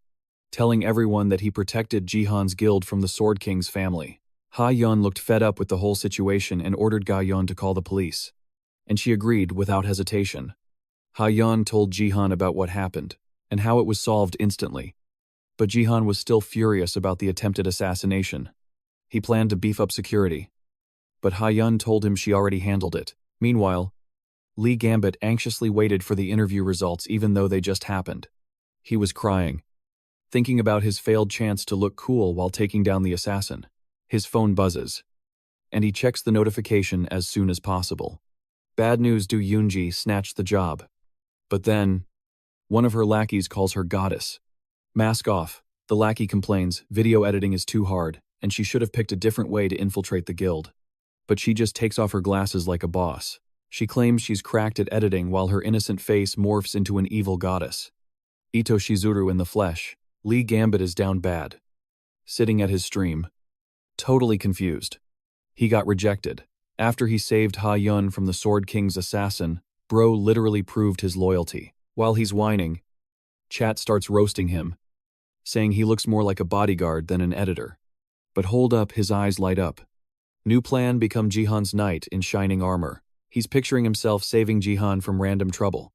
[SPEAKER 1] telling everyone that he protected Jihan's guild from the Sword King's family. Ha-yun looked fed up with the whole situation and ordered Ga-yun to call the police, and she agreed without hesitation. Ha-yun told Jihan about what happened and how it was solved instantly, but Jihan was still furious about the attempted assassination. He planned to beef up security, but Ha-yun told him she already handled it. Meanwhile, Lee Gambit anxiously waited for the interview results even though they just happened. He was crying, thinking about his failed chance to look cool while taking down the assassin. His phone buzzes, and he checks the notification as soon as possible. Bad news, Do Yoonji snatched the job. But then, one of her lackeys calls her goddess. Mask off, the lackey complains, video editing is too hard, and she should have picked a different way to infiltrate the guild. But she just takes off her glasses like a boss. She claims she's cracked at editing while her innocent face morphs into an evil goddess. Ito Shizuru in the flesh, Lee Gambit is down bad, sitting at his stream, totally confused. He got rejected. After he saved Ha-yun from the Sword King's assassin, bro literally proved his loyalty. While he's whining, chat starts roasting him, saying he looks more like a bodyguard than an editor. But hold up, his eyes light up. New plan: become Jihan's knight in shining armor. He's picturing himself saving Jihan from random trouble.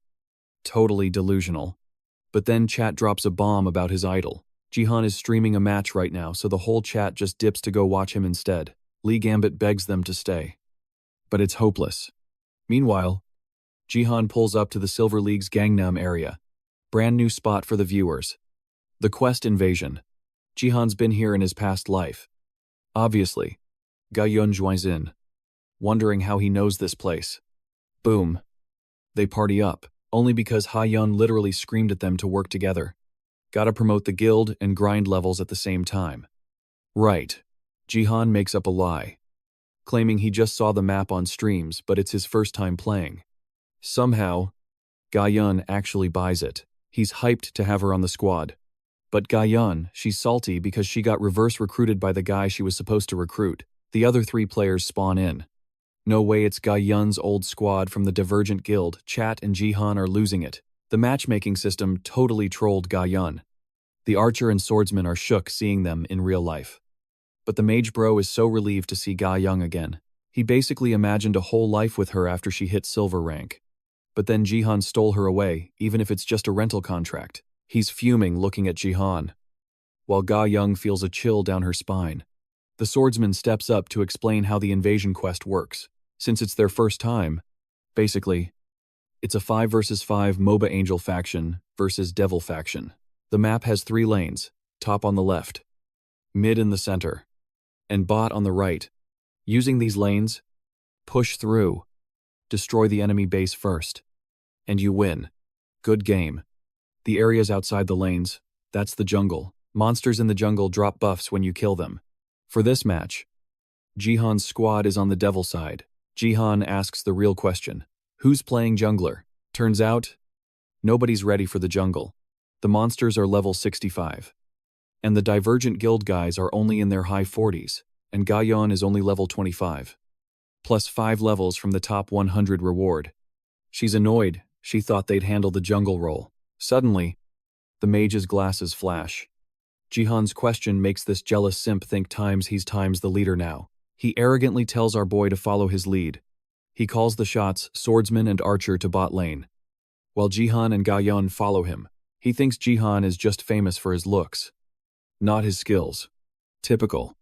[SPEAKER 1] Totally delusional. But then chat drops a bomb about his idol. Jihan is streaming a match right now, so the whole chat just dips to go watch him instead. Lee Gambit begs them to stay, but it's hopeless. Meanwhile, Jihan pulls up to the Silver League's Gangnam area. Brand new spot for the viewers. The Quest Invasion. Jihan's been here in his past life. Obviously, Ga-yun joins in, wondering how he knows this place. Boom. They party up, only because Ha-yun literally screamed at them to work together. Gotta promote the guild and grind levels at the same time. Right. Jihan makes up a lie, claiming he just saw the map on streams, but it's his first time playing. Somehow, Ga-yun actually buys it. He's hyped to have her on the squad. But Gaiyun, she's salty because she got reverse recruited by the guy she was supposed to recruit. The other 3 players spawn in. No way, it's Gaiyun's old squad from the Divergent guild. Chat and Jihan are losing it. The matchmaking system totally trolled Gaiyun. The archer and swordsman are shook seeing them in real life. But the mage bro is so relieved to see Gaiyun again. He basically imagined a whole life with her after she hit silver rank. But then Jihan stole her away, even if it's just a rental contract. He's fuming looking at Jihan, while Gaiyun feels a chill down her spine. The swordsman steps up to explain how the invasion quest works. Since it's their first time, basically, it's a 5 versus 5 MOBA Angel faction versus Devil faction. The map has 3 lanes, top on the left, mid in the center, and bot on the right. Using these lanes, push through, destroy the enemy base first, and you win. Good game. The areas outside the lanes, that's the jungle. Monsters in the jungle drop buffs when you kill them. For this match, Jihan's squad is on the devil side. Jihan asks the real question. Who's playing jungler? Turns out, nobody's ready for the jungle. The monsters are level 65. And the Divergent guild guys are only in their high 40s, and Gaiyun is only level 25. Plus 5 levels from the top 100 reward. She's annoyed. She thought they'd handle the jungle role. Suddenly, the mage's glasses flash. Jihan's question makes this jealous simp think he's the leader now. He arrogantly tells our boy to follow his lead. He calls the shots, swordsman and archer, to bot lane, while Jihan and Gaiyun follow him. He thinks Jihan is just famous for his looks, not his skills. Typical.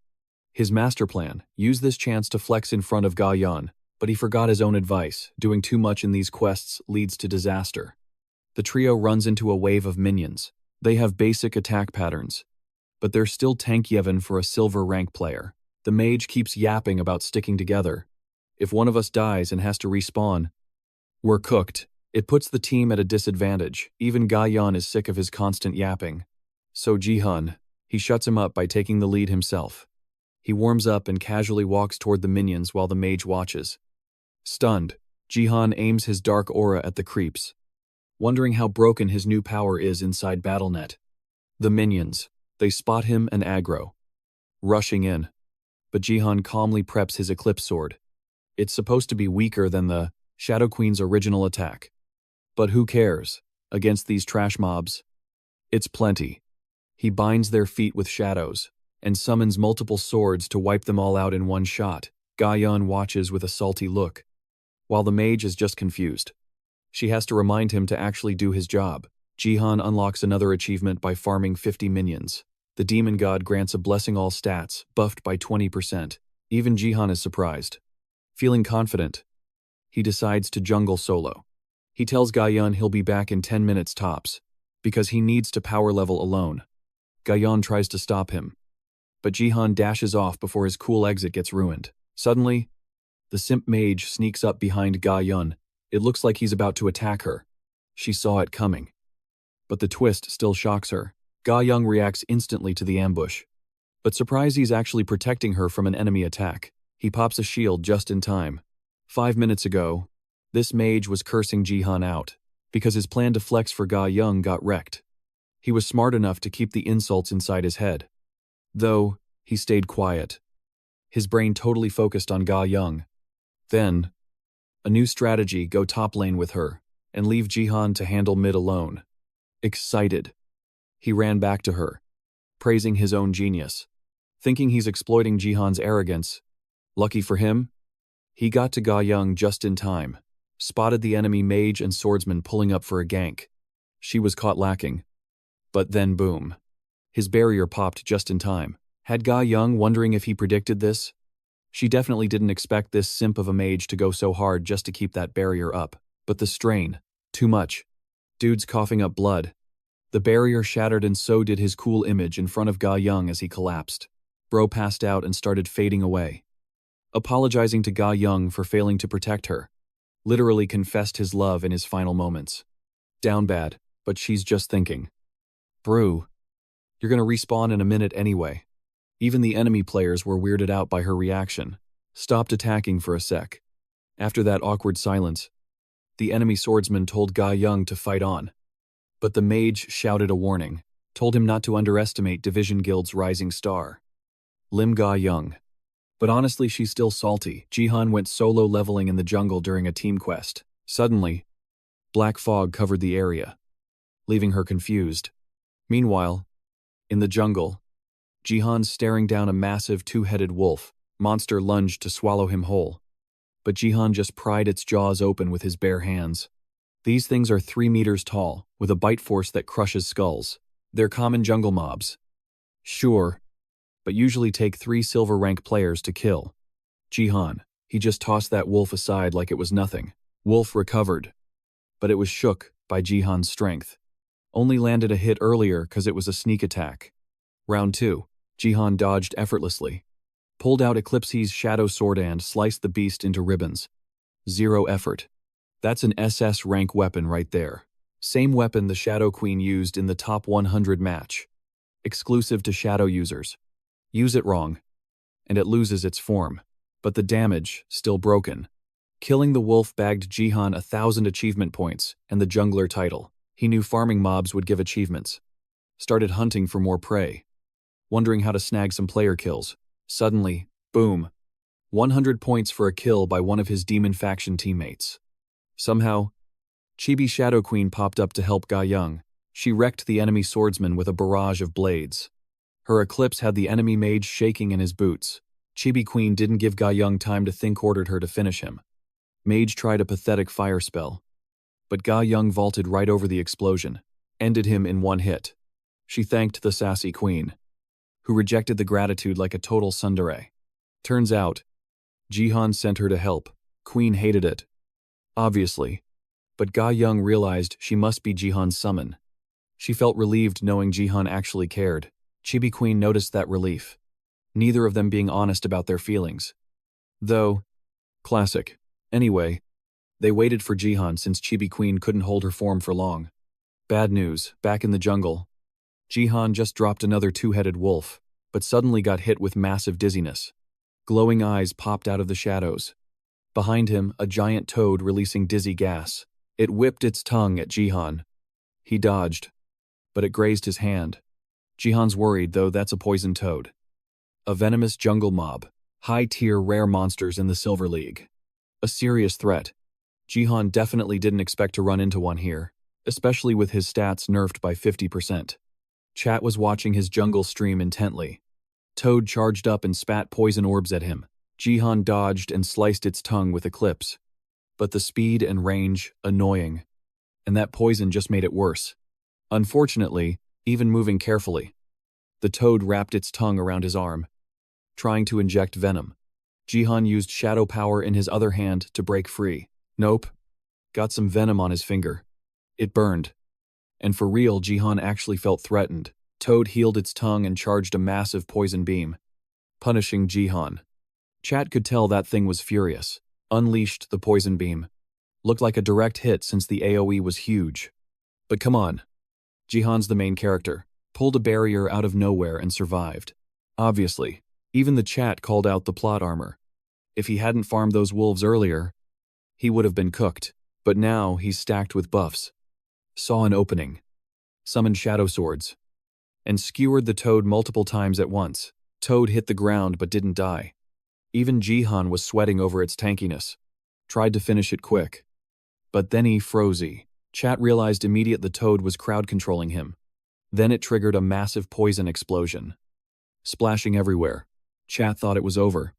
[SPEAKER 1] His master plan, use this chance to flex in front of Gaiyun, but he forgot his own advice. Doing too much in these quests leads to disaster. The trio runs into a wave of minions. They have basic attack patterns, but they're still tank-yevin for a silver rank player. The mage keeps yapping about sticking together. If one of us dies and has to respawn, we're cooked. It puts the team at a disadvantage. Even Gaiyun is sick of his constant yapping. So Jihan, he shuts him up by taking the lead himself. He warms up and casually walks toward the minions while the mage watches. Stunned, Jihan aims his dark aura at the creeps, wondering how broken his new power is inside BattleNet. The minions, they spot him and aggro, rushing in. But Jihan calmly preps his Eclipse Sword. It's supposed to be weaker than the Shadow Queen's original attack. But who cares? Against these trash mobs, it's plenty. He binds their feet with shadows and summons multiple swords to wipe them all out in one shot. Gaiyun watches with a salty look, while the mage is just confused. She has to remind him to actually do his job. Jihan unlocks another achievement by farming 50 minions. The demon god grants a blessing all stats, buffed by 20%. Even Jihan is surprised. Feeling confident, he decides to jungle solo. He tells Gaiyun he'll be back in 10 minutes tops, because he needs to power level alone. Gaiyun tries to stop him, but Jihan dashes off before his cool exit gets ruined. Suddenly, the simp mage sneaks up behind Gaiyun. It looks like he's about to attack her. She saw it coming, but the twist still shocks her. Gaiyun reacts instantly to the ambush, but surprised he's actually protecting her from an enemy attack. He pops a shield just in time. 5 minutes ago, this mage was cursing Jihan out because his plan to flex for Gaiyun got wrecked. He was smart enough to keep the insults inside his head, though he stayed quiet. His brain totally focused on Gaiyun. Then, a new strategy: go top lane with her and leave Jihan to handle mid alone. Excited, he ran back to her, praising his own genius, thinking he's exploiting Jihan's arrogance. Lucky for him, he got to Gaiyun just in time, spotted the enemy mage and swordsman pulling up for a gank. She was caught lacking. But then boom. His barrier popped just in time. Had Gaiyun wondering if he predicted this? She definitely didn't expect this simp of a mage to go so hard just to keep that barrier up. But the strain, too much. Dude's coughing up blood. The barrier shattered and so did his cool image in front of Gaiyun as he collapsed. Bro passed out and started fading away, apologizing to Gaiyun for failing to protect her. Literally confessed his love in his final moments. Down bad, but she's just thinking, "Brew, you're gonna respawn in a minute anyway." Even the enemy players were weirded out by her reaction, stopped attacking for a sec. After that awkward silence, the enemy swordsman told Gaiyun to fight on. But the mage shouted a warning. told him not to underestimate Division Guild's rising star, Lim Ga-young. But honestly, she's still salty. Jihan went solo leveling in the jungle during a team quest. Suddenly, black fog covered the area, leaving her confused. Meanwhile, in the jungle, Jihan's staring down a massive two-headed wolf. Monster lunged to swallow him whole, but Jihan just pried its jaws open with his bare hands. These things are 3 meters tall, with a bite force that crushes skulls. They're common jungle mobs. Sure, but usually take 3 silver rank players to kill. Jihan, he just tossed that wolf aside like it was nothing. Wolf recovered, but it was shook by Jihan's strength. Only landed a hit earlier because it was a sneak attack. Round 2, Jihan dodged effortlessly, pulled out Eclipse's shadow sword and sliced the beast into ribbons. 0 effort. That's an SS rank weapon right there. Same weapon the Shadow Queen used in the top 100 match. Exclusive to Shadow users. Use it wrong, and it loses its form. But the damage, still broken. Killing the wolf bagged Jihan 1,000 achievement points and the jungler title. He knew farming mobs would give achievements. Started hunting for more prey, wondering how to snag some player kills. Suddenly, boom. 100 points for a kill by one of his demon faction teammates. Somehow, Chibi Shadow Queen popped up to help Ga-young. She wrecked the enemy swordsman with a barrage of blades. Her eclipse had the enemy mage shaking in his boots. Chibi Queen didn't give Ga-young time to think, ordered her to finish him. Mage tried a pathetic fire spell, but Ga-young vaulted right over the explosion, ended him in 1 hit. She thanked the sassy queen, who rejected the gratitude like a total tsundere. Turns out, Jihan sent her to help. Queen hated it, obviously, but Ga-young realized she must be Jihan's summon. She felt relieved knowing Jihan actually cared. Chibi Queen noticed that relief, neither of them being honest about their feelings. Though, classic. Anyway, they waited for Jihan since Chibi Queen couldn't hold her form for long. Bad news, back in the jungle. Jihan just dropped another 2-headed wolf, but suddenly got hit with massive dizziness. Glowing eyes popped out of the shadows. Behind him, a giant toad releasing dizzy gas. It whipped its tongue at Jihan. He dodged, but it grazed his hand. Jihan's worried, though that's a poison toad. A venomous jungle mob, high-tier rare monsters in the Silver League. A serious threat. Jihan definitely didn't expect to run into one here, especially with his stats nerfed by 50%. Chat was watching his jungle stream intently. Toad charged up and spat poison orbs at him. Jihan dodged and sliced its tongue with Eclipse. But the speed and range, annoying. And that poison just made it worse. Unfortunately, even moving carefully, the toad wrapped its tongue around his arm, trying to inject venom. Jihan used shadow power in his other hand to break free. Nope. Got some venom on his finger. It burned. And for real, Jihan actually felt threatened. Toad healed its tongue and charged a massive poison beam, punishing Jihan. Chat could tell that thing was furious. Unleashed the poison beam. Looked like a direct hit since the AoE was huge. But come on. Jihan's the main character. Pulled a barrier out of nowhere and survived. Obviously, even the chat called out the plot armor. If he hadn't farmed those wolves earlier, he would have been cooked. But now he's stacked with buffs. Saw an opening. Summoned shadow swords. And skewered the toad multiple times at once. Toad hit the ground but didn't die. Even Jihan was sweating over its tankiness. Tried to finish it quick. But then he froze. Chat realized immediate the toad was crowd controlling him. Then it triggered a massive poison explosion. Splashing everywhere. Chat thought it was over,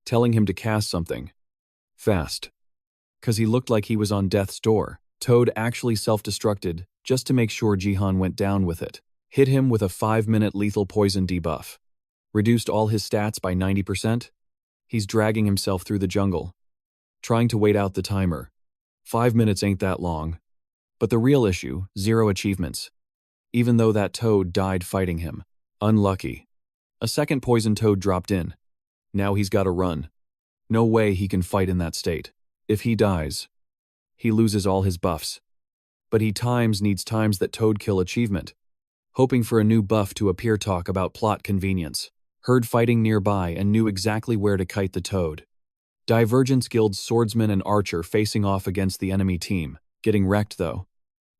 [SPEAKER 1] telling him to cast something. Fast. 'Cause he looked like he was on death's door. Toad actually self-destructed just to make sure Jihan went down with it. Hit him with a 5-minute lethal poison debuff. Reduced all his stats by 90%. He's dragging himself through the jungle, trying to wait out the timer. 5 minutes ain't that long. But the real issue, 0 achievements. Even though that toad died fighting him. Unlucky. A second poison toad dropped in. Now he's gotta run. No way he can fight in that state. If he dies, he loses all his buffs. But he needs times that toad kill achievement. Hoping for a new buff to appear, talk about plot convenience. Heard fighting nearby and knew exactly where to kite the toad. Divergent Guild's swordsman and archer facing off against the enemy team. Getting wrecked though.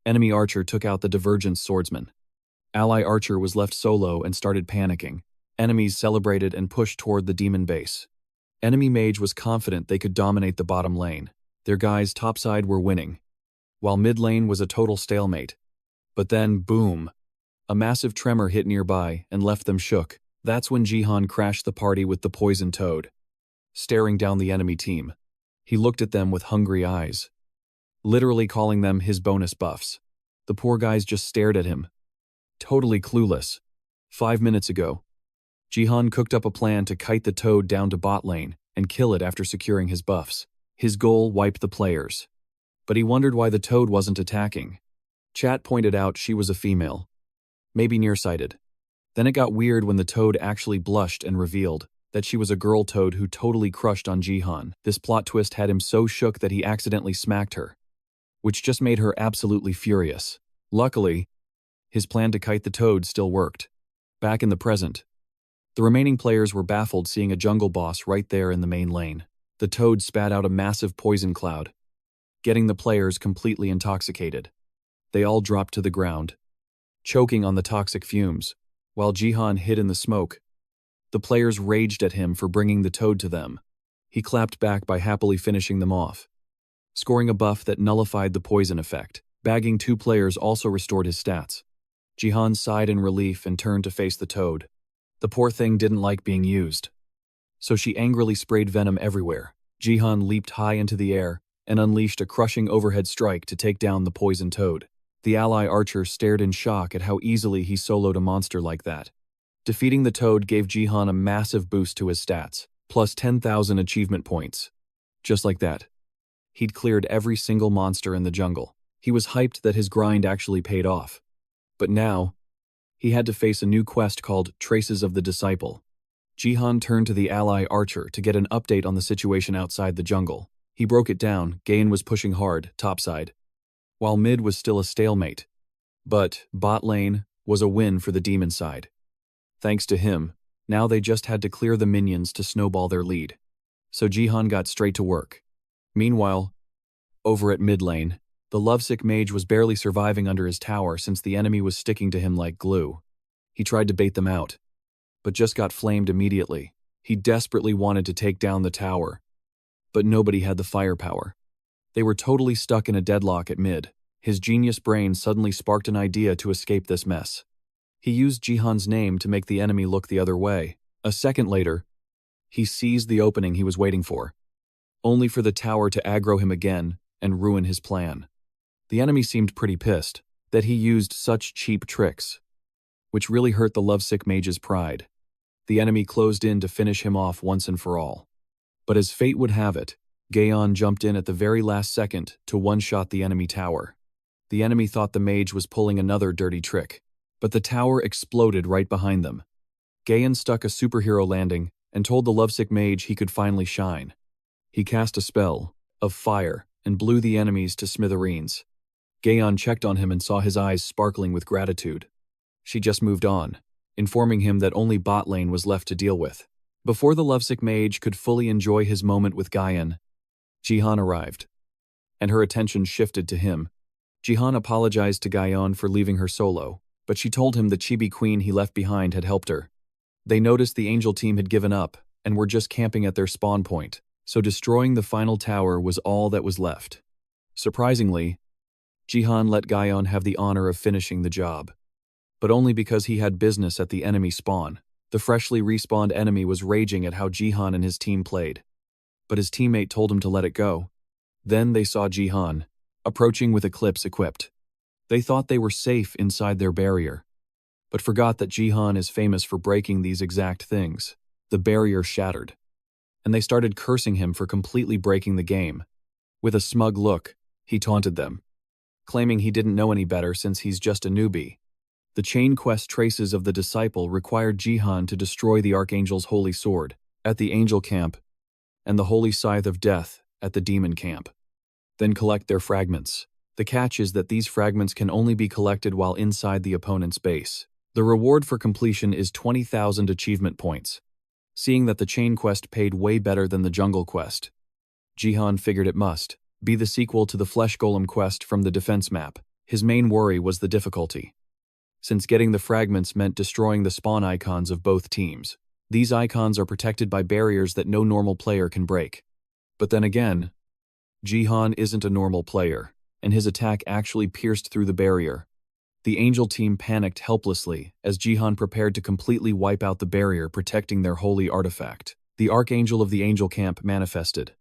[SPEAKER 1] Enemy archer took out the Divergent swordsman. Ally Archer was left solo and started panicking. Enemies celebrated and pushed toward the demon base. Enemy mage was confident they could dominate the bottom lane. Their guys topside were winning, while mid lane was a total stalemate. But then, boom! A massive tremor hit nearby and left them shook. That's when Jihan crashed the party with the poison toad. Staring down the enemy team, he looked at them with hungry eyes, literally calling them his bonus buffs. The poor guys just stared at him, totally clueless. 5 minutes ago, Jihan cooked up a plan to kite the toad down to bot lane and kill it after securing his buffs. His goal wiped the players. But he wondered why the toad wasn't attacking. Chat pointed out she was a female, maybe nearsighted. Then it got weird when the toad actually blushed and revealed that she was a girl toad who totally crushed on Jihan. This plot twist had him so shook that he accidentally smacked her, which just made her absolutely furious. Luckily, his plan to kite the toad still worked. Back in the present, the remaining players were baffled seeing a jungle boss right there in the main lane. The toad spat out a massive poison cloud, getting the players completely intoxicated. They all dropped to the ground, choking on the toxic fumes, while Jihan hid in the smoke. The players raged at him for bringing the toad to them. He clapped back by happily finishing them off, scoring a buff that nullified the poison effect. Bagging 2 players also restored his stats. Jihan sighed in relief and turned to face the toad. The poor thing didn't like being used, so she angrily sprayed venom everywhere. Jihan leaped high into the air and unleashed a crushing overhead strike to take down the poison toad. The ally archer stared in shock at how easily he soloed a monster like that. Defeating the toad gave Jihan a massive boost to his stats, plus 10,000 achievement points. Just like that, he'd cleared every single monster in the jungle. He was hyped that his grind actually paid off. But now, he had to face a new quest called Traces of the Disciple. Jihan turned to the ally archer to get an update on the situation outside the jungle. He broke it down. Gain was pushing hard, topside, while mid was still a stalemate. But bot lane was a win for the demon side. Thanks to him, now they just had to clear the minions to snowball their lead. So Jihan got straight to work. Meanwhile, over at mid lane, the lovesick mage was barely surviving under his tower since the enemy was sticking to him like glue. He tried to bait them out, but just got flamed immediately. He desperately wanted to take down the tower, but nobody had the firepower. They were totally stuck in a deadlock at mid. His genius brain suddenly sparked an idea to escape this mess. He used Jihan's name to make the enemy look the other way. A second later, he seized the opening he was waiting for, only for the tower to aggro him again and ruin his plan. The enemy seemed pretty pissed that he used such cheap tricks, which really hurt the lovesick mage's pride. The enemy closed in to finish him off once and for all. But as fate would have it, Gaon jumped in at the very last second to one-shot the enemy tower. The enemy thought the mage was pulling another dirty trick, but the tower exploded right behind them. Gaon stuck a superhero landing and told the lovesick mage he could finally shine. He cast a spell of fire and blew the enemies to smithereens. Gaon checked on him and saw his eyes sparkling with gratitude. She just moved on, informing him that only bot lane was left to deal with. Before the lovesick mage could fully enjoy his moment with Gaon, Jihan arrived, and her attention shifted to him. Jihan apologized to Gaon for leaving her solo, but she told him the chibi queen he left behind had helped her. They noticed the angel team had given up and were just camping at their spawn point, so destroying the final tower was all that was left. Surprisingly, Jihan let Gaon have the honor of finishing the job, but only because he had business at the enemy spawn. The freshly respawned enemy was raging at how Jihan and his team played, but his teammate told him to let it go. Then they saw Jihan approaching with Eclipse equipped. They thought they were safe inside their barrier, but forgot that Jihan is famous for breaking these exact things. The barrier shattered, and they started cursing him for completely breaking the game. With a smug look, he taunted them, claiming he didn't know any better since he's just a newbie. The chain quest Traces of the Disciple required Jihan to destroy the Archangel's holy sword at the angel camp and the holy scythe of death at the demon camp, then collect their fragments. The catch is that these fragments can only be collected while inside the opponent's base. The reward for completion is 20,000 achievement points. Seeing that the chain quest paid way better than the jungle quest, Jihan figured it must be the sequel to the Flesh Golem quest from the defense map. His main worry was the difficulty, since getting the fragments meant destroying the spawn icons of both teams. These icons are protected by barriers that no normal player can break. But then again, Jihan isn't a normal player, and his attack actually pierced through the barrier. The Angel team panicked helplessly as Jihan prepared to completely wipe out the barrier protecting their holy artifact. The Archangel of the Angel camp manifested,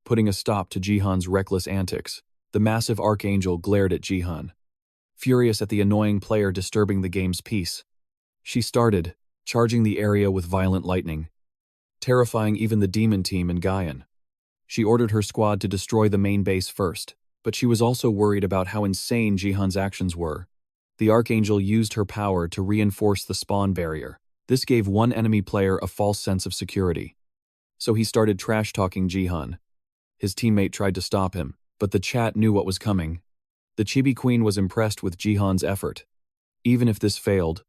[SPEAKER 1] putting a stop to Jihan's reckless antics. The massive Archangel glared at Jihan, furious at the annoying player disturbing the game's peace. She started, charging the area with violent lightning, terrifying even the demon team and Gaian. She ordered her squad to destroy the main base first, but she was also worried about how insane Jihan's actions were. The Archangel used her power to reinforce the spawn barrier. This gave one enemy player a false sense of security. So he started trash-talking Jihan. His teammate tried to stop him, but the chat knew what was coming. The Chibi Queen was impressed with Jihan's effort. Even if this failed,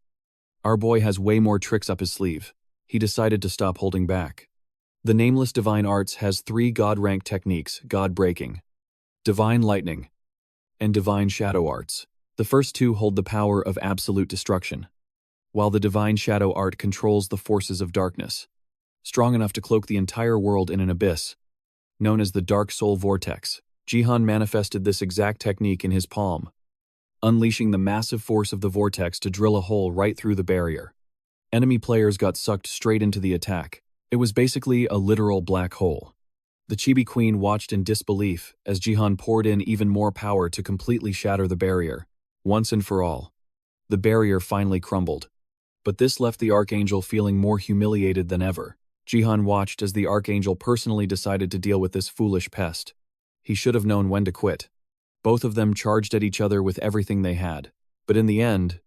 [SPEAKER 1] our boy has way more tricks up his sleeve. He decided to stop holding back. The Nameless Divine Arts has 3 God-rank techniques: God Breaking, Divine Lightning, and Divine Shadow Arts. The first 2 hold the power of absolute destruction, while the Divine Shadow Art controls the forces of darkness, strong enough to cloak the entire world in an abyss, known as the Dark Soul Vortex. Jihan manifested this exact technique in his palm, unleashing the massive force of the vortex to drill a hole right through the barrier. Enemy players got sucked straight into the attack. It was basically a literal black hole. The Chibi Queen watched in disbelief as Jihan poured in even more power to completely shatter the barrier. Once and for all, the barrier finally crumbled. But this left the Archangel feeling more humiliated than ever. Jihan watched as the Archangel personally decided to deal with this foolish pest. He should have known when to quit. Both of them charged at each other with everything they had. But in the end,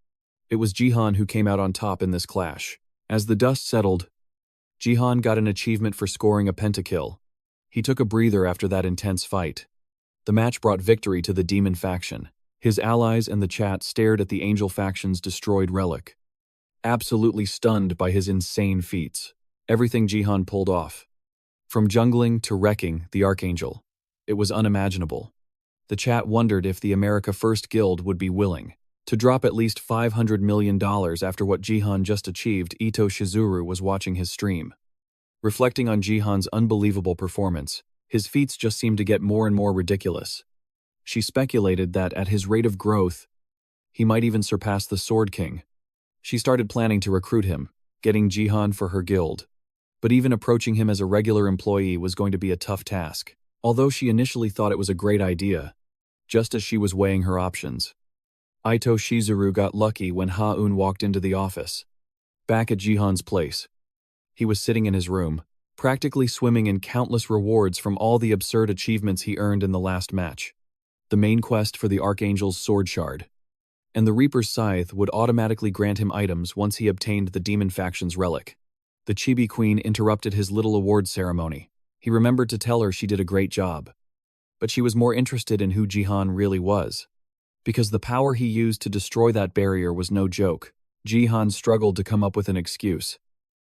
[SPEAKER 1] it was Jihan who came out on top in this clash. As the dust settled, Jihan got an achievement for scoring a pentakill. He took a breather after that intense fight. The match brought victory to the demon faction. His allies and the chat stared at the Angel faction's destroyed relic, absolutely stunned by his insane feats. Everything Jihan pulled off, from jungling to wrecking the Archangel, it was unimaginable. The chat wondered if the America First Guild would be willing to drop at least $500 million after what Jihan just achieved. Ito Shizuru was watching his stream. Reflecting on Jihan's unbelievable performance, his feats just seemed to get more and more ridiculous. She speculated that at his rate of growth, he might even surpass the Sword King. She started planning to recruit him, getting Jihan for her guild. But even approaching him as a regular employee was going to be a tough task. Although she initially thought it was a great idea, just as she was weighing her options, Ito Shizuru got lucky when Ha-un walked into the office. Back at Jihan's place, he was sitting in his room, practically swimming in countless rewards from all the absurd achievements he earned in the last match. The main quest for the Archangel's Sword Shard, and the Reaper's Scythe would automatically grant him items once he obtained the Demon Faction's relic. The Chibi Queen interrupted his little award ceremony. He remembered to tell her she did a great job, but she was more interested in who Jihan really was. Because the power he used to destroy that barrier was no joke, Jihan struggled to come up with an excuse,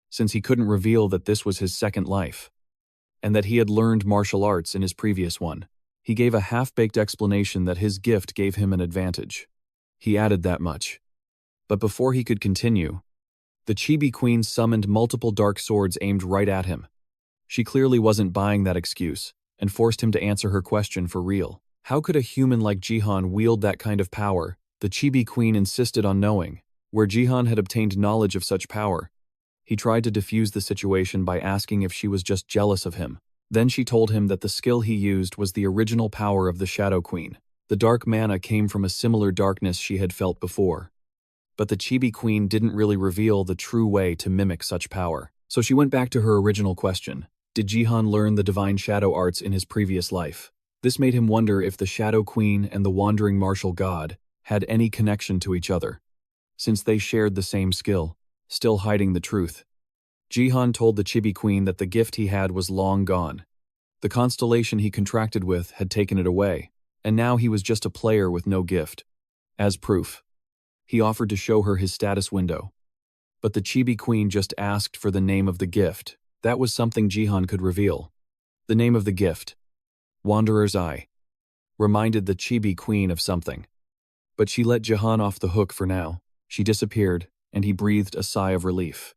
[SPEAKER 1] since he couldn't reveal that this was his second life, and that he had learned martial arts in his previous one. He gave a half-baked explanation that his gift gave him an advantage. He added that much. But before he could continue, the Chibi Queen summoned multiple dark swords aimed right at him. She clearly wasn't buying that excuse, and forced him to answer her question for real. How could a human like Jihan wield that kind of power? The Chibi Queen insisted on knowing where Jihan had obtained knowledge of such power. He tried to defuse the situation by asking if she was just jealous of him. Then she told him that the skill he used was the original power of the Shadow Queen. The dark mana came from a similar darkness she had felt before. But the Chibi Queen didn't really reveal the true way to mimic such power. So she went back to her original question. Did Jihan learn the Divine Shadow Arts in his previous life? This made him wonder if the Shadow Queen and the Wandering Martial God had any connection to each other, since they shared the same skill, still hiding the truth. Jihan told the Chibi Queen that the gift he had was long gone. The constellation he contracted with had taken it away, and now he was just a player with no gift. As proof, he offered to show her his status window. But the Chibi Queen just asked for the name of the gift. That was something Jihan could reveal. The name of the gift, Wanderer's Eye, reminded the Chibi Queen of something. But she let Jihan off the hook for now. She disappeared, and he breathed a sigh of relief.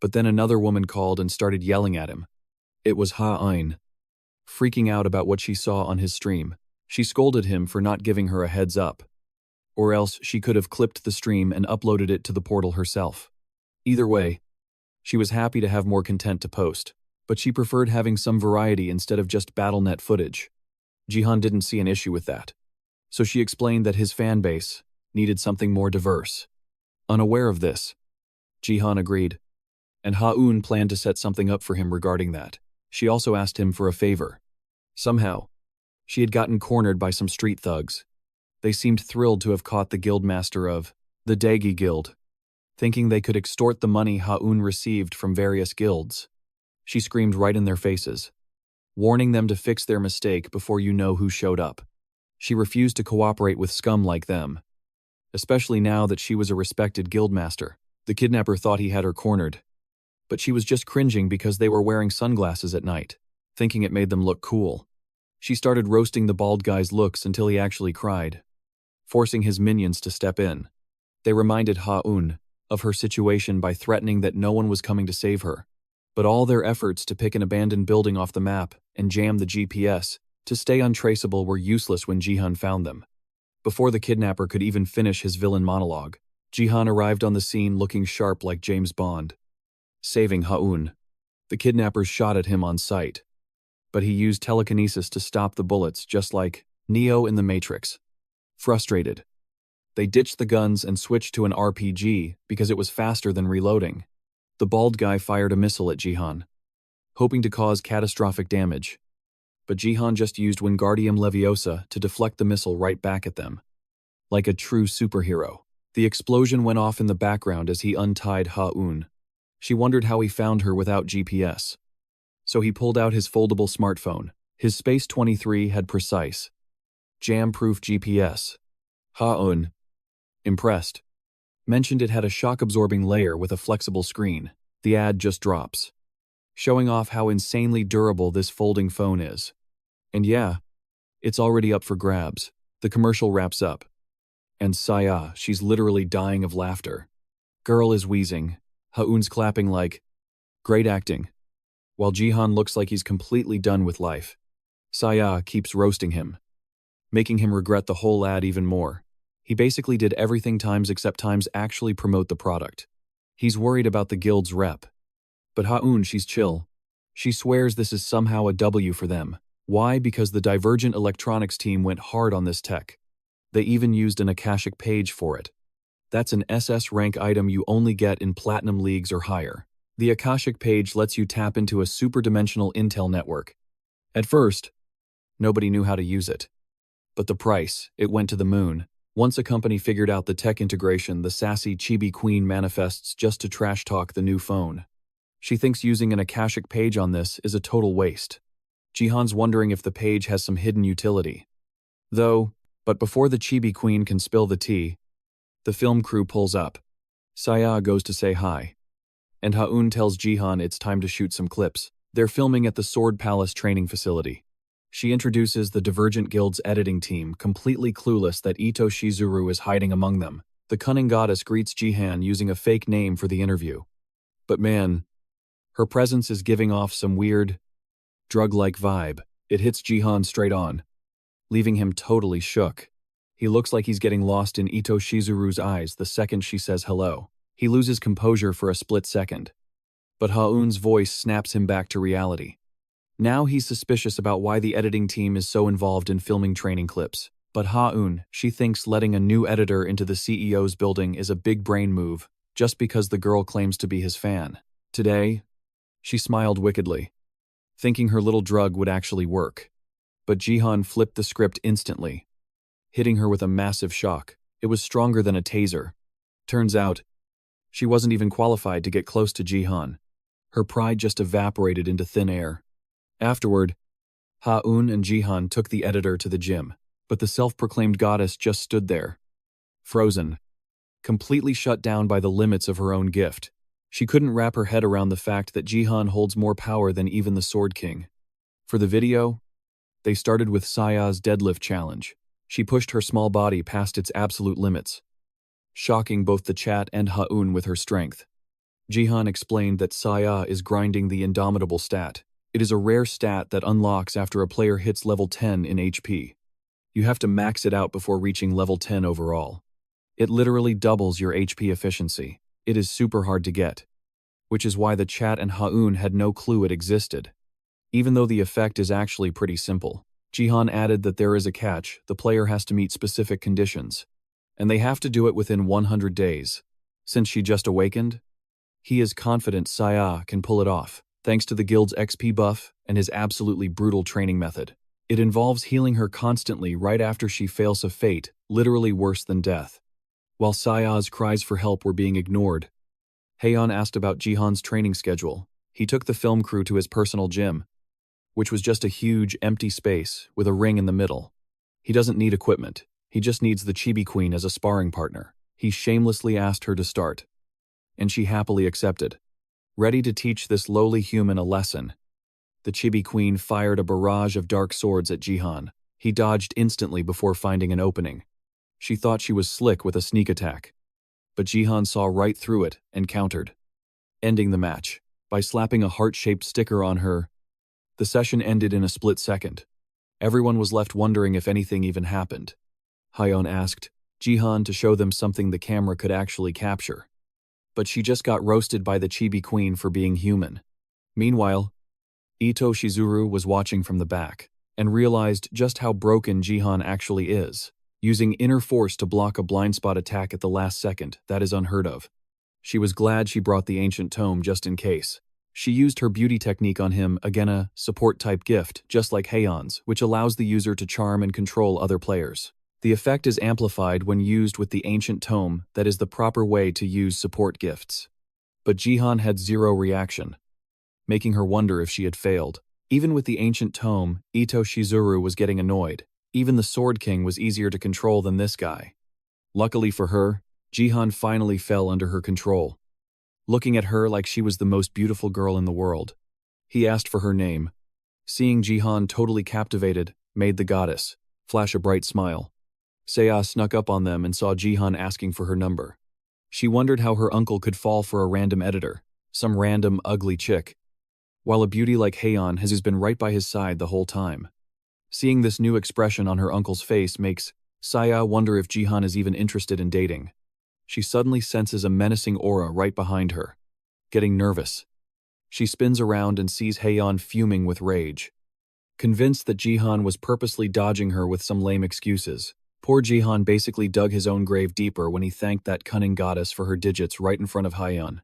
[SPEAKER 1] But then another woman called and started yelling at him. It was Ha-Ein. Freaking out about what she saw on his stream, she scolded him for not giving her a heads up. Or else she could have clipped the stream and uploaded it to the portal herself. Either way, she was happy to have more content to post, but she preferred having some variety instead of just BattleNet footage. Jihan didn't see an issue with that, so she explained that his fan base needed something more diverse. Unaware of this, Jihan agreed, and Ha-Un planned to set something up for him regarding that. She also asked him for a favor. Somehow, she had gotten cornered by some street thugs. They seemed thrilled to have caught the guildmaster of the Dagi Guild, thinking they could extort the money Ha-Un received from various guilds. She screamed right in their faces, warning them to fix their mistake before you know who showed up. She refused to cooperate with scum like them, especially now that she was a respected guildmaster. The kidnapper thought he had her cornered, but she was just cringing because they were wearing sunglasses at night, thinking it made them look cool. She started roasting the bald guy's looks until he actually cried, forcing his minions to step in. They reminded Ha-Un of her situation by threatening that no one was coming to save her. But all their efforts to pick an abandoned building off the map and jam the GPS to stay untraceable were useless when Jihan found them. Before the kidnapper could even finish his villain monologue, Jihan arrived on the scene looking sharp like James Bond. Saving Ha-Un, the kidnappers shot at him on sight, but he used telekinesis to stop the bullets just like Neo in the Matrix. Frustrated, they ditched the guns and switched to an RPG because it was faster than reloading. The bald guy fired a missile at Jihan, hoping to cause catastrophic damage, but Jihan just used Wingardium Leviosa to deflect the missile right back at them. Like a true superhero. The explosion went off in the background as he untied Ha-Un. She wondered how he found her without GPS. So he pulled out his foldable smartphone. His Space 23 had precise, jam-proof GPS. Ha-Un, impressed, mentioned it had a shock-absorbing layer with a flexible screen. The ad just drops, showing off how insanely durable this folding phone is. And yeah, it's already up for grabs. The commercial wraps up. And Saya, she's literally dying of laughter. Girl is wheezing. Ha-Un's clapping like, great acting. While Jihan looks like he's completely done with life. Saya keeps roasting him, making him regret the whole ad even more. He basically did everything times except times actually promote the product. He's worried about the guild's rep. But Ha-Un, she's chill. She swears this is somehow a W for them. Why? Because the Divergent electronics team went hard on this tech. They even used an Akashic page for it. That's an SS rank item you only get in Platinum Leagues or higher. The Akashic page lets you tap into a super-dimensional intel network. At first, nobody knew how to use it. But the price, it went to the moon. Once a company figured out the tech integration, the sassy Chibi Queen manifests just to trash-talk the new phone. She thinks using an Akashic page on this is a total waste. Jihan's wondering if the page has some hidden utility. But before the Chibi Queen can spill the tea, the film crew pulls up. Saya goes to say hi, and Ha-Un tells Jihan it's time to shoot some clips. They're filming at the Sword Palace training facility. She introduces the Divergent Guild's editing team, completely clueless that Ito Shizuru is hiding among them. The cunning goddess greets Jihan using a fake name for the interview. But man, her presence is giving off some weird, drug-like vibe. It hits Jihan straight on, leaving him totally shook. He looks like he's getting lost in Ito Shizuru's eyes the second she says hello. He loses composure for a split second, but Ha-Un's voice snaps him back to reality. Now he's suspicious about why the editing team is so involved in filming training clips. But Ha-Un, she thinks letting a new editor into the CEO's building is a big brain move, just because the girl claims to be his fan. Today, she smiled wickedly, thinking her little drug would actually work. But Jihan flipped the script instantly, hitting her with a massive shock. It was stronger than a taser. Turns out, she wasn't even qualified to get close to Jihan. Her pride just evaporated into thin air. Afterward, Ha-Un and Jihan took the editor to the gym, but the self-proclaimed goddess just stood there, frozen, completely shut down by the limits of her own gift. She couldn't wrap her head around the fact that Jihan holds more power than even the Sword King. For the video, they started with Saya's deadlift challenge. She pushed her small body past its absolute limits. shocking both the chat and Haun with her strength. Jihan explained that Saya is grinding the indomitable stat. It is a rare stat that unlocks after a player hits level 10 in HP. You have to max it out before reaching level 10 overall. It literally doubles your HP efficiency. It is super hard to get, which is why the chat and Haun had no clue it existed. Even though the effect is actually pretty simple, Jihan added that there is a catch: the player has to meet specific conditions, and they have to do it within 100 days. Since she just awakened, he is confident Saya can pull it off, thanks to the guild's XP buff and his absolutely brutal training method. It involves healing her constantly right after she fails a fate, literally worse than death. While Saya's cries for help were being ignored, Haeyeon asked about Jihan's training schedule. He took the film crew to his personal gym, which was just a huge, empty space with a ring in the middle. He doesn't need equipment. He just needs the Chibi Queen as a sparring partner. He shamelessly asked her to start, and she happily accepted, ready to teach this lowly human a lesson. The Chibi Queen fired a barrage of dark swords at Jihan. He dodged instantly before finding an opening. She thought she was slick with a sneak attack, but Jihan saw right through it and countered, ending the match by slapping a heart-shaped sticker on her. The session ended in a split second. Everyone was left wondering if anything even happened. Haeyeon asked Jihan to show them something the camera could actually capture, but she just got roasted by the Chibi Queen for being human. Meanwhile, Ito Shizuru was watching from the back and realized just how broken Jihan actually is. Using inner force to block a blind spot attack at the last second, that is unheard of. She was glad she brought the ancient tome just in case. She used her beauty technique on him, again a support-type gift, just like Haeyeon's, which allows the user to charm and control other players. The effect is amplified when used with the ancient tome. That is the proper way to use support gifts. But Jihan had zero reaction, making her wonder if she had failed. Even with the ancient tome, Ito Shizuru was getting annoyed. Even the Sword King was easier to control than this guy. Luckily for her, Jihan finally fell under her control, looking at her like she was the most beautiful girl in the world. He asked for her name. Seeing Jihan totally captivated made the goddess flash a bright smile. Saya snuck up on them and saw Jihan asking for her number. She wondered how her uncle could fall for a random editor, some random ugly chick, while a beauty like Haeyeon has been right by his side the whole time. Seeing this new expression on her uncle's face makes Saya wonder if Jihan is even interested in dating. She suddenly senses a menacing aura right behind her. Getting nervous, she spins around and sees Haeyeon fuming with rage. Convinced that Jihan was purposely dodging her with some lame excuses, poor Jihan basically dug his own grave deeper when he thanked that cunning goddess for her digits right in front of Haeyeon.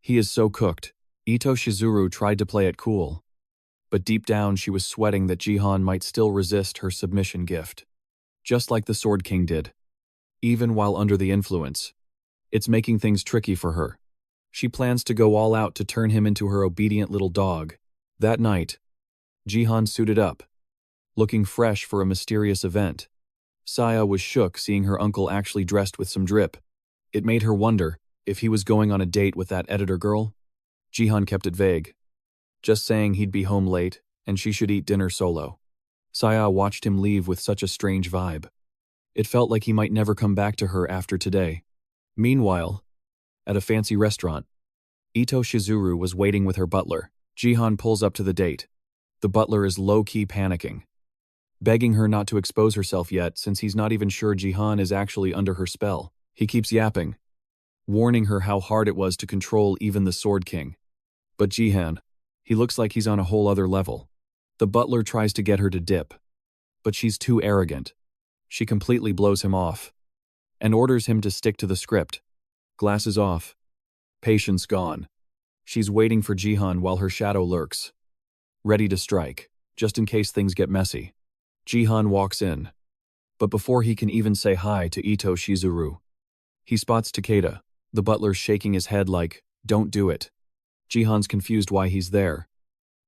[SPEAKER 1] He is so cooked. Ito Shizuru tried to play it cool, but deep down she was sweating that Jihan might still resist her submission gift, just like the Sword King did. Even while under the influence, it's making things tricky for her. She plans to go all out to turn him into her obedient little dog. That night, Jihan suited up, looking fresh for a mysterious event. Saya was shook seeing her uncle actually dressed with some drip. It made her wonder if he was going on a date with that editor girl. Jihan kept it vague, just saying he'd be home late and she should eat dinner solo. Saya watched him leave with such a strange vibe. It felt like he might never come back to her after today. Meanwhile, at a fancy restaurant, Ito Shizuru was waiting with her butler. Jihan pulls up to the date. The butler is low-key panicking, begging her not to expose herself yet since he's not even sure Jihan is actually under her spell. He keeps yapping, warning her how hard it was to control even the Sword King. But Jihan, he looks like he's on a whole other level. The butler tries to get her to dip, but she's too arrogant. She completely blows him off and orders him to stick to the script. Glasses off, patience gone. She's waiting for Jihan while her shadow lurks, ready to strike, just in case things get messy. Jihan walks in, but before he can even say hi to Ito Shizuru, he spots Takeda. The butler's shaking his head like, "Don't do it." Jihan's confused why he's there,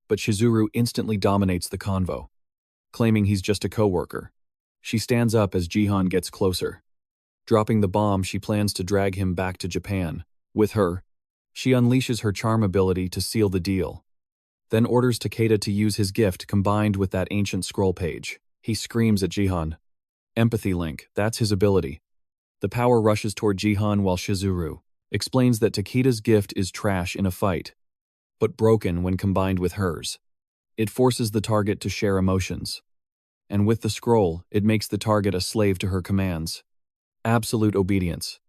[SPEAKER 1] but Shizuru instantly dominates the convo, claiming he's just a coworker. She stands up as Jihan gets closer. Dropping the bomb, she plans to drag him back to Japan. With her, she unleashes her charm ability to seal the deal, then orders Takeda to use his gift combined with that ancient scroll page. He screams at Jihan. Empathy link, that's his ability. The power rushes toward Jihan while Shizuru explains that Takeda's gift is trash in a fight, but broken when combined with hers. It forces the target to share emotions. And with the scroll, it makes the target a slave to her commands. Absolute obedience.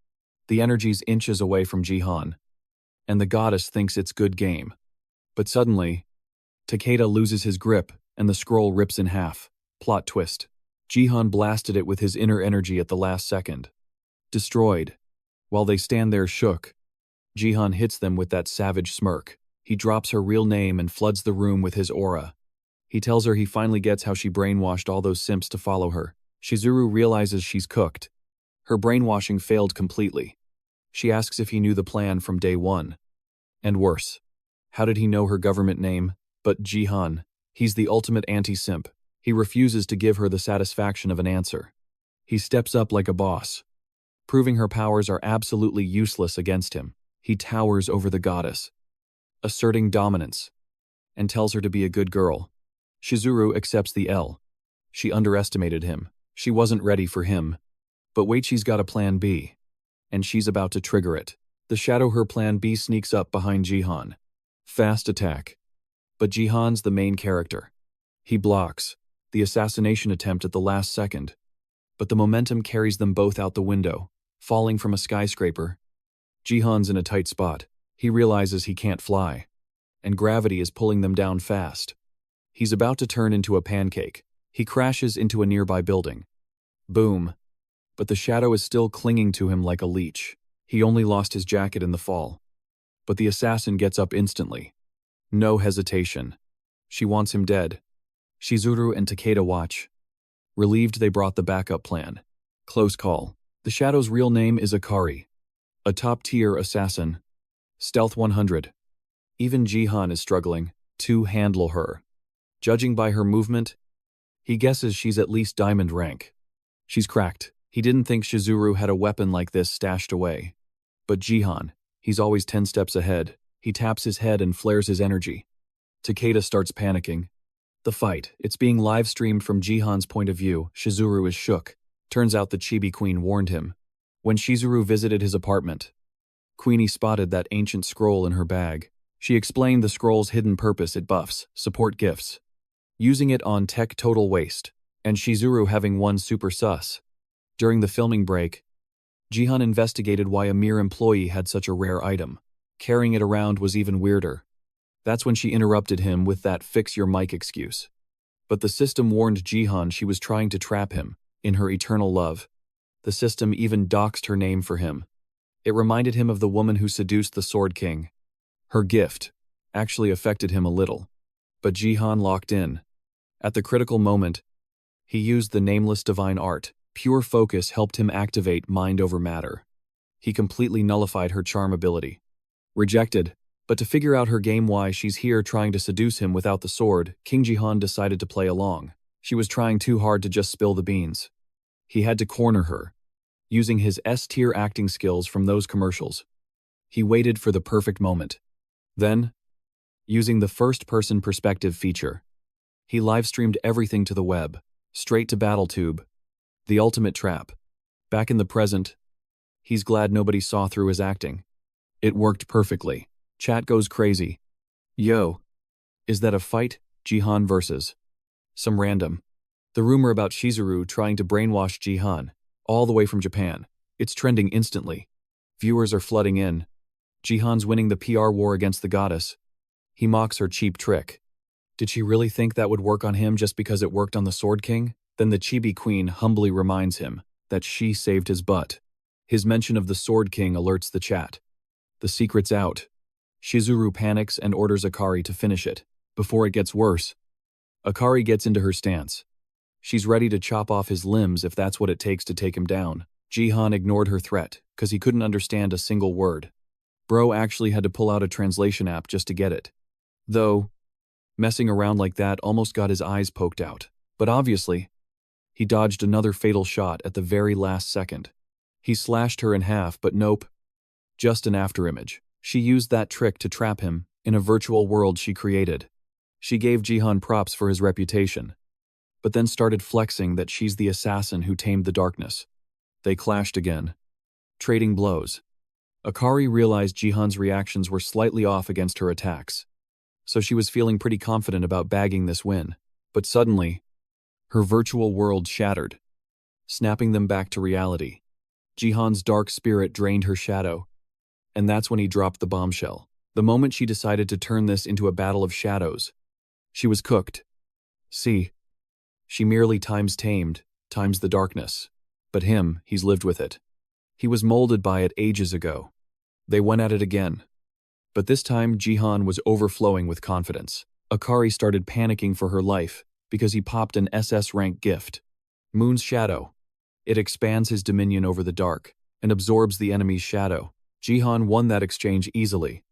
[SPEAKER 1] The energy's inches away from Jihan, and the goddess thinks it's good game. But suddenly, Takeda loses his grip, and the scroll rips in half. Plot twist. Jihan blasted it with his inner energy at the last second. Destroyed. While they stand there shook, Jihan hits them with that savage smirk. He drops her real name and floods the room with his aura. He tells her he finally gets how she brainwashed all those simps to follow her. Shizuru realizes she's cooked. Her brainwashing failed completely. She asks if he knew the plan from day one. And worse. How did he know her government name? But Jihan. He's the ultimate anti-simp. He refuses to give her the satisfaction of an answer. He steps up like a boss, proving her powers are absolutely useless against him. He towers over the goddess, asserting dominance, and tells her to be a good girl. Shizuru accepts the L. She underestimated him. She wasn't ready for him. But wait, she's got a plan B. And she's about to trigger it. The shadow her plan B sneaks up behind Jihan. Fast attack. But Jihan's the main character. He blocks the assassination attempt at the last second. But the momentum carries them both out the window, falling from a skyscraper. Jihan's in a tight spot. He realizes he can't fly, and gravity is pulling them down fast. He's about to turn into a pancake. He crashes into a nearby building. Boom. But the shadow is still clinging to him like a leech. He only lost his jacket in the fall. But the assassin gets up instantly. No hesitation. She wants him dead. Shizuru and Takeda watch. Relieved they brought the backup plan. Close call. The shadow's real name is Akari, a top-tier assassin. Stealth 100. Even Jihan is struggling to handle her. Judging by her movement, he guesses she's at least diamond rank. She's cracked. He didn't think Shizuru had a weapon like this stashed away. But Jihan, he's always 10 steps ahead. He taps his head and flares his energy. Takeda starts panicking. The fight, it's being live-streamed from Jihan's point of view. Shizuru is shook. Turns out the Chibi Queen warned him. When Shizuru visited his apartment, Queenie spotted that ancient scroll in her bag. She explained the scroll's hidden purpose: it buffs, support gifts. Using it on tech total waste, and Shizuru having one super sus. During the filming break, Jihan investigated why a mere employee had such a rare item. Carrying it around was even weirder. That's when she interrupted him with that fix your mic excuse. But the system warned Jihan she was trying to trap him in her eternal love. The system even doxed her name for him. It reminded him of the woman who seduced the Sword King. Her gift actually affected him a little. But Jihan locked in. At the critical moment, he used the nameless divine art. Pure focus helped him activate mind over matter. He completely nullified her charm ability. Rejected. But to figure out her game, why she's here trying to seduce him without the sword, King Jihan decided to play along. She was trying too hard to just spill the beans. He had to corner her, using his S-tier acting skills from those commercials. He waited for the perfect moment. Then, using the first-person perspective feature, he live-streamed everything to the web, straight to BattleTube. The ultimate trap. Back in the present, he's glad nobody saw through his acting. It worked perfectly. Chat goes crazy. Yo, is that a fight? Jihan versus some random. The rumor about Shizuru trying to brainwash Jihan, all the way from Japan. It's trending instantly. Viewers are flooding in. Jihan's winning the PR war against the goddess. He mocks her cheap trick. Did she really think that would work on him just because it worked on the Sword King? Then the Chibi Queen humbly reminds him that she saved his butt. His mention of the Sword King alerts the chat. The secret's out. Shizuru panics and orders Akari to finish it. Before it gets worse, Akari gets into her stance. She's ready to chop off his limbs if that's what it takes to take him down. Jihan ignored her threat because he couldn't understand a single word. Bro actually had to pull out a translation app just to get it. Though, messing around like that almost got his eyes poked out. But obviously, he dodged another fatal shot at the very last second. He slashed her in half, but nope. Just an afterimage. She used that trick to trap him in a virtual world she created. She gave Jihan props for his reputation, but then started flexing that she's the assassin who tamed the darkness. They clashed again, trading blows. Akari realized Jihan's reactions were slightly off against her attacks, so she was feeling pretty confident about bagging this win. But suddenly, her virtual world shattered, snapping them back to reality. Jihan's dark spirit drained her shadow, and that's when he dropped the bombshell. The moment she decided to turn this into a battle of shadows, she was cooked. See, she merely tamed times the darkness. But him, he's lived with it. He was molded by it ages ago. They went at it again. But this time, Jihan was overflowing with confidence. Akari started panicking for her life because he popped an SS rank gift. Moon's Shadow. It expands his dominion over the dark and absorbs the enemy's shadow. Jihan won that exchange easily,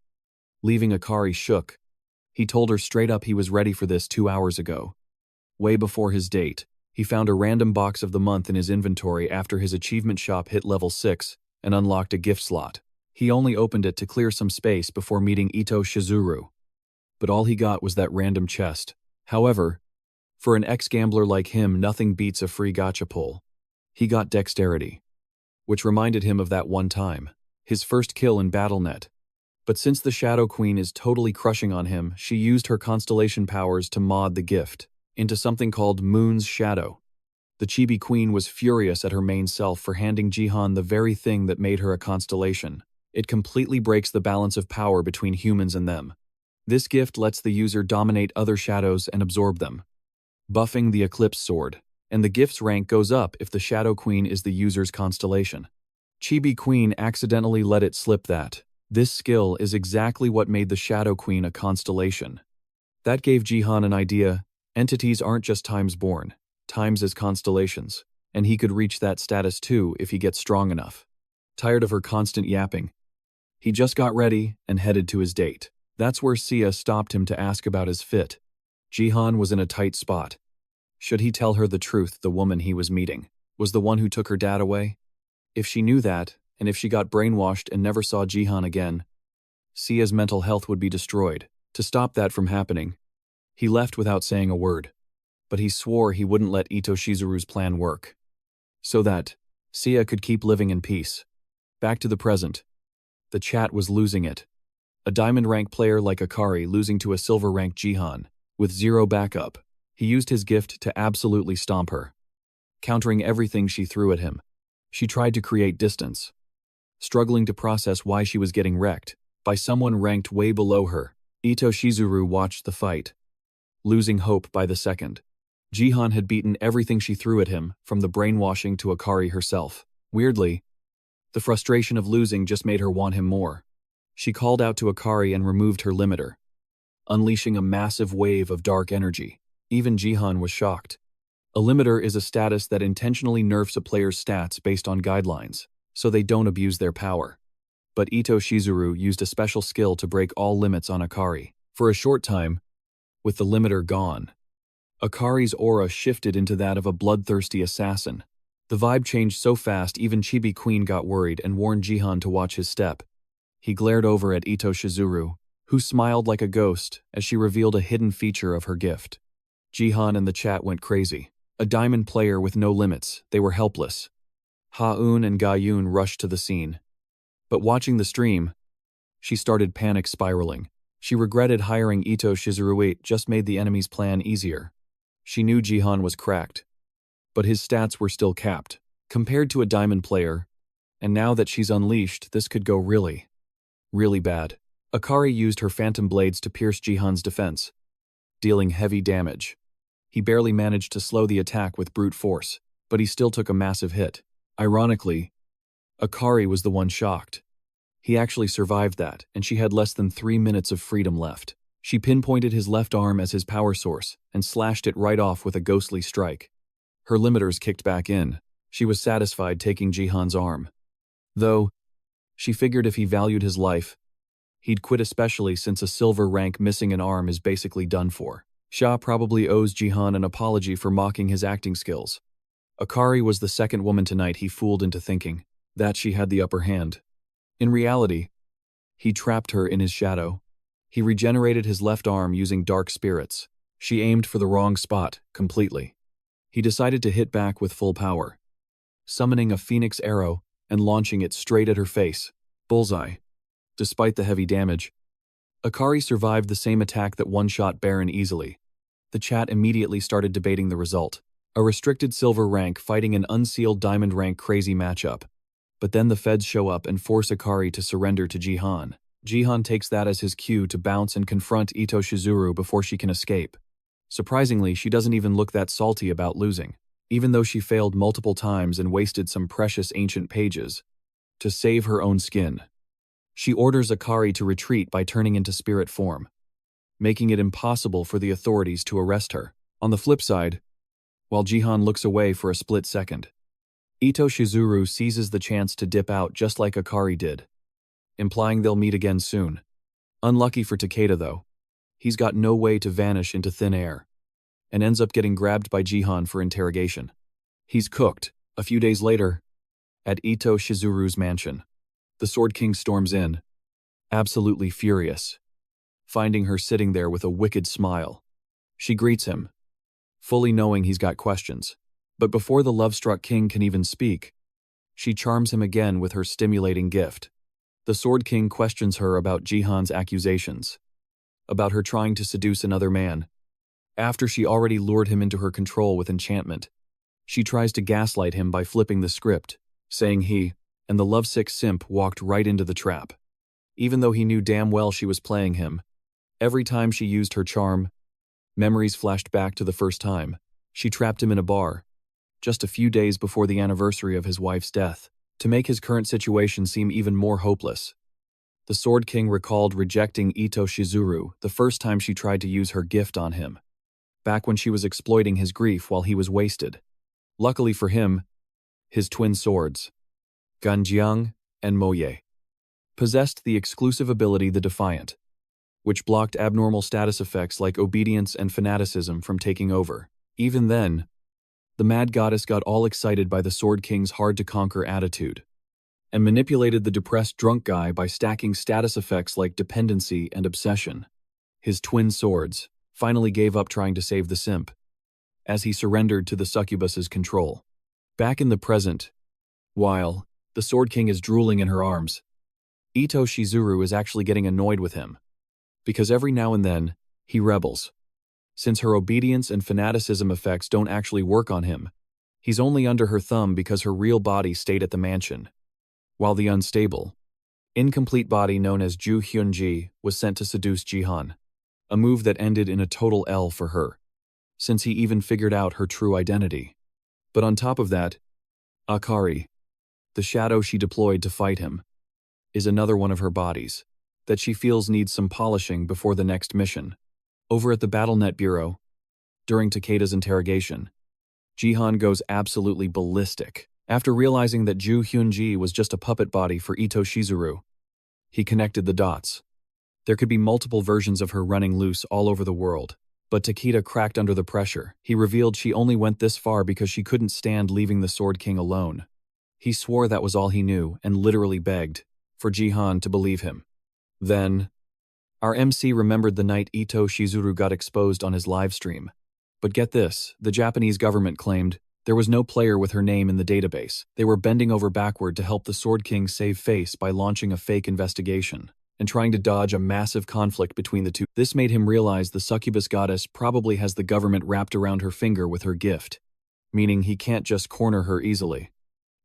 [SPEAKER 1] leaving Akari shook. He told her straight up he was ready for this 2 hours ago. Way before his date, he found a random box of the month in his inventory after his achievement shop hit level 6 and unlocked a gift slot. He only opened it to clear some space before meeting Ito Shizuru. But all he got was that random chest. However, for an ex-gambler like him, nothing beats a free gacha pull. He got dexterity, which reminded him of that one time, his first kill in BattleNet. But since the Shadow Queen is totally crushing on him, she used her constellation powers to mod the gift into something called Moon's Shadow. The Chibi Queen was furious at her main self for handing Jihan the very thing that made her a constellation. It completely breaks the balance of power between humans and them. This gift lets the user dominate other shadows and absorb them, buffing the Eclipse Sword, and the gift's rank goes up if the Shadow Queen is the user's constellation. Chibi Queen accidentally let it slip that this skill is exactly what made the Shadow Queen a constellation. That gave Jihan an idea. Entities aren't just times born, times as constellations, and he could reach that status too if he gets strong enough. Tired of her constant yapping, he just got ready and headed to his date. That's where Sia stopped him to ask about his fit. Jihan was in a tight spot. Should he tell her the truth? The woman he was meeting was the one who took her dad away? If she knew that, and if she got brainwashed and never saw Jihan again, Sia's mental health would be destroyed. To stop that from happening, he left without saying a word. But he swore he wouldn't let Ito Shizuru's plan work, so that Sia could keep living in peace. Back to the present. The chat was losing it. A diamond rank player like Akari losing to a silver rank Jihan, with zero backup. He used his gift to absolutely stomp her, countering everything she threw at him. She tried to create distance, struggling to process why she was getting wrecked by someone ranked way below her. Ito Shizuru watched the fight, losing hope by the second. Jihan had beaten everything she threw at him, from the brainwashing to Akari herself. Weirdly, the frustration of losing just made her want him more. She called out to Akari and removed her limiter, unleashing a massive wave of dark energy. Even Jihan was shocked. A limiter is a status that intentionally nerfs a player's stats based on guidelines, so they don't abuse their power. But Ito Shizuru used a special skill to break all limits on Akari. For a short time, with the limiter gone, Akari's aura shifted into that of a bloodthirsty assassin. The vibe changed so fast even Chibi Queen got worried and warned Jihan to watch his step. He glared over at Ito Shizuru, who smiled like a ghost as she revealed a hidden feature of her gift. Jihan and the chat went crazy. A diamond player with no limits, they were helpless. Ha-eun and Ga-eun rushed to the scene. But watching the stream, she started panic spiraling. She regretted hiring Ito Shizuru. It just made the enemy's plan easier. She knew Jihan was cracked, but his stats were still capped, compared to a diamond player, and now that she's unleashed, this could go really, really bad. Akari used her phantom blades to pierce Jihan's defense, dealing heavy damage. He barely managed to slow the attack with brute force, but he still took a massive hit. Ironically, Akari was the one shocked. He actually survived that, and she had less than 3 minutes of freedom left. She pinpointed his left arm as his power source and slashed it right off with a ghostly strike. Her limiters kicked back in. She was satisfied taking Jihan's arm, though she figured if he valued his life, he'd quit, especially since a silver rank missing an arm is basically done for. Sha probably owes Jihan an apology for mocking his acting skills. Akari was the second woman tonight he fooled into thinking that she had the upper hand. In reality, he trapped her in his shadow. He regenerated his left arm using dark spirits. She aimed for the wrong spot, completely. He decided to hit back with full power, summoning a phoenix arrow and launching it straight at her face. Bullseye. Despite the heavy damage, Akari survived the same attack that one-shot Baron easily. The chat immediately started debating the result. A restricted silver rank fighting an unsealed diamond rank crazy matchup. But then the feds show up and force Akari to surrender to Jihan. Jihan takes that as his cue to bounce and confront Ito Shizuru before she can escape. Surprisingly, she doesn't even look that salty about losing, even though she failed multiple times and wasted some precious ancient pages to save her own skin. She orders Akari to retreat by turning into spirit form, making it impossible for the authorities to arrest her. On the flip side, while Jihan looks away for a split second, Ito Shizuru seizes the chance to dip out just like Akari did, implying they'll meet again soon. Unlucky for Takeda though, he's got no way to vanish into thin air, and ends up getting grabbed by Jihan for interrogation. He's cooked. A few days later, at Ito Shizuru's mansion, the Sword King storms in, absolutely furious, finding her sitting there with a wicked smile. She greets him, fully knowing he's got questions. But before the love-struck king can even speak, she charms him again with her stimulating gift. The Sword King questions her about Jihan's accusations, about her trying to seduce another man. After she already lured him into her control with enchantment, she tries to gaslight him by flipping the script, saying he and the lovesick simp walked right into the trap. Even though he knew damn well she was playing him, every time she used her charm, memories flashed back to the first time she trapped him in a bar, just a few days before the anniversary of his wife's death, to make his current situation seem even more hopeless. The Sword King recalled rejecting Ito Shizuru the first time she tried to use her gift on him, back when she was exploiting his grief while he was wasted. Luckily for him, his twin swords, Ganjiang and Moye, possessed the exclusive ability the Defiant, which blocked abnormal status effects like obedience and fanaticism from taking over. Even then, the Mad Goddess got all excited by the Sword King's hard-to-conquer attitude, and manipulated the depressed drunk guy by stacking status effects like dependency and obsession. His twin swords finally gave up trying to save the simp, as he surrendered to the succubus's control. Back in the present, while the Sword King is drooling in her arms, Ito Shizuru is actually getting annoyed with him, because every now and then, he rebels. Since her obedience and fanaticism effects don't actually work on him, he's only under her thumb because her real body stayed at the mansion, while the unstable, incomplete body known as Ju Hyunji was sent to seduce Jihan, a move that ended in a total L for her, since he even figured out her true identity. But on top of that, Akari, the shadow she deployed to fight him, is another one of her bodies that she feels needs some polishing before the next mission. Over at the BattleNet Bureau, during Takeda's interrogation, Jihan goes absolutely ballistic. After realizing that Ju Hyunji was just a puppet body for Ito Shizuru, he connected the dots. There could be multiple versions of her running loose all over the world, but Takeda cracked under the pressure. He revealed she only went this far because she couldn't stand leaving the Sword King alone. He swore that was all he knew and literally begged for Jihan to believe him. Then, our MC remembered the night Ito Shizuru got exposed on his livestream. But get this, the Japanese government claimed there was no player with her name in the database. They were bending over backward to help the Sword King save face by launching a fake investigation and trying to dodge a massive conflict between the two. This made him realize the succubus goddess probably has the government wrapped around her finger with her gift, meaning he can't just corner her easily.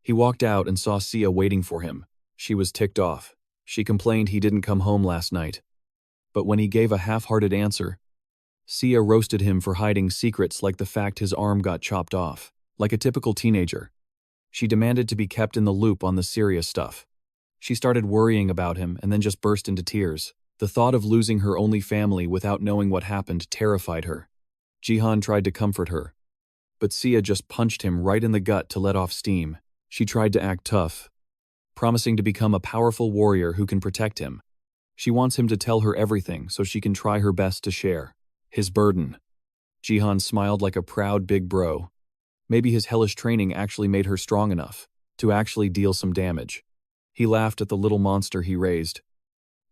[SPEAKER 1] He walked out and saw Sia waiting for him. She was ticked off. She complained he didn't come home last night. But when he gave a half-hearted answer, Sia roasted him for hiding secrets like the fact his arm got chopped off. Like a typical teenager, she demanded to be kept in the loop on the serious stuff. She started worrying about him and then just burst into tears. The thought of losing her only family without knowing what happened terrified her. Jihan tried to comfort her, but Sia just punched him right in the gut to let off steam. She tried to act tough, promising to become a powerful warrior who can protect him. She wants him to tell her everything so she can try her best to share his burden. Jihan smiled like a proud big bro. Maybe his hellish training actually made her strong enough to actually deal some damage. He laughed at the little monster he raised,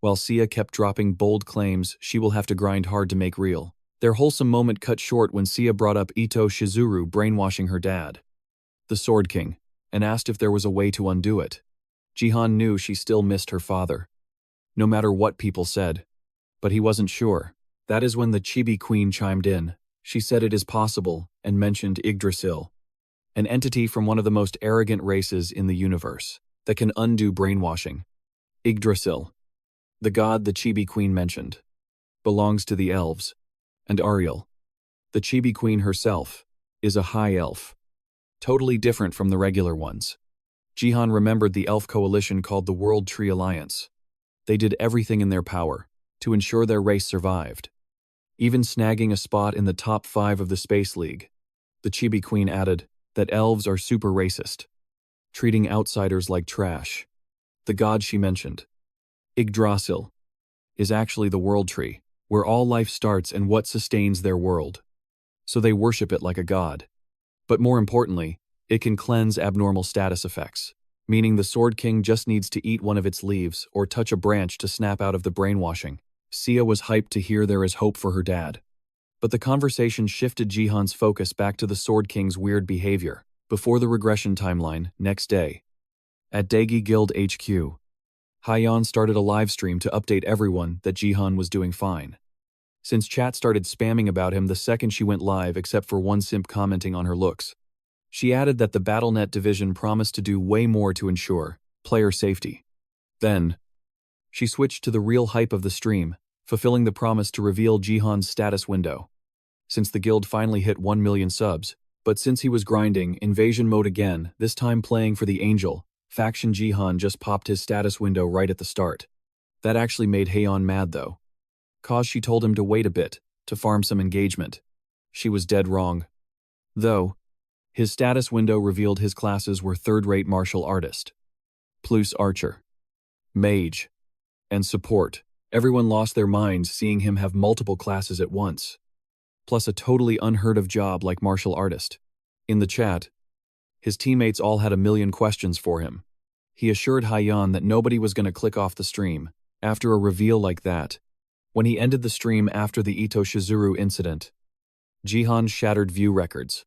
[SPEAKER 1] while Sia kept dropping bold claims she will have to grind hard to make real. Their wholesome moment cut short when Sia brought up Ito Shizuru brainwashing her dad, the Sword King. and asked if there was a way to undo it. Jihan knew she still missed her father, no matter what people said. But he wasn't sure. That is when the Chibi Queen chimed in. She said it is possible and mentioned Yggdrasil, an entity from one of the most arrogant races in the universe that can undo brainwashing. Yggdrasil, the god the Chibi Queen mentioned, belongs to the elves, and Ariel, the Chibi Queen herself, is a high elf, totally different from the regular ones. Jihan remembered the elf coalition called the World Tree Alliance. They did everything in their power to ensure their race survived, even snagging a spot in the top 5 of the Space League. The Chibi Queen added that elves are super racist, treating outsiders like trash. The god she mentioned, Yggdrasil, is actually the World Tree, where all life starts and what sustains their world. So they worship it like a god. But more importantly, it can cleanse abnormal status effects, meaning the Sword King just needs to eat one of its leaves or touch a branch to snap out of the brainwashing. Sia was hyped to hear there is hope for her dad. But the conversation shifted Jihan's focus back to the Sword King's weird behavior. Before the regression timeline, next day, at Daegi Guild HQ, Haiyan started a live stream to update everyone that Jihan was doing fine. Since chat started spamming about him the second she went live except for one simp commenting on her looks. She added that the BattleNet division promised to do way more to ensure player safety. Then, she switched to the real hype of the stream, fulfilling the promise to reveal Jihan's status window. Since the guild finally hit 1 million subs, but since he was grinding invasion mode again, this time playing for the Angel faction, Jihan just popped his status window right at the start. That actually made Haiyan mad though, cause she told him to wait a bit to farm some engagement. She was dead wrong. Though, his status window revealed his classes were third-rate martial artist, plus archer, mage, and support. Everyone lost their minds seeing him have multiple classes at once, plus a totally unheard of job like martial artist. In the chat, his teammates all had a million questions for him. He assured Haiyan that nobody was going to click off the stream after a reveal like that. When he ended the stream after the Ito Shizuru incident, Jihan shattered view records,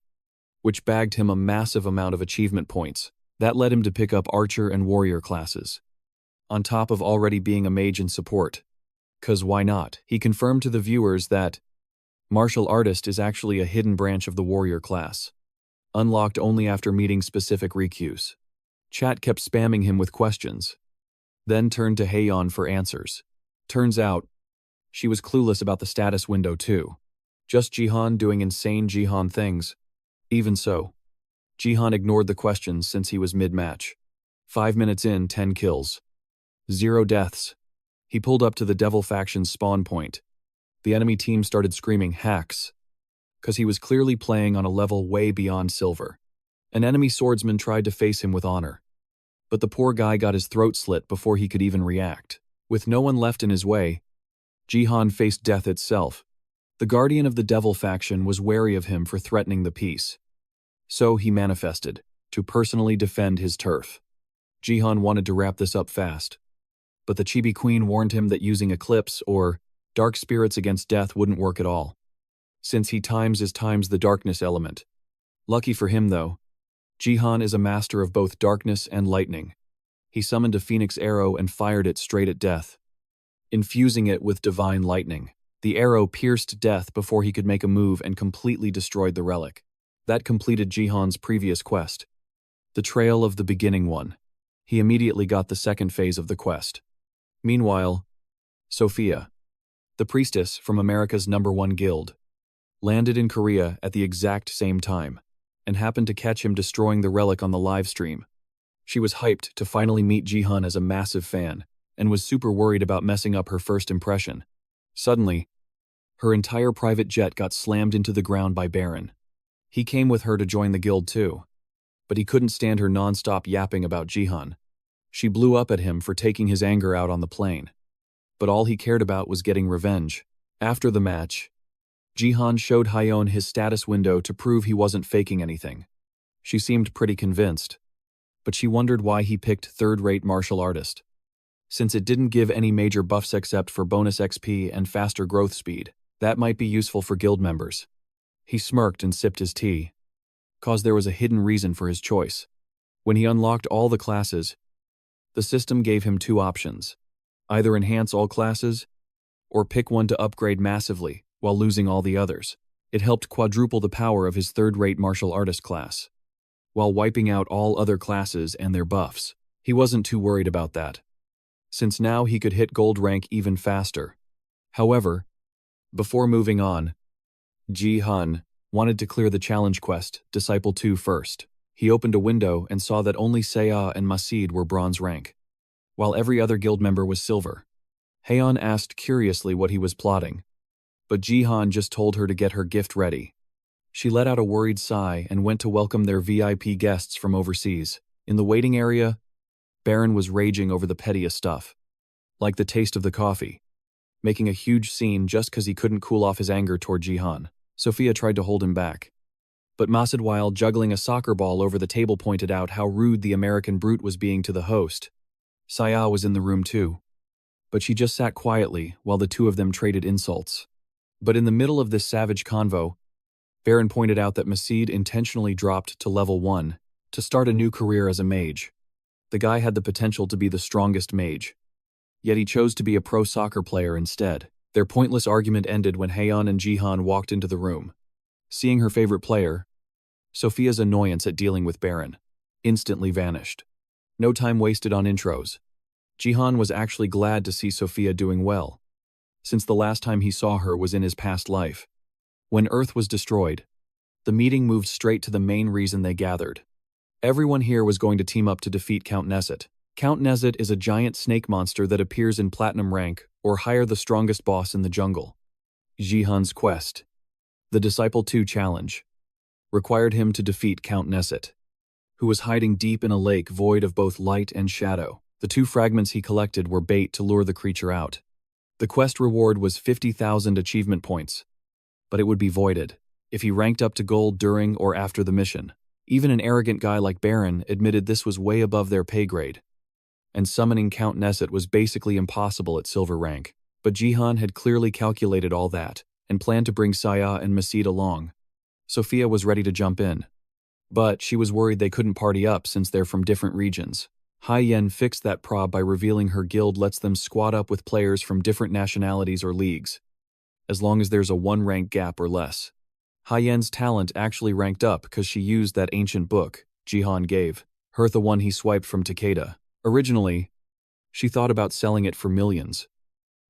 [SPEAKER 1] which bagged him a massive amount of achievement points. That led him to pick up archer and warrior classes, on top of already being a mage and support. 'Cause why not? He confirmed to the viewers that martial artist is actually a hidden branch of the warrior class, unlocked only after meeting specific requests. Chat kept spamming him with questions, then turned to Haiyan for answers. Turns out, she was clueless about the status window too. Just Jihan doing insane Jihan things. Even so, Jihan ignored the questions since he was mid-match. 5 minutes in, 10 kills. 0 deaths. He pulled up to the Devil faction's spawn point. The enemy team started screaming hacks, cause he was clearly playing on a level way beyond silver. An enemy swordsman tried to face him with honor, but the poor guy got his throat slit before he could even react. With no one left in his way, Jihan faced death itself. The guardian of the Devil faction was wary of him for threatening the peace. So he manifested to personally defend his turf. Jihan wanted to wrap this up fast, but the Chibi Queen warned him that using Eclipse or Dark Spirits against death wouldn't work at all, since he times the darkness element. Lucky for him though, Jihan is a master of both darkness and lightning. He summoned a phoenix arrow and fired it straight at death, infusing it with divine lightning. The arrow pierced death before he could make a move and completely destroyed the relic. That completed Jihan's previous quest, the Trail of the Beginning one. He immediately got the second phase of the quest. Meanwhile, Sophia, the priestess from America's #1 guild, landed in Korea at the exact same time and happened to catch him destroying the relic on the live stream. She was hyped to finally meet Jihan as a massive fan and was super worried about messing up her first impression. Suddenly, her entire private jet got slammed into the ground by Baron. He came with her to join the guild too, but he couldn't stand her non-stop yapping about Jihan. She blew up at him for taking his anger out on the plane, but all he cared about was getting revenge. After the match, Jihan showed Haiyan his status window to prove he wasn't faking anything. She seemed pretty convinced, but she wondered why he picked third-rate martial artist, since it didn't give any major buffs except for bonus XP and faster growth speed. That might be useful for guild members. He smirked and sipped his tea, cause there was a hidden reason for his choice. When he unlocked all the classes, the system gave him two options: either enhance all classes, or pick one to upgrade massively while losing all the others. It helped quadruple the power of his third-rate martial artist class, while wiping out all other classes and their buffs. He wasn't too worried about that, since now he could hit gold rank even faster. However, before moving on, Jihan wanted to clear the challenge quest, Disciple 2 first. He opened a window and saw that only Saya and Masid were bronze rank, while every other guild member was silver. Heian asked curiously what he was plotting, but Jihan just told her to get her gift ready. She let out a worried sigh and went to welcome their VIP guests from overseas. In the waiting area, Baron was raging over the pettiest stuff, like the taste of the coffee, making a huge scene just because he couldn't cool off his anger toward Jihan. Sophia tried to hold him back, but Masid, while juggling a soccer ball over the table, pointed out how rude the American brute was being to the host. Saya was in the room too, but she just sat quietly while the two of them traded insults. But in the middle of this savage convo, Baron pointed out that Masid intentionally dropped to level 1 to start a new career as a mage. The guy had the potential to be the strongest mage, yet he chose to be a pro soccer player instead. Their pointless argument ended when Heian and Jihan walked into the room. Seeing her favorite player, Sophia's annoyance at dealing with Baron instantly vanished. No time wasted on intros. Jihan was actually glad to see Sophia doing well, since the last time he saw her was in his past life. When Earth was destroyed, the meeting moved straight to the main reason they gathered. Everyone here was going to team up to defeat Count Neset. Count Neset is a giant snake monster that appears in platinum rank or higher, the strongest boss in the jungle. Jihan's quest, the Disciple 2 challenge, required him to defeat Count Neset, who was hiding deep in a lake void of both light and shadow. The 2 fragments he collected were bait to lure the creature out. The quest reward was 50,000 achievement points, but it would be voided if he ranked up to gold during or after the mission. Even an arrogant guy like Baron admitted this was way above their pay grade, and summoning Count Neset was basically impossible at silver rank. But Jihan had clearly calculated all that and planned to bring Saya and Masid along. Sophia was ready to jump in, but she was worried they couldn't party up since they're from different regions. Hai Yen fixed that prob by revealing her guild lets them squad up with players from different nationalities or leagues, as long as there's a 1-rank gap or less. Hai Yen's talent actually ranked up because she used that ancient book Jihan gave her, the one he swiped from Takeda. Originally, she thought about selling it for millions,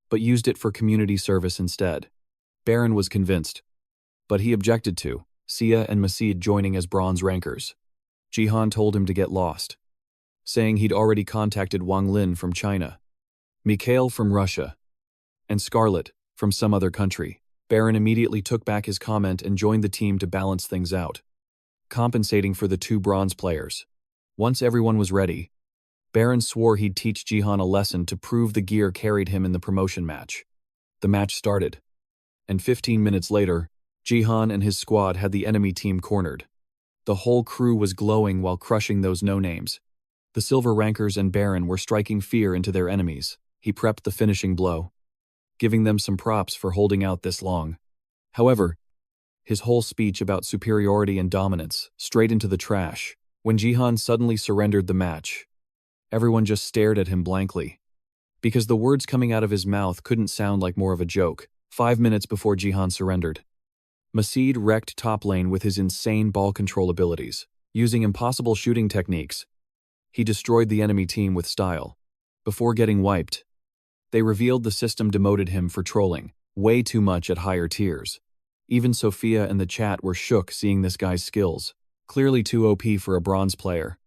[SPEAKER 1] but used it for community service instead. Baron was convinced, but he objected to Sia and Masid joining as bronze rankers. Jihan told him to get lost, saying he'd already contacted Wang Lin from China, Mikhail from Russia, and Scarlet from some other country. Baron immediately took back his comment and joined the team to balance things out, compensating for the 2 bronze players. Once everyone was ready, Baron swore he'd teach Jihan a lesson to prove the gear carried him in the promotion match. The match started, and 15 minutes later, Jihan and his squad had the enemy team cornered. The whole crew was glowing while crushing those no-names. The silver rankers and Baron were striking fear into their enemies. He prepped the finishing blow, giving them some props for holding out this long. However, his whole speech about superiority and dominance straight into the trash. When Jihan suddenly surrendered the match, everyone just stared at him blankly, because the words coming out of his mouth couldn't sound like more of a joke. 5 minutes before Jihan surrendered, Masid wrecked top lane with his insane ball control abilities. Using impossible shooting techniques, he destroyed the enemy team with style. Before getting wiped, they revealed the system demoted him for trolling way too much at higher tiers. Even Sophia and the chat were shook seeing this guy's skills. Clearly too OP for a bronze player.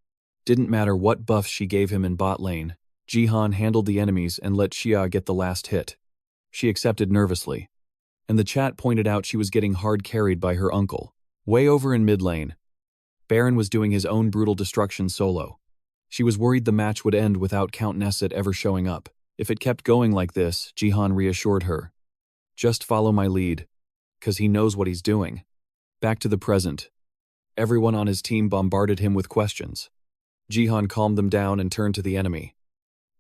[SPEAKER 1] Didn't matter what buffs she gave him in bot lane, Jihan handled the enemies and let Xia get the last hit. She accepted nervously, and the chat pointed out she was getting hard carried by her uncle. Way over in mid lane, Baron was doing his own brutal destruction solo. She was worried the match would end without Count Neset ever showing up. If it kept going like this, Jihan reassured her, just follow my lead, cause he knows what he's doing. Back to the present. Everyone on his team bombarded him with questions. Jihan calmed them down and turned to the enemy,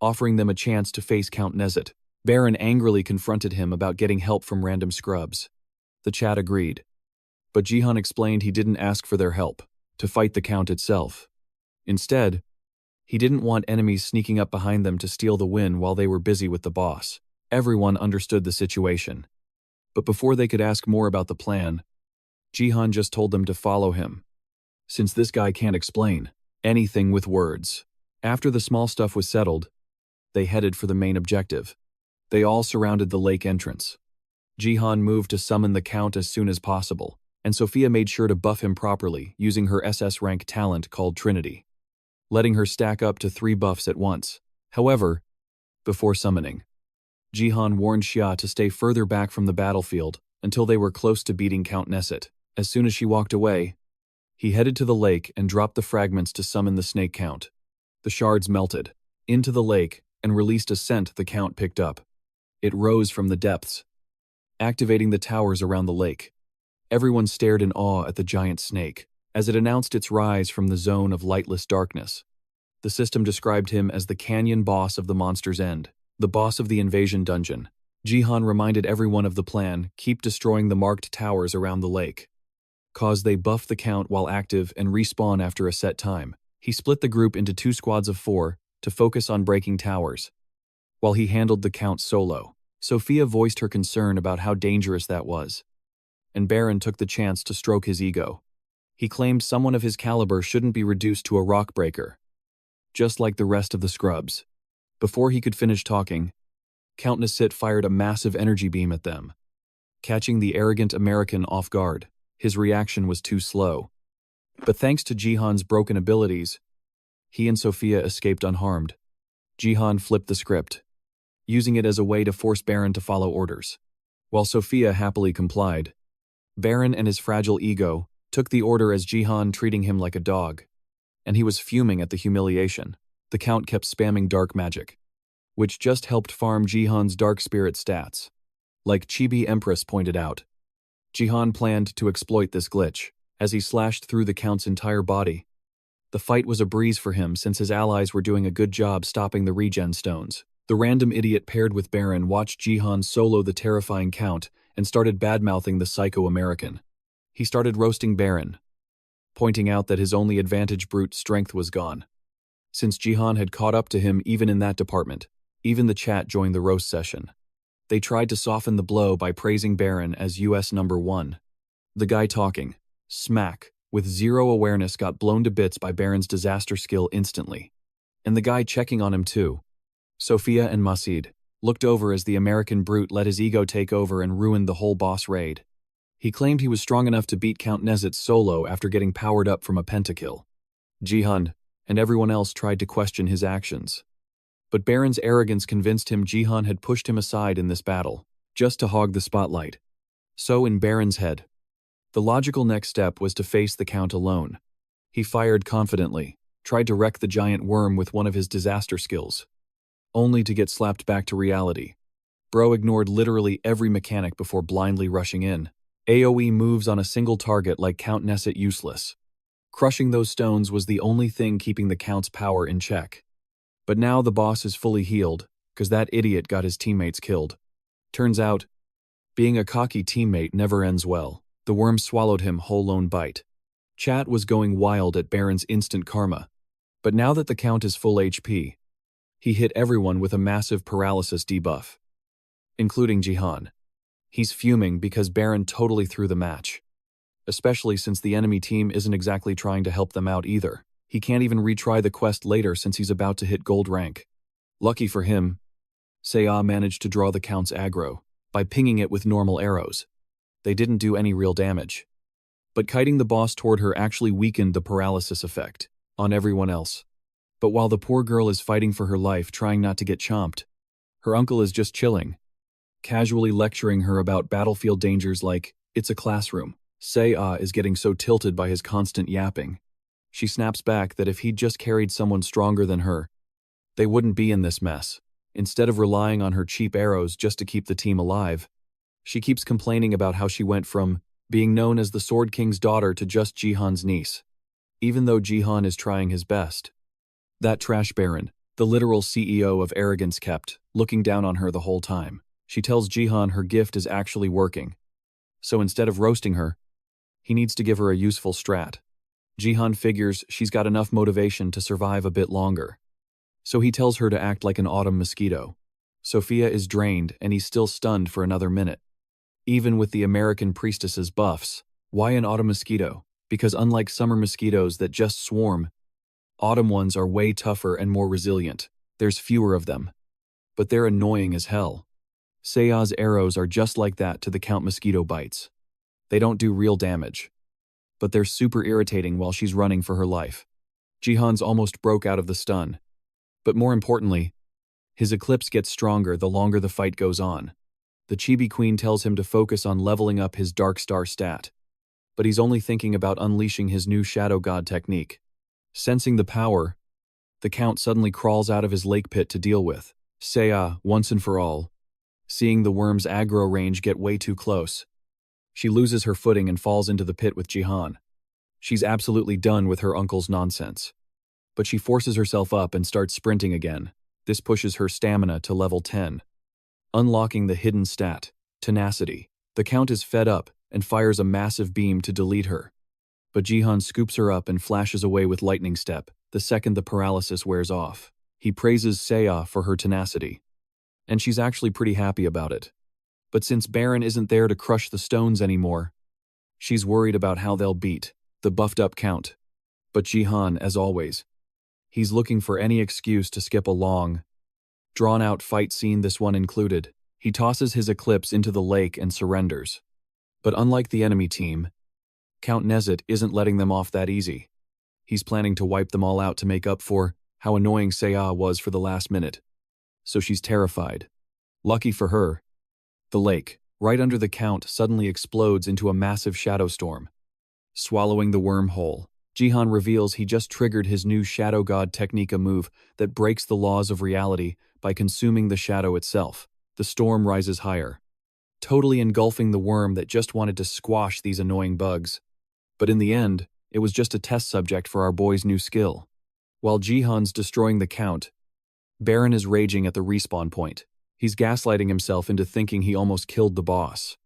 [SPEAKER 1] offering them a chance to face Count Neset. Baron angrily confronted him about getting help from random scrubs. The chat agreed, but Jihan explained he didn't ask for their help to fight the Count itself. Instead, he didn't want enemies sneaking up behind them to steal the win while they were busy with the boss. Everyone understood the situation. But before they could ask more about the plan, Jihan just told them to follow him. Since this guy can't explain anything with words. After the small stuff was settled, they headed for the main objective. They all surrounded the lake entrance. Jihan moved to summon the Count as soon as possible, and Sophia made sure to buff him properly using her SS rank talent called Trinity, letting her stack up to 3 buffs at once. However, before summoning, Jihan warned Xia to stay further back from the battlefield until they were close to beating Count Nesset. As soon as she walked away, he headed to the lake and dropped the fragments to summon the Snake Count. The shards melted into the lake and released a scent the Count picked up. It rose from the depths, activating the towers around the lake. Everyone stared in awe at the giant snake as it announced its rise from the zone of lightless darkness. The system described him as the canyon boss of the Monster's End, the boss of the invasion dungeon. Jihan reminded everyone of the plan: keep destroying the marked towers around the lake. Cause they buff the Count while active and respawn after a set time. He split the group into 2 squads of 4 to focus on breaking towers, while he handled the Count solo. Sophia voiced her concern about how dangerous that was, and Baron took the chance to stroke his ego. He claimed someone of his caliber shouldn't be reduced to a rock breaker, just like the rest of the scrubs. Before he could finish talking, Count Nesset fired a massive energy beam at them, catching the arrogant American off guard. His reaction was too slow. But thanks to Jihan's broken abilities, he and Sophia escaped unharmed. Jihan flipped the script, using it as a way to force Baron to follow orders. While Sophia happily complied, Baron and his fragile ego took the order as Jihan treating him like a dog, and he was fuming at the humiliation. The Count kept spamming dark magic, which just helped farm Jihan's dark spirit stats. Like Chibi Empress pointed out, Jihan planned to exploit this glitch as he slashed through the Count's entire body. The fight was a breeze for him since his allies were doing a good job stopping the regen stones. The random idiot paired with Baron watched Jihan solo the terrifying Count and started badmouthing the psycho-American. He started roasting Baron, pointing out that his only advantage, brute strength, was gone. Since Jihan had caught up to him even in that department, even the chat joined the roast session. They tried to soften the blow by praising Baron as US #1. The guy talking smack with 0 awareness got blown to bits by Baron's disaster skill instantly. And the guy checking on him too, Sophia and Masid, looked over as the American brute let his ego take over and ruined the whole boss raid. He claimed he was strong enough to beat Count Nesset solo after getting powered up from a pentakill. Jihan and everyone else tried to question his actions, but Baron's arrogance convinced him Jihan had pushed him aside in this battle, just to hog the spotlight. So in Baron's head, the logical next step was to face the Count alone. He fired confidently, tried to wreck the giant worm with one of his disaster skills, only to get slapped back to reality. Bro ignored literally every mechanic before blindly rushing in. AoE moves on a single target like Count Nesset useless. Crushing those stones was the only thing keeping the Count's power in check. But now the boss is fully healed, cause that idiot got his teammates killed. Turns out, being a cocky teammate never ends well. The worm swallowed him whole lone bite. Chat was going wild at Baron's instant karma. But now that the Count is full HP, he hit everyone with a massive paralysis debuff, including Jihan. He's fuming because Baron totally threw the match, especially since the enemy team isn't exactly trying to help them out either. He can't even retry the quest later since he's about to hit gold rank. Lucky for him, Seiya managed to draw the Count's aggro by pinging it with normal arrows. They didn't do any real damage, but kiting the boss toward her actually weakened the paralysis effect on everyone else. But while the poor girl is fighting for her life trying not to get chomped, her uncle is just chilling, casually lecturing her about battlefield dangers like it's a classroom. Seiya is getting so tilted by his constant yapping. She snaps back that if he'd just carried someone stronger than her, they wouldn't be in this mess. Instead of relying on her cheap arrows just to keep the team alive, she keeps complaining about how she went from being known as the Sword King's daughter to just Jihan's niece, even though Jihan is trying his best. That trash Baron, the literal CEO of arrogance, kept looking down on her the whole time. She tells Jihan her gift is actually working, so instead of roasting her, he needs to give her a useful strat. Jihan figures she's got enough motivation to survive a bit longer. So he tells her to act like an autumn mosquito. Sophia is drained and he's still stunned for another minute. Even with the American priestess's buffs, why an autumn mosquito? Because unlike summer mosquitoes that just swarm, autumn ones are way tougher and more resilient. There's fewer of them. But they're annoying as hell. Sea's arrows are just like that to the Count mosquito bites. They don't do real damage. But they're super irritating while she's running for her life. Jihan's almost broke out of the stun. But more importantly, his eclipse gets stronger the longer the fight goes on. The Chibi Queen tells him to focus on leveling up his Dark Star stat. But he's only thinking about unleashing his new Shadow God technique. Sensing the power, the Count suddenly crawls out of his lake pit to deal with Sea once and for all. Seeing the worm's aggro range get way too close, she loses her footing and falls into the pit with Jihan. She's absolutely done with her uncle's nonsense. But she forces herself up and starts sprinting again. This pushes her stamina to level 10. Unlocking the hidden stat, tenacity. The Count is fed up and fires a massive beam to delete her. But Jihan scoops her up and flashes away with lightning step the second the paralysis wears off. He praises Sea for her tenacity. And she's actually pretty happy about it. But since Baron isn't there to crush the stones anymore, she's worried about how they'll beat the buffed-up Count. But Jihan, as always, he's looking for any excuse to skip a long, drawn-out fight scene, this one included. He tosses his eclipse into the lake and surrenders. But unlike the enemy team, Count Nezet isn't letting them off that easy. He's planning to wipe them all out to make up for how annoying Sea was for the last minute. So she's terrified. Lucky for her, the lake, right under the Count, suddenly explodes into a massive shadow storm. Swallowing the worm whole, Jihan reveals he just triggered his new Shadow God technique, a move that breaks the laws of reality by consuming the shadow itself. The storm rises higher, totally engulfing the worm that just wanted to squash these annoying bugs. But in the end, it was just a test subject for our boy's new skill. While Jihan's destroying the Count, Baron is raging at the respawn point. He's gaslighting himself into thinking he almost killed the boss.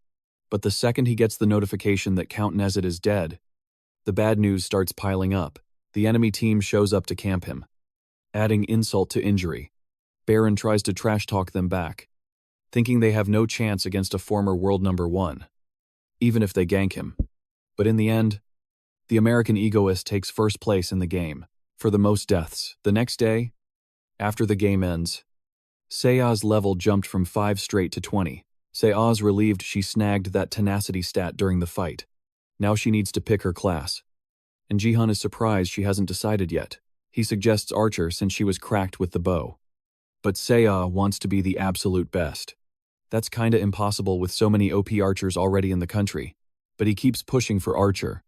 [SPEAKER 1] But the second he gets the notification that Count Nezet is dead, the bad news starts piling up. The enemy team shows up to camp him. Adding insult to injury, Baron tries to trash-talk them back, thinking they have no chance against a former world #1, even if they gank him. But in the end, the American egoist takes first place in the game, for the most deaths. The next day, after the game ends, Sea's level jumped from 5 straight to 20. Sea's relieved she snagged that tenacity stat during the fight. Now she needs to pick her class. And Jihan is surprised she hasn't decided yet. He suggests Archer since she was cracked with the bow. But Sea wants to be the absolute best. That's kinda impossible with so many OP archers already in the country. But he keeps pushing for Archer,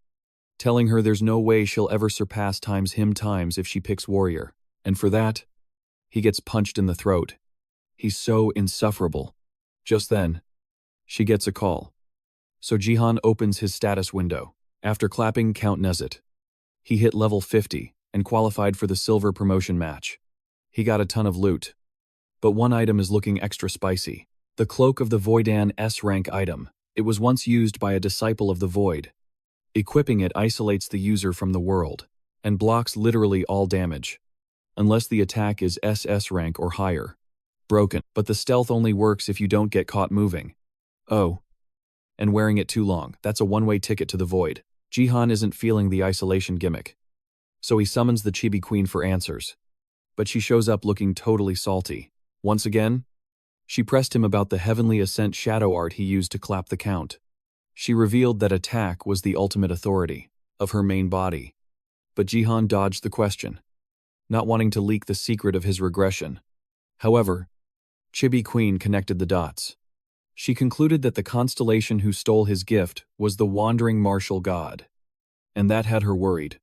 [SPEAKER 1] telling her there's no way she'll ever surpass him times if she picks Warrior. And for that, he gets punched in the throat. He's so insufferable. Just then, she gets a call. So Jihan opens his status window. After clapping Count Nezet, he hit level 50 and qualified for the silver promotion match. He got a ton of loot. But one item is looking extra spicy. The Cloak of the Voidan S-rank item. It was once used by a disciple of the Void. Equipping it isolates the user from the world and blocks literally all damage, unless the attack is SS rank or higher. Broken, but the stealth only works if you don't get caught moving. Oh. And wearing it too long, that's a one-way ticket to the Void. Jihan isn't feeling the isolation gimmick. So he summons the Chibi Queen for answers. But she shows up looking totally salty. Once again, she pressed him about the Heavenly Ascent shadow art he used to clap the Count. She revealed that attack was the ultimate authority of her main body. But Jihan dodged the question, not wanting to leak the secret of his regression. However, Chibi Queen connected the dots. She concluded that the constellation who stole his gift was the wandering martial god. And that had her worried.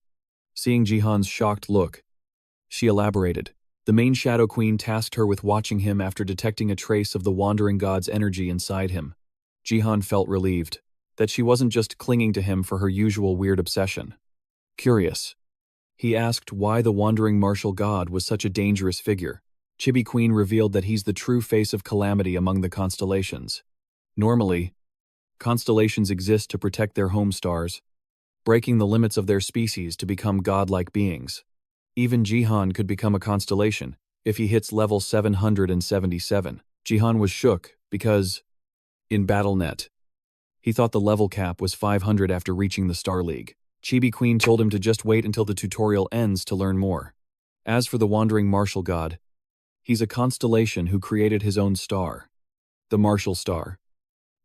[SPEAKER 1] Seeing Jihan's shocked look, she elaborated. The main Shadow Queen tasked her with watching him after detecting a trace of the wandering god's energy inside him. Jihan felt relieved that she wasn't just clinging to him for her usual weird obsession. Curious, he asked why the wandering martial god was such a dangerous figure. Chibi Queen revealed that he's the true face of calamity among the constellations. Normally, constellations exist to protect their home stars, breaking the limits of their species to become godlike beings. Even Jihan could become a constellation if he hits level 777. Jihan was shook because, in BattleNet, he thought the level cap was 500 after reaching the Star League. Chibi Queen told him to just wait until the tutorial ends to learn more. As for the Wandering Martial God, he's a constellation who created his own star, the Martial Star,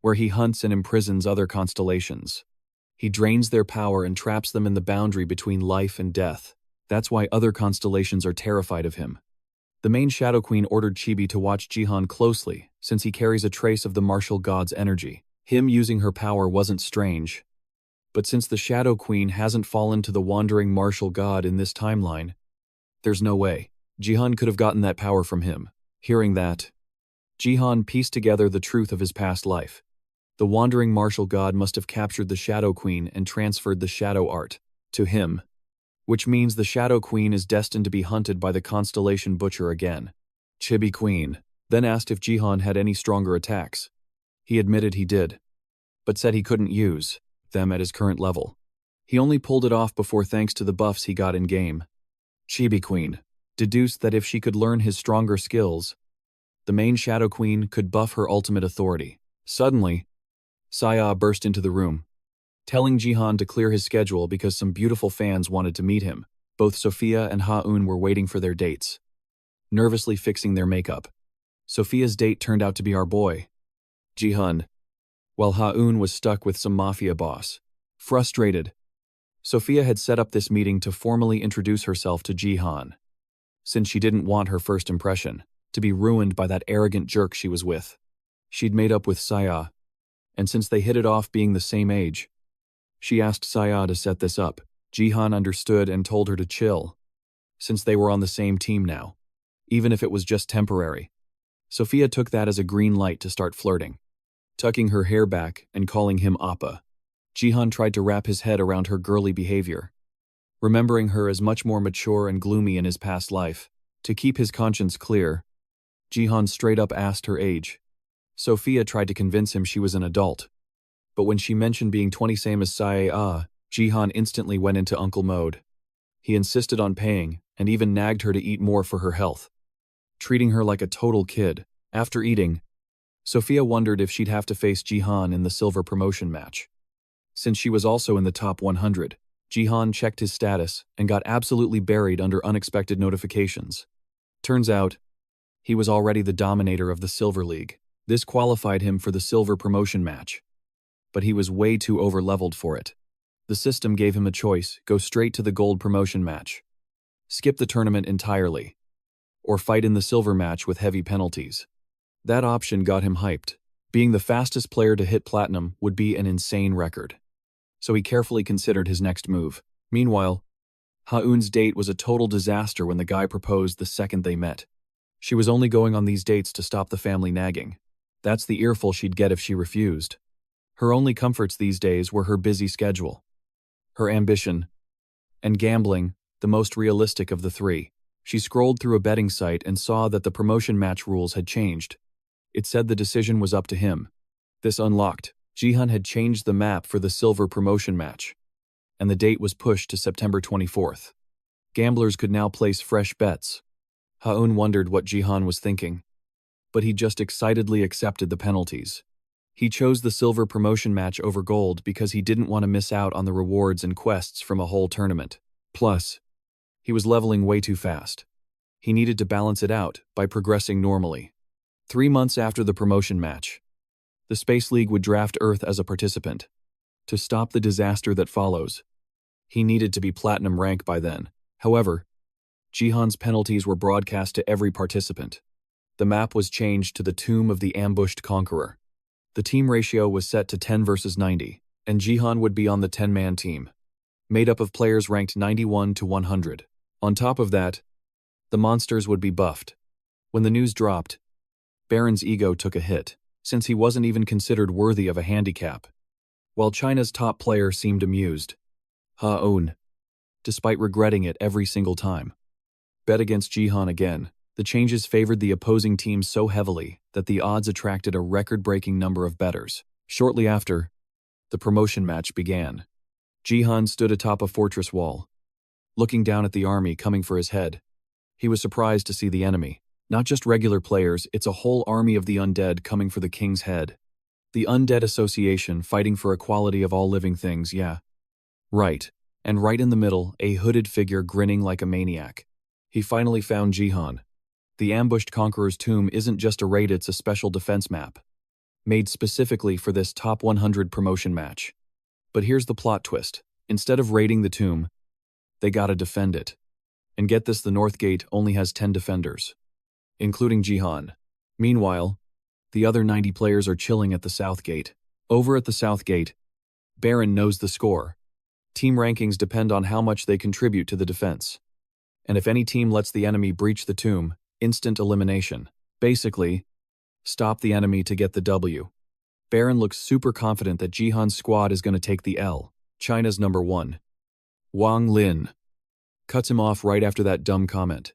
[SPEAKER 1] where he hunts and imprisons other constellations. He drains their power and traps them in the boundary between life and death. That's why other constellations are terrified of him. The main Shadow Queen ordered Chibi to watch Jihan closely, since he carries a trace of the Martial God's energy. Him using her power wasn't strange. But since the Shadow Queen hasn't fallen to the Wandering Martial God in this timeline, there's no way Jihan could have gotten that power from him. Hearing that, Jihan pieced together the truth of his past life. The Wandering Martial God must have captured the Shadow Queen and transferred the Shadow Art to him, which means the Shadow Queen is destined to be hunted by the Constellation Butcher again. Chibi Queen then asked if Jihan had any stronger attacks. He admitted he did, but said he couldn't use them at his current level. He only pulled it off before thanks to the buffs he got in-game. Chibi Queen deduced that if she could learn his stronger skills, the main Shadow Queen could buff her ultimate authority. Suddenly, Saya burst into the room, telling Jihan to clear his schedule because some beautiful fans wanted to meet him. Both Sophia and Ha-eun were waiting for their dates, nervously fixing their makeup. Sophia's date turned out to be our boy, Jihan, while Ha-eun was stuck with some mafia boss. Frustrated, Sophia had set up this meeting to formally introduce herself to Jihan, since she didn't want her first impression to be ruined by that arrogant jerk she was with. She'd made up with Saya, and since they hit it off being the same age, she asked Saya to set this up. Jihan understood and told her to chill, since they were on the same team now, even if it was just temporary. Sophia took that as a green light to start flirting, tucking her hair back and calling him Appa. Jihan tried to wrap his head around her girly behavior, remembering her as much more mature and gloomy in his past life. To keep his conscience clear, Jihan straight up asked her age. Sophia tried to convince him she was an adult, but when she mentioned being 20 same as Saya, Jihan instantly went into uncle mode. He insisted on paying and even nagged her to eat more for her health, treating her like a total kid. After eating, Sophia wondered if she'd have to face Jihan in the silver promotion match. Since she was also in the top 100, Jihan checked his status and got absolutely buried under unexpected notifications. Turns out, he was already the dominator of the Silver League. This qualified him for the silver promotion match, but he was way too over-leveled for it. The system gave him a choice: go straight to the gold promotion match, skip the tournament entirely, or fight in the silver match with heavy penalties. That option got him hyped. Being the fastest player to hit platinum would be an insane record, so he carefully considered his next move. Meanwhile, Ha-eun's date was a total disaster when the guy proposed the second they met. She was only going on these dates to stop the family nagging. That's the earful she'd get if she refused. Her only comforts these days were her busy schedule, her ambition, and gambling, the most realistic of the three. She scrolled through a betting site and saw that the promotion match rules had changed. It said the decision was up to him. This unlocked. Jihan had changed the map for the silver promotion match, and the date was pushed to September 24th. Gamblers could now place fresh bets. Ha-eun wondered what Jihan was thinking, but he just excitedly accepted the penalties. He chose the silver promotion match over gold because he didn't want to miss out on the rewards and quests from a whole tournament. Plus, he was leveling way too fast. He needed to balance it out by progressing normally. 3 months after the promotion match, the Space League would draft Earth as a participant. To stop the disaster that follows, he needed to be platinum rank by then. However, Jihan's penalties were broadcast to every participant. The map was changed to the Tomb of the Ambushed Conqueror. The team ratio was set to 10 versus 90, and Jihan would be on the 10-man team, made up of players ranked 91 to 100. On top of that, the monsters would be buffed. When the news dropped, Baron's ego took a hit, since he wasn't even considered worthy of a handicap. While China's top player seemed amused, Ha-eun, despite regretting it every single time, bet against Jihan again. The changes favored the opposing team so heavily that the odds attracted a record-breaking number of bettors. Shortly after, the promotion match began. Jihan stood atop a fortress wall, looking down at the army coming for his head. He was surprised to see the enemy. Not just regular players, it's a whole army of the undead coming for the king's head. The Undead Association fighting for equality of all living things, yeah. Right. And right in the middle, a hooded figure grinning like a maniac. He finally found Jihan. The ambushed Conqueror's Tomb isn't just a raid, it's a special defense map, made specifically for this top 100 promotion match. But here's the plot twist. Instead of raiding the tomb, they gotta defend it. And get this, the North Gate only has 10 defenders, including Jihan. Meanwhile, the other 90 players are chilling at the South Gate. Over at the South Gate, Baron knows the score. Team rankings depend on how much they contribute to the defense. And if any team lets the enemy breach the tomb, instant elimination. Basically, stop the enemy to get the W. Baron looks super confident that Jihan's squad is going to take the L. China's number 1. Wang Lin cuts him off right after that dumb comment.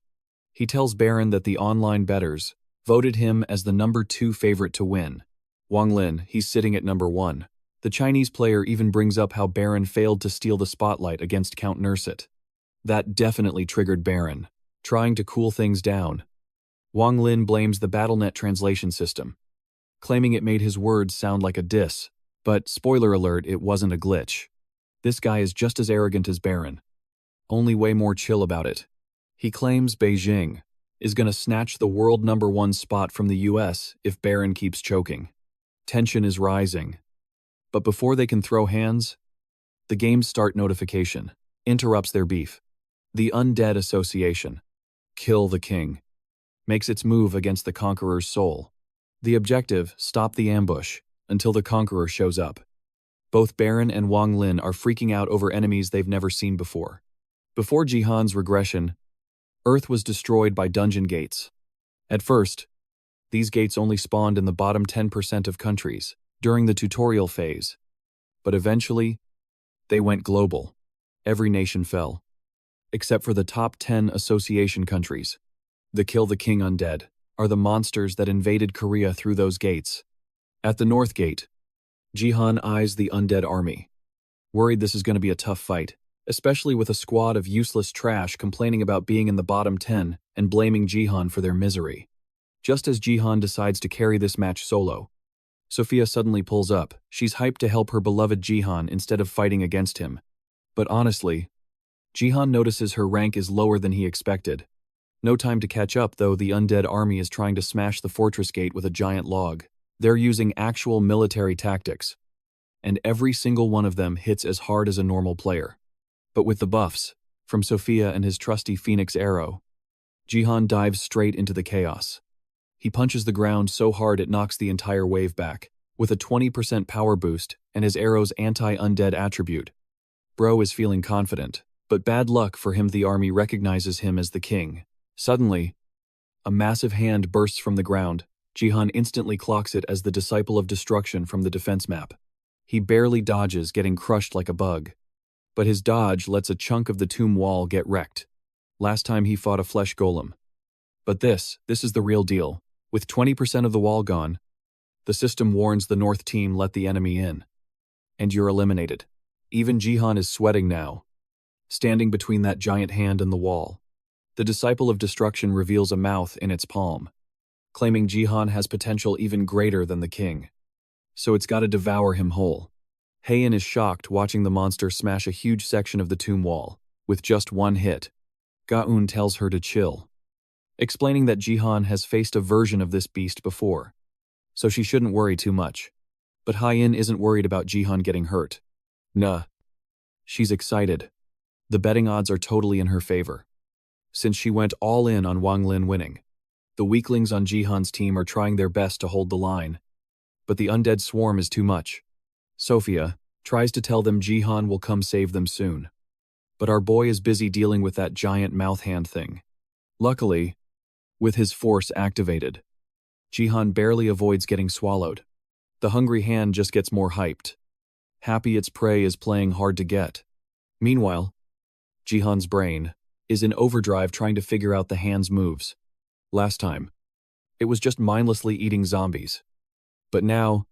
[SPEAKER 1] He tells Baron that the online bettors voted him as the number 2 favorite to win. Wang Lin, he's sitting at number 1. The Chinese player even brings up how Baron failed to steal the spotlight against Count Nursit. That definitely triggered Baron, trying to cool things down. Wang Lin blames the BattleNet translation system, claiming it made his words sound like a diss, but spoiler alert, it wasn't a glitch. This guy is just as arrogant as Baron, only way more chill about it. He claims Beijing is gonna snatch the world number 1 spot from the US if Baron keeps choking. Tension is rising. But before they can throw hands, the game's start notification interrupts their beef. The Undead Association, Kill the King, makes its move against the Conqueror's soul. The objective, stop the ambush until the Conqueror shows up. Both Baron and Wang Lin are freaking out over enemies they've never seen before. Before Jihan's regression, Earth was destroyed by dungeon gates. At first, these gates only spawned in the bottom 10% of countries during the tutorial phase. But eventually, they went global. Every nation fell, except for the top 10 association countries. The Kill the King undead are the monsters that invaded Korea through those gates. At the North Gate, Jihan eyes the undead army, worried this is going to be a tough fight, especially with a squad of useless trash complaining about being in the bottom 10 and blaming Jihan for their misery. Just as Jihan decides to carry this match solo, Sophia suddenly pulls up. She's hyped to help her beloved Jihan instead of fighting against him. But honestly, Jihan notices her rank is lower than he expected. No time to catch up, though. The undead army is trying to smash the fortress gate with a giant log. They're using actual military tactics, and every single one of them hits as hard as a normal player. But with the buffs from Sophia and his trusty Phoenix arrow, Jihan dives straight into the chaos. He punches the ground so hard it knocks the entire wave back, with a 20% power boost and his arrow's anti-undead attribute. Bro is feeling confident, but bad luck for him, the army recognizes him as the king. Suddenly, a massive hand bursts from the ground. Jihan instantly clocks it as the Disciple of Destruction from the defense map. He barely dodges, getting crushed like a bug. But his dodge lets a chunk of the tomb wall get wrecked. Last time he fought a flesh golem. But this is the real deal. With 20% of the wall gone, the system warns the North team, let the enemy in. And you're eliminated. Even Jihan is sweating now, standing between that giant hand and the wall. The Disciple of Destruction reveals a mouth in its palm, claiming Jihan has potential even greater than the king. So it's gotta devour him whole. Heian is shocked watching the monster smash a huge section of the tomb wall, with just one hit. Gaun tells her to chill, explaining that Jihan has faced a version of this beast before, so she shouldn't worry too much. But Heian isn't worried about Jihan getting hurt. Nah. She's excited. The betting odds are totally in her favor, since she went all in on Wang Lin winning. The weaklings on Jihan's team are trying their best to hold the line, but the undead swarm is too much. Sophia tries to tell them Jihan will come save them soon, but our boy is busy dealing with that giant mouth hand thing. Luckily, with his force activated, Jihan barely avoids getting swallowed. The hungry hand just gets more hyped, happy its prey is playing hard to get. Meanwhile, Jihan's brain is in overdrive trying to figure out the hand's moves. Last time, it was just mindlessly eating zombies. But now,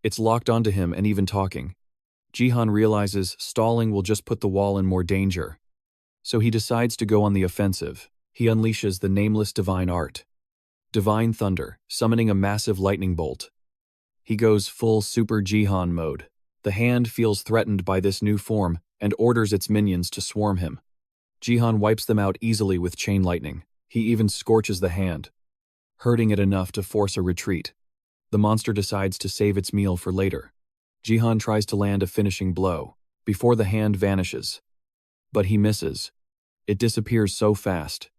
[SPEAKER 1] it's locked onto him and even talking. Jihan realizes stalling will just put the wall in more danger. So he decides to go on the offensive. He unleashes the nameless divine art. Divine Thunder, summoning a massive lightning bolt. He goes full Super Jihan mode. The hand feels threatened by this new form and orders its minions to swarm him. Jihan wipes them out easily with chain lightning. He even scorches the hand, hurting it enough to force a retreat. The monster decides to save its meal for later. Jihan tries to land a finishing blow before the hand vanishes. But he misses. It disappears so fast.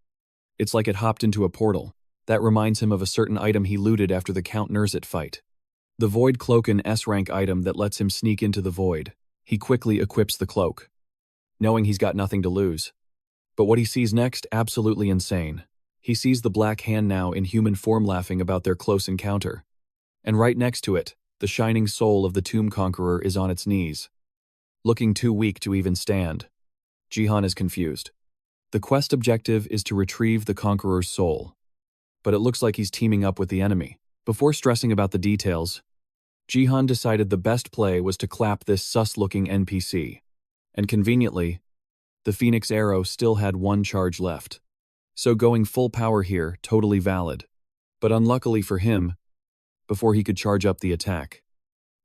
[SPEAKER 1] It's like it hopped into a portal. That reminds him of a certain item he looted after the Count Nerzit fight. The Void Cloak, an S-rank item that lets him sneak into the void. He quickly equips the cloak, knowing he's got nothing to lose. But what he sees next, absolutely insane. He sees the Black Hand now in human form laughing about their close encounter. And right next to it, the shining soul of the Tomb Conqueror is on its knees, looking too weak to even stand. Jihan is confused. The quest objective is to retrieve the Conqueror's soul. But it looks like he's teaming up with the enemy. Before stressing about the details, Jihan decided the best play was to clap this sus-looking NPC. And conveniently, the Phoenix Arrow still had one charge left. So going full power here, totally valid. But unluckily for him, before he could charge up the attack,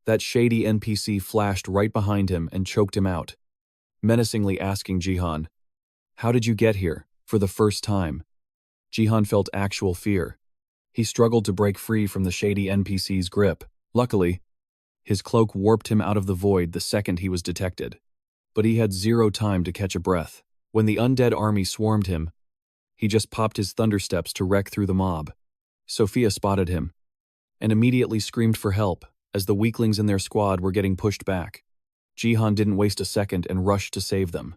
[SPEAKER 1] that shady NPC flashed right behind him and choked him out, menacingly asking Jihan, "How did you get here?" For the first time, Jihan felt actual fear. He struggled to break free from the shady NPC's grip. Luckily, his cloak warped him out of the void the second he was detected. But he had zero time to catch a breath. When the undead army swarmed him, he just popped his thundersteps to wreck through the mob. Sophia spotted him and immediately screamed for help as the weaklings in their squad were getting pushed back. Jihan didn't waste a second and rushed to save them.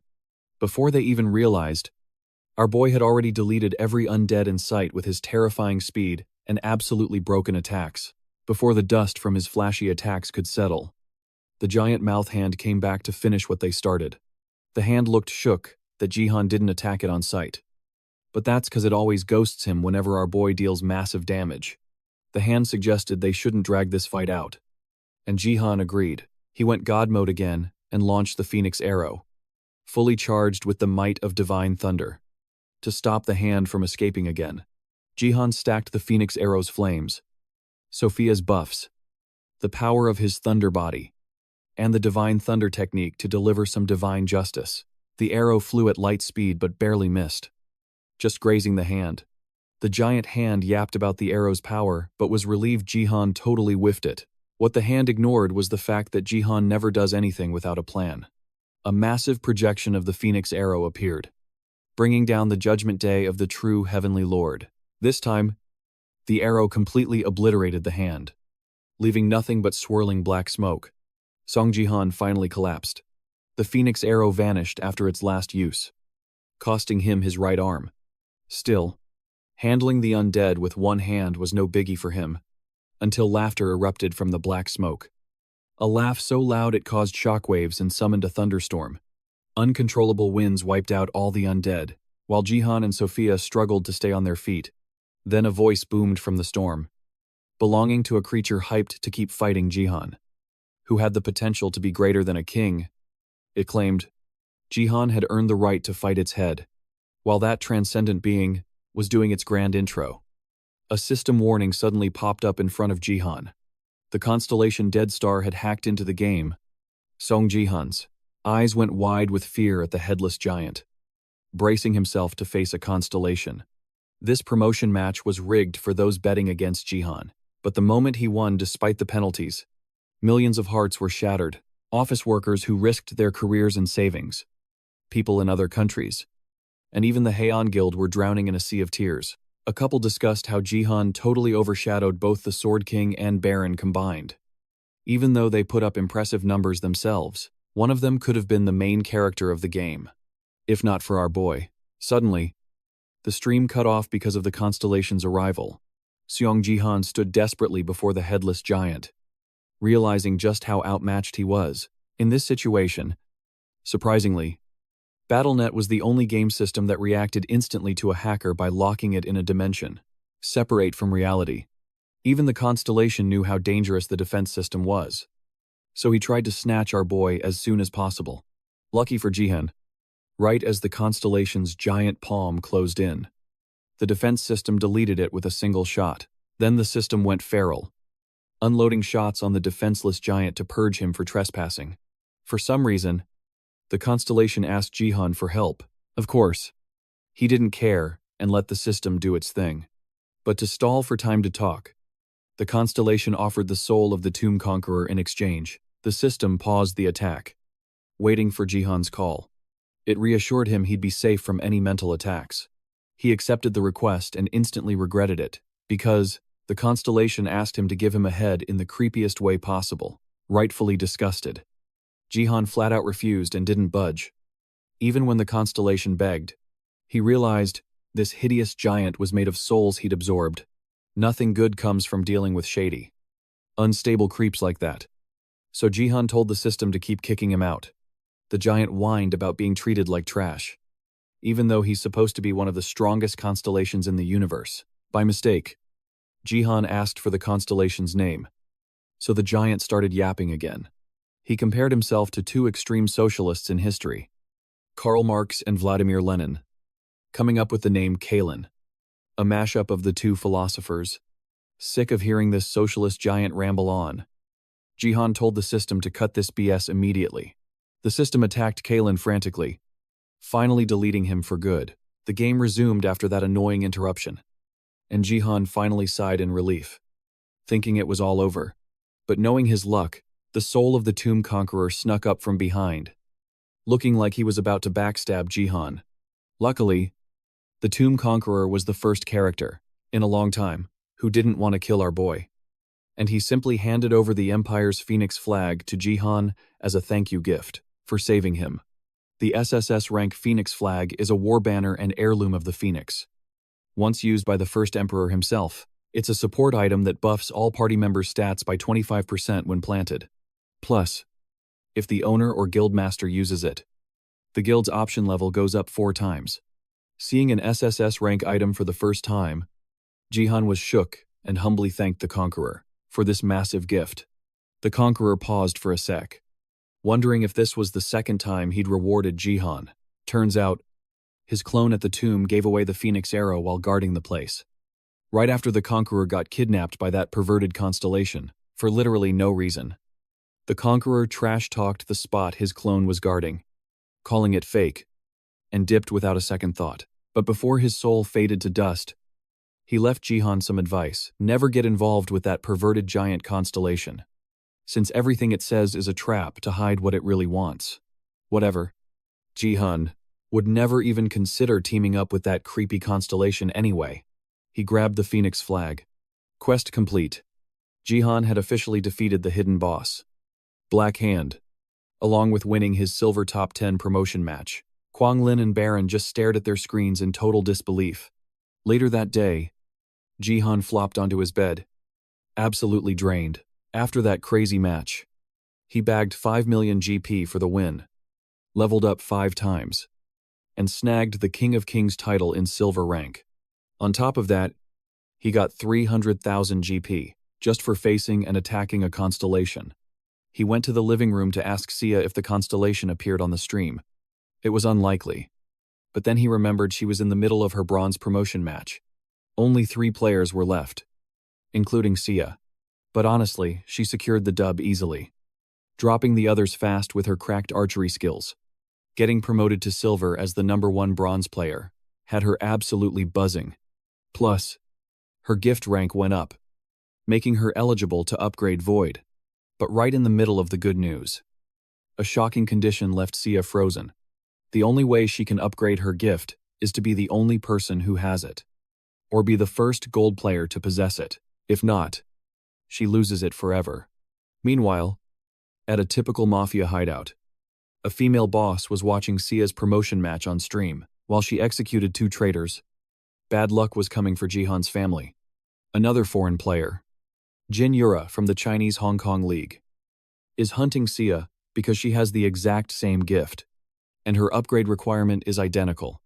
[SPEAKER 1] Before they even realized, our boy had already deleted every undead in sight with his terrifying speed and absolutely broken attacks. Before the dust from his flashy attacks could settle, the giant mouth hand came back to finish what they started. The hand looked shook that Jihan didn't attack it on sight. But that's because it always ghosts him whenever our boy deals massive damage. The hand suggested they shouldn't drag this fight out. And Jihan agreed. He went God mode again and launched the Phoenix Arrow, fully charged with the might of Divine Thunder, to stop the hand from escaping again. Jihan stacked the Phoenix Arrow's flames, Sophia's buffs, the power of his thunder body, and the Divine Thunder technique to deliver some divine justice. The arrow flew at light speed but barely missed, just grazing the hand. The giant hand yapped about the arrow's power but was relieved Jihan totally whiffed it. What the hand ignored was the fact that Jihan never does anything without a plan. A massive projection of the Phoenix Arrow appeared, bringing down the judgment day of the true Heavenly Lord. This time, the arrow completely obliterated the hand, leaving nothing but swirling black smoke. Song Jihan finally collapsed. The Phoenix Arrow vanished after its last use, costing him his right arm. Still, handling the undead with one hand was no biggie for him, until laughter erupted from the black smoke. A laugh so loud it caused shockwaves and summoned a thunderstorm. Uncontrollable winds wiped out all the undead, while Jihan and Sophia struggled to stay on their feet. Then a voice boomed from the storm, belonging to a creature hyped to keep fighting Jihan, who had the potential to be greater than a king. It claimed Jihan had earned the right to fight its head, while that transcendent being was doing its grand intro. A system warning suddenly popped up in front of Jihan. The constellation Dead Star had hacked into the game. Song Jihan's eyes went wide with fear at the headless giant, bracing himself to face a constellation. This promotion match was rigged for those betting against Jihan, but the moment he won despite the penalties, millions of hearts were shattered. Office workers who risked their careers and savings, people in other countries, and even the Heian Guild were drowning in a sea of tears. A couple discussed how Jihan totally overshadowed both the Sword King and Baron combined. Even though they put up impressive numbers themselves, one of them could have been the main character of the game, if not for our boy. Suddenly, the stream cut off because of the constellation's arrival. Seong Jihan stood desperately before the headless giant, realizing just how outmatched he was. In this situation, surprisingly, BattleNet was the only game system that reacted instantly to a hacker by locking it in a dimension separate from reality. Even the constellation knew how dangerous the defense system was. So he tried to snatch our boy as soon as possible. Lucky for Jihan, right as the constellation's giant palm closed in, the defense system deleted it with a single shot. Then the system went feral, unloading shots on the defenseless giant to purge him for trespassing. For some reason, the constellation asked Jihan for help. Of course, he didn't care and let the system do its thing. But to stall for time to talk, the constellation offered the soul of the Tomb Conqueror in exchange. The system paused the attack, waiting for Jihan's call. It reassured him he'd be safe from any mental attacks. He accepted the request and instantly regretted it, because the constellation asked him to give him a head in the creepiest way possible, rightfully disgusted. Jihan flat out refused and didn't budge. Even when the constellation begged, he realized this hideous giant was made of souls he'd absorbed. Nothing good comes from dealing with shady, unstable creeps like that. So Jihan told the system to keep kicking him out. The giant whined about being treated like trash, even though he's supposed to be one of the strongest constellations in the universe. By mistake, Jihan asked for the constellation's name, so the giant started yapping again. He compared himself to two extreme socialists in history, Karl Marx and Vladimir Lenin, coming up with the name Kalin, a mashup of the two philosophers. Sick of hearing this socialist giant ramble on, Jihan told the system to cut this BS immediately. The system attacked Kalin frantically, finally deleting him for good. The game resumed after that annoying interruption, and Jihan finally sighed in relief, thinking it was all over. But knowing his luck, the soul of the Tomb Conqueror snuck up from behind, looking like he was about to backstab Jihan. Luckily, the Tomb Conqueror was the first character, in a long time, who didn't want to kill our boy, and he simply handed over the Empire's Phoenix flag to Jihan as a thank you gift for saving him. The SSS rank Phoenix flag is a war banner and heirloom of the Phoenix, once used by the first Emperor himself. It's a support item that buffs all party members' stats by 25% when planted. Plus, if the owner or guildmaster uses it, the guild's option level goes up 4 times. Seeing an SSS rank item for the first time, Jihan was shook and humbly thanked the Conqueror for this massive gift. The Conqueror paused for a sec, wondering if this was the second time he'd rewarded Jihan. Turns out, his clone at the tomb gave away the Phoenix arrow while guarding the place, right after the Conqueror got kidnapped by that perverted constellation, for literally no reason. The Conqueror trash-talked the spot his clone was guarding, calling it fake, and dipped without a second thought. But before his soul faded to dust, he left Jihan some advice. Never get involved with that perverted giant constellation, since everything it says is a trap to hide what it really wants. Whatever. Jihan would never even consider teaming up with that creepy constellation anyway. He grabbed the Phoenix flag. Quest complete. Jihan had officially defeated the hidden boss, Black Hand, along with winning his silver top 10 promotion match. Quang Lin and Baron just stared at their screens in total disbelief. Later that day, Jihan flopped onto his bed, absolutely drained. After that crazy match, he bagged 5 million GP for the win, leveled up 5 times, and snagged the King of Kings title in silver rank. On top of that, he got 300,000 GP just for facing and attacking a constellation. He went to the living room to ask Sia if the constellation appeared on the stream. It was unlikely, but then he remembered she was in the middle of her bronze promotion match. Only 3 players were left, including Sia. But honestly, she secured the dub easily, dropping the others fast with her cracked archery skills. Getting promoted to silver as the #1 bronze player had her absolutely buzzing. Plus, her gift rank went up, making her eligible to upgrade Void. But right in the middle of the good news, a shocking condition left Sia frozen. The only way she can upgrade her gift is to be the only person who has it, or be the first gold player to possess it. If not, she loses it forever. Meanwhile, at a typical mafia hideout, a female boss was watching Sia's promotion match on stream while she executed 2 traitors. Bad luck was coming for Jihan's family. Another foreign player, Jin Yura from the Chinese Hong Kong League, is hunting Sia because she has the exact same gift, and her upgrade requirement is identical.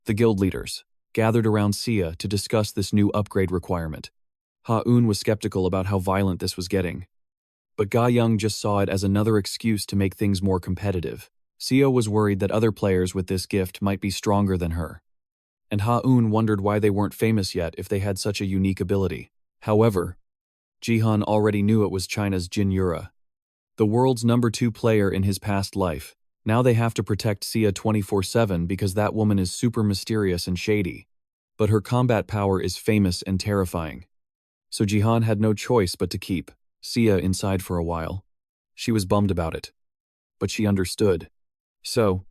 [SPEAKER 1] The guild leaders gathered around Sia to discuss this new upgrade requirement. Ha-Un was skeptical about how violent this was getting, But Ga Young just saw it as another excuse to make things more competitive. Xia was worried that other players with this gift might be stronger than her. And Ha-un wondered why they weren't famous yet if they had such a unique ability. However, Jihan already knew it was China's Jin Yura, the world's #2 player in his past life. Now they have to protect Xia 24/7 because that woman is super mysterious and shady. But her combat power is famous and terrifying. So Jihan had no choice but to keep Xia inside for a while. She was bummed about it. But she understood. So,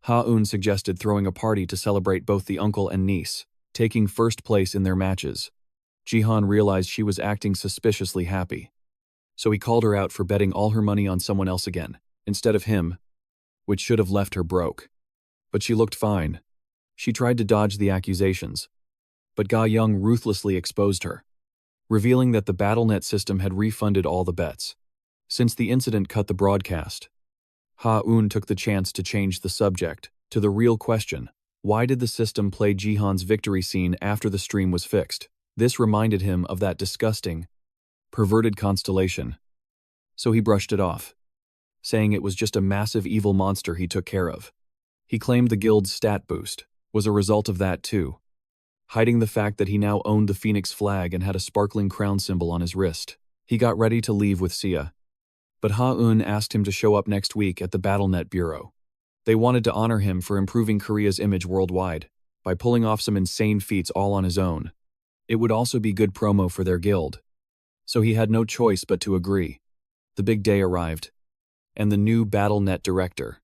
[SPEAKER 1] Ha-un suggested throwing a party to celebrate both the uncle and niece, taking first place in their matches. Jihan realized she was acting suspiciously happy. So he called her out for betting all her money on someone else again, instead of him, which should have left her broke. But she looked fine. She tried to dodge the accusations. But Ga Young ruthlessly exposed her, revealing that the BattleNet system had refunded all the bets. Since the incident cut the broadcast, Ha-un took the chance to change the subject to the real question: why did the system play Jihan's victory scene after the stream was fixed? This reminded him of that disgusting, perverted constellation. So he brushed it off, saying it was just a massive evil monster he took care of. He claimed the guild's stat boost was a result of that too, hiding the fact that he now owned the Phoenix flag and had a sparkling crown symbol on his wrist. He got ready to leave with Xia. But Ha-un asked him to show up next week at the BattleNet Bureau. They wanted to honor him for improving Korea's image worldwide by pulling off some insane feats all on his own. It would also be good promo for their guild. So he had no choice but to agree. The big day arrived, and the new BattleNet director,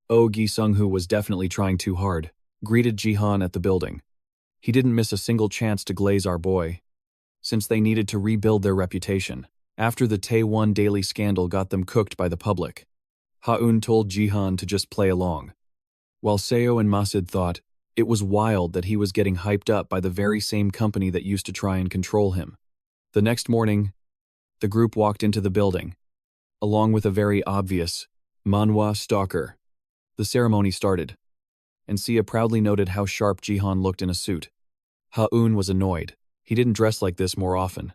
[SPEAKER 1] Oh Gi-sung-hoo, was definitely trying too hard, greeted Jihan at the building. He didn't miss a single chance to glaze our boy, since they needed to rebuild their reputation after the Tae-won daily scandal got them cooked by the public. Ha-un told Jihan to just play along, while Seo and Masid thought it was wild that he was getting hyped up by the very same company that used to try and control him. The next morning, the group walked into the building, along with a very obvious Manhwa stalker. The ceremony started, and Xia proudly noted how sharp Jihan looked in a suit. Ha-un was annoyed. He didn't dress like this more often.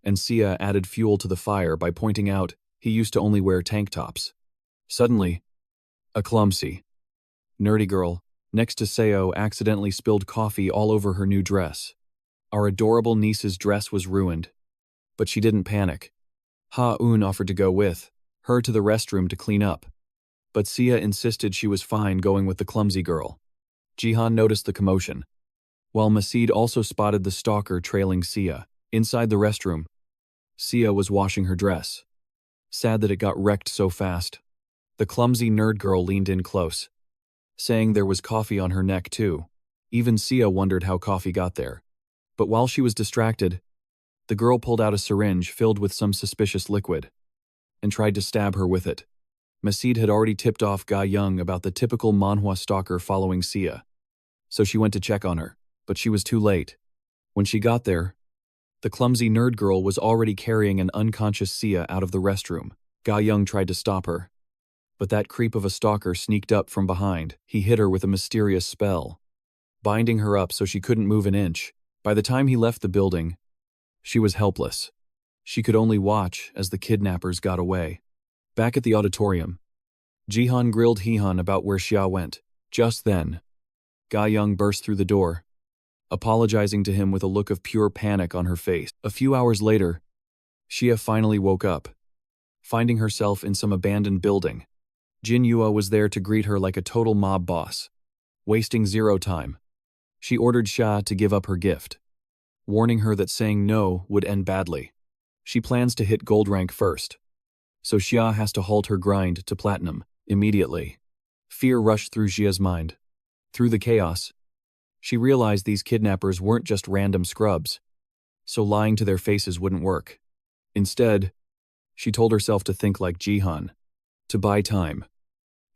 [SPEAKER 1] And Xia added fuel to the fire by pointing out he used to only wear tank tops. Suddenly, a clumsy, nerdy girl next to Seo accidentally spilled coffee all over her new dress. Our adorable niece's dress was ruined, but she didn't panic. Ha-un offered to go with her to the restroom to clean up, but Xia insisted she was fine going with the clumsy girl. Jihan noticed the commotion, while Masid also spotted the stalker trailing Xia. Inside the restroom, Xia was washing her dress. Sad that it got wrecked so fast. The clumsy nerd girl leaned in close, saying there was coffee on her neck too. Even Xia wondered how coffee got there. But while she was distracted, the girl pulled out a syringe filled with some suspicious liquid and tried to stab her with it. Masid had already tipped off Ga Young about the typical Manhwa stalker following Xia, so she went to check on her, but she was too late. When she got there, the clumsy nerd girl was already carrying an unconscious Xia out of the restroom. Ga Young tried to stop her, but that creep of a stalker sneaked up from behind. He hit her with a mysterious spell, binding her up so she couldn't move an inch. By the time he left the building, she was helpless. She could only watch as the kidnappers got away. Back at the auditorium, Jihan grilled Hehan about where Xia went. Just then, Ga Young burst through the door, apologizing to him with a look of pure panic on her face. A few hours later, Xia finally woke up, finding herself in some abandoned building. Jin Yua was there to greet her like a total mob boss, wasting zero time. She ordered Xia to give up her gift, warning her that saying no would end badly. She plans to hit gold rank first, so Xia has to halt her grind to platinum immediately. Fear rushed through Xia's mind. Through the chaos, she realized these kidnappers weren't just random scrubs, so lying to their faces wouldn't work. Instead, she told herself to think like Jihan, to buy time.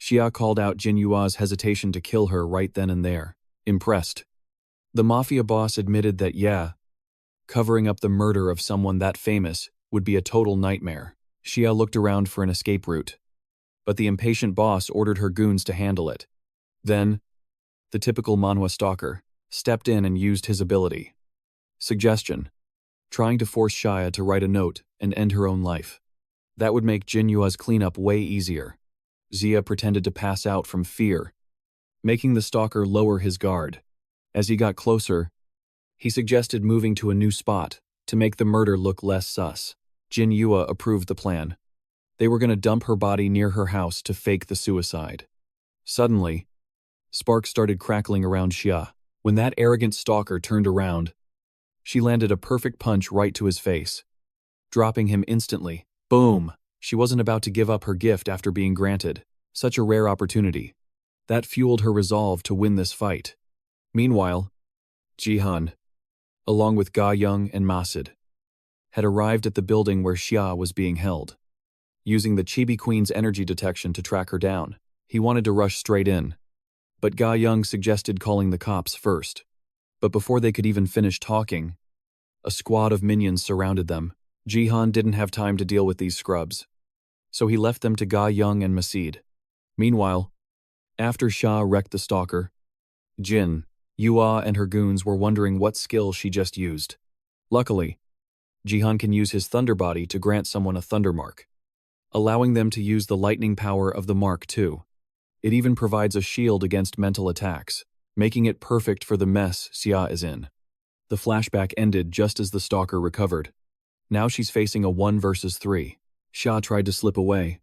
[SPEAKER 1] Xia called out Jin Yua's hesitation to kill her right then and there. Impressed, the mafia boss admitted that covering up the murder of someone that famous would be a total nightmare. Xia looked around for an escape route, but the impatient boss ordered her goons to handle it. Then, the typical Manhwa stalker stepped in and used his ability. Suggestion: trying to force Xia to write a note and end her own life. That would make Jin Yua's cleanup way easier. Xia pretended to pass out from fear, making the stalker lower his guard. As he got closer, he suggested moving to a new spot to make the murder look less sus. Jin Yua approved the plan. They were going to dump her body near her house to fake the suicide. Suddenly, sparks started crackling around Xia. When that arrogant stalker turned around, she landed a perfect punch right to his face, dropping him instantly. Boom! She wasn't about to give up her gift after being granted such a rare opportunity. That fueled her resolve to win this fight. Meanwhile, Jihan, along with Ga Young and Massacre, had arrived at the building where Xia was being held. Using the Chibi Queen's energy detection to track her down, he wanted to rush straight in. But Ga Young suggested calling the cops first. But before they could even finish talking, a squad of minions surrounded them. Jihan didn't have time to deal with these scrubs, so he left them to Ga Young and Massacre. Meanwhile, after Xia wrecked the stalker, Jin Yua and her goons were wondering what skill she just used. Luckily, Jihan can use his thunder body to grant someone a thunder mark, allowing them to use the lightning power of the mark too. It even provides a shield against mental attacks, making it perfect for the mess Xia is in. The flashback ended just as the stalker recovered. Now she's facing a 1 versus 3. Xia tried to slip away,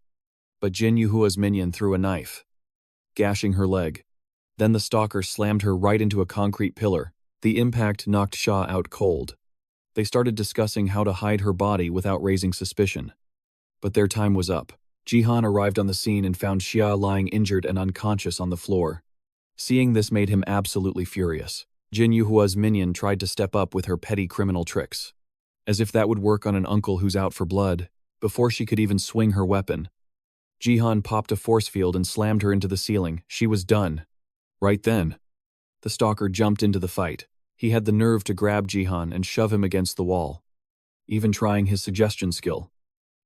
[SPEAKER 1] but Jin Yuhua's minion threw a knife, gashing her leg. Then the stalker slammed her right into a concrete pillar. The impact knocked Xia out cold. They started discussing how to hide her body without raising suspicion. But their time was up. Jihan arrived on the scene and found Xia lying injured and unconscious on the floor. Seeing this made him absolutely furious. Jin Yuhua's minion tried to step up with her petty criminal tricks, as if that would work on an uncle who's out for blood. Before she could even swing her weapon, Jihan popped a force field and slammed her into the ceiling. She was done. Right then, the stalker jumped into the fight. He had the nerve to grab Jihan and shove him against the wall, even trying his suggestion skill.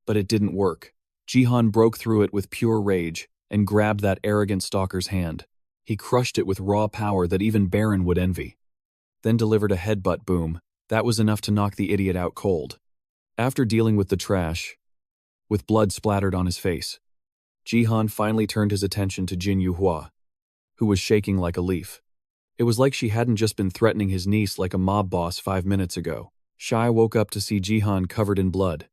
[SPEAKER 1] But it didn't work. Jihan broke through it with pure rage and grabbed that arrogant stalker's hand. He crushed it with raw power that even Baron would envy, then delivered a headbutt boom. That was enough to knock the idiot out cold. After dealing with the trash, with blood splattered on his face, Jihan finally turned his attention to Jin Yuhua, who was shaking like a leaf. It was like she hadn't just been threatening his niece like a mob boss 5 minutes ago. Shai woke up to see Jihan covered in blood.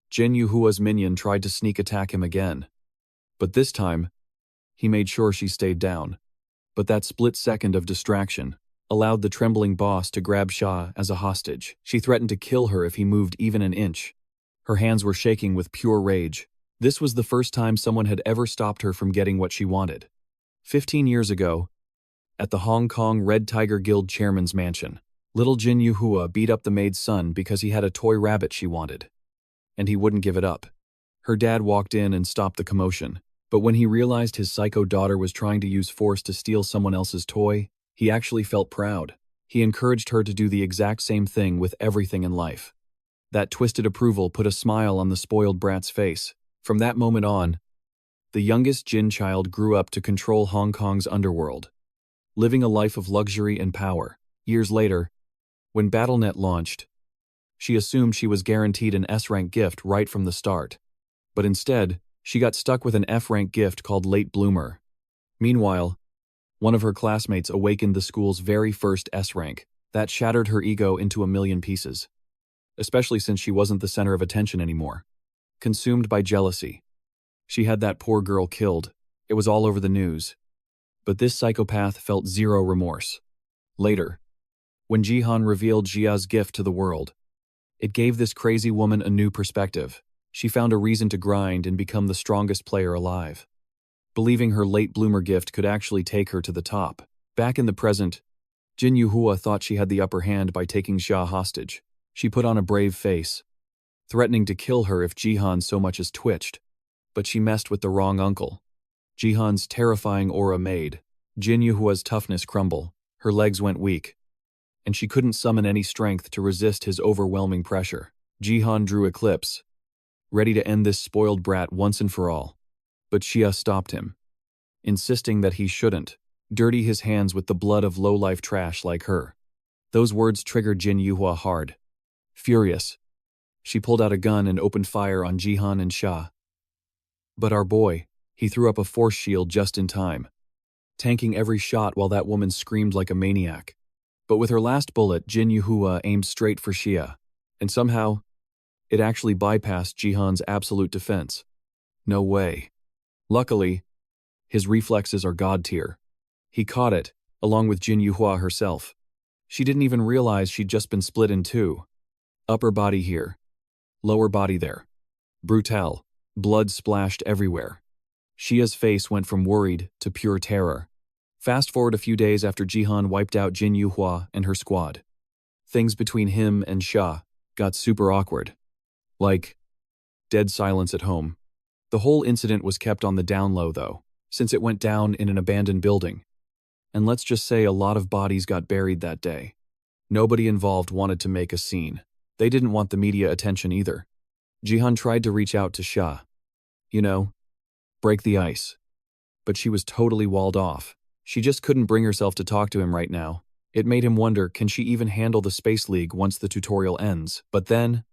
[SPEAKER 1] Jin Yuhua's minion tried to sneak attack him again, but this time, he made sure she stayed down. But that split second of distraction allowed the trembling boss to grab Xia as a hostage. She threatened to kill her if he moved even an inch. Her hands were shaking with pure rage. This was the first time someone had ever stopped her from getting what she wanted. 15 years ago, at the Hong Kong Red Tiger Guild chairman's mansion, little Jin Yuhua beat up the maid's son because he had a toy rabbit she wanted, and he wouldn't give it up. Her dad walked in and stopped the commotion, but when he realized his psycho daughter was trying to use force to steal someone else's toy, he actually felt proud. He encouraged her to do the exact same thing with everything in life. That twisted approval put a smile on the spoiled brat's face. From that moment on, the youngest Jin child grew up to control Hong Kong's underworld, living a life of luxury and power. Years later, when BattleNet launched, she assumed she was guaranteed an S-rank gift right from the start. But instead, she got stuck with an F-rank gift called Late Bloomer. Meanwhile, one of her classmates awakened the school's very first S-rank. That shattered her ego into a million pieces, especially since she wasn't the center of attention anymore. Consumed by jealousy, she had that poor girl killed. It was all over the news. But this psychopath felt zero remorse. Later, when Jihan revealed Xia's gift to the world, it gave this crazy woman a new perspective. She found a reason to grind and become the strongest player alive, believing her late bloomer gift could actually take her to the top. Back in the present, Jin Yuhua thought she had the upper hand by taking Xia hostage. She put on a brave face, threatening to kill her if Jihan so much as twitched. But she messed with the wrong uncle. Jihan's terrifying aura made Jin Yuhua's toughness crumble. Her legs went weak, and she couldn't summon any strength to resist his overwhelming pressure. Jihan drew Eclipse, ready to end this spoiled brat once and for all. But Xia stopped him, insisting that he shouldn't dirty his hands with the blood of low-life trash like her. Those words triggered Jin Yuhua hard. Furious, She pulled out a gun and opened fire on Jihan and Sha. But our boy, he threw up a force shield just in time, tanking every shot while that woman screamed like a maniac. But with her last bullet, Jin Yuhua aimed straight for Xia, and somehow, it actually bypassed Jihan's absolute defense. No way. Luckily, his reflexes are god tier. He caught it, along with Jin Yuhua herself. She didn't even realize she'd just been split in two. Upper body here. Lower body there. Brutal. Blood splashed everywhere. Xia's face went from worried to pure terror. Fast forward a few days after Jihan wiped out Jin Yuhua and her squad. Things between him and Xia got super awkward. Like, dead silence at home. The whole incident was kept on the down low though, since it went down in an abandoned building. And let's just say a lot of bodies got buried that day. Nobody involved wanted to make a scene. They didn't want the media attention either. Jihan tried to reach out to Xia. You know, break the ice. But she was totally walled off. She just couldn't bring herself to talk to him right now. It made him wonder, can she even handle the Space League once the tutorial ends? But then,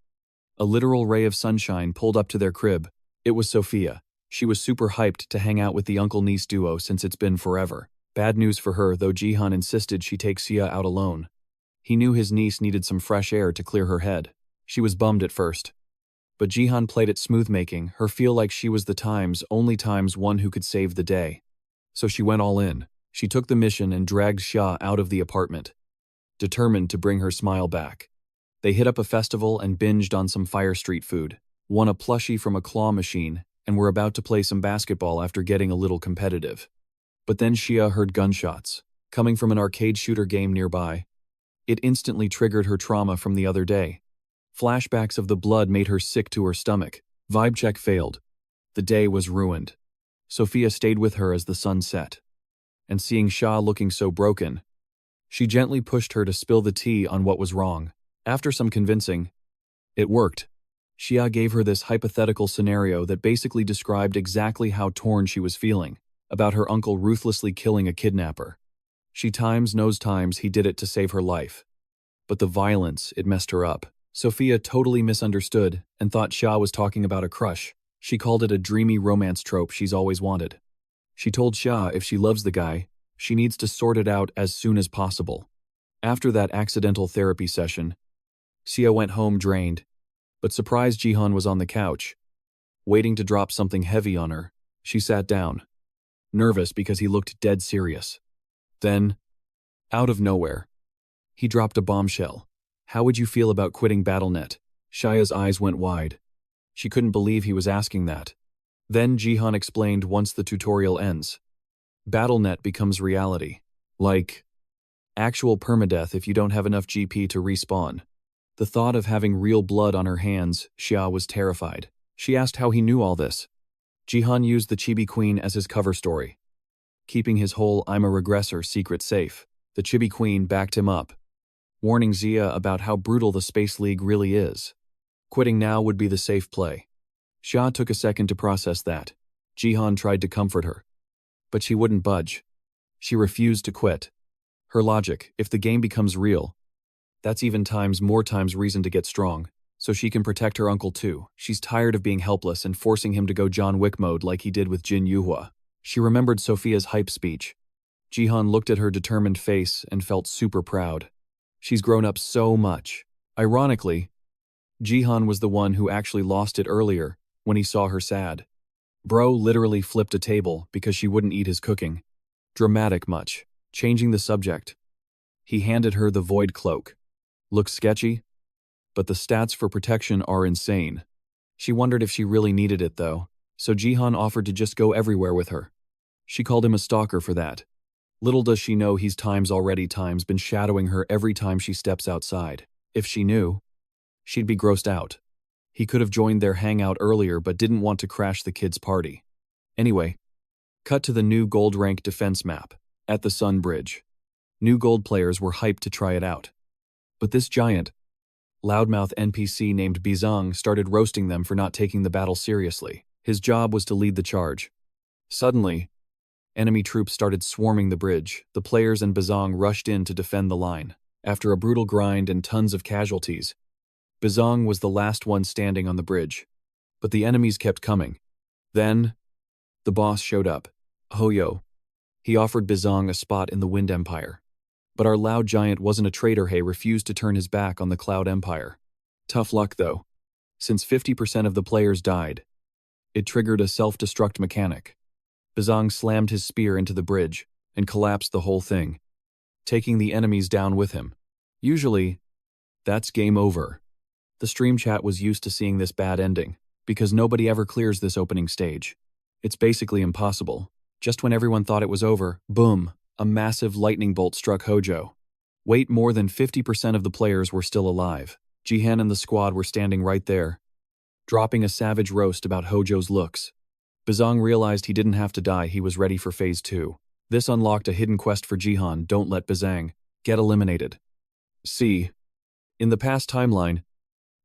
[SPEAKER 1] a literal ray of sunshine pulled up to their crib. It was Sophia. She was super hyped to hang out with the uncle-niece duo since it's been forever. Bad news for her, though Jihan insisted she take Xia out alone. He knew his niece needed some fresh air to clear her head. She was bummed at first. But Jihan played it smooth, making her feel like she was the only one who could save the day. So she went all in. She took the mission and dragged Xia out of the apartment, determined to bring her smile back. They hit up a festival and binged on some Fire Street food, won a plushie from a claw machine, and were about to play some basketball after getting a little competitive. But then Xia heard gunshots, coming from an arcade shooter game nearby. It instantly triggered her trauma from the other day. Flashbacks of the blood made her sick to her stomach. Vibe check failed. The day was ruined. Sophia stayed with her as the sun set. And seeing Xia looking so broken, she gently pushed her to spill the tea on what was wrong. After some convincing, it worked. Xia gave her this hypothetical scenario that basically described exactly how torn she was feeling about her uncle ruthlessly killing a kidnapper. She knows he did it to save her life. But the violence, it messed her up. Sophia totally misunderstood and thought Xia was talking about a crush. She called it a dreamy romance trope she's always wanted. She told Xia if she loves the guy, she needs to sort it out as soon as possible. After that accidental therapy session, Xia went home drained, but surprised Jihan was on the couch, waiting to drop something heavy on her. She sat down, nervous because he looked dead serious. Then, out of nowhere, he dropped a bombshell. How would you feel about quitting BattleNet? Xia's eyes went wide. She couldn't believe he was asking that. Then Jihan explained once the tutorial ends. BattleNet becomes reality. Like actual permadeath if you don't have enough GP to respawn. The thought of having real blood on her hands, Xia was terrified. She asked how he knew all this. Jihan used the Chibi Queen as his cover story, keeping his whole "I'm a regressor" secret safe. The Chibi Queen backed him up, warning Xia about how brutal the Space League really is. Quitting now would be the safe play. Xia took a second to process that. Jihan tried to comfort her, but she wouldn't budge. She refused to quit. Her logic, if the game becomes real, that's even more times reason to get strong, so she can protect her uncle too. She's tired of being helpless and forcing him to go John Wick mode like he did with Jin Yuhua. She remembered Sophia's hype speech. Jihan looked at her determined face and felt super proud. She's grown up so much. Ironically, Jihan was the one who actually lost it earlier when he saw her sad. Bro literally flipped a table because she wouldn't eat his cooking. Dramatic much. Changing the subject, he handed her the void cloak. Looks sketchy, but the stats for protection are insane. She wondered if she really needed it though, so Jihan offered to just go everywhere with her. She called him a stalker for that. Little does she know he's been shadowing her every time she steps outside. If she knew, she'd be grossed out. He could have joined their hangout earlier but didn't want to crash the kids' party. Anyway, cut to the new gold rank defense map, at the Sun Bridge. New gold players were hyped to try it out. But this giant, loudmouth NPC named Bizong started roasting them for not taking the battle seriously. His job was to lead the charge. Suddenly, enemy troops started swarming the bridge. The players and Bizong rushed in to defend the line. After a brutal grind and tons of casualties, Bizong was the last one standing on the bridge. But the enemies kept coming. Then, the boss showed up. Hoyo. He offered Bizong a spot in the Wind Empire. But our loud giant wasn't a traitor. He refused to turn his back on the Cloud Empire. Tough luck though. Since 50% of the players died, it triggered a self-destruct mechanic. Bizong slammed his spear into the bridge and collapsed the whole thing, taking the enemies down with him. Usually, that's game over. The stream chat was used to seeing this bad ending, because nobody ever clears this opening stage. It's basically impossible. Just when everyone thought it was over, boom, a massive lightning bolt struck Hojo. Wait, more than 50% of the players were still alive. Jihan and the squad were standing right there, dropping a savage roast about Hojo's looks. Bizong realized he didn't have to die. He was ready for Phase 2. This unlocked a hidden quest for Jihan. Don't let Bizong get eliminated. See, in the past timeline,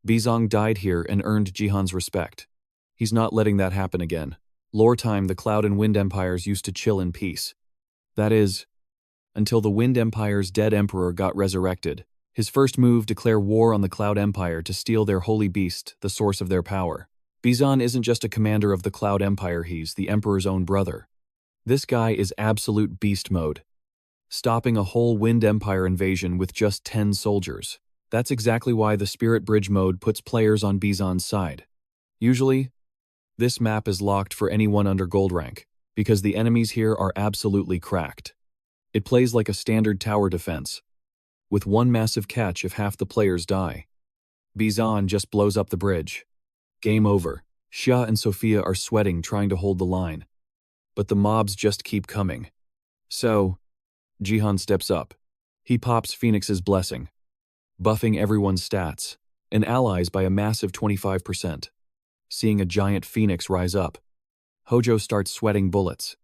[SPEAKER 1] Bizong died here and earned Jihan's respect. He's not letting that happen again. Lore time, the Cloud and Wind Empires used to chill in peace. That is, until the Wind Empire's dead emperor got resurrected. His first move, declare war on the Cloud Empire to steal their holy beast, the source of their power. Bizong isn't just a commander of the Cloud Empire, he's the emperor's own brother. This guy is absolute beast mode, stopping a whole Wind Empire invasion with just 10 soldiers. That's exactly why the Spirit Bridge mode puts players on Bizong's side. Usually, this map is locked for anyone under gold rank, because the enemies here are absolutely cracked. It plays like a standard tower defense, with one massive catch if half the players die. Bizong just blows up the bridge. Game over. Xia and Sophia are sweating trying to hold the line. But the mobs just keep coming. So, Jihan steps up. He pops Phoenix's blessing, buffing everyone's stats and allies by a massive 25%. Seeing a giant phoenix rise up, Hojo starts sweating bullets.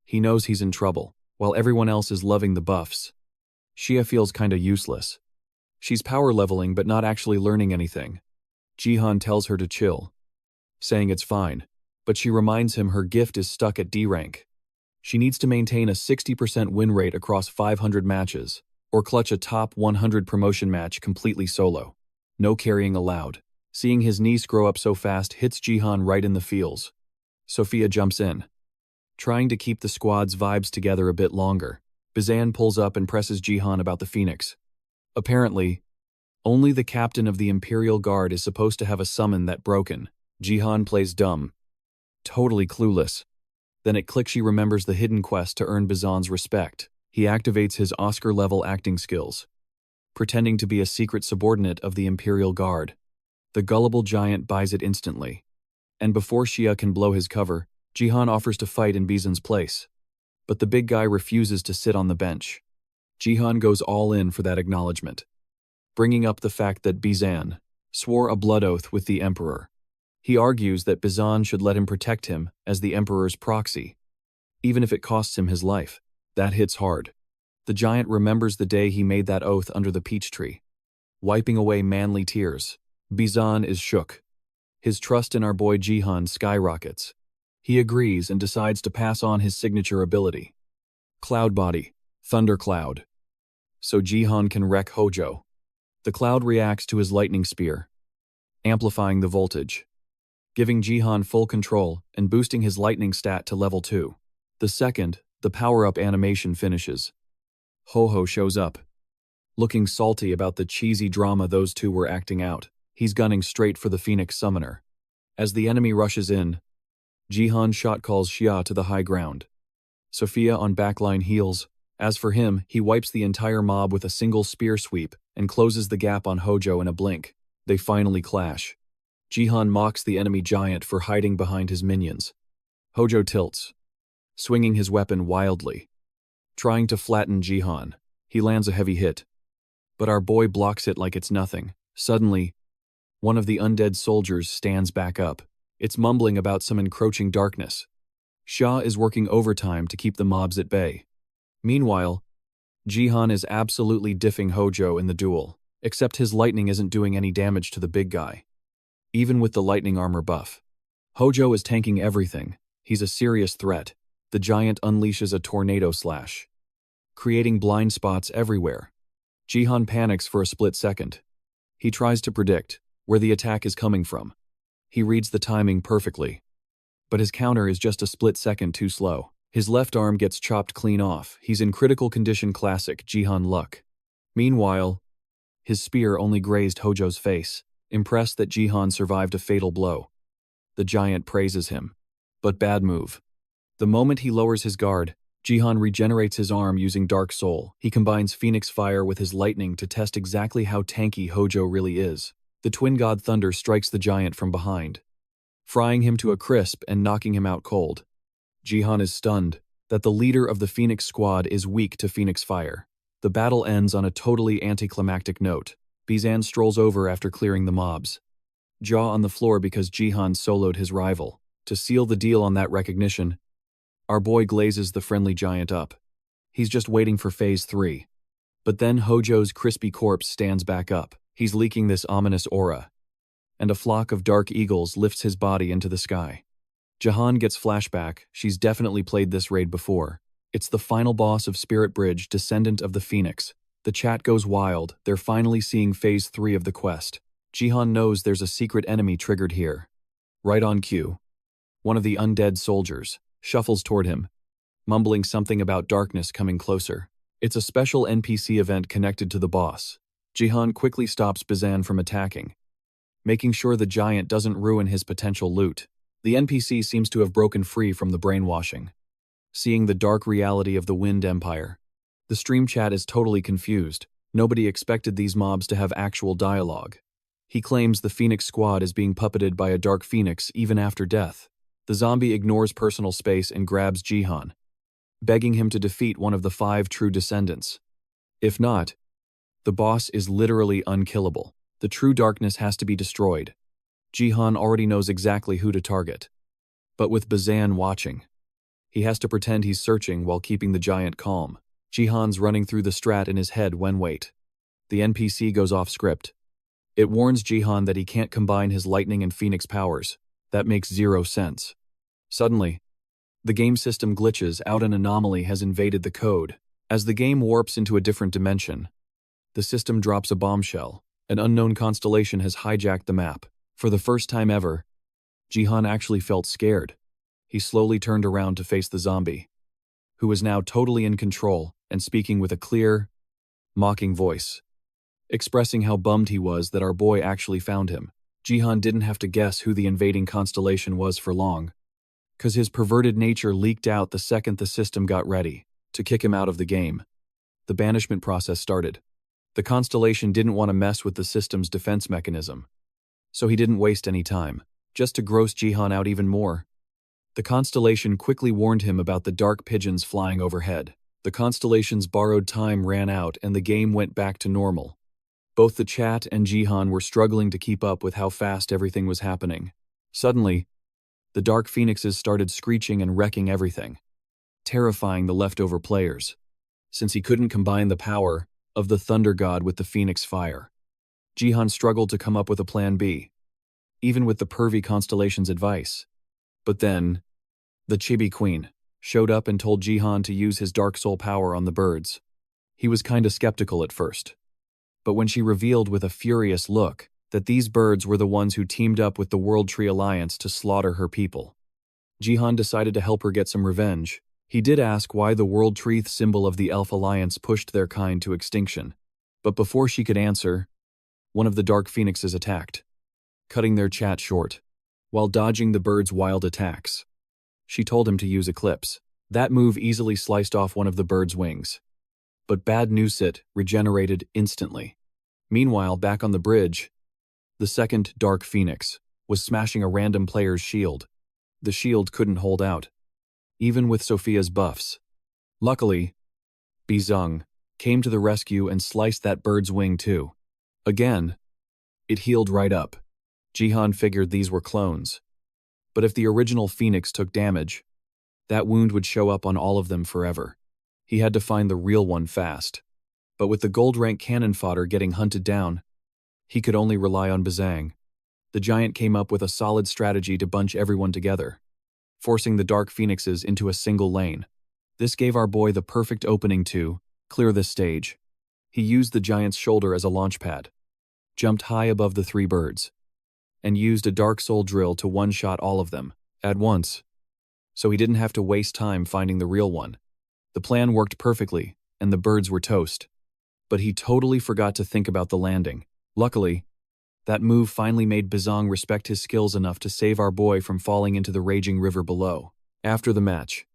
[SPEAKER 1] He knows he's in trouble, while everyone else is loving the buffs. Xia feels kinda useless. She's power leveling but not actually learning anything. Jihan tells her to chill, saying it's fine, but she reminds him her gift is stuck at D rank. She needs to maintain a 60% win rate across 500 matches, or clutch a top 100 promotion match completely solo. No carrying allowed. Seeing his niece grow up so fast hits Jihan right in the feels. Sophia jumps in, trying to keep the squad's vibes together a bit longer. Bizong pulls up and presses Jihan about the Phoenix. Apparently, only the captain of the Imperial Guard is supposed to have a summon that broken. Jihan plays dumb, totally clueless. Then it clicks, she remembers the hidden quest to earn Bizong's respect. He activates his Oscar-level acting skills, pretending to be a secret subordinate of the Imperial Guard. The gullible giant buys it instantly. And before Xia can blow his cover, Jihan offers to fight in Bizong's place. But the big guy refuses to sit on the bench. Jihan goes all in for that acknowledgement, bringing up the fact that Bizong swore a blood oath with the Emperor. He argues that Bizong should let him protect him as the Emperor's proxy, even if it costs him his life. That hits hard. The giant remembers the day he made that oath under the peach tree, wiping away manly tears. Bizong is shook. His trust in our boy Jihan skyrockets. He agrees and decides to pass on his signature ability, Cloud Body, Thundercloud, so Jihan can wreck Hojo. The cloud reacts to his lightning spear, amplifying the voltage, giving Jihan full control and boosting his lightning stat to level 2. The second, the power-up animation finishes, Ho-Ho shows up, looking salty about the cheesy drama those two were acting out. He's gunning straight for the Phoenix Summoner. As the enemy rushes in, Jihan shot calls Xia to the high ground. Sophia on backline heals. As for him, he wipes the entire mob with a single spear sweep and closes the gap on Hojo in a blink. They finally clash. Jihan mocks the enemy giant for hiding behind his minions. Hojo tilts, swinging his weapon wildly, trying to flatten Jihan. He lands a heavy hit, but our boy blocks it like it's nothing. Suddenly, one of the undead soldiers stands back up. It's mumbling about some encroaching darkness. Xia is working overtime to keep the mobs at bay. Meanwhile, Jihan is absolutely diffing Hojo in the duel, except his lightning isn't doing any damage to the big guy, even with the lightning armor buff. Hojo is tanking everything. He's a serious threat. The giant unleashes a tornado slash, creating blind spots everywhere. Jihan panics for a split second. He tries to predict, where the attack is coming from. He reads the timing perfectly. But his counter is just a split second too slow. His left arm gets chopped clean off. He's in critical condition classic Jihan luck. Meanwhile, his spear only grazed Hojo's face, impressed that Jihan survived a fatal blow. The giant praises him. But bad move. The moment he lowers his guard, Jihan regenerates his arm using Dark Soul. He combines Phoenix Fire with his lightning to test exactly how tanky Hojo really is. The Twin God Thunder strikes the giant from behind, frying him to a crisp and knocking him out cold. Jihan is stunned that the leader of the Phoenix Squad is weak to Phoenix Fire. The battle ends on a totally anticlimactic note. Bizan strolls over after clearing the mobs, jaw on the floor because Jihan soloed his rival. To seal the deal on that recognition, our boy glazes the friendly giant up. He's just waiting for Phase 3. But then Hojo's crispy corpse stands back up. He's leaking this ominous aura, and a flock of dark eagles lifts his body into the sky. Jihan gets flashback. She's definitely played this raid before. It's the final boss of Spirit Bridge, descendant of the Phoenix. The chat goes wild. They're finally seeing Phase 3 of the quest. Jihan knows there's a secret enemy triggered here. Right on cue, one of the undead soldiers shuffles toward him, mumbling something about darkness coming closer. It's a special NPC event connected to the boss. Jihan quickly stops Bizan from attacking, making sure the giant doesn't ruin his potential loot. The NPC seems to have broken free from the brainwashing, seeing the dark reality of the Wind Empire. The stream chat is totally confused. Nobody expected these mobs to have actual dialogue. He claims the Phoenix Squad is being puppeted by a dark phoenix even after death. The zombie ignores personal space and grabs Jihan, begging him to defeat one of the 5 true descendants. If not, the boss is literally unkillable. The true darkness has to be destroyed. Jihan already knows exactly who to target. But with Bizan watching, he has to pretend he's searching while keeping the giant calm. Jihan's running through the strat in his head when wait. The NPC goes off script. It warns Jihan that he can't combine his lightning and phoenix powers. That makes 0 sense. Suddenly, the game system glitches out. An anomaly has invaded the code. As the game warps into a different dimension, the system drops a bombshell. An unknown constellation has hijacked the map. For the first time ever, Jihan actually felt scared. He slowly turned around to face the zombie, who was now totally in control and speaking with a clear, mocking voice, expressing how bummed he was that our boy actually found him. Jihan didn't have to guess who the invading constellation was for long, because his perverted nature leaked out the second the system got ready to kick him out of the game. The banishment process started. The constellation didn't want to mess with the system's defense mechanism, so he didn't waste any time. Just to gross Jihan out even more, the constellation quickly warned him about the dark pigeons flying overhead. The constellation's borrowed time ran out and the game went back to normal. Both the chat and Jihan were struggling to keep up with how fast everything was happening. Suddenly, the dark phoenixes started screeching and wrecking everything, terrifying the leftover players, since he couldn't combine the power of the Thunder God with the Phoenix Fire. Jihan struggled to come up with a plan B, even with the pervy constellation's advice. But then, the Chibi Queen showed up and told Jihan to use his Dark Soul power on the birds. He was kinda skeptical at first, but when she revealed with a furious look that these birds were the ones who teamed up with the World Tree Alliance to slaughter her people, Jihan decided to help her get some revenge. He did ask why the World Tree symbol of the Elf Alliance pushed their kind to extinction, but before she could answer, one of the Dark Phoenixes attacked, cutting their chat short, while dodging the bird's wild attacks. She told him to use Eclipse. That move easily sliced off one of the bird's wings, but Bad Newsit regenerated instantly. Meanwhile, back on the bridge, the second Dark Phoenix was smashing a random player's shield. The shield couldn't hold out, even with Sophia's buffs. Luckily, Bizung came to the rescue and sliced that bird's wing too. Again, it healed right up. Jihan figured these were clones, but if the original Phoenix took damage, that wound would show up on all of them forever. He had to find the real one fast. But with the gold rank cannon fodder getting hunted down, he could only rely on Bizang. The giant came up with a solid strategy to bunch everyone together, forcing the Dark Phoenixes into a single lane. This gave our boy the perfect opening to clear this stage. He used the giant's shoulder as a launch pad, jumped high above the 3 birds, and used a Dark Soul drill to one-shot all of them, at once. So he didn't have to waste time finding the real one. The plan worked perfectly, and the birds were toast. But he totally forgot to think about the landing. Luckily, that move finally made Bazong respect his skills enough to save our boy from falling into the raging river below. After the match,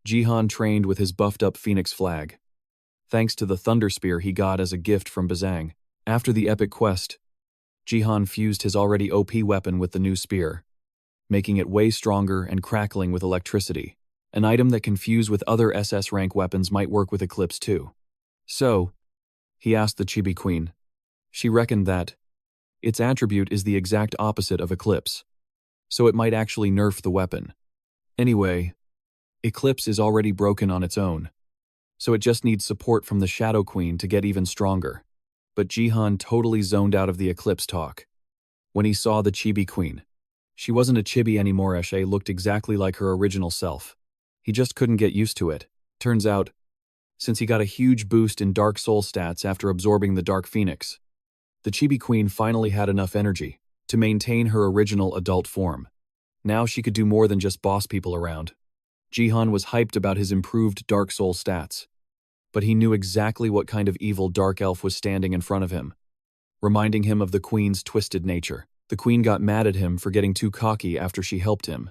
[SPEAKER 1] Jihan trained with his buffed-up Phoenix flag, thanks to the Thunder Spear he got as a gift from Bazang. After the epic quest, Jihan fused his already OP weapon with the new spear, making it way stronger and crackling with electricity. An item that can fuse with other SS rank weapons might work with Eclipse too. So, he asked the Chibi Queen. She reckoned that its attribute is the exact opposite of Eclipse, so it might actually nerf the weapon. Anyway, Eclipse is already broken on its own, so it just needs support from the Shadow Queen to get even stronger. But Jihan totally zoned out of the Eclipse talk when he saw the Chibi Queen. She wasn't a chibi anymore. Eshe looked exactly like her original self. He just couldn't get used to it. Turns out, since he got a huge boost in Dark Soul stats after absorbing the Dark Phoenix, the Chibi Queen finally had enough energy to maintain her original adult form. Now she could do more than just boss people around. Jihan was hyped about his improved Dark Soul stats, but he knew exactly what kind of evil Dark Elf was standing in front of him, reminding him of the Queen's twisted nature. The Queen got mad at him for getting too cocky after she helped him,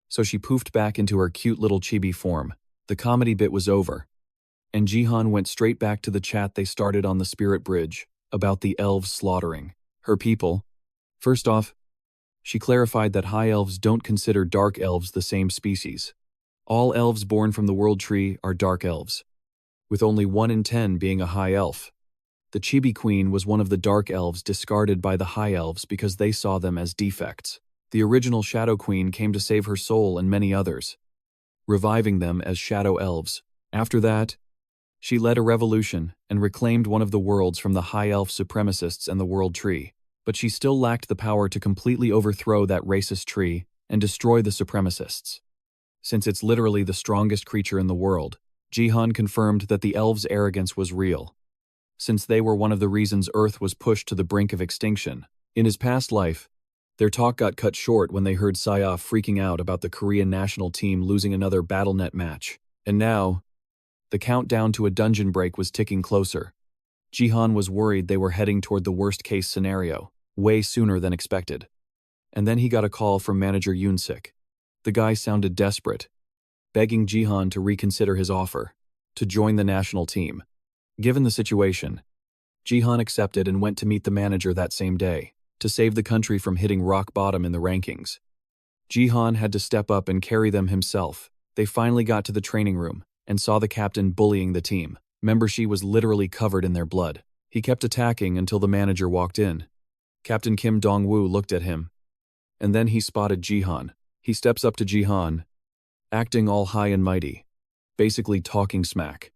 [SPEAKER 1] so she poofed back into her cute little chibi form. The comedy bit was over, and Jihan went straight back to the chat they started on the Spirit Bridge about the elves slaughtering her people. First off, she clarified that high elves don't consider dark elves the same species. All elves born from the World Tree are dark elves, with only 1 in 10 being a high elf. The Chibi Queen was one of the dark elves discarded by the high elves because they saw them as defects. The original Shadow Queen came to save her soul and many others, reviving them as shadow elves. After that, she led a revolution and reclaimed one of the worlds from the high elf supremacists and the World Tree, but she still lacked the power to completely overthrow that racist tree and destroy the supremacists. Since it's literally the strongest creature in the world, Jihan confirmed that the elves' arrogance was real, since they were one of the reasons Earth was pushed to the brink of extinction. In his past life, their talk got cut short when they heard Sayaf freaking out about the Korean national team losing another BattleNet match. And now, the countdown to a dungeon break was ticking closer. Jihan was worried they were heading toward the worst-case scenario, way sooner than expected. And then he got a call from manager Yoon-sik. The guy sounded desperate, begging Jihan to reconsider his offer to join the national team. Given the situation, Jihan accepted and went to meet the manager that same day to save the country from hitting rock bottom in the rankings. Jihan had to step up and carry them himself. They finally got to the training room and saw the captain bullying the team. Membership was literally covered in their blood. He kept attacking until the manager walked in. Captain Kim Dong-woo looked at him, and then he spotted Jihan. He steps up to Jihan, acting all high and mighty, basically talking smack,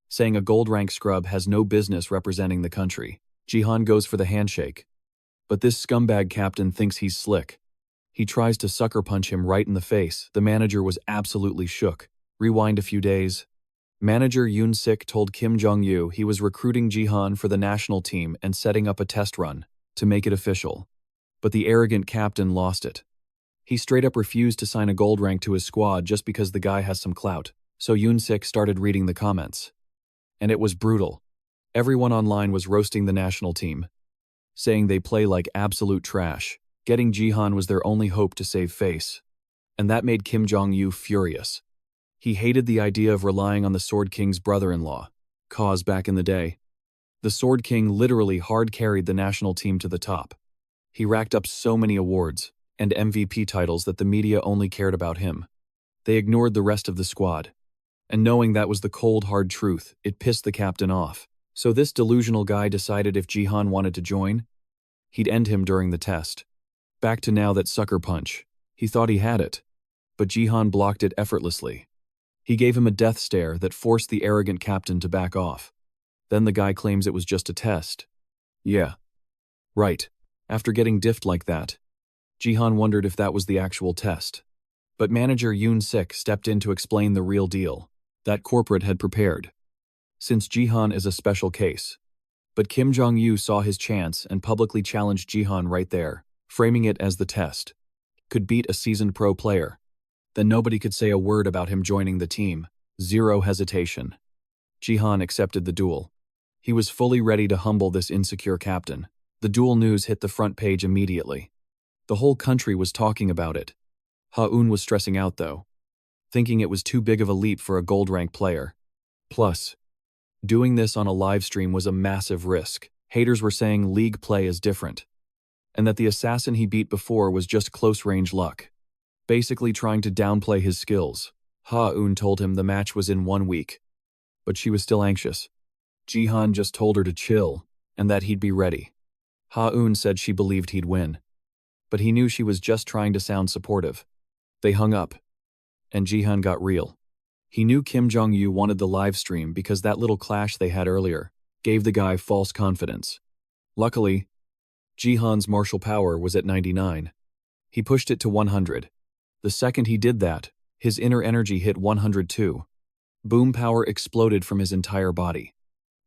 [SPEAKER 1] saying a gold rank scrub has no business representing the country. Jihan goes for the handshake, but this scumbag captain thinks he's slick. He tries to sucker punch him right in the face. The manager was absolutely shook. Rewind a few days. Manager Yoon-sik told Kim Jong-yu he was recruiting Jihan for the national team and setting up a test run to make it official. But the arrogant captain lost it. He straight up refused to sign a gold rank to his squad just because the guy has some clout. So Yoon-sik started reading the comments. And it was brutal. Everyone online was roasting the national team, saying they play like absolute trash. Getting Jihan was their only hope to save face. And that made Kim Jong-yu furious. He hated the idea of relying on the Sword King's brother-in-law, cause back in the day. The Sword King literally hard-carried the national team to the top. He racked up so many awards and MVP titles that the media only cared about him. They ignored the rest of the squad. And knowing that was the cold, hard truth, it pissed the captain off. So this delusional guy decided if Jihan wanted to join, he'd end him during the test. Back to now that sucker punch. He thought he had it, but Jihan blocked it effortlessly. He gave him a death stare that forced the arrogant captain to back off. Then the guy claims it was just a test. Yeah. Right. After getting diffed like that, Jihan wondered if that was the actual test. But manager Yoon-sik stepped in to explain the real deal that corporate had prepared. Since Jihan is a special case. But Kim Jong-yu saw his chance and publicly challenged Jihan right there. framing it as the test. Could beat a seasoned pro player. Then nobody could say a word about him joining the team. Zero hesitation. Jihan accepted the duel. He was fully ready to humble this insecure captain. The duel news hit the front page immediately. The whole country was talking about it. Ha-un was stressing out though, thinking it was too big of a leap for a gold-rank player. Plus, doing this on a live stream was a massive risk. Haters were saying league play is different, and that the assassin he beat before was just close-range luck, basically trying to downplay his skills. Ha-un told him the match was in 1 week, but she was still anxious. Jihan just told her to chill, and that he'd be ready. Ha-un said she believed he'd win, but he knew she was just trying to sound supportive. They hung up, and Jihan got real. He knew Kim Jong-yu wanted the live stream because that little clash they had earlier gave the guy false confidence. Luckily, Jihan's martial power was at 99. He pushed it to 100. The second he did that, his inner energy hit 102. Boom power exploded from his entire body.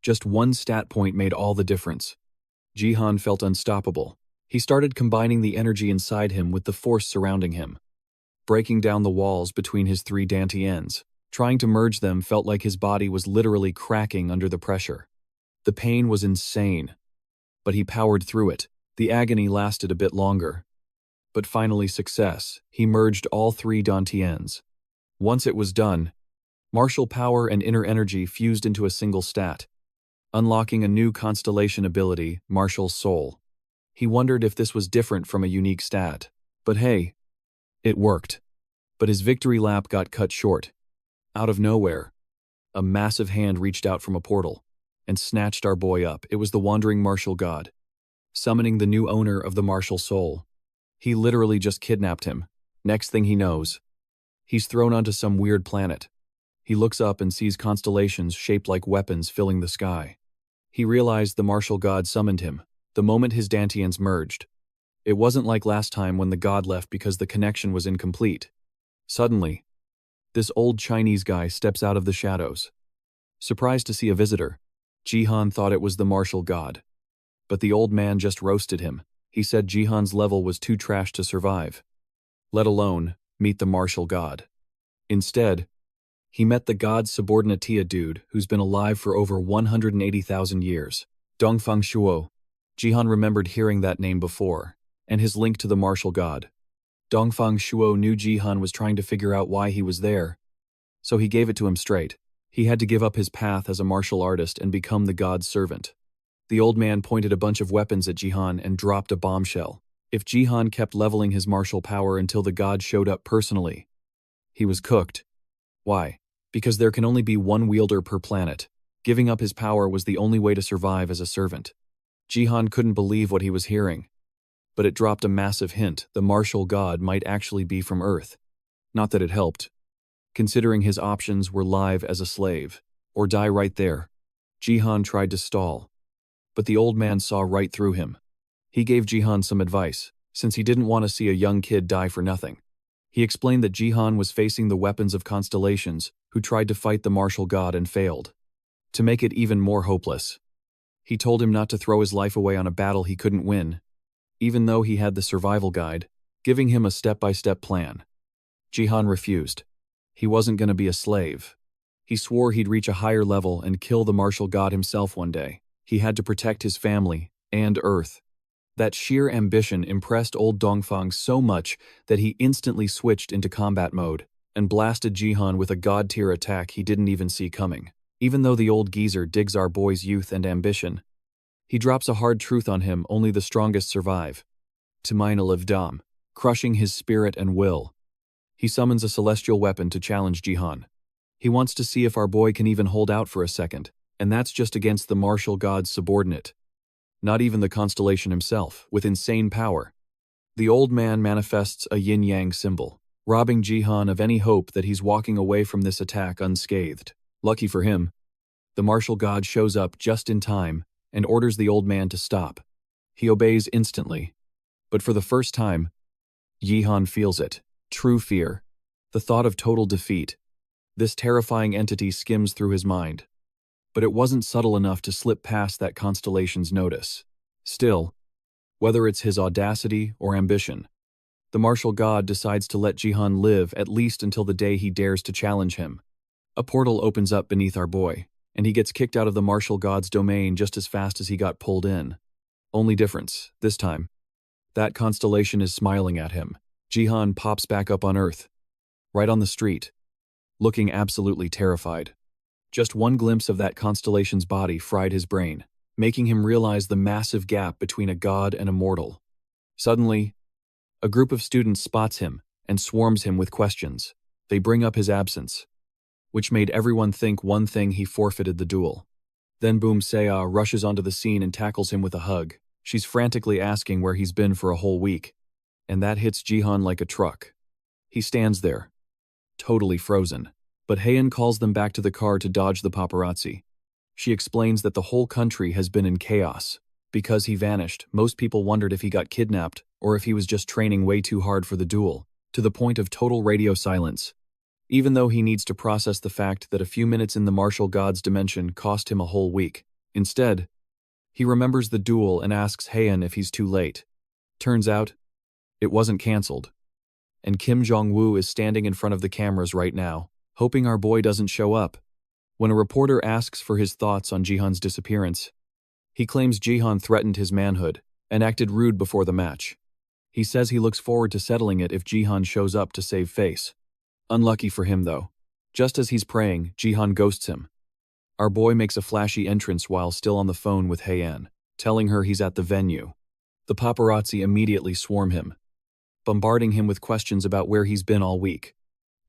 [SPEAKER 1] Just one stat point made all the difference. Jihan felt unstoppable. He started combining the energy inside him with the force surrounding him, breaking down the walls between his 3 dantians. Trying to merge them felt like his body was literally cracking under the pressure. The pain was insane, but he powered through it. The agony lasted a bit longer, but finally success. He merged all 3 dantians. Once it was done, martial power and inner energy fused into a single stat, unlocking a new constellation ability, Martial Soul. He wondered if this was different from a unique stat. But hey, it worked. But his victory lap got cut short. Out of nowhere, a massive hand reached out from a portal and snatched our boy up. It was the wandering martial god, summoning the new owner of the martial soul. He literally just kidnapped him. Next thing he knows, he's thrown onto some weird planet. He looks up and sees constellations shaped like weapons filling the sky. He realized the martial god summoned him the moment his dantians merged. It wasn't like last time when the god left because the connection was incomplete. Suddenly, this old Chinese guy steps out of the shadows. Surprised to see a visitor, Jihan thought it was the martial god. But the old man just roasted him. He said Jihan's level was too trash to survive, let alone meet the martial god. Instead, he met the god's subordinatea dude who's been alive for over 180,000 years. Dongfang Shuo. Jihan remembered hearing that name before, and his link to the martial god. Dongfang Shuo knew Jihan was trying to figure out why he was there, so he gave it to him straight. He had to give up his path as a martial artist and become the god's servant. The old man pointed a bunch of weapons at Jihan and dropped a bombshell. If Jihan kept leveling his martial power until the god showed up personally, he was cooked. Why? Because there can only be one wielder per planet. Giving up his power was the only way to survive as a servant. Jihan couldn't believe what he was hearing. But it dropped a massive hint. The martial god might actually be from Earth. Not that it helped, considering his options were live as a slave, or die right there. Jihan tried to stall, but the old man saw right through him. He gave Jihan some advice, since he didn't want to see a young kid die for nothing. He explained that Jihan was facing the weapons of constellations who tried to fight the martial god and failed. To make it even more hopeless, he told him not to throw his life away on a battle he couldn't win, even though he had the survival guide, giving him a step-by-step plan. Jihan refused. He wasn't going to be a slave. He swore he'd reach a higher level and kill the martial god himself one day. He had to protect his family and Earth. That sheer ambition impressed old Dongfang so much that he instantly switched into combat mode and blasted Jihan with a god-tier attack he didn't even see coming. Even though the old geezer digs our boy's youth and ambition, he drops a hard truth on him: only the strongest survive. Tamaina live Dam, crushing his spirit and will. He summons a celestial weapon to challenge Jihan. He wants to see if our boy can even hold out for a second, and that's just against the martial god's subordinate. Not even the constellation himself, with insane power. The old man manifests a yin-yang symbol, robbing Jihan of any hope that he's walking away from this attack unscathed. Lucky for him, the martial god shows up just in time and orders the old man to stop. He obeys instantly, but for the first time, Jihan feels it. True fear. The thought of total defeat. This terrifying entity skims through his mind. But it wasn't subtle enough to slip past that constellation's notice. Still, whether it's his audacity or ambition. The martial god decides to let Jihan live at least until the day he dares to challenge him. A portal opens up beneath our boy, and he gets kicked out of the martial god's domain just as fast as he got pulled in. Only difference, this time, that constellation is smiling at him. Jihan pops back up on Earth, right on the street, looking absolutely terrified. Just one glimpse of that constellation's body fried his brain, making him realize the massive gap between a god and a mortal. Suddenly, a group of students spots him and swarms him with questions. They bring up his absence, which made everyone think one thing: he forfeited the duel. Then Boom Saya rushes onto the scene and tackles him with a hug. She's frantically asking where he's been for a whole week, and that hits Jihan like a truck. He stands there, totally frozen. But Heian calls them back to the car to dodge the paparazzi. She explains that the whole country has been in chaos. Because he vanished, most people wondered if he got kidnapped or if he was just training way too hard for the duel, to the point of total radio silence. Even though he needs to process the fact that a few minutes in the martial god's dimension cost him a whole week. Instead, he remembers the duel and asks Heian if he's too late. Turns out, it wasn't cancelled. And Kim Jong-woo is standing in front of the cameras right now, hoping our boy doesn't show up. When a reporter asks for his thoughts on Jihan's disappearance, he claims Jihan threatened his manhood and acted rude before the match. He says he looks forward to settling it if Jihan shows up to save face. Unlucky for him, though. Just as he's praying, Jihan ghosts him. Our boy makes a flashy entrance while still on the phone with Heian, telling her he's at the venue. The paparazzi immediately swarm him, bombarding him with questions about where he's been all week.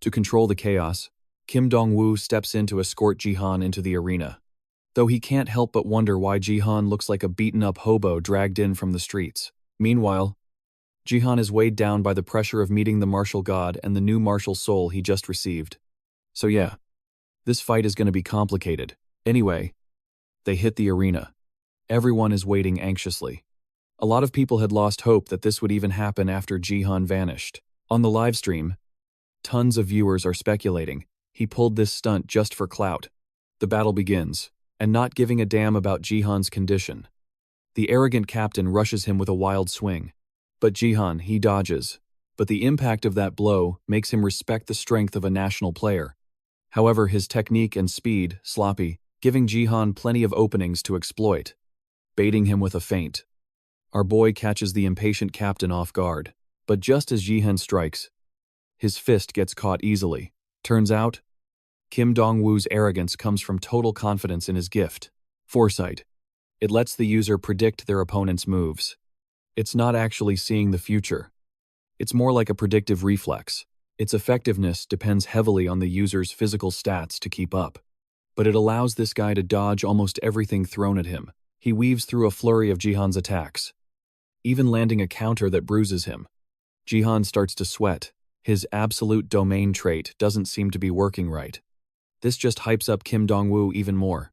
[SPEAKER 1] To control the chaos, Kim Dong-woo steps in to escort Jihan into the arena, though he can't help but wonder why Jihan looks like a beaten-up hobo dragged in from the streets. Meanwhile, Jihan is weighed down by the pressure of meeting the martial god and the new martial soul he just received. So yeah, this fight is going to be complicated. Anyway, they hit the arena. Everyone is waiting anxiously. A lot of people had lost hope that this would even happen after Jihan vanished. On the livestream, tons of viewers are speculating he pulled this stunt just for clout. The battle begins, and not giving a damn about Jihan's condition, the arrogant captain rushes him with a wild swing. But Jihan, he dodges, but the impact of that blow makes him respect the strength of a national player. However, his technique and speed, sloppy, giving Jihan plenty of openings to exploit, baiting him with a feint. Our boy catches the impatient captain off guard, but just as Jihan strikes, his fist gets caught easily. Turns out, Kim Dong-woo's arrogance comes from total confidence in his gift, foresight. It lets the user predict their opponent's moves. It's not actually seeing the future. It's more like a predictive reflex. Its effectiveness depends heavily on the user's physical stats to keep up. But it allows this guy to dodge almost everything thrown at him. He weaves through a flurry of Jihan's attacks, even landing a counter that bruises him. Jihan starts to sweat. His absolute domain trait doesn't seem to be working right. This just hypes up Kim Dong-woo even more,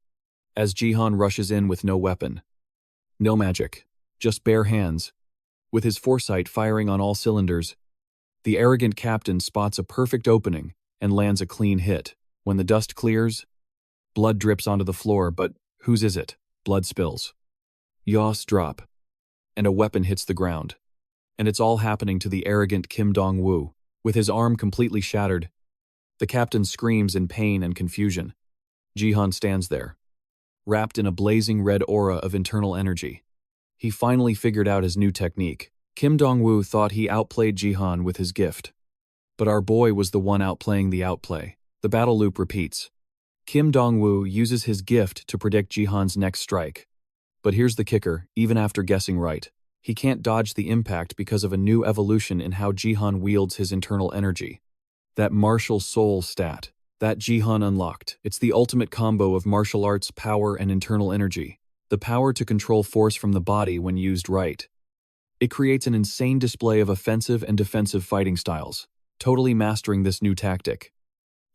[SPEAKER 1] as Jihan rushes in with no weapon. No magic, just bare hands. With his foresight firing on all cylinders, the arrogant captain spots a perfect opening and lands a clean hit. When the dust clears, blood drips onto the floor, but whose is it? Blood spills. Yaws drop, and a weapon hits the ground. And it's all happening to the arrogant Kim Dong-woo. With his arm completely shattered, the captain screams in pain and confusion. Jihan stands there, wrapped in a blazing red aura of internal energy. He finally figured out his new technique. Kim Dong-woo thought he outplayed Jihan with his gift, but our boy was the one outplaying the outplay. The battle loop repeats. Kim Dong-woo uses his gift to predict Jihan's next strike. But here's the kicker: even after guessing right, he can't dodge the impact because of a new evolution in how Jihan wields his internal energy. That martial soul stat that Jihan unlocked, it's the ultimate combo of martial arts power and internal energy. The power to control force from the body when used right. It creates an insane display of offensive and defensive fighting styles, totally mastering this new tactic.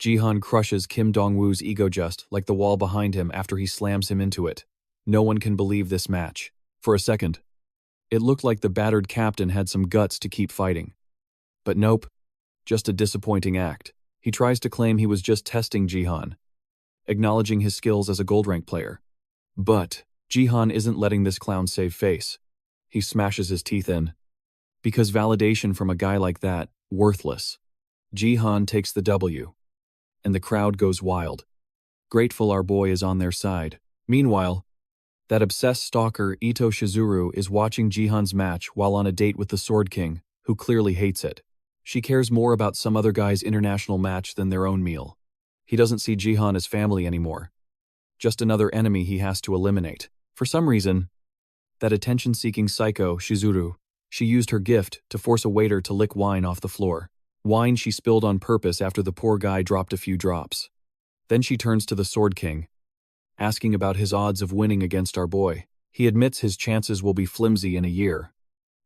[SPEAKER 1] Jihan crushes Kim Dong-woo's ego just like the wall behind him after he slams him into it. No one can believe this match. For a second, it looked like the battered captain had some guts to keep fighting. But nope, just a disappointing act. He tries to claim he was just testing Jihan, acknowledging his skills as a gold rank player. But Jihan isn't letting this clown save face. He smashes his teeth in. Because validation from a guy like that, worthless. Jihan takes the W. And the crowd goes wild. Grateful our boy is on their side. Meanwhile, that obsessed stalker Ito Shizuru is watching Jihan's match while on a date with the Sword King, who clearly hates it. She cares more about some other guy's international match than their own meal. He doesn't see Jihan as family anymore. Just another enemy he has to eliminate. For some reason, that attention-seeking psycho, Shizuru, she used her gift to force a waiter to lick wine off the floor. Wine she spilled on purpose after the poor guy dropped a few drops. Then she turns to the Sword King, asking about his odds of winning against our boy. He admits his chances will be flimsy in a year.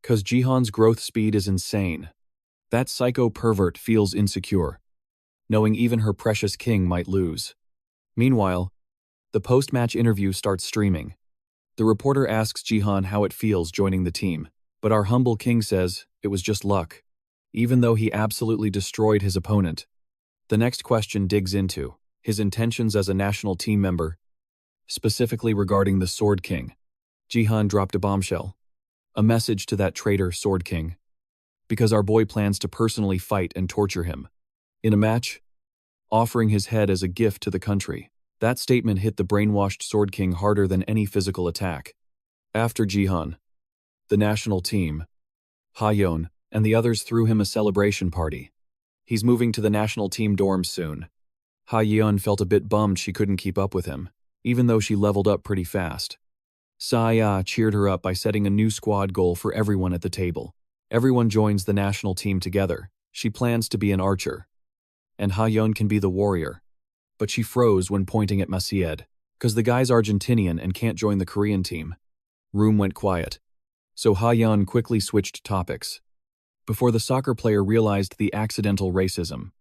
[SPEAKER 1] 'Cause Jihan's growth speed is insane. That psycho pervert feels insecure, knowing even her precious king might lose. Meanwhile, the post-match interview starts streaming. The reporter asks Jihan how it feels joining the team, but our humble king says it was just luck, even though he absolutely destroyed his opponent. The next question digs into his intentions as a national team member, specifically regarding the Sword King. Jihan dropped a bombshell, a message to that traitor Sword King, because our boy plans to personally fight and torture him. In a match, offering his head as a gift to the country. That statement hit the brainwashed Sword King harder than any physical attack. After Jihan, the national team, Hayeon, and the others threw him a celebration party. He's moving to the national team dorms soon. Hayeon felt a bit bummed she couldn't keep up with him, even though she leveled up pretty fast. Saya cheered her up by setting a new squad goal for everyone at the table. Everyone joins the national team together. She plans to be an archer, and Hayeon can be the warrior. But she froze when pointing at Massacre, because the guy's Argentinian and can't join the Korean team. Room went quiet, so Hayeon quickly switched topics, before the soccer player realized the accidental racism.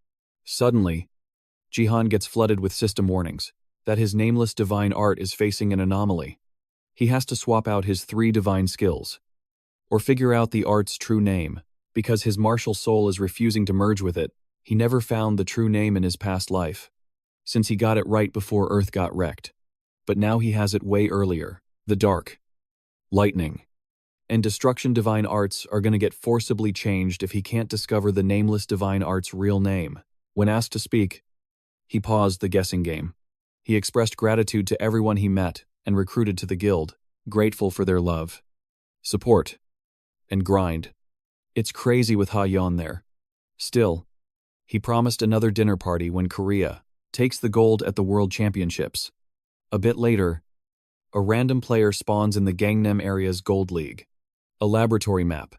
[SPEAKER 1] Suddenly, Jihan gets flooded with system warnings that his nameless divine art is facing an anomaly. He has to swap out his 3 divine skills, or figure out the art's true name, because his martial soul is refusing to merge with it. He never found the true name in his past life, since he got it right before Earth got wrecked. But now he has it way earlier. The dark, lightning, and destruction divine arts are going to get forcibly changed if he can't discover the nameless divine art's real name. When asked to speak, he paused the guessing game. He expressed gratitude to everyone he met and recruited to the guild, grateful for their love, support, and grind. It's crazy with Hayeon there. Still, he promised another dinner party when Korea takes the gold at the World Championships. A bit later, a random player spawns in the Gangnam area's Gold League. A laboratory map.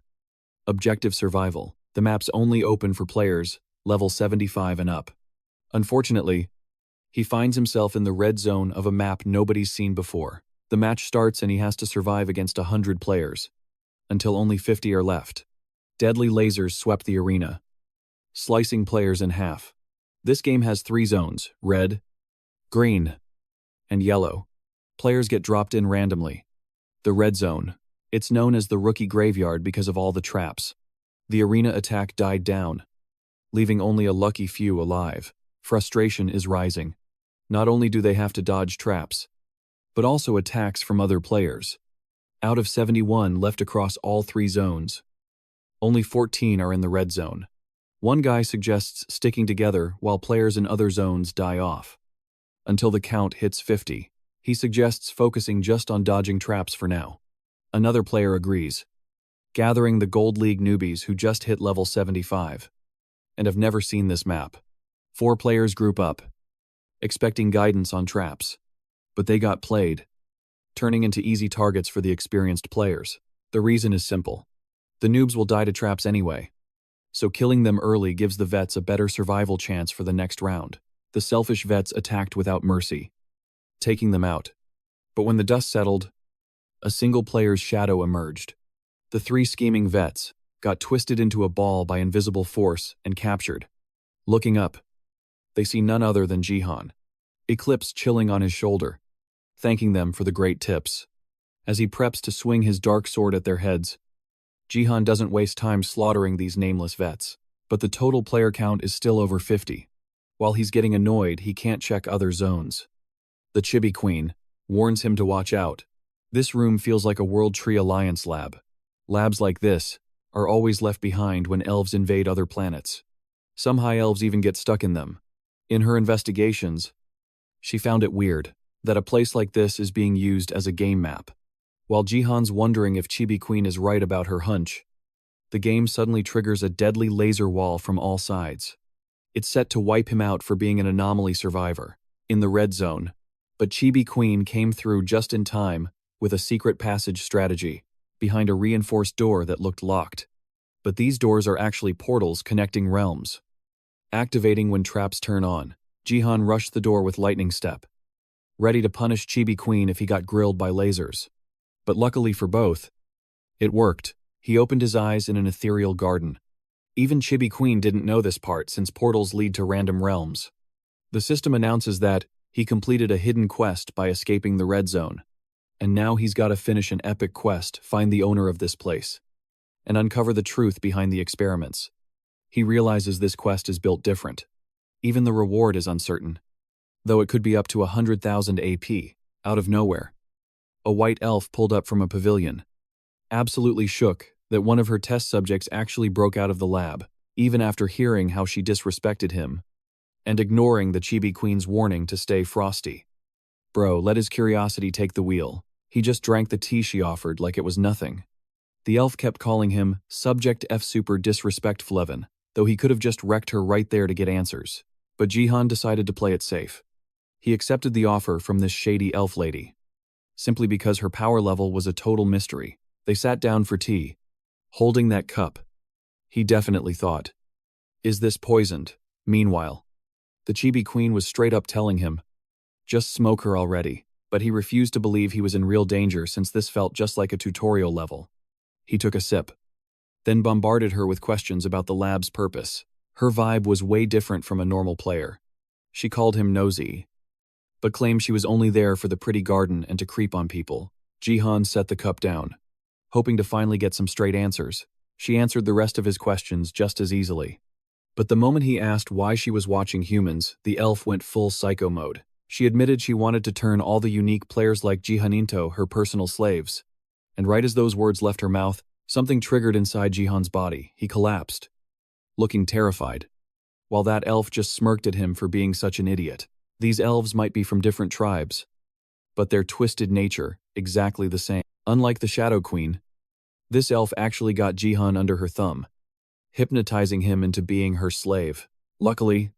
[SPEAKER 1] Objective survival. The map's only open for players level 75 and up. Unfortunately, he finds himself in the red zone of a map nobody's seen before. The match starts and he has to survive against 100 players, until only 50 are left. Deadly lasers swept the arena, slicing players in half. This game has 3 zones: red, green, and yellow. Players get dropped in randomly. The red zone. It's known as the rookie graveyard because of all the traps. The arena attack died down, leaving only a lucky few alive. Frustration is rising. Not only do they have to dodge traps, but also attacks from other players. Out of 71 left across all 3 zones, only 14 are in the red zone. One guy suggests sticking together while players in other zones die off, until the count hits 50. He suggests focusing just on dodging traps for now. Another player agrees, gathering the Gold League newbies who just hit level 75 and have never seen this map. 4 players group up, expecting guidance on traps, but they got played, turning into easy targets for the experienced players. The reason is simple. The noobs will die to traps anyway, so killing them early gives the vets a better survival chance for the next round. The selfish vets attacked without mercy, taking them out. But when the dust settled, a single player's shadow emerged. The 3 scheming vets got twisted into a ball by invisible force and captured. Looking up, they see none other than Jihan, Eclipse chilling on his shoulder, thanking them for the great tips. As he preps to swing his dark sword at their heads, Jihan doesn't waste time slaughtering these nameless vets, but the total player count is still over 50. While he's getting annoyed, he can't check other zones. The Chibi Queen warns him to watch out. This room feels like a World Tree Alliance lab. Labs like this are always left behind when elves invade other planets. Some high elves even get stuck in them. In her investigations, she found it weird that a place like this is being used as a game map. While Jihan's wondering if Chibi Queen is right about her hunch, the game suddenly triggers a deadly laser wall from all sides. It's set to wipe him out for being an anomaly survivor in the red zone, but Chibi Queen came through just in time with a secret passage strategy behind a reinforced door that looked locked. But these doors are actually portals connecting realms, activating when traps turn on. Jihan rushed the door with lightning step, ready to punish Chibi Queen if he got grilled by lasers. But luckily for both, it worked. He opened his eyes in an ethereal garden. Even Chibi Queen didn't know this part since portals lead to random realms. The system announces that he completed a hidden quest by escaping the red zone, and now he's got to finish an epic quest, find the owner of this place, and uncover the truth behind the experiments. He realizes this quest is built different. Even the reward is uncertain, though it could be up to 100,000 AP, out of nowhere. A white elf pulled up from a pavilion, absolutely shook that one of her test subjects actually broke out of the lab, even after hearing how she disrespected him, and ignoring the Chibi Queen's warning to stay frosty. Bro let his curiosity take the wheel. He just drank the tea she offered like it was nothing. The elf kept calling him Subject F Super Disrespectful, though he could have just wrecked her right there to get answers. But Jihan decided to play it safe. He accepted the offer from this shady elf lady, simply because her power level was a total mystery. They sat down for tea, holding that cup. He definitely thought, is this poisoned? Meanwhile, the Chibi Queen was straight up telling him, just smoke her already, but he refused to believe he was in real danger since this felt just like a tutorial level. He took a sip, then bombarded her with questions about the lab's purpose. Her vibe was way different from a normal player. She called him nosy, but claimed she was only there for the pretty garden and to creep on people. Jihan set the cup down, hoping to finally get some straight answers. She answered the rest of his questions just as easily. But the moment he asked why she was watching humans, the elf went full psycho mode. She admitted she wanted to turn all the unique players like Jihan into her personal slaves. And right as those words left her mouth, something triggered inside Jihan's body. He collapsed, looking terrified, while that elf just smirked at him for being such an idiot. These elves might be from different tribes, but their twisted nature, exactly the same. Unlike the Shadow Queen, this elf actually got Jihan under her thumb, hypnotizing him into being her slave. Luckily,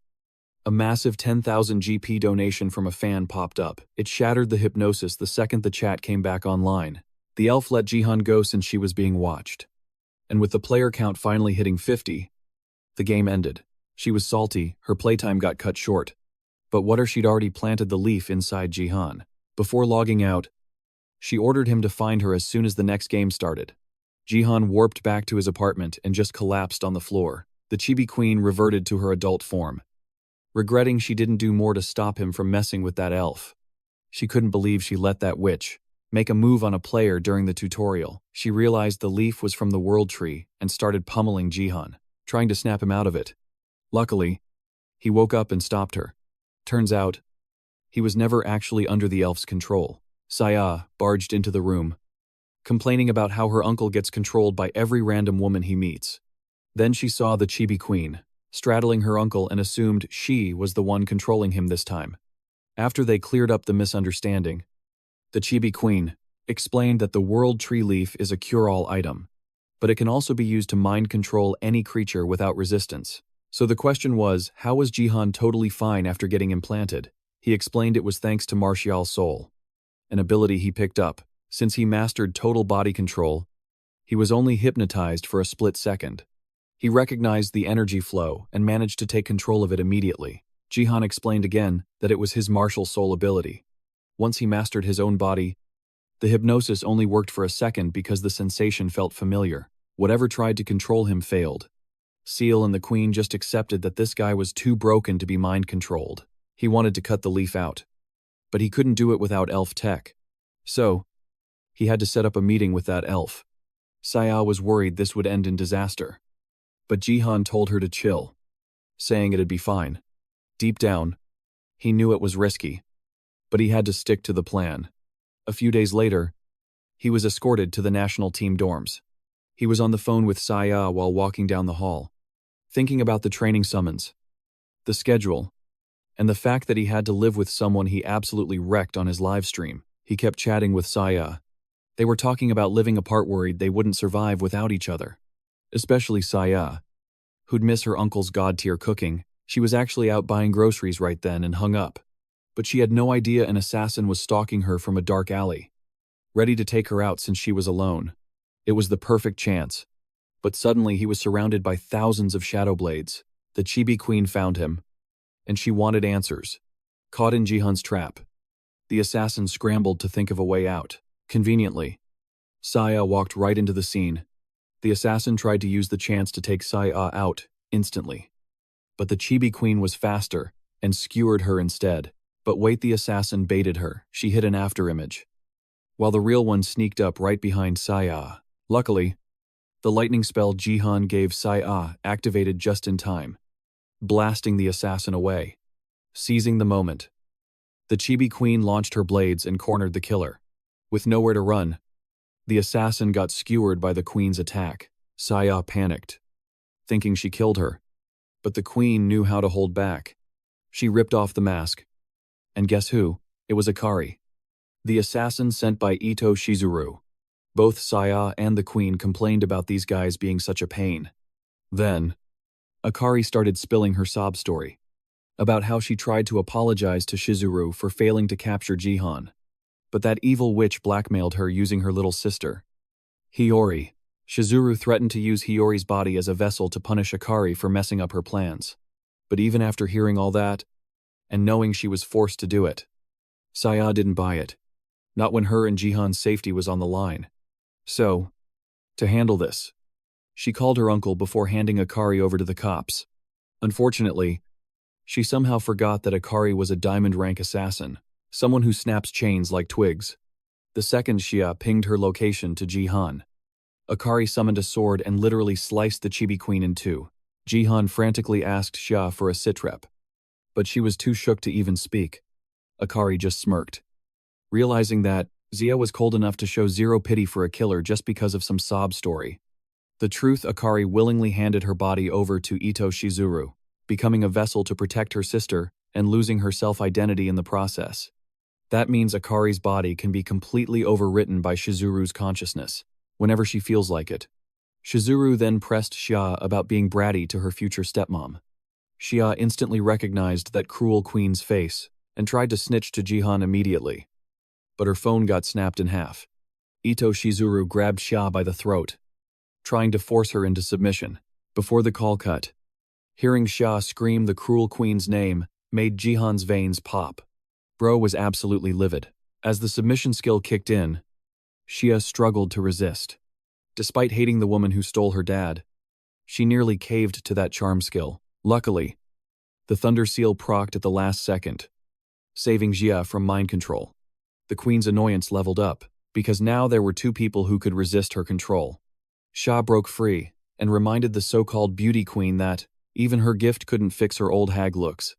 [SPEAKER 1] a massive 10,000 GP donation from a fan popped up. It shattered the hypnosis the second the chat came back online. The elf let Jihan go since she was being watched. And with the player count finally hitting 50, the game ended. She was salty, her playtime got cut short. But what if she'd already planted the leaf inside Jihan? Before logging out, she ordered him to find her as soon as the next game started. Jihan warped back to his apartment and just collapsed on the floor. The Chibi Queen reverted to her adult form, regretting she didn't do more to stop him from messing with that elf. She couldn't believe she let that witch make a move on a player during the tutorial. She realized the leaf was from the world tree and started pummeling Jihan, trying to snap him out of it. Luckily, he woke up and stopped her. Turns out, he was never actually under the elf's control. Saya barged into the room, complaining about how her uncle gets controlled by every random woman he meets. Then she saw the Chibi Queen, straddling her uncle, and assumed she was the one controlling him this time. After they cleared up the misunderstanding, the Chibi Queen explained that the World Tree Leaf is a cure-all item, but it can also be used to mind control any creature without resistance. So the question was, how was Jihan totally fine after getting implanted? He explained it was thanks to Martial Soul, an ability he picked up. Since he mastered total body control, he was only hypnotized for a split second. He recognized the energy flow and managed to take control of it immediately. Jihan explained again that it was his martial soul ability. Once he mastered his own body, the hypnosis only worked for a second because the sensation felt familiar. Whatever tried to control him failed. Seal and the Queen just accepted that this guy was too broken to be mind-controlled. He wanted to cut the leaf out, but he couldn't do it without elf tech. So, he had to set up a meeting with that elf. Saya was worried this would end in disaster, but Jihan told her to chill, saying it'd be fine. Deep down, he knew it was risky, but he had to stick to the plan. A few days later, he was escorted to the national team dorms. He was on the phone with Saya while walking down the hall, thinking about the training summons, the schedule, and the fact that he had to live with someone he absolutely wrecked on his live stream. He kept chatting with Saya. They were talking about living apart, worried they wouldn't survive without each other. Especially Saya, who'd miss her uncle's god-tier cooking. She was actually out buying groceries right then and hung up. But she had no idea an assassin was stalking her from a dark alley, ready to take her out since she was alone. It was the perfect chance. But suddenly he was surrounded by thousands of shadow blades. The Chibi Queen found him, and she wanted answers. Caught in Jihan's trap, the assassin scrambled to think of a way out. Conveniently, Saya walked right into the scene. The assassin tried to use the chance to take Saya out instantly. But the Chibi Queen was faster and skewered her instead. But wait, the assassin baited her. She hit an afterimage, while the real one sneaked up right behind Saya. Luckily, the lightning spell Jihan gave Saya activated just in time, blasting the assassin away. Seizing the moment, the Chibi Queen launched her blades and cornered the killer. With nowhere to run, the assassin got skewered by the Queen's attack. Saya panicked, thinking she killed her. But the Queen knew how to hold back. She ripped off the mask. And guess who? It was Akari, the assassin sent by Ito Shizuru. Both Saya and the Queen complained about these guys being such a pain. Then, Akari started spilling her sob story about how she tried to apologize to Shizuru for failing to capture Jihan. But that evil witch blackmailed her using her little sister, Hiyori. Shizuru threatened to use Hiyori's body as a vessel to punish Akari for messing up her plans. But even after hearing all that, and knowing she was forced to do it, Saya didn't buy it. Not when her and Jihan's safety was on the line. So, to handle this, she called her uncle before handing Akari over to the cops. Unfortunately, she somehow forgot that Akari was a diamond rank assassin, someone who snaps chains like twigs. The second Xia pinged her location to Jihan, Akari summoned a sword and literally sliced the Chibi Queen in two. Jihan frantically asked Xia for a sitrep, but she was too shook to even speak. Akari just smirked, realizing that Xia was cold enough to show zero pity for a killer just because of some sob story. The truth, Akari willingly handed her body over to Ito Shizuru, becoming a vessel to protect her sister and losing her self-identity in the process. That means Akari's body can be completely overwritten by Shizuru's consciousness, whenever she feels like it. Shizuru then pressed Xia about being bratty to her future stepmom. Xia instantly recognized that cruel queen's face and tried to snitch to Jihan immediately. But her phone got snapped in half. Ito Shizuru grabbed Xia by the throat, trying to force her into submission. Before the call cut, hearing Xia scream the cruel queen's name made Jihan's veins pop. Bro was absolutely livid. As the submission skill kicked in, Xia struggled to resist. Despite hating the woman who stole her dad, she nearly caved to that charm skill. Luckily, the Thunder Seal procced at the last second, saving Xia from mind control. The queen's annoyance leveled up, because now there were two people who could resist her control. Xia broke free and reminded the so-called beauty queen that even her gift couldn't fix her old hag looks.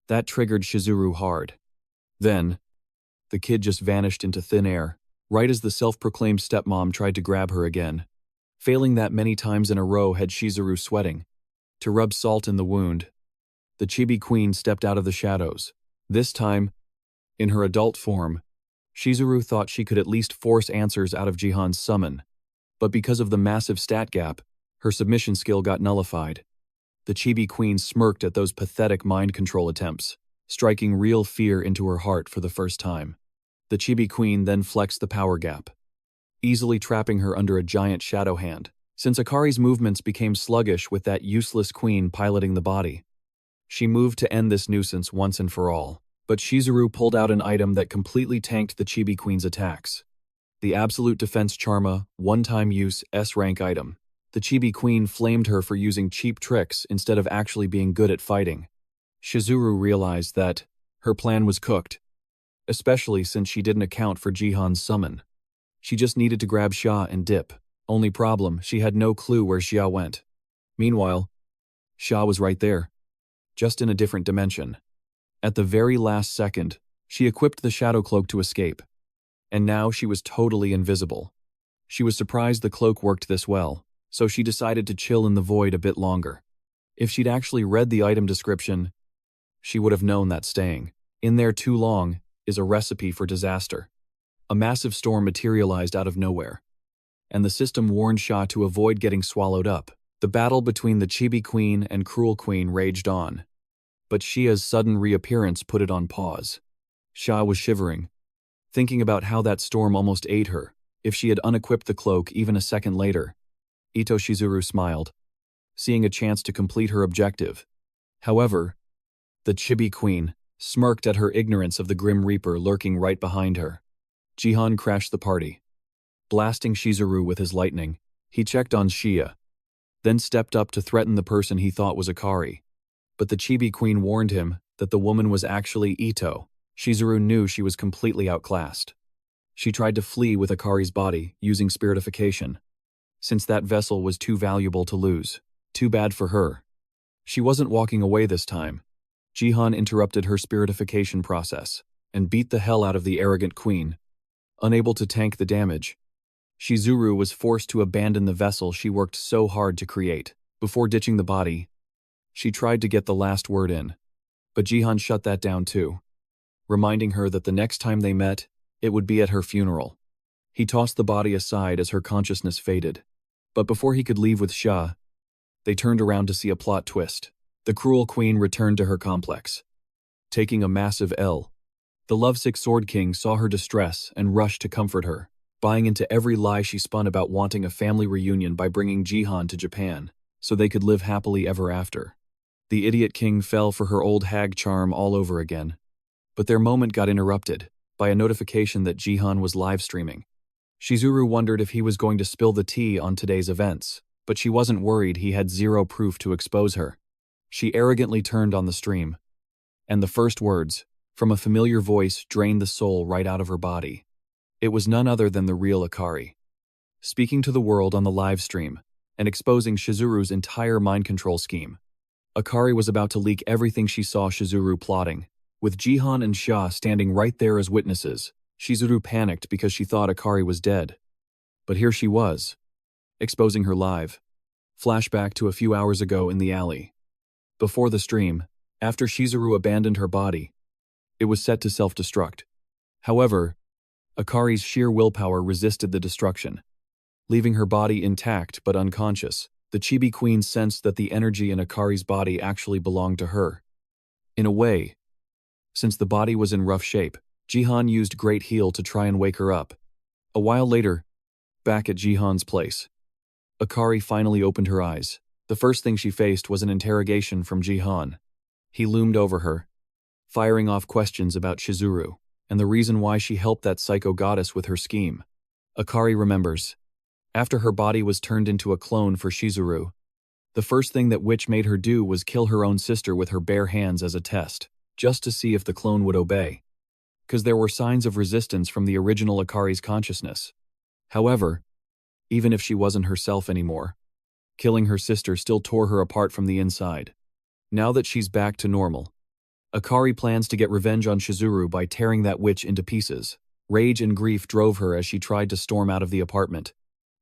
[SPEAKER 1] That triggered Shizuru hard. Then, the kid just vanished into thin air, right as the self-proclaimed stepmom tried to grab her again. Failing that many times in a row had Shizuru sweating. To rub salt in the wound, the Chibi Queen stepped out of the shadows. This time, in her adult form, Shizuru thought she could at least force answers out of Jihan's summon. But because of the massive stat gap, her submission skill got nullified. The Chibi Queen smirked at those pathetic mind control attempts, striking real fear into her heart for the first time. The Chibi Queen then flexed the power gap, easily trapping her under a giant shadow hand, since Akari's movements became sluggish with that useless queen piloting the body. She moved to end this nuisance once and for all, but Shizuru pulled out an item that completely tanked the Chibi Queen's attacks. The Absolute Defense Charma, one-time use S-rank item. The Chibi Queen flamed her for using cheap tricks instead of actually being good at fighting. Shizuru realized that her plan was cooked, especially since she didn't account for Jihan's summon. She just needed to grab Xia and dip. Only problem, she had no clue where Xia went. Meanwhile, Xia was right there, just in a different dimension. At the very last second, she equipped the shadow cloak to escape, and now she was totally invisible. She was surprised the cloak worked this well. so she decided to chill in the void a bit longer. If she'd actually read the item description, she would have known that staying in there too long is a recipe for disaster. A massive storm materialized out of nowhere, and the system warned Sha to avoid getting swallowed up. The battle between the Chibi Queen and Cruel Queen raged on, but Shia's sudden reappearance put it on pause. Sha was shivering, thinking about how that storm almost ate her if she had unequipped the cloak even a second later. Ito Shizuru smiled, seeing a chance to complete her objective. However, the Chibi Queen smirked at her ignorance of the Grim Reaper lurking right behind her. Jihan crashed the party, blasting Shizuru with his lightning. He checked on Shia, then stepped up to threaten the person he thought was Akari. But the Chibi Queen warned him that the woman was actually Ito. Shizuru knew she was completely outclassed. She tried to flee with Akari's body, using spiritification, since that vessel was too valuable to lose. Too bad for her. She wasn't walking away this time. Jihan interrupted her spiritification process and beat the hell out of the arrogant queen. Unable to tank the damage, Shizuru was forced to abandon the vessel she worked so hard to create. Before ditching the body, she tried to get the last word in, but Jihan shut that down too, reminding her that the next time they met, it would be at her funeral. He tossed the body aside as her consciousness faded. But before he could leave with Sha, they turned around to see a plot twist. The Cruel Queen returned to her complex, taking a massive L. The lovesick Sword King saw her distress and rushed to comfort her, buying into every lie she spun about wanting a family reunion by bringing Jihan to Japan so they could live happily ever after. The idiot king fell for her old hag charm all over again. But their moment got interrupted by a notification that Jihan was live streaming. Shizuru wondered if he was going to spill the tea on today's events, but she wasn't worried. He had zero proof to expose her. She arrogantly turned on the stream, and the first words, from a familiar voice, drained the soul right out of her body. It was none other than the real Akari, speaking to the world on the live stream and exposing Shizuru's entire mind control scheme. Akari was about to leak everything she saw Shizuru plotting, with Jihan and Sha standing right there as witnesses. Shizuru panicked because she thought Akari was dead. But here she was, exposing her live. Flashback to a few hours ago in the alley. Before the stream, after Shizuru abandoned her body, it was set to self-destruct. However, Akari's sheer willpower resisted the destruction, leaving her body intact but unconscious. The Chibi Queen sensed that the energy in Akari's body actually belonged to her. In a way, since the body was in rough shape, Jihan used Great Heal to try and wake her up. A while later, back at Jihan's place, Akari finally opened her eyes. The first thing she faced was an interrogation from Jihan. He loomed over her, firing off questions about Shizuru and the reason why she helped that psycho goddess with her scheme. Akari remembers, after her body was turned into a clone for Shizuru, the first thing that witch made her do was kill her own sister with her bare hands as a test, just to see if the clone would obey. Because there were signs of resistance from the original Akari's consciousness. However, even if she wasn't herself anymore, killing her sister still tore her apart from the inside. Now that she's back to normal, Akari plans to get revenge on Shizuru by tearing that witch into pieces. Rage and grief drove her as she tried to storm out of the apartment.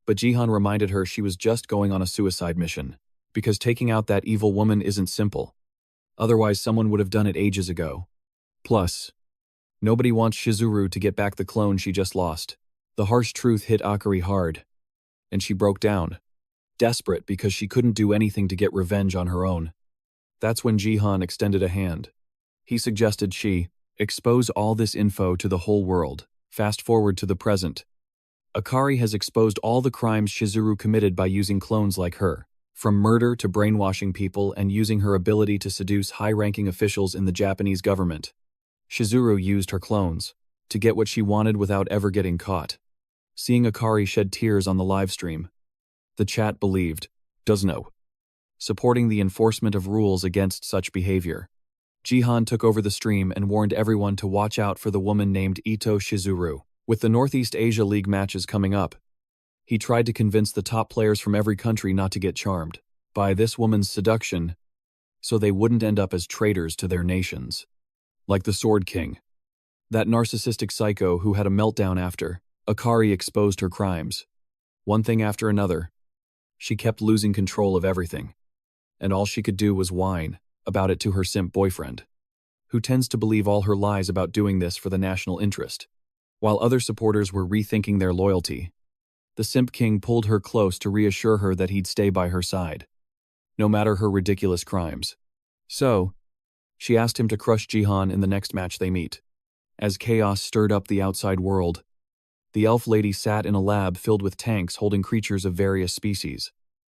[SPEAKER 1] But Jihan reminded her she was just going on a suicide mission, because taking out that evil woman isn't simple. Otherwise, someone would have done it ages ago. Plus, nobody wants Shizuru to get back the clone she just lost. The harsh truth hit Akari hard, and she broke down, desperate because she couldn't do anything to get revenge on her own. That's when Jihan extended a hand. He suggested she expose all this info to the whole world. Fast forward to the present. Akari has exposed all the crimes Shizuru committed by using clones like her, from murder to brainwashing people and using her ability to seduce high-ranking officials in the Japanese government. Shizuru used her clones to get what she wanted without ever getting caught. Seeing Akari shed tears on the livestream, the chat believed, does no, supporting the enforcement of rules against such behavior. Jihan took over the stream and warned everyone to watch out for the woman named Ito Shizuru. With the Northeast Asia League matches coming up, he tried to convince the top players from every country not to get charmed by this woman's seduction so they wouldn't end up as traitors to their nations. Like the Sword King, that narcissistic psycho who had a meltdown after Akari exposed her crimes. One thing after another, She kept losing control of everything, and all she could do was whine about it to her simp boyfriend, who tends to believe all her lies about doing this for the national interest. While other supporters were rethinking their loyalty, the simp king pulled her close to reassure her that he'd stay by her side, no matter her ridiculous crimes. So, she asked him to crush Jihan in the next match they meet. As chaos stirred up the outside world, the elf lady sat in a lab filled with tanks holding creatures of various species.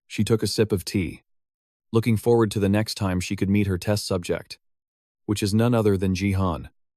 [SPEAKER 1] She took a sip of tea, looking forward to the next time she could meet her test subject, which is none other than Jihan.